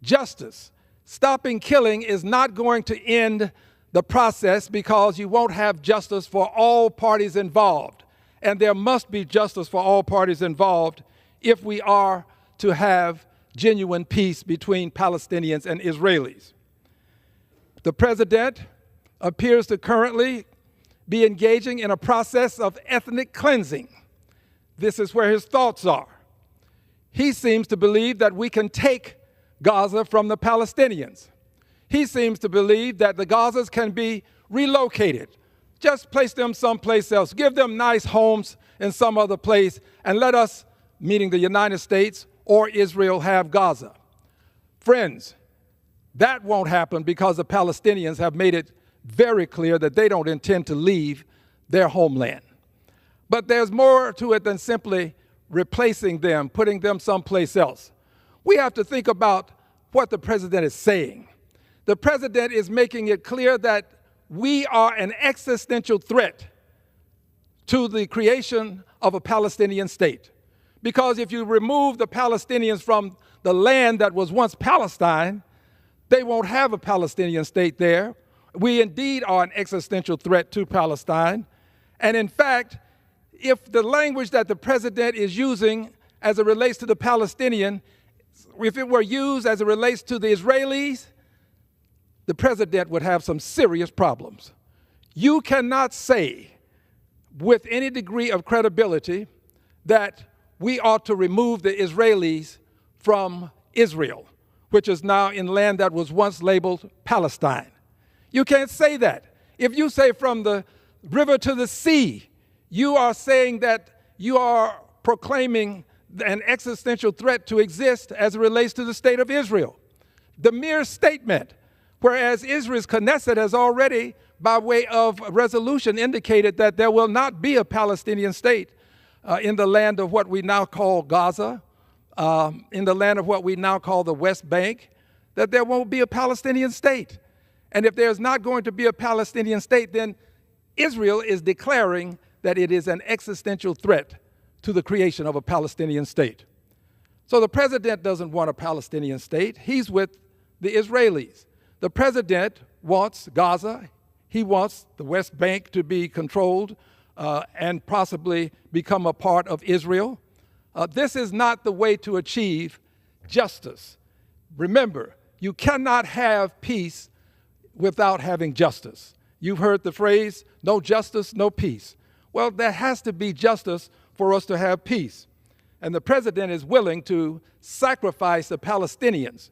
Justice. Stopping killing is not going to end the process because you won't have justice for all parties involved. And there must be justice for all parties involved if we are to have genuine peace between Palestinians and Israelis. The president appears to currently be engaging in a process of ethnic cleansing. This is where his thoughts are. He seems to believe that we can take Gaza from the Palestinians. He seems to believe that the Gazas can be relocated. Just place them someplace else. Give them nice homes in some other place and let us, meaning the United States or Israel, have Gaza. Friends, that won't happen because the Palestinians have made it very clear that they don't intend to leave their homeland. But there's more to it than simply replacing them, putting them someplace else. We have to think about what the president is saying. The president is making it clear that we are an existential threat to the creation of a Palestinian state. Because if you remove the Palestinians from the land that was once Palestine, they won't have a Palestinian state there. We indeed are an existential threat to Palestine. And in fact, if the language that the president is using as it relates to the Palestinian, if it were used as it relates to the Israelis, the president would have some serious problems. You cannot say with any degree of credibility that we ought to remove the Israelis from Israel, which is now in land that was once labeled Palestine. You can't say that. If you say from the river to the sea, you are saying that you are proclaiming an existential threat to exist as it relates to the state of Israel. The mere statement, whereas Israel's Knesset has already, by way of resolution, indicated that there will not be a Palestinian state in the land of what we now call Gaza, in the land of what we now call the West Bank. that there won't be a Palestinian state. And if there's not going to be a Palestinian state, then Israel is declaring that it is an existential threat to the creation of a Palestinian state. So the president doesn't want a Palestinian state. He's with the Israelis. The president wants Gaza. He wants the West Bank to be controlled and possibly become a part of Israel. This is not the way to achieve justice. Remember, you cannot have peace without having justice. You've heard the phrase, no justice, no peace. Well, there has to be justice for us to have peace. And the president is willing to sacrifice the Palestinians.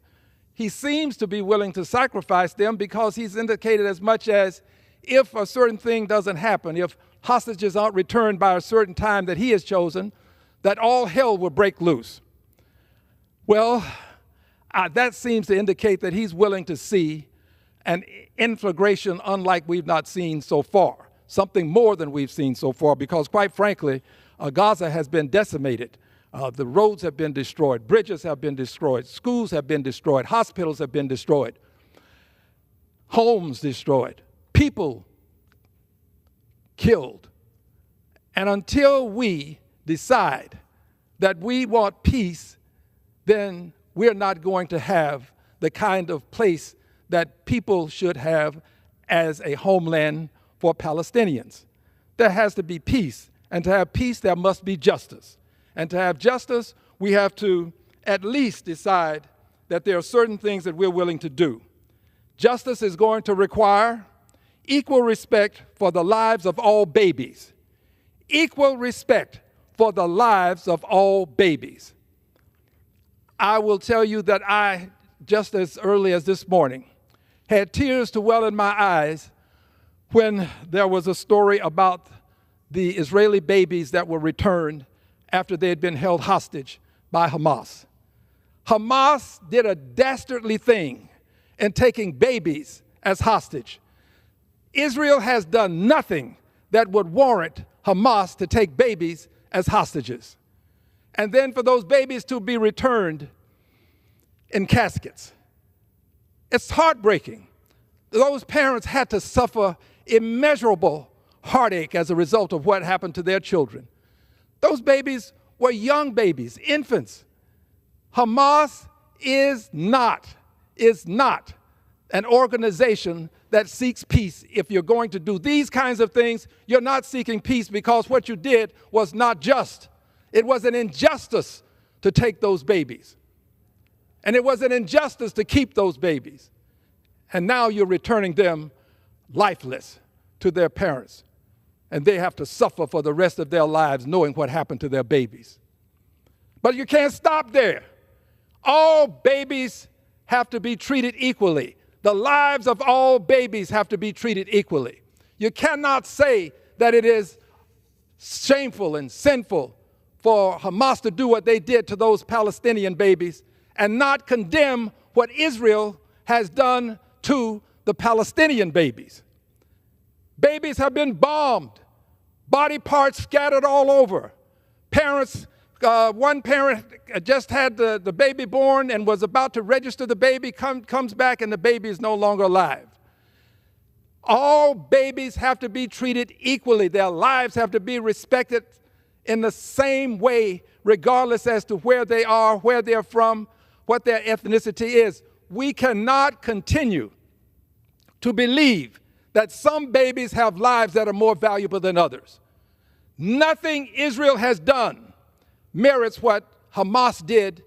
He seems to be willing to sacrifice them because he's indicated as much as if a certain thing doesn't happen, if hostages aren't returned by a certain time that he has chosen, that all hell will break loose. Well, that seems to indicate that he's willing to see an inflagration unlike we've not seen so far, something more than we've seen so far, because quite frankly, Gaza has been decimated. The roads have been destroyed, bridges have been destroyed, schools have been destroyed, hospitals have been destroyed, homes destroyed, people killed. And until we decide that we want peace, then we're not going to have the kind of place that people should have as a homeland for Palestinians. There has to be peace, and to have peace, there must be justice. And to have justice, we have to at least decide that there are certain things that we're willing to do. Justice is going to require equal respect for the lives of all babies. Equal respect for the lives of all babies. I will tell you that I, just as early as this morning, had tears to well in my eyes when there was a story about the Israeli babies that were returned after they had been held hostage by Hamas. Hamas did a dastardly thing in taking babies as hostage. Israel has done nothing that would warrant Hamas to take babies as hostages. And then for those babies to be returned in caskets. It's heartbreaking. Those parents had to suffer immeasurable heartache as a result of what happened to their children. Those babies were young babies, infants. Hamas is not an organization that seeks peace. If you're going to do these kinds of things, you're not seeking peace because what you did was not just. It was an injustice to take those babies. And it was an injustice to keep those babies. And now you're returning them lifeless to their parents. And they have to suffer for the rest of their lives knowing what happened to their babies. But you can't stop there. All babies have to be treated equally. The lives of all babies have to be treated equally. You cannot say that it is shameful and sinful for Hamas to do what they did to those Palestinian babies and not condemn what Israel has done to the Palestinian babies. Babies have been bombed, body parts scattered all over. Parents, one parent just had the baby born and was about to register the baby, comes back and the baby is no longer alive. All babies have to be treated equally. Their lives have to be respected in the same way, regardless as to where they are, where they're from, what their ethnicity is. We cannot continue to believe that some babies have lives that are more valuable than others. Nothing Israel has done merits what Hamas did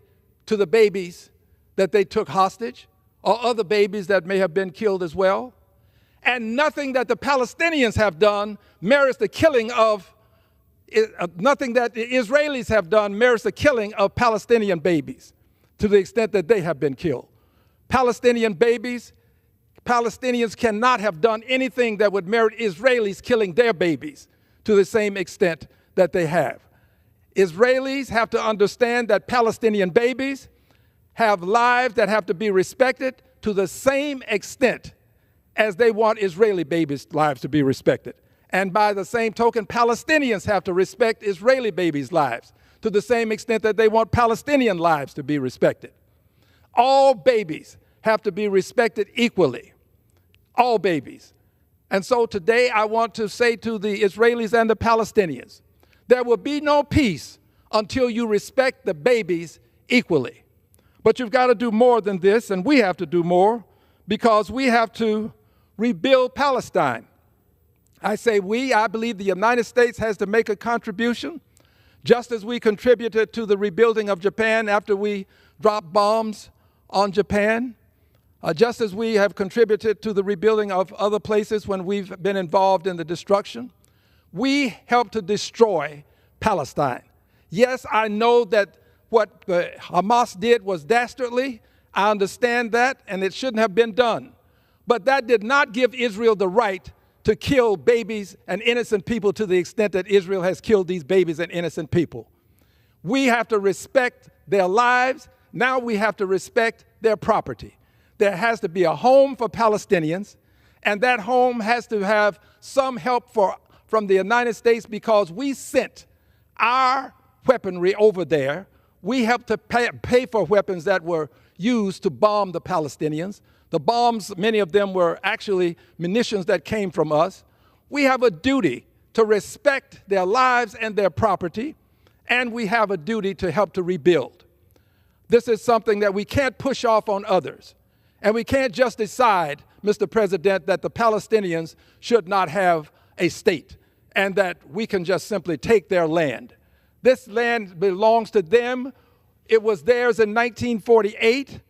to the babies that they took hostage, or other babies that may have been killed as well. And nothing that the Palestinians have done merits the killing of, nothing that the Israelis have done merits the killing of Palestinian babies to the extent that they have been killed. Palestinians cannot have done anything that would merit Israelis killing their babies to the same extent that they have. Israelis have to understand that Palestinian babies have lives that have to be respected to the same extent as they want Israeli babies' lives to be respected. And by the same token, Palestinians have to respect Israeli babies' lives to the same extent that they want Palestinian lives to be respected. All babies have to be respected equally, all babies. And so today I want to say to the Israelis and the Palestinians, there will be no peace until you respect the babies equally. But you've got to do more than this, and we have to do more, because we have to rebuild Palestine. I say we, I believe the United States has to make a contribution, just as we contributed to the rebuilding of Japan after we dropped bombs on Japan, just as we have contributed to the rebuilding of other places when we've been involved in the destruction. We helped to destroy Palestine. Yes, I know that what Hamas did was dastardly. I understand that, and it shouldn't have been done. But that did not give Israel the right to kill babies and innocent people to the extent that Israel has killed these babies and innocent people. We have to respect their lives. Now we have to respect their property. There has to be a home for Palestinians, and that home has to have some help from the United States, because we sent our weaponry over there. We helped to pay for weapons that were used to bomb the Palestinians. The bombs, many of them were actually munitions that came from us. We have a duty to respect their lives and their property, and we have a duty to help to rebuild. This is something that we can't push off on others. And we can't just decide, Mr. President, that the Palestinians should not have a state and that we can just simply take their land. This land belongs to them. It was theirs in 1948.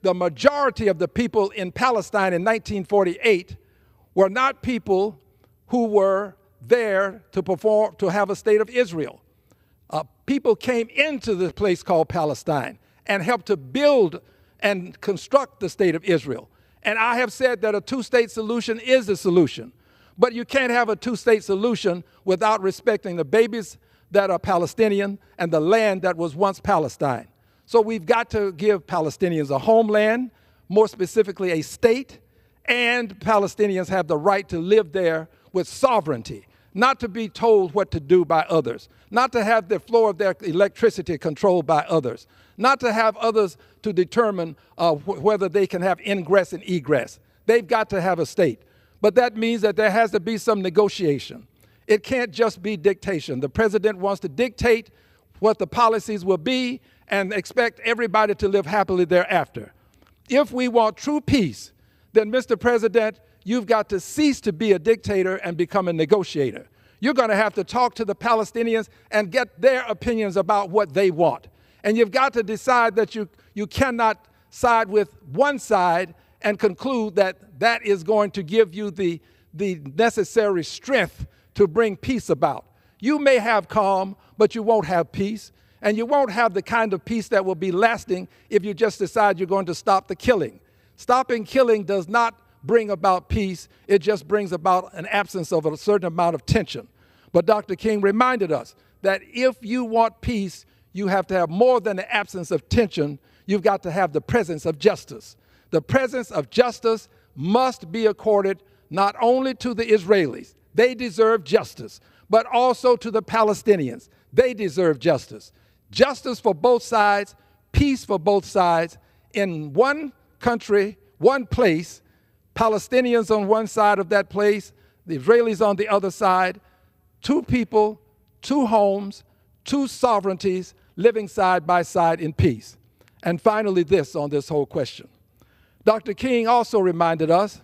The majority of the people in Palestine in 1948 were not people who were there to have a state of Israel. People came into this place called Palestine and helped to build and construct the state of Israel. And I have said that a two-state solution is the solution. But you can't have a two-state solution without respecting the babies that are Palestinian and the land that was once Palestine. So we've got to give Palestinians a homeland, more specifically a state, and Palestinians have the right to live there with sovereignty, not to be told what to do by others, not to have the flow of their electricity controlled by others, not to have others to determine whether they can have ingress and egress. They've got to have a state. But that means that there has to be some negotiation. It can't just be dictation. The president wants to dictate what the policies will be and expect everybody to live happily thereafter. If we want true peace, then, Mr. President, you've got to cease to be a dictator and become a negotiator. You're going to have to talk to the Palestinians and get their opinions about what they want. And you've got to decide that you cannot side with one side and conclude that that is going to give you the necessary strength to bring peace about. You may have calm, but you won't have peace. And you won't have the kind of peace that will be lasting if you just decide you're going to stop the killing. Stopping killing does not bring about peace. It just brings about an absence of a certain amount of tension. But Dr. King reminded us that if you want peace, you have to have more than the absence of tension. You've got to have the presence of justice. The presence of justice must be accorded not only to the Israelis, they deserve justice, but also to the Palestinians. They deserve justice. Justice for both sides, peace for both sides, in one country, one place, Palestinians on one side of that place, the Israelis on the other side, two people, two homes, two sovereignties living side by side in peace. And finally, this on this whole question. Dr. King also reminded us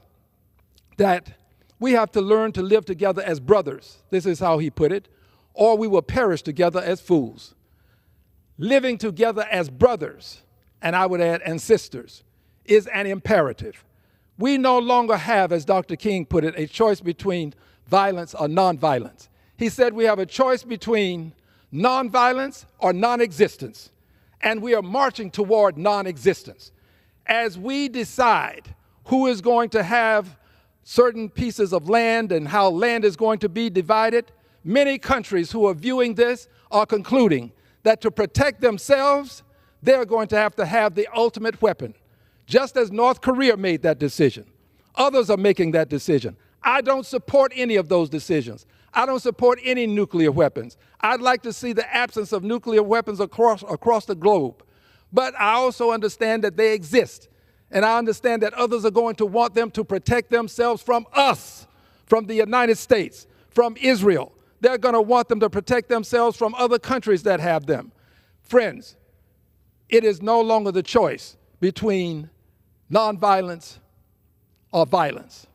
that we have to learn to live together as brothers. This is how he put it, or we will perish together as fools. Living together as brothers, and I would add, and sisters, is an imperative. We no longer have, as Dr. King put it, a choice between violence or nonviolence. He said we have a choice between nonviolence or non-existence, and we are marching toward non-existence. As we decide who is going to have certain pieces of land and how land is going to be divided, many countries who are viewing this are concluding that to protect themselves, they're going to have the ultimate weapon. Just as North Korea made that decision, others are making that decision. I don't support any of those decisions. I don't support any nuclear weapons. I'd like to see the absence of nuclear weapons across the globe. But I also understand that they exist. And I understand that others are going to want them to protect themselves from us, from the United States, from Israel. They're going to want them to protect themselves from other countries that have them. Friends, it is no longer the choice between nonviolence or violence.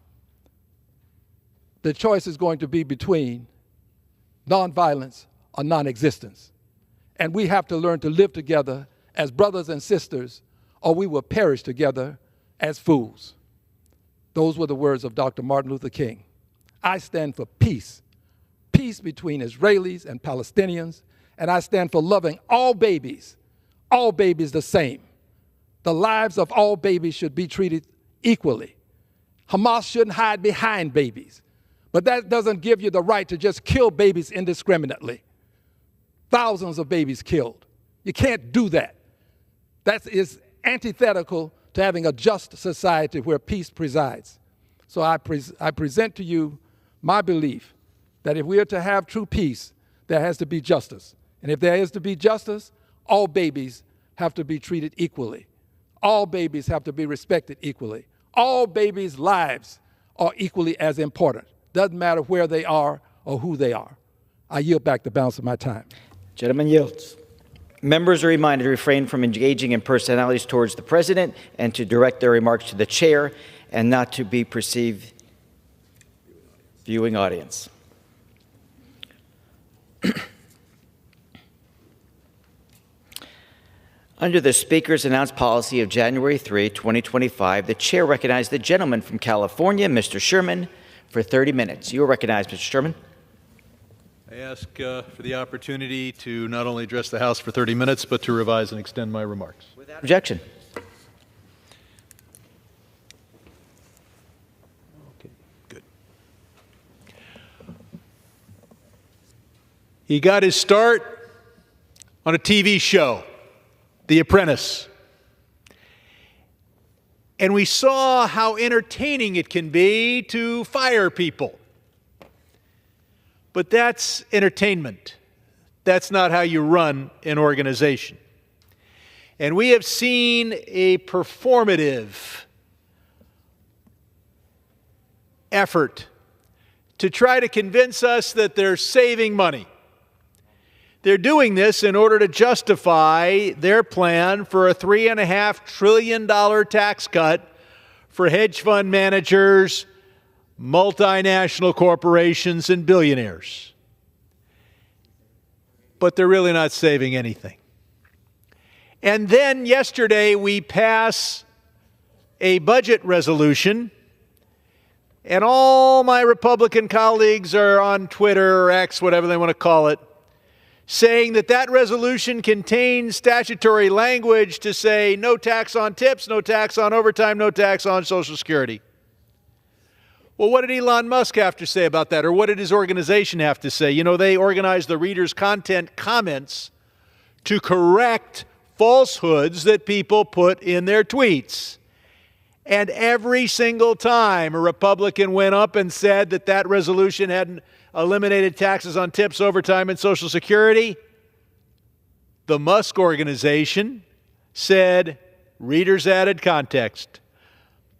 The choice is going to be between nonviolence or non-existence. And we have to learn to live together as brothers and sisters, or we will perish together as fools. Those were the words of Dr. Martin Luther King. I stand for peace, peace between Israelis and Palestinians, and I stand for loving all babies the same. The lives of all babies should be treated equally. Hamas shouldn't hide behind babies, but that doesn't give you the right to just kill babies indiscriminately. Thousands of babies killed. You can't do that. That is antithetical to having a just society where peace presides. So I present to you my belief that if we are to have true peace, there has to be justice. And if there is to be justice, all babies have to be treated equally. All babies have to be respected equally. All babies' lives are equally as important. Doesn't matter where they are or who they are. I yield back the balance of my time. Gentleman yields. Members are reminded to refrain from engaging in personalities towards the president and to direct their remarks to the chair and not to be perceived viewing audience. Under the Speaker's announced policy of January 3, 2025, the chair recognized the gentleman from California, Mr. Sherman, for 30 minutes. You are recognized, Mr. Sherman. I ask for the opportunity to not only address the House for 30 minutes, but to revise and extend my remarks. Without objection. Okay, good. He got his start on a TV show, The Apprentice. And we saw how entertaining it can be to fire people. But that's entertainment. That's not how you run an organization. And we have seen a performative effort to try to convince us that they're saving money. They're doing this in order to justify their plan for a $3.5 trillion tax cut for hedge fund managers, multinational corporations, and billionaires. But they're really not saving anything. And then yesterday we pass a budget resolution, and all my Republican colleagues are on Twitter or X, whatever they want to call it, saying that that resolution contains statutory language to say no tax on tips, no tax on overtime, no tax on Social Security. Well, what did Elon Musk have to say about that? Or what did his organization have to say? You know, they organized the readers' content comments to correct falsehoods that people put in their tweets. And every single time a Republican went up and said that that resolution hadn't eliminated taxes on tips, overtime, and Social Security, the Musk organization said, readers added context.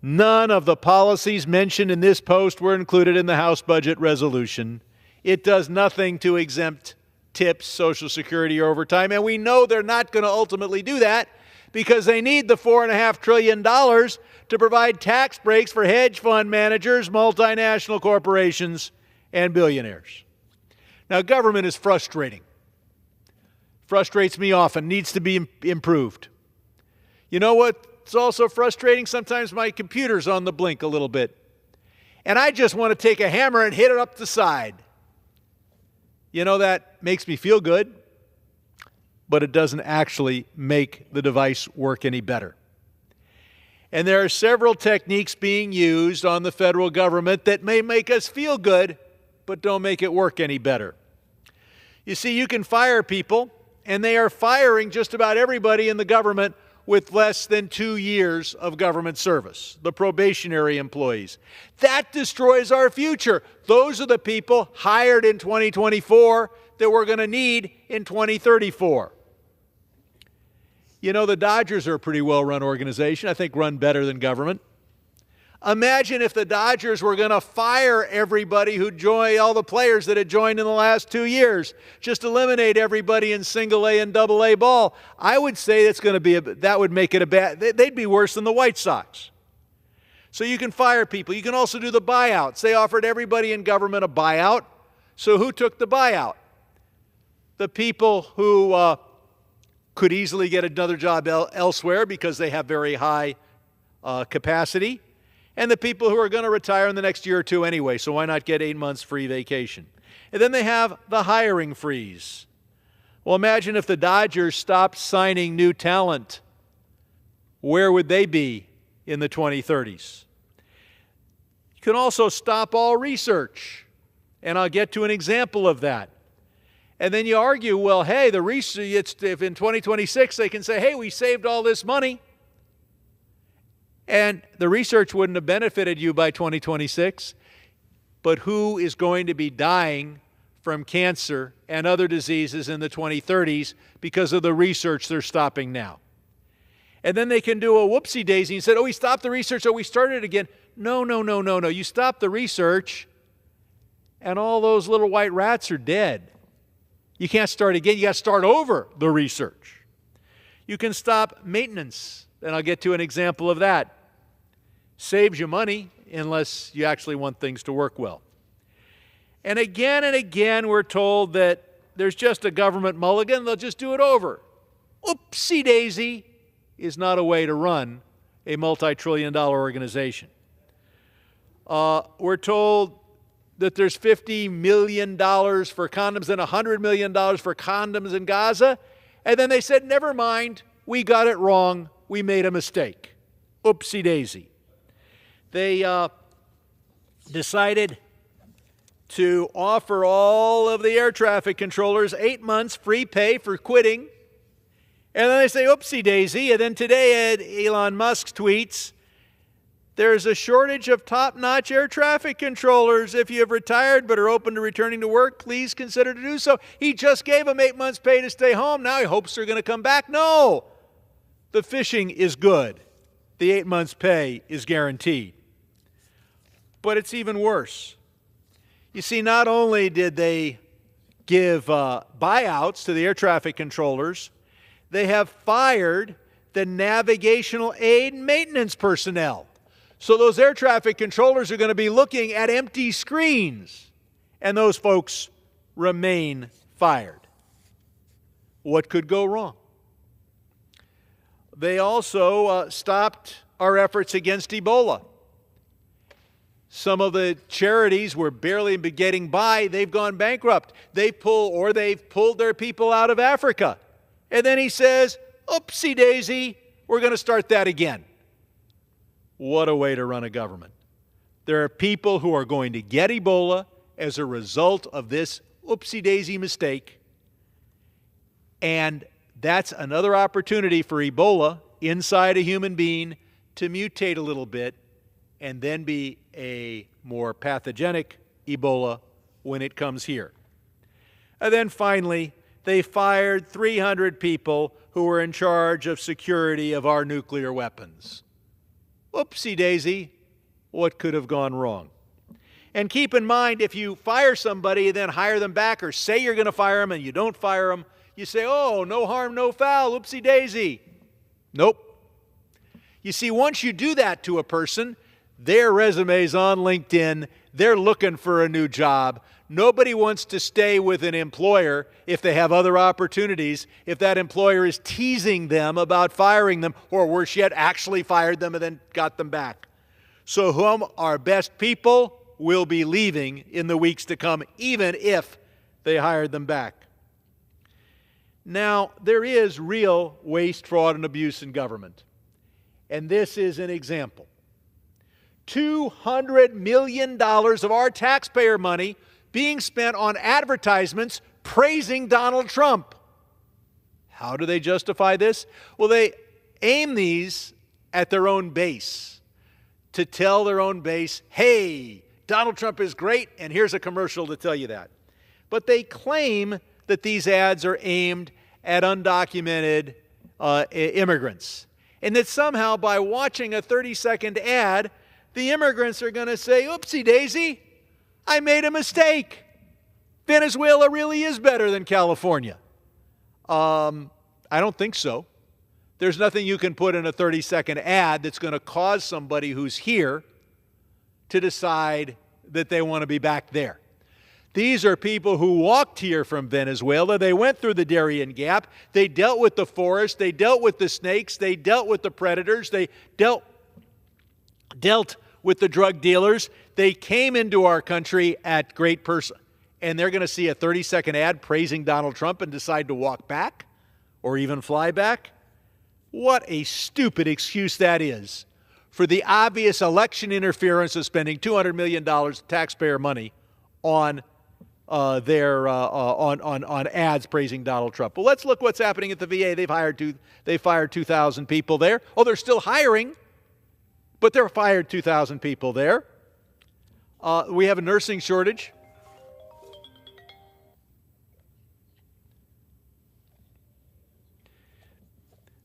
None of the policies mentioned in this post were included in the House budget resolution. It does nothing to exempt tips, Social Security, or overtime, and we know they're not going to ultimately do that because they need the $4.5 trillion to provide tax breaks for hedge fund managers, multinational corporations, and billionaires. Now, government is frustrating. Frustrates me often, needs to be improved. You know what? It's also frustrating. Sometimes my computer's on the blink a little bit. And I just want to take a hammer and hit it up the side. You know, that makes me feel good, but it doesn't actually make the device work any better. And there are several techniques being used on the federal government that may make us feel good, but don't make it work any better. You see, you can fire people, and they are firing just about everybody in the government with less than 2 years of government service, the probationary employees. That destroys our future. Those are the people hired in 2024 that we're going to need in 2034. You know, the Dodgers are a pretty well-run organization, I think run better than government. Imagine if the Dodgers were going to fire everybody who joined, all the players that had joined in the last 2 years, just eliminate everybody in single A and double A ball. I would say that's going to be that would make it a bad, they'd be worse than the White Sox. So you can fire people. You can also do the buyouts. They offered everybody in government a buyout. So who took the buyout? The people who could easily get another job elsewhere because they have very high capacity, and the people who are going to retire in the next year or two anyway, so why not get 8 months free vacation? And then they have the hiring freeze. Well, imagine if the Dodgers stopped signing new talent. Where would they be in the 2030s? You can also stop all research, and I'll get to an example of that. And then you argue, well, hey, the research, if in 2026 they can say, hey, we saved all this money, and the research wouldn't have benefited you by 2026, but who is going to be dying from cancer and other diseases in the 2030s because of the research they're stopping now? And then they can do a whoopsie-daisy and say, oh, we stopped the research, oh, we started it again. No. You stop the research, and all those little white rats are dead. You can't start again. You got to start over the research. You can stop maintenance, and I'll get to an example of that. Saves you money unless you actually want things to work well. And again, we're told that there's just a government mulligan. They'll just do it over. Oopsie-daisy is not a way to run a multi-trillion-dollar organization. We're told that there's $50 million for condoms and $100 million for condoms in Gaza. And then they said, never mind, we got it wrong. We made a mistake. Oopsie-daisy. They decided to offer all of the air traffic controllers 8 months free pay for quitting. And then they say, oopsie-daisy. And then today, Elon Musk tweets, there's a shortage of top-notch air traffic controllers. If you have retired but are open to returning to work, please consider to do so. He just gave them 8 months pay to stay home. Now he hopes they're going to come back. No. The fishing is good. The 8 months pay is guaranteed. But it's even worse. You see, not only did they give buyouts to the air traffic controllers, they have fired the navigational aid and maintenance personnel. So those air traffic controllers are going to be looking at empty screens, and those folks remain fired. What could go wrong? They also stopped our efforts against Ebola. Some of the charities were barely getting by. They've gone bankrupt. They've pulled their people out of Africa. And then he says, oopsie-daisy, we're going to start that again. What a way to run a government. There are people who are going to get Ebola as a result of this oopsie-daisy mistake. And that's another opportunity for Ebola inside a human being to mutate a little bit and then be a more pathogenic Ebola when it comes here. And then finally, they fired 300 people who were in charge of security of our nuclear weapons. Oopsie-daisy, what could have gone wrong? And keep in mind, if you fire somebody and then hire them back or say you're going to fire them and you don't fire them, you say, oh, no harm, no foul, oopsie-daisy. Nope. You see, once you do that to a person, their resume's on LinkedIn, they're looking for a new job. Nobody wants to stay with an employer if they have other opportunities, if that employer is teasing them about firing them, or worse yet, actually fired them and then got them back. So whom our best people will be leaving in the weeks to come, even if they hired them back. Now, there is real waste, fraud, and abuse in government. And this is an example. $200 million of our taxpayer money being spent on advertisements praising Donald Trump. How do they justify this? Well, they aim these at their own base to tell their own base, hey, Donald Trump is great, and here's a commercial to tell you that. But they claim that these ads are aimed at undocumented immigrants. And that somehow by watching a 30-second ad, the immigrants are going to say, oopsie daisy, I made a mistake. Venezuela really is better than California. I don't think so. There's nothing you can put in a 30-second ad that's going to cause somebody who's here to decide that they want to be back there. These are people who walked here from Venezuela. They went through the Darien Gap. They dealt with the forest. They dealt with the snakes. They dealt with the predators. They dealt with the drug dealers. They came into our country at great person. And they're going to see a 30-second ad praising Donald Trump and decide to walk back or even fly back? What a stupid excuse that is for the obvious election interference of spending $200 million of taxpayer money on on ads praising Donald Trump. Well, let's look what's happening at the VA. They fired 2,000 people there. Oh, they're still hiring, but they're fired 2,000 people there. We have a nursing shortage.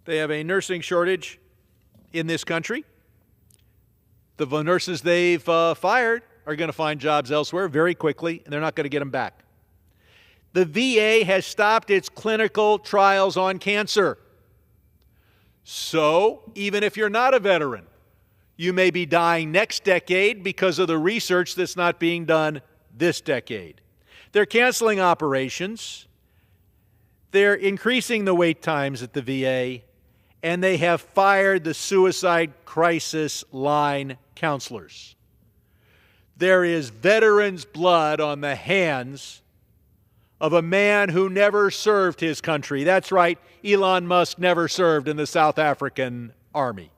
They have a nursing shortage in this country. The nurses they've fired are going to find jobs elsewhere very quickly, and they're not going to get them back. The VA has stopped its clinical trials on cancer. So, even if you're not a veteran, you may be dying next decade because of the research that's not being done this decade. They're canceling operations. They're increasing the wait times at the VA, and they have fired the suicide crisis line counselors. There is veterans' blood on the hands of a man who never served his country. That's right, Elon Musk never served in the South African Army.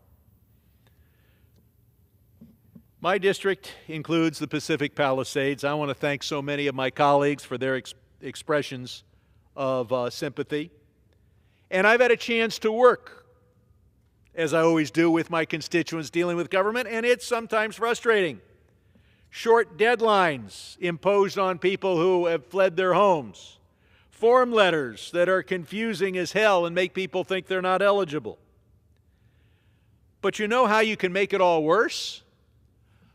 My district includes the Pacific Palisades. I want to thank so many of my colleagues for their expressions of sympathy. And I've had a chance to work, as I always do, with my constituents dealing with government, and it's sometimes frustrating. Short deadlines imposed on people who have fled their homes. Form letters that are confusing as hell and make people think they're not eligible. But you know how you can make it all worse?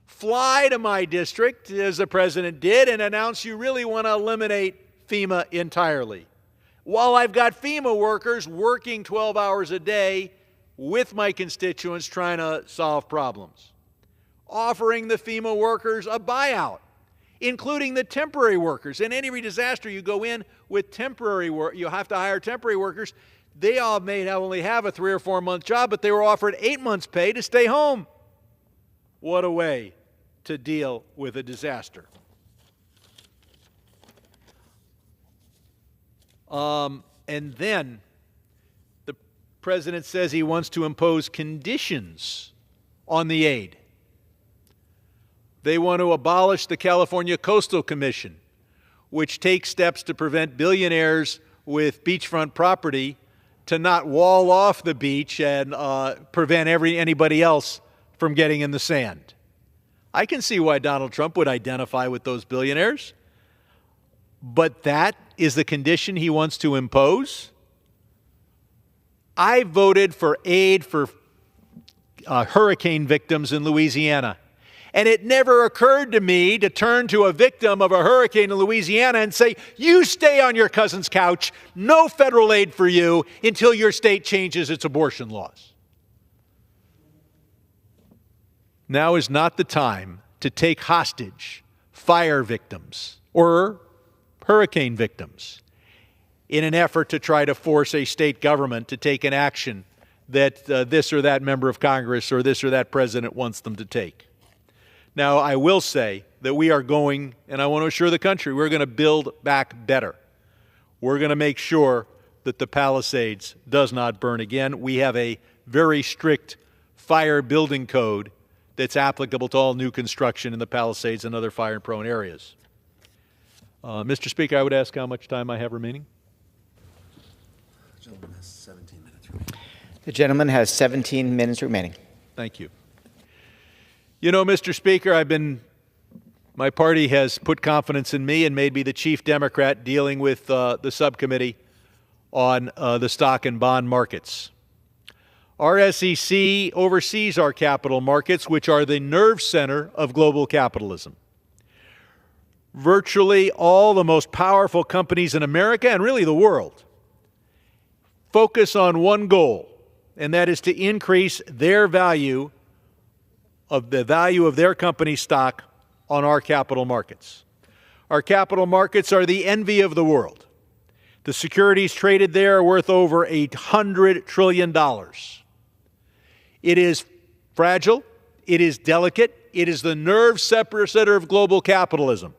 Fly to my district, as the president did, and announce you really want to eliminate FEMA entirely. While I've got FEMA workers working 12 hours a day with my constituents trying to solve problems. Offering the FEMA workers a buyout, including the temporary workers. In any disaster, you go in with temporary work. You have to hire temporary workers. They all may only have a 3 or 4 month job, but they were offered 8 months' pay to stay home. What a way to deal with a disaster. And then the president says he wants to impose conditions on the aid. They want to abolish the California Coastal Commission, which takes steps to prevent billionaires with beachfront property to not wall off the beach and prevent anybody else from getting in the sand. I can see why Donald Trump would identify with those billionaires, but that is the condition he wants to impose. I voted for aid for hurricane victims in Louisiana. And it never occurred to me to turn to a victim of a hurricane in Louisiana and say, you stay on your cousin's couch, no federal aid for you until your state changes its abortion laws. Now is not the time to take hostage fire victims or hurricane victims in an effort to try to force a state government to take an action that this or that member of Congress or this or that president wants them to take. Now, I will say that we are going, and I want to assure the country, we're going to build back better. We're going to make sure that the Palisades does not burn again. We have a very strict fire building code that's applicable to all new construction in the Palisades and other fire-prone areas. Mr. Speaker, I would ask how much time I have remaining. The gentleman has 17 minutes remaining. The gentleman has 17 minutes remaining. Thank you. You know, Mr. Speaker, my party has put confidence in me and made me the chief Democrat dealing with the subcommittee on the stock and bond markets. Our SEC oversees our capital markets, which are the nerve center of global capitalism. Virtually all the most powerful companies in America, and really the world, focus on one goal, and that is to increase their value of their company stock on our capital markets. Our capital markets are the envy of the world. The securities traded there are worth over $100 trillion. It is fragile, it is delicate, it is the nerve center of global capitalism.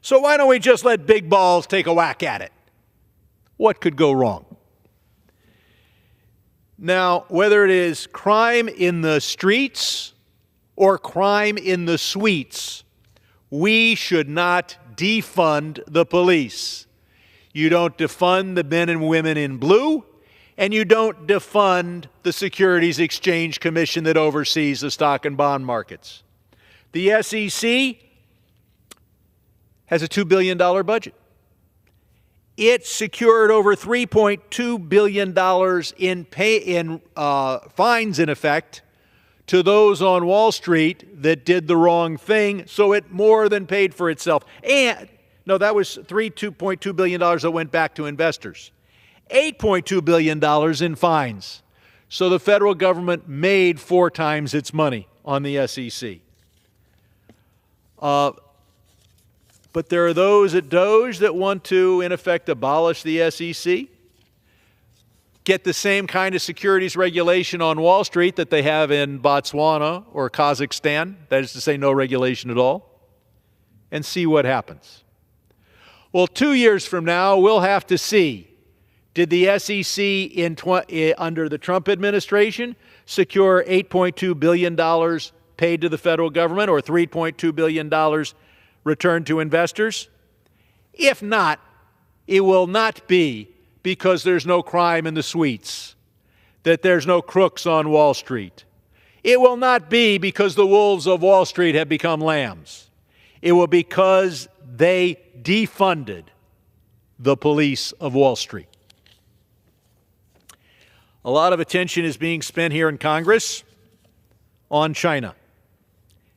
So why don't we just let big balls take a whack at it? What could go wrong? Now, whether it is crime in the streets or crime in the suites, we should not defund the police. You don't defund the men and women in blue, and you don't defund the Securities Exchange Commission that oversees the stock and bond markets. The SEC has a $2 billion budget. It secured over $3.2 billion in fines, in effect, to those on Wall Street that did the wrong thing, so it more than paid for itself. And, no, that was $2.2 billion that went back to investors. $8.2 billion in fines. So the federal government made 4 times its money on the SEC. But there are those at DOGE that want to, in effect, abolish the SEC, get the same kind of securities regulation on Wall Street that they have in Botswana or Kazakhstan, that is to say no regulation at all, and see what happens. Well, 2 years from now, we'll have to see, did the SEC under the Trump administration secure $8.2 billion paid to the federal government or $3.2 billion returned to investors? If not, it will not be because there's no crime in the suites, that there's no crooks on Wall Street. It will not be because the wolves of Wall Street have become lambs. It will be because they defunded the police of Wall Street. A lot of attention is being spent here in Congress on China.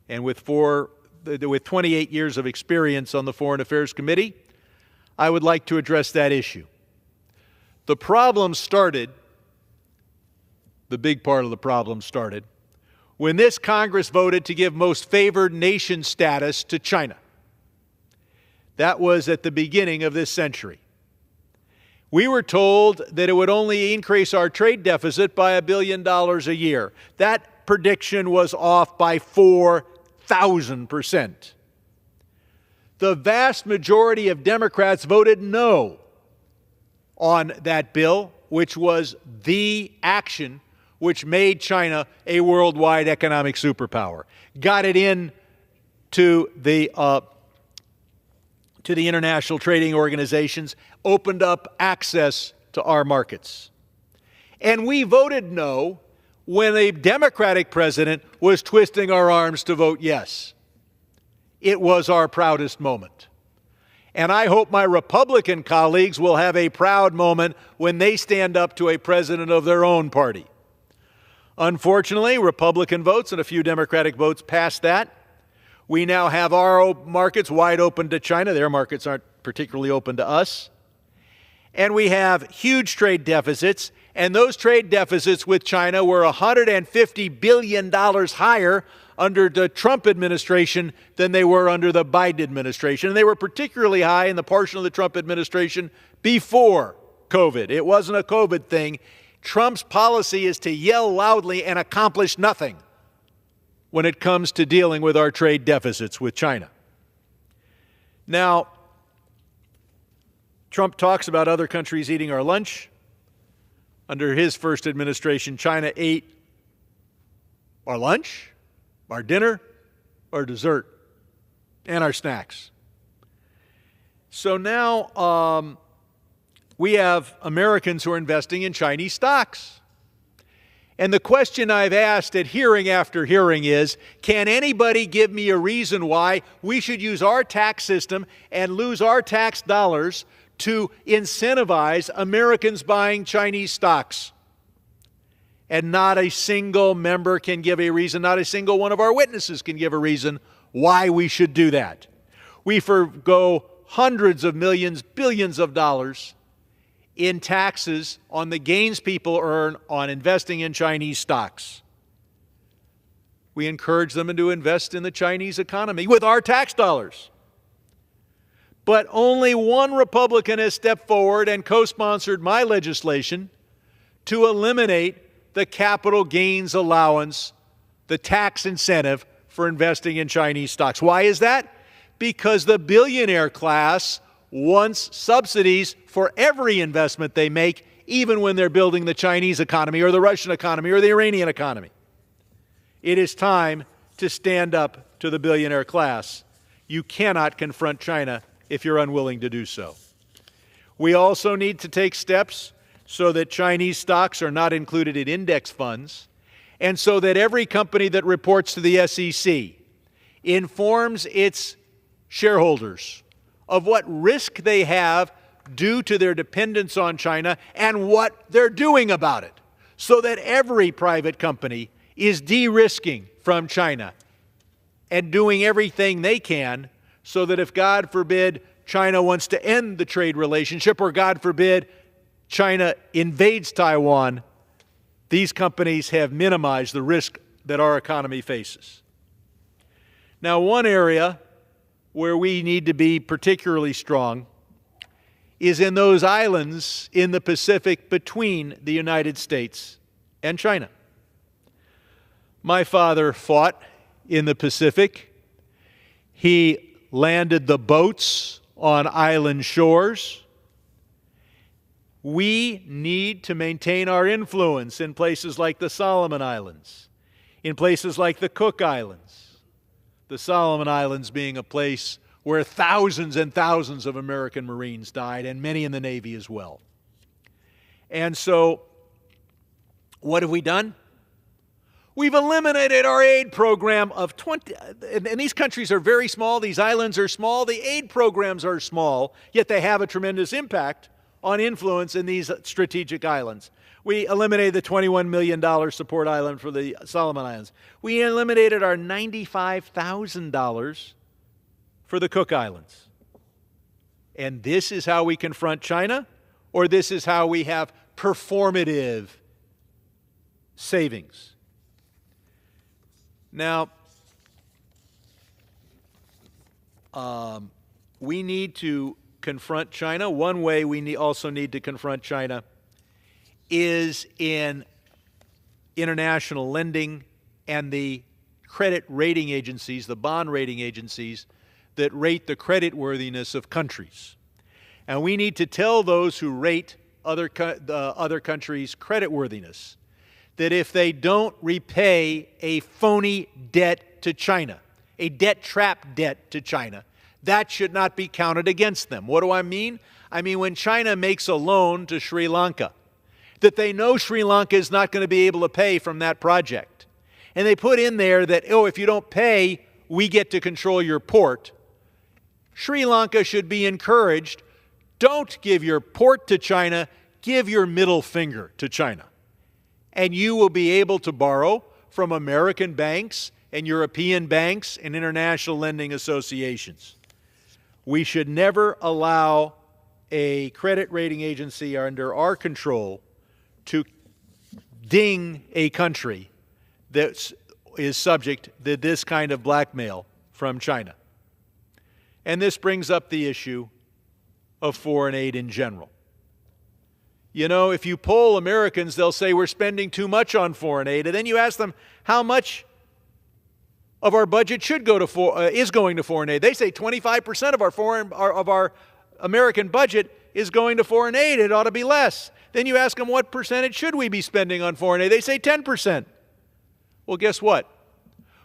And with 28 years of experience on the Foreign Affairs Committee, I would like to address that issue. The problem started, the big part of the problem started, when this Congress voted to give most favored nation status to China. That was at the beginning of this century. We were told that it would only increase our trade deficit by $1 billion a year. That prediction was off by 4,000%. The vast majority of Democrats voted no on that bill, which was the action which made China a worldwide economic superpower. Got it in to the international trading organizations, opened up access to our markets. And we voted no when a Democratic president was twisting our arms to vote yes. It was our proudest moment. And I hope my Republican colleagues will have a proud moment when they stand up to a president of their own party. Unfortunately, Republican votes and a few Democratic votes passed that. We now have our markets wide open to China. Their markets aren't particularly open to us. And we have huge trade deficits, and those trade deficits with China were $150 billion higher under the Trump administration than they were under the Biden administration. And they were particularly high in the portion of the Trump administration before COVID. It wasn't a COVID thing. Trump's policy is to yell loudly and accomplish nothing when it comes to dealing with our trade deficits with China. Now, Trump talks about other countries eating our lunch. Under his first administration, China ate our lunch, our dinner, our dessert, and our snacks. So now we have Americans who are investing in Chinese stocks. And the question I've asked at hearing after hearing is, can anybody give me a reason why we should use our tax system and lose our tax dollars to incentivize Americans buying Chinese stocks. And not a single member can give a reason, not a single one of our witnesses can give a reason why we should do that. We forgo hundreds of millions, billions of dollars in taxes on the gains people earn on investing in Chinese stocks. We encourage them to invest in the Chinese economy with our tax dollars. But only one Republican has stepped forward and co-sponsored my legislation to eliminate the capital gains allowance, the tax incentive for investing in Chinese stocks. Why is that? Because the billionaire class wants subsidies for every investment they make, even when they're building the Chinese economy or the Russian economy or the Iranian economy. It is time to stand up to the billionaire class. You cannot confront China if you're unwilling to do so. We also need to take steps so that Chinese stocks are not included in index funds, and so that every company that reports to the SEC informs its shareholders of what risk they have due to their dependence on China and what they're doing about it, so that every private company is de-risking from China and doing everything they can so that if, God forbid, China wants to end the trade relationship, or God forbid, China invades Taiwan, these companies have minimized the risk that our economy faces. Now, one area where we need to be particularly strong is in those islands in the Pacific between the United States and China. My father fought in the Pacific. He landed the boats on island shores. We need to maintain our influence in places like the Solomon Islands, in places like the Cook Islands, the Solomon Islands being a place where thousands and thousands of American Marines died, and many in the Navy as well. And so, what have we done? We've eliminated our aid program of 20, and these countries are very small, these islands are small, the aid programs are small, yet they have a tremendous impact on influence in these strategic islands. We eliminated the $21 million support island for the Solomon Islands. We eliminated our $95,000 for the Cook Islands. And this is how we confront China, or this is how we have performative savings. Now, we need to confront China. One way we also need to confront China is in international lending and the credit rating agencies, the bond rating agencies that rate the creditworthiness of countries. And we need to tell those who rate other countries' creditworthiness that if they don't repay a phony debt to China, a debt trap debt to China, that should not be counted against them. What do I mean? I mean when China makes a loan to Sri Lanka, that they know Sri Lanka is not going to be able to pay from that project. And they put in there that, oh, if you don't pay, we get to control your port. Sri Lanka should be encouraged, don't give your port to China, give your middle finger to China. And you will be able to borrow from American banks and European banks and international lending associations. We should never allow a credit rating agency under our control to ding a country that is subject to this kind of blackmail from China. And this brings up the issue of foreign aid in general. You know, if you poll Americans, they'll say we're spending too much on foreign aid, and then you ask them how much of our budget is going to foreign aid. They say 25% of our American budget is going to foreign aid. It ought to be less. Then you ask them what percentage should we be spending on foreign aid. They say 10%. Well, guess what?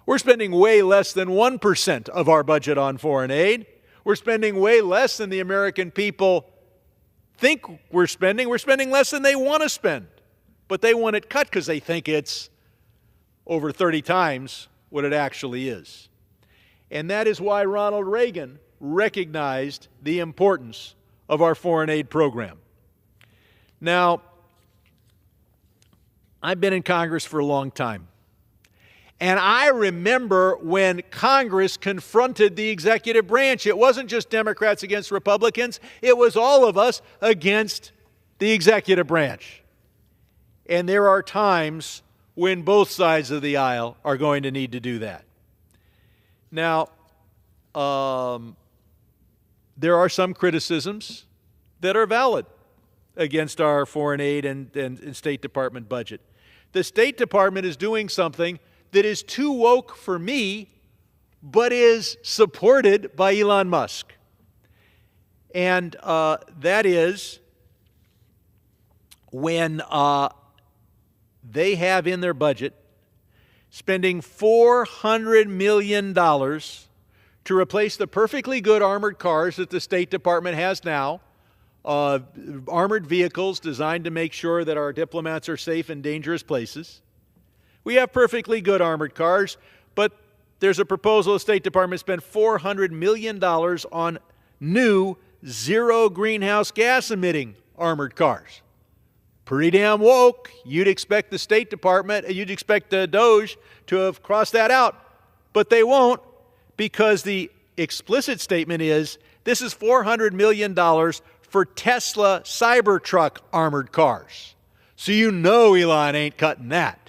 We're spending way less than 1% of our budget on foreign aid. We're spending way less than the American people think we're spending. We're spending less than they want to spend. But they want it cut because they think it's over 30 times what it actually is. And that is why Ronald Reagan recognized the importance of our foreign aid program. Now, I've been in Congress for a long time. And I remember when Congress confronted the executive branch. It wasn't just Democrats against Republicans. It was all of us against the executive branch. And there are times when both sides of the aisle are going to need to do that. Now, there are some criticisms that are valid against our foreign aid and State Department budget. The State Department is doing something that is too woke for me, but is supported by Elon Musk. And that is when they have in their budget spending $400 million to replace the perfectly good armored cars that the State Department has now, armored vehicles designed to make sure that our diplomats are safe in dangerous places. We have perfectly good armored cars, but there's a proposal the State Department spend $400 million on new zero greenhouse gas emitting armored cars. Pretty damn woke. You'd expect the State Department, you'd expect the DOJ to have crossed that out, but they won't, because the explicit statement is this is $400 million for Tesla Cybertruck armored cars. So you know Elon ain't cutting that.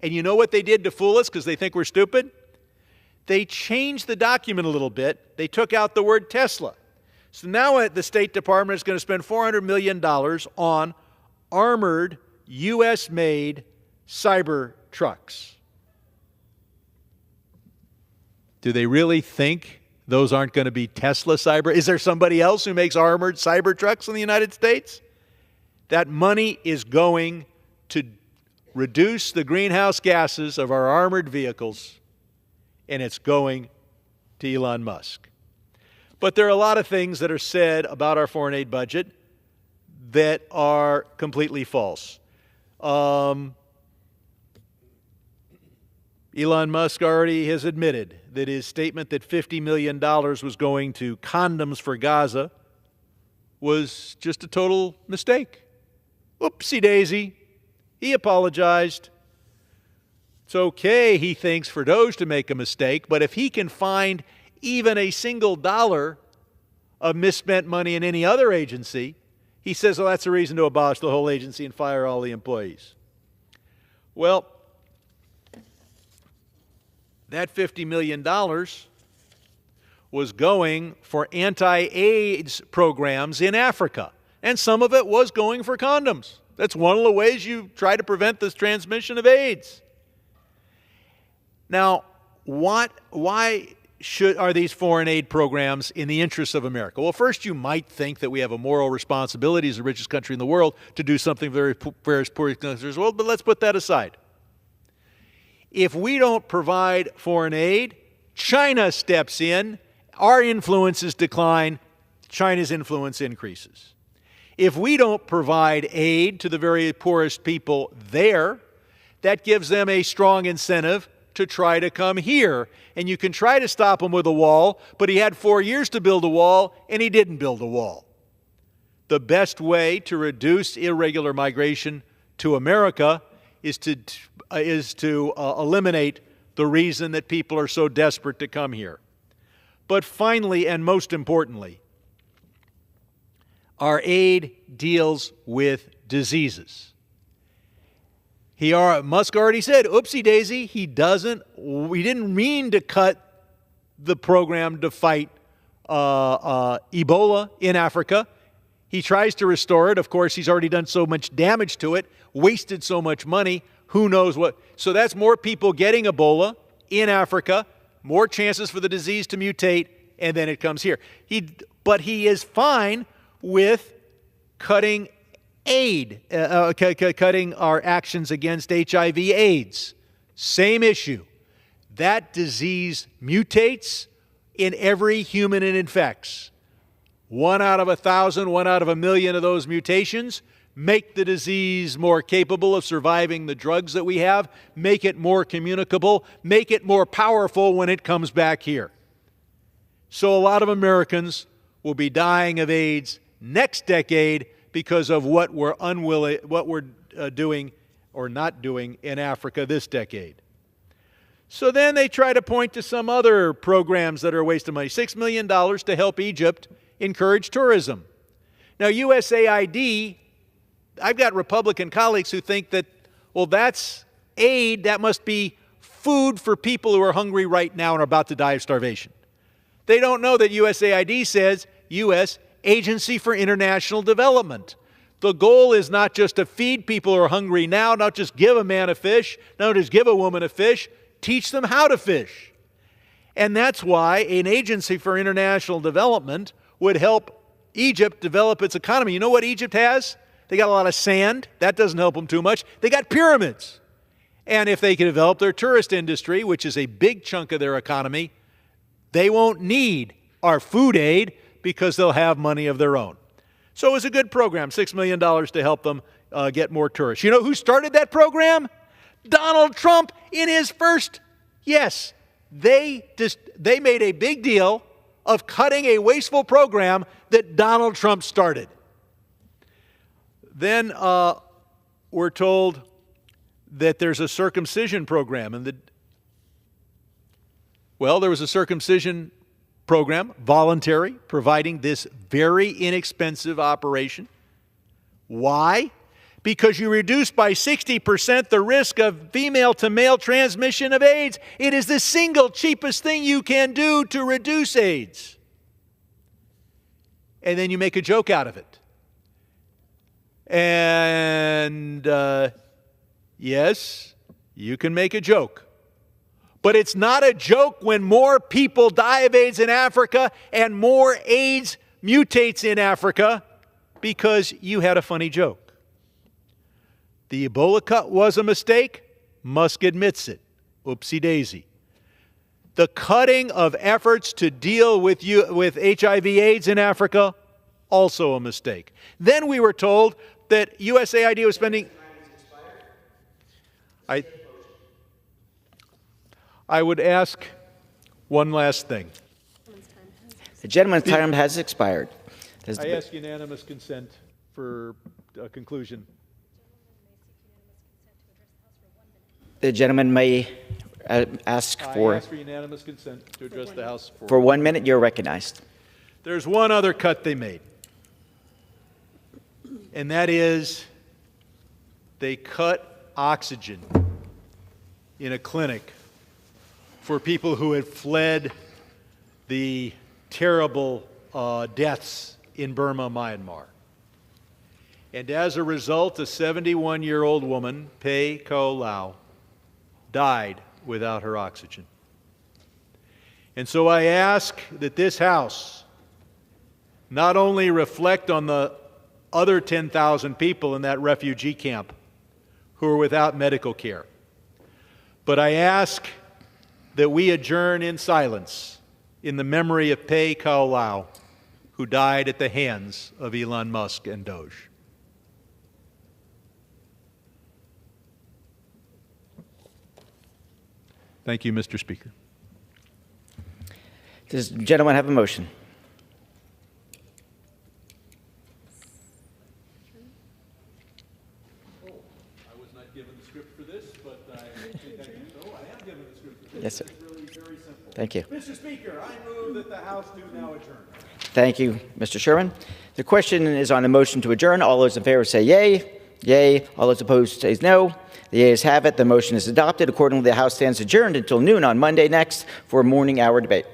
And you know what they did to fool us because they think we're stupid? They changed the document a little bit. They took out the word Tesla. So now the State Department is going to spend $400 million on armored, U.S.-made cyber trucks. Do they really think those aren't going to be Tesla cyber? Is there somebody else who makes armored cyber trucks in the United States? That money is going to reduce the greenhouse gases of our armored vehicles, and it's going to Elon Musk. But there are a lot of things that are said about our foreign aid budget that are completely false. Elon Musk already has admitted that his statement that $50 million was going to condoms for Gaza was just a total mistake. Oopsie daisy. He apologized. It's okay, he thinks, for DOJ to make a mistake, but if he can find even a single dollar of misspent money in any other agency, he says, well, that's a reason to abolish the whole agency and fire all the employees. Well, that $50 million was going for anti-AIDS programs in Africa, and some of it was going for condoms. That's one of the ways you try to prevent this transmission of AIDS. Now, why are these foreign aid programs in the interests of America? Well, first, you might think that we have a moral responsibility as the richest country in the world to do something for various poor countries as well, but let's put that aside. If we don't provide foreign aid, China steps in, our influences decline, China's influence increases. If we don't provide aid to the very poorest people there, that gives them a strong incentive to try to come here. And you can try to stop him with a wall, but he had 4 years to build a wall, and he didn't build a wall. The best way to reduce irregular migration to America is to eliminate the reason that people are so desperate to come here. But finally, and most importantly, our aid deals with diseases. Musk already said, oopsie daisy, we didn't mean to cut the program to fight Ebola in Africa. He tries to restore it. Of course, he's already done so much damage to it, wasted so much money, who knows what. So that's more people getting Ebola in Africa, more chances for the disease to mutate, and then it comes here. But he is fine with cutting aid, cutting our actions against HIV/AIDS. Same issue. That disease mutates in every human it infects. 1 out of 1,000, 1 out of 1,000,000 of those mutations make the disease more capable of surviving the drugs that we have, make it more communicable, make it more powerful when it comes back here. So a lot of Americans will be dying of AIDS next decade because of what we're doing or not doing in Africa this decade. So then they try to point to some other programs that are a waste of money. $6 million to help Egypt encourage tourism. Now, USAID, I've got Republican colleagues who think that, well, that's aid, that must be food for people who are hungry right now and are about to die of starvation. They don't know that USAID says U.S. Agency for International Development. The goal is not just to feed people who are hungry now, not just give a man a fish, not just give a woman a fish, teach them how to fish. And that's why an Agency for International Development would help Egypt develop its economy. You know what Egypt has? They got a lot of sand. That doesn't help them too much. They got pyramids. And if they can develop their tourist industry, which is a big chunk of their economy, they won't need our food aid because they'll have money of their own. So it was a good program, $6 million to help them get more tourists. You know who started that program? Donald Trump in his first, yes, they made a big deal of cutting a wasteful program that Donald Trump started. Then we're told that there's a circumcision program. And there was a circumcision program, voluntary, providing this very inexpensive operation. Why? Because you reduce by 60% the risk of female-to-male transmission of AIDS. It is the single cheapest thing you can do to reduce AIDS. And then you make a joke out of it. And yes, you can make a joke. But it's not a joke when more people die of AIDS in Africa and more AIDS mutates in Africa because you had a funny joke. The Ebola cut was a mistake. Musk admits it. Oopsie daisy. The cutting of efforts to deal with HIV/AIDS in Africa, also a mistake. Then we were told that USAID was spending... I would ask one last thing. The gentleman's time has expired. I ask unanimous consent for a conclusion. The gentleman may ask for... I ask for unanimous consent to address the House for 1 minute. You're recognized. There's one other cut they made. And that is they cut oxygen in a clinic for people who had fled the terrible deaths in Burma, Myanmar. And as a result, a 71-year-old woman, Pei Ko Lau, died without her oxygen. And so I ask that this House not only reflect on the other 10,000 people in that refugee camp who are without medical care, but I ask that we adjourn in silence in the memory of Pei Ko Lau, who died at the hands of Elon Musk and Doge. Thank you, Mr. Speaker. Does the gentleman have a motion? I was not given the script for this, but I am given the script for this. Yes, sir. It's really very simple. Thank you. Mr. Speaker, I move that the House do now adjourn. Thank you, Mr. Sherman. The question is on the motion to adjourn. All those in favor say yay. Yay. All those opposed say no. The ayes have it. The motion is adopted. Accordingly, the House stands adjourned until noon on Monday next for a morning hour debate.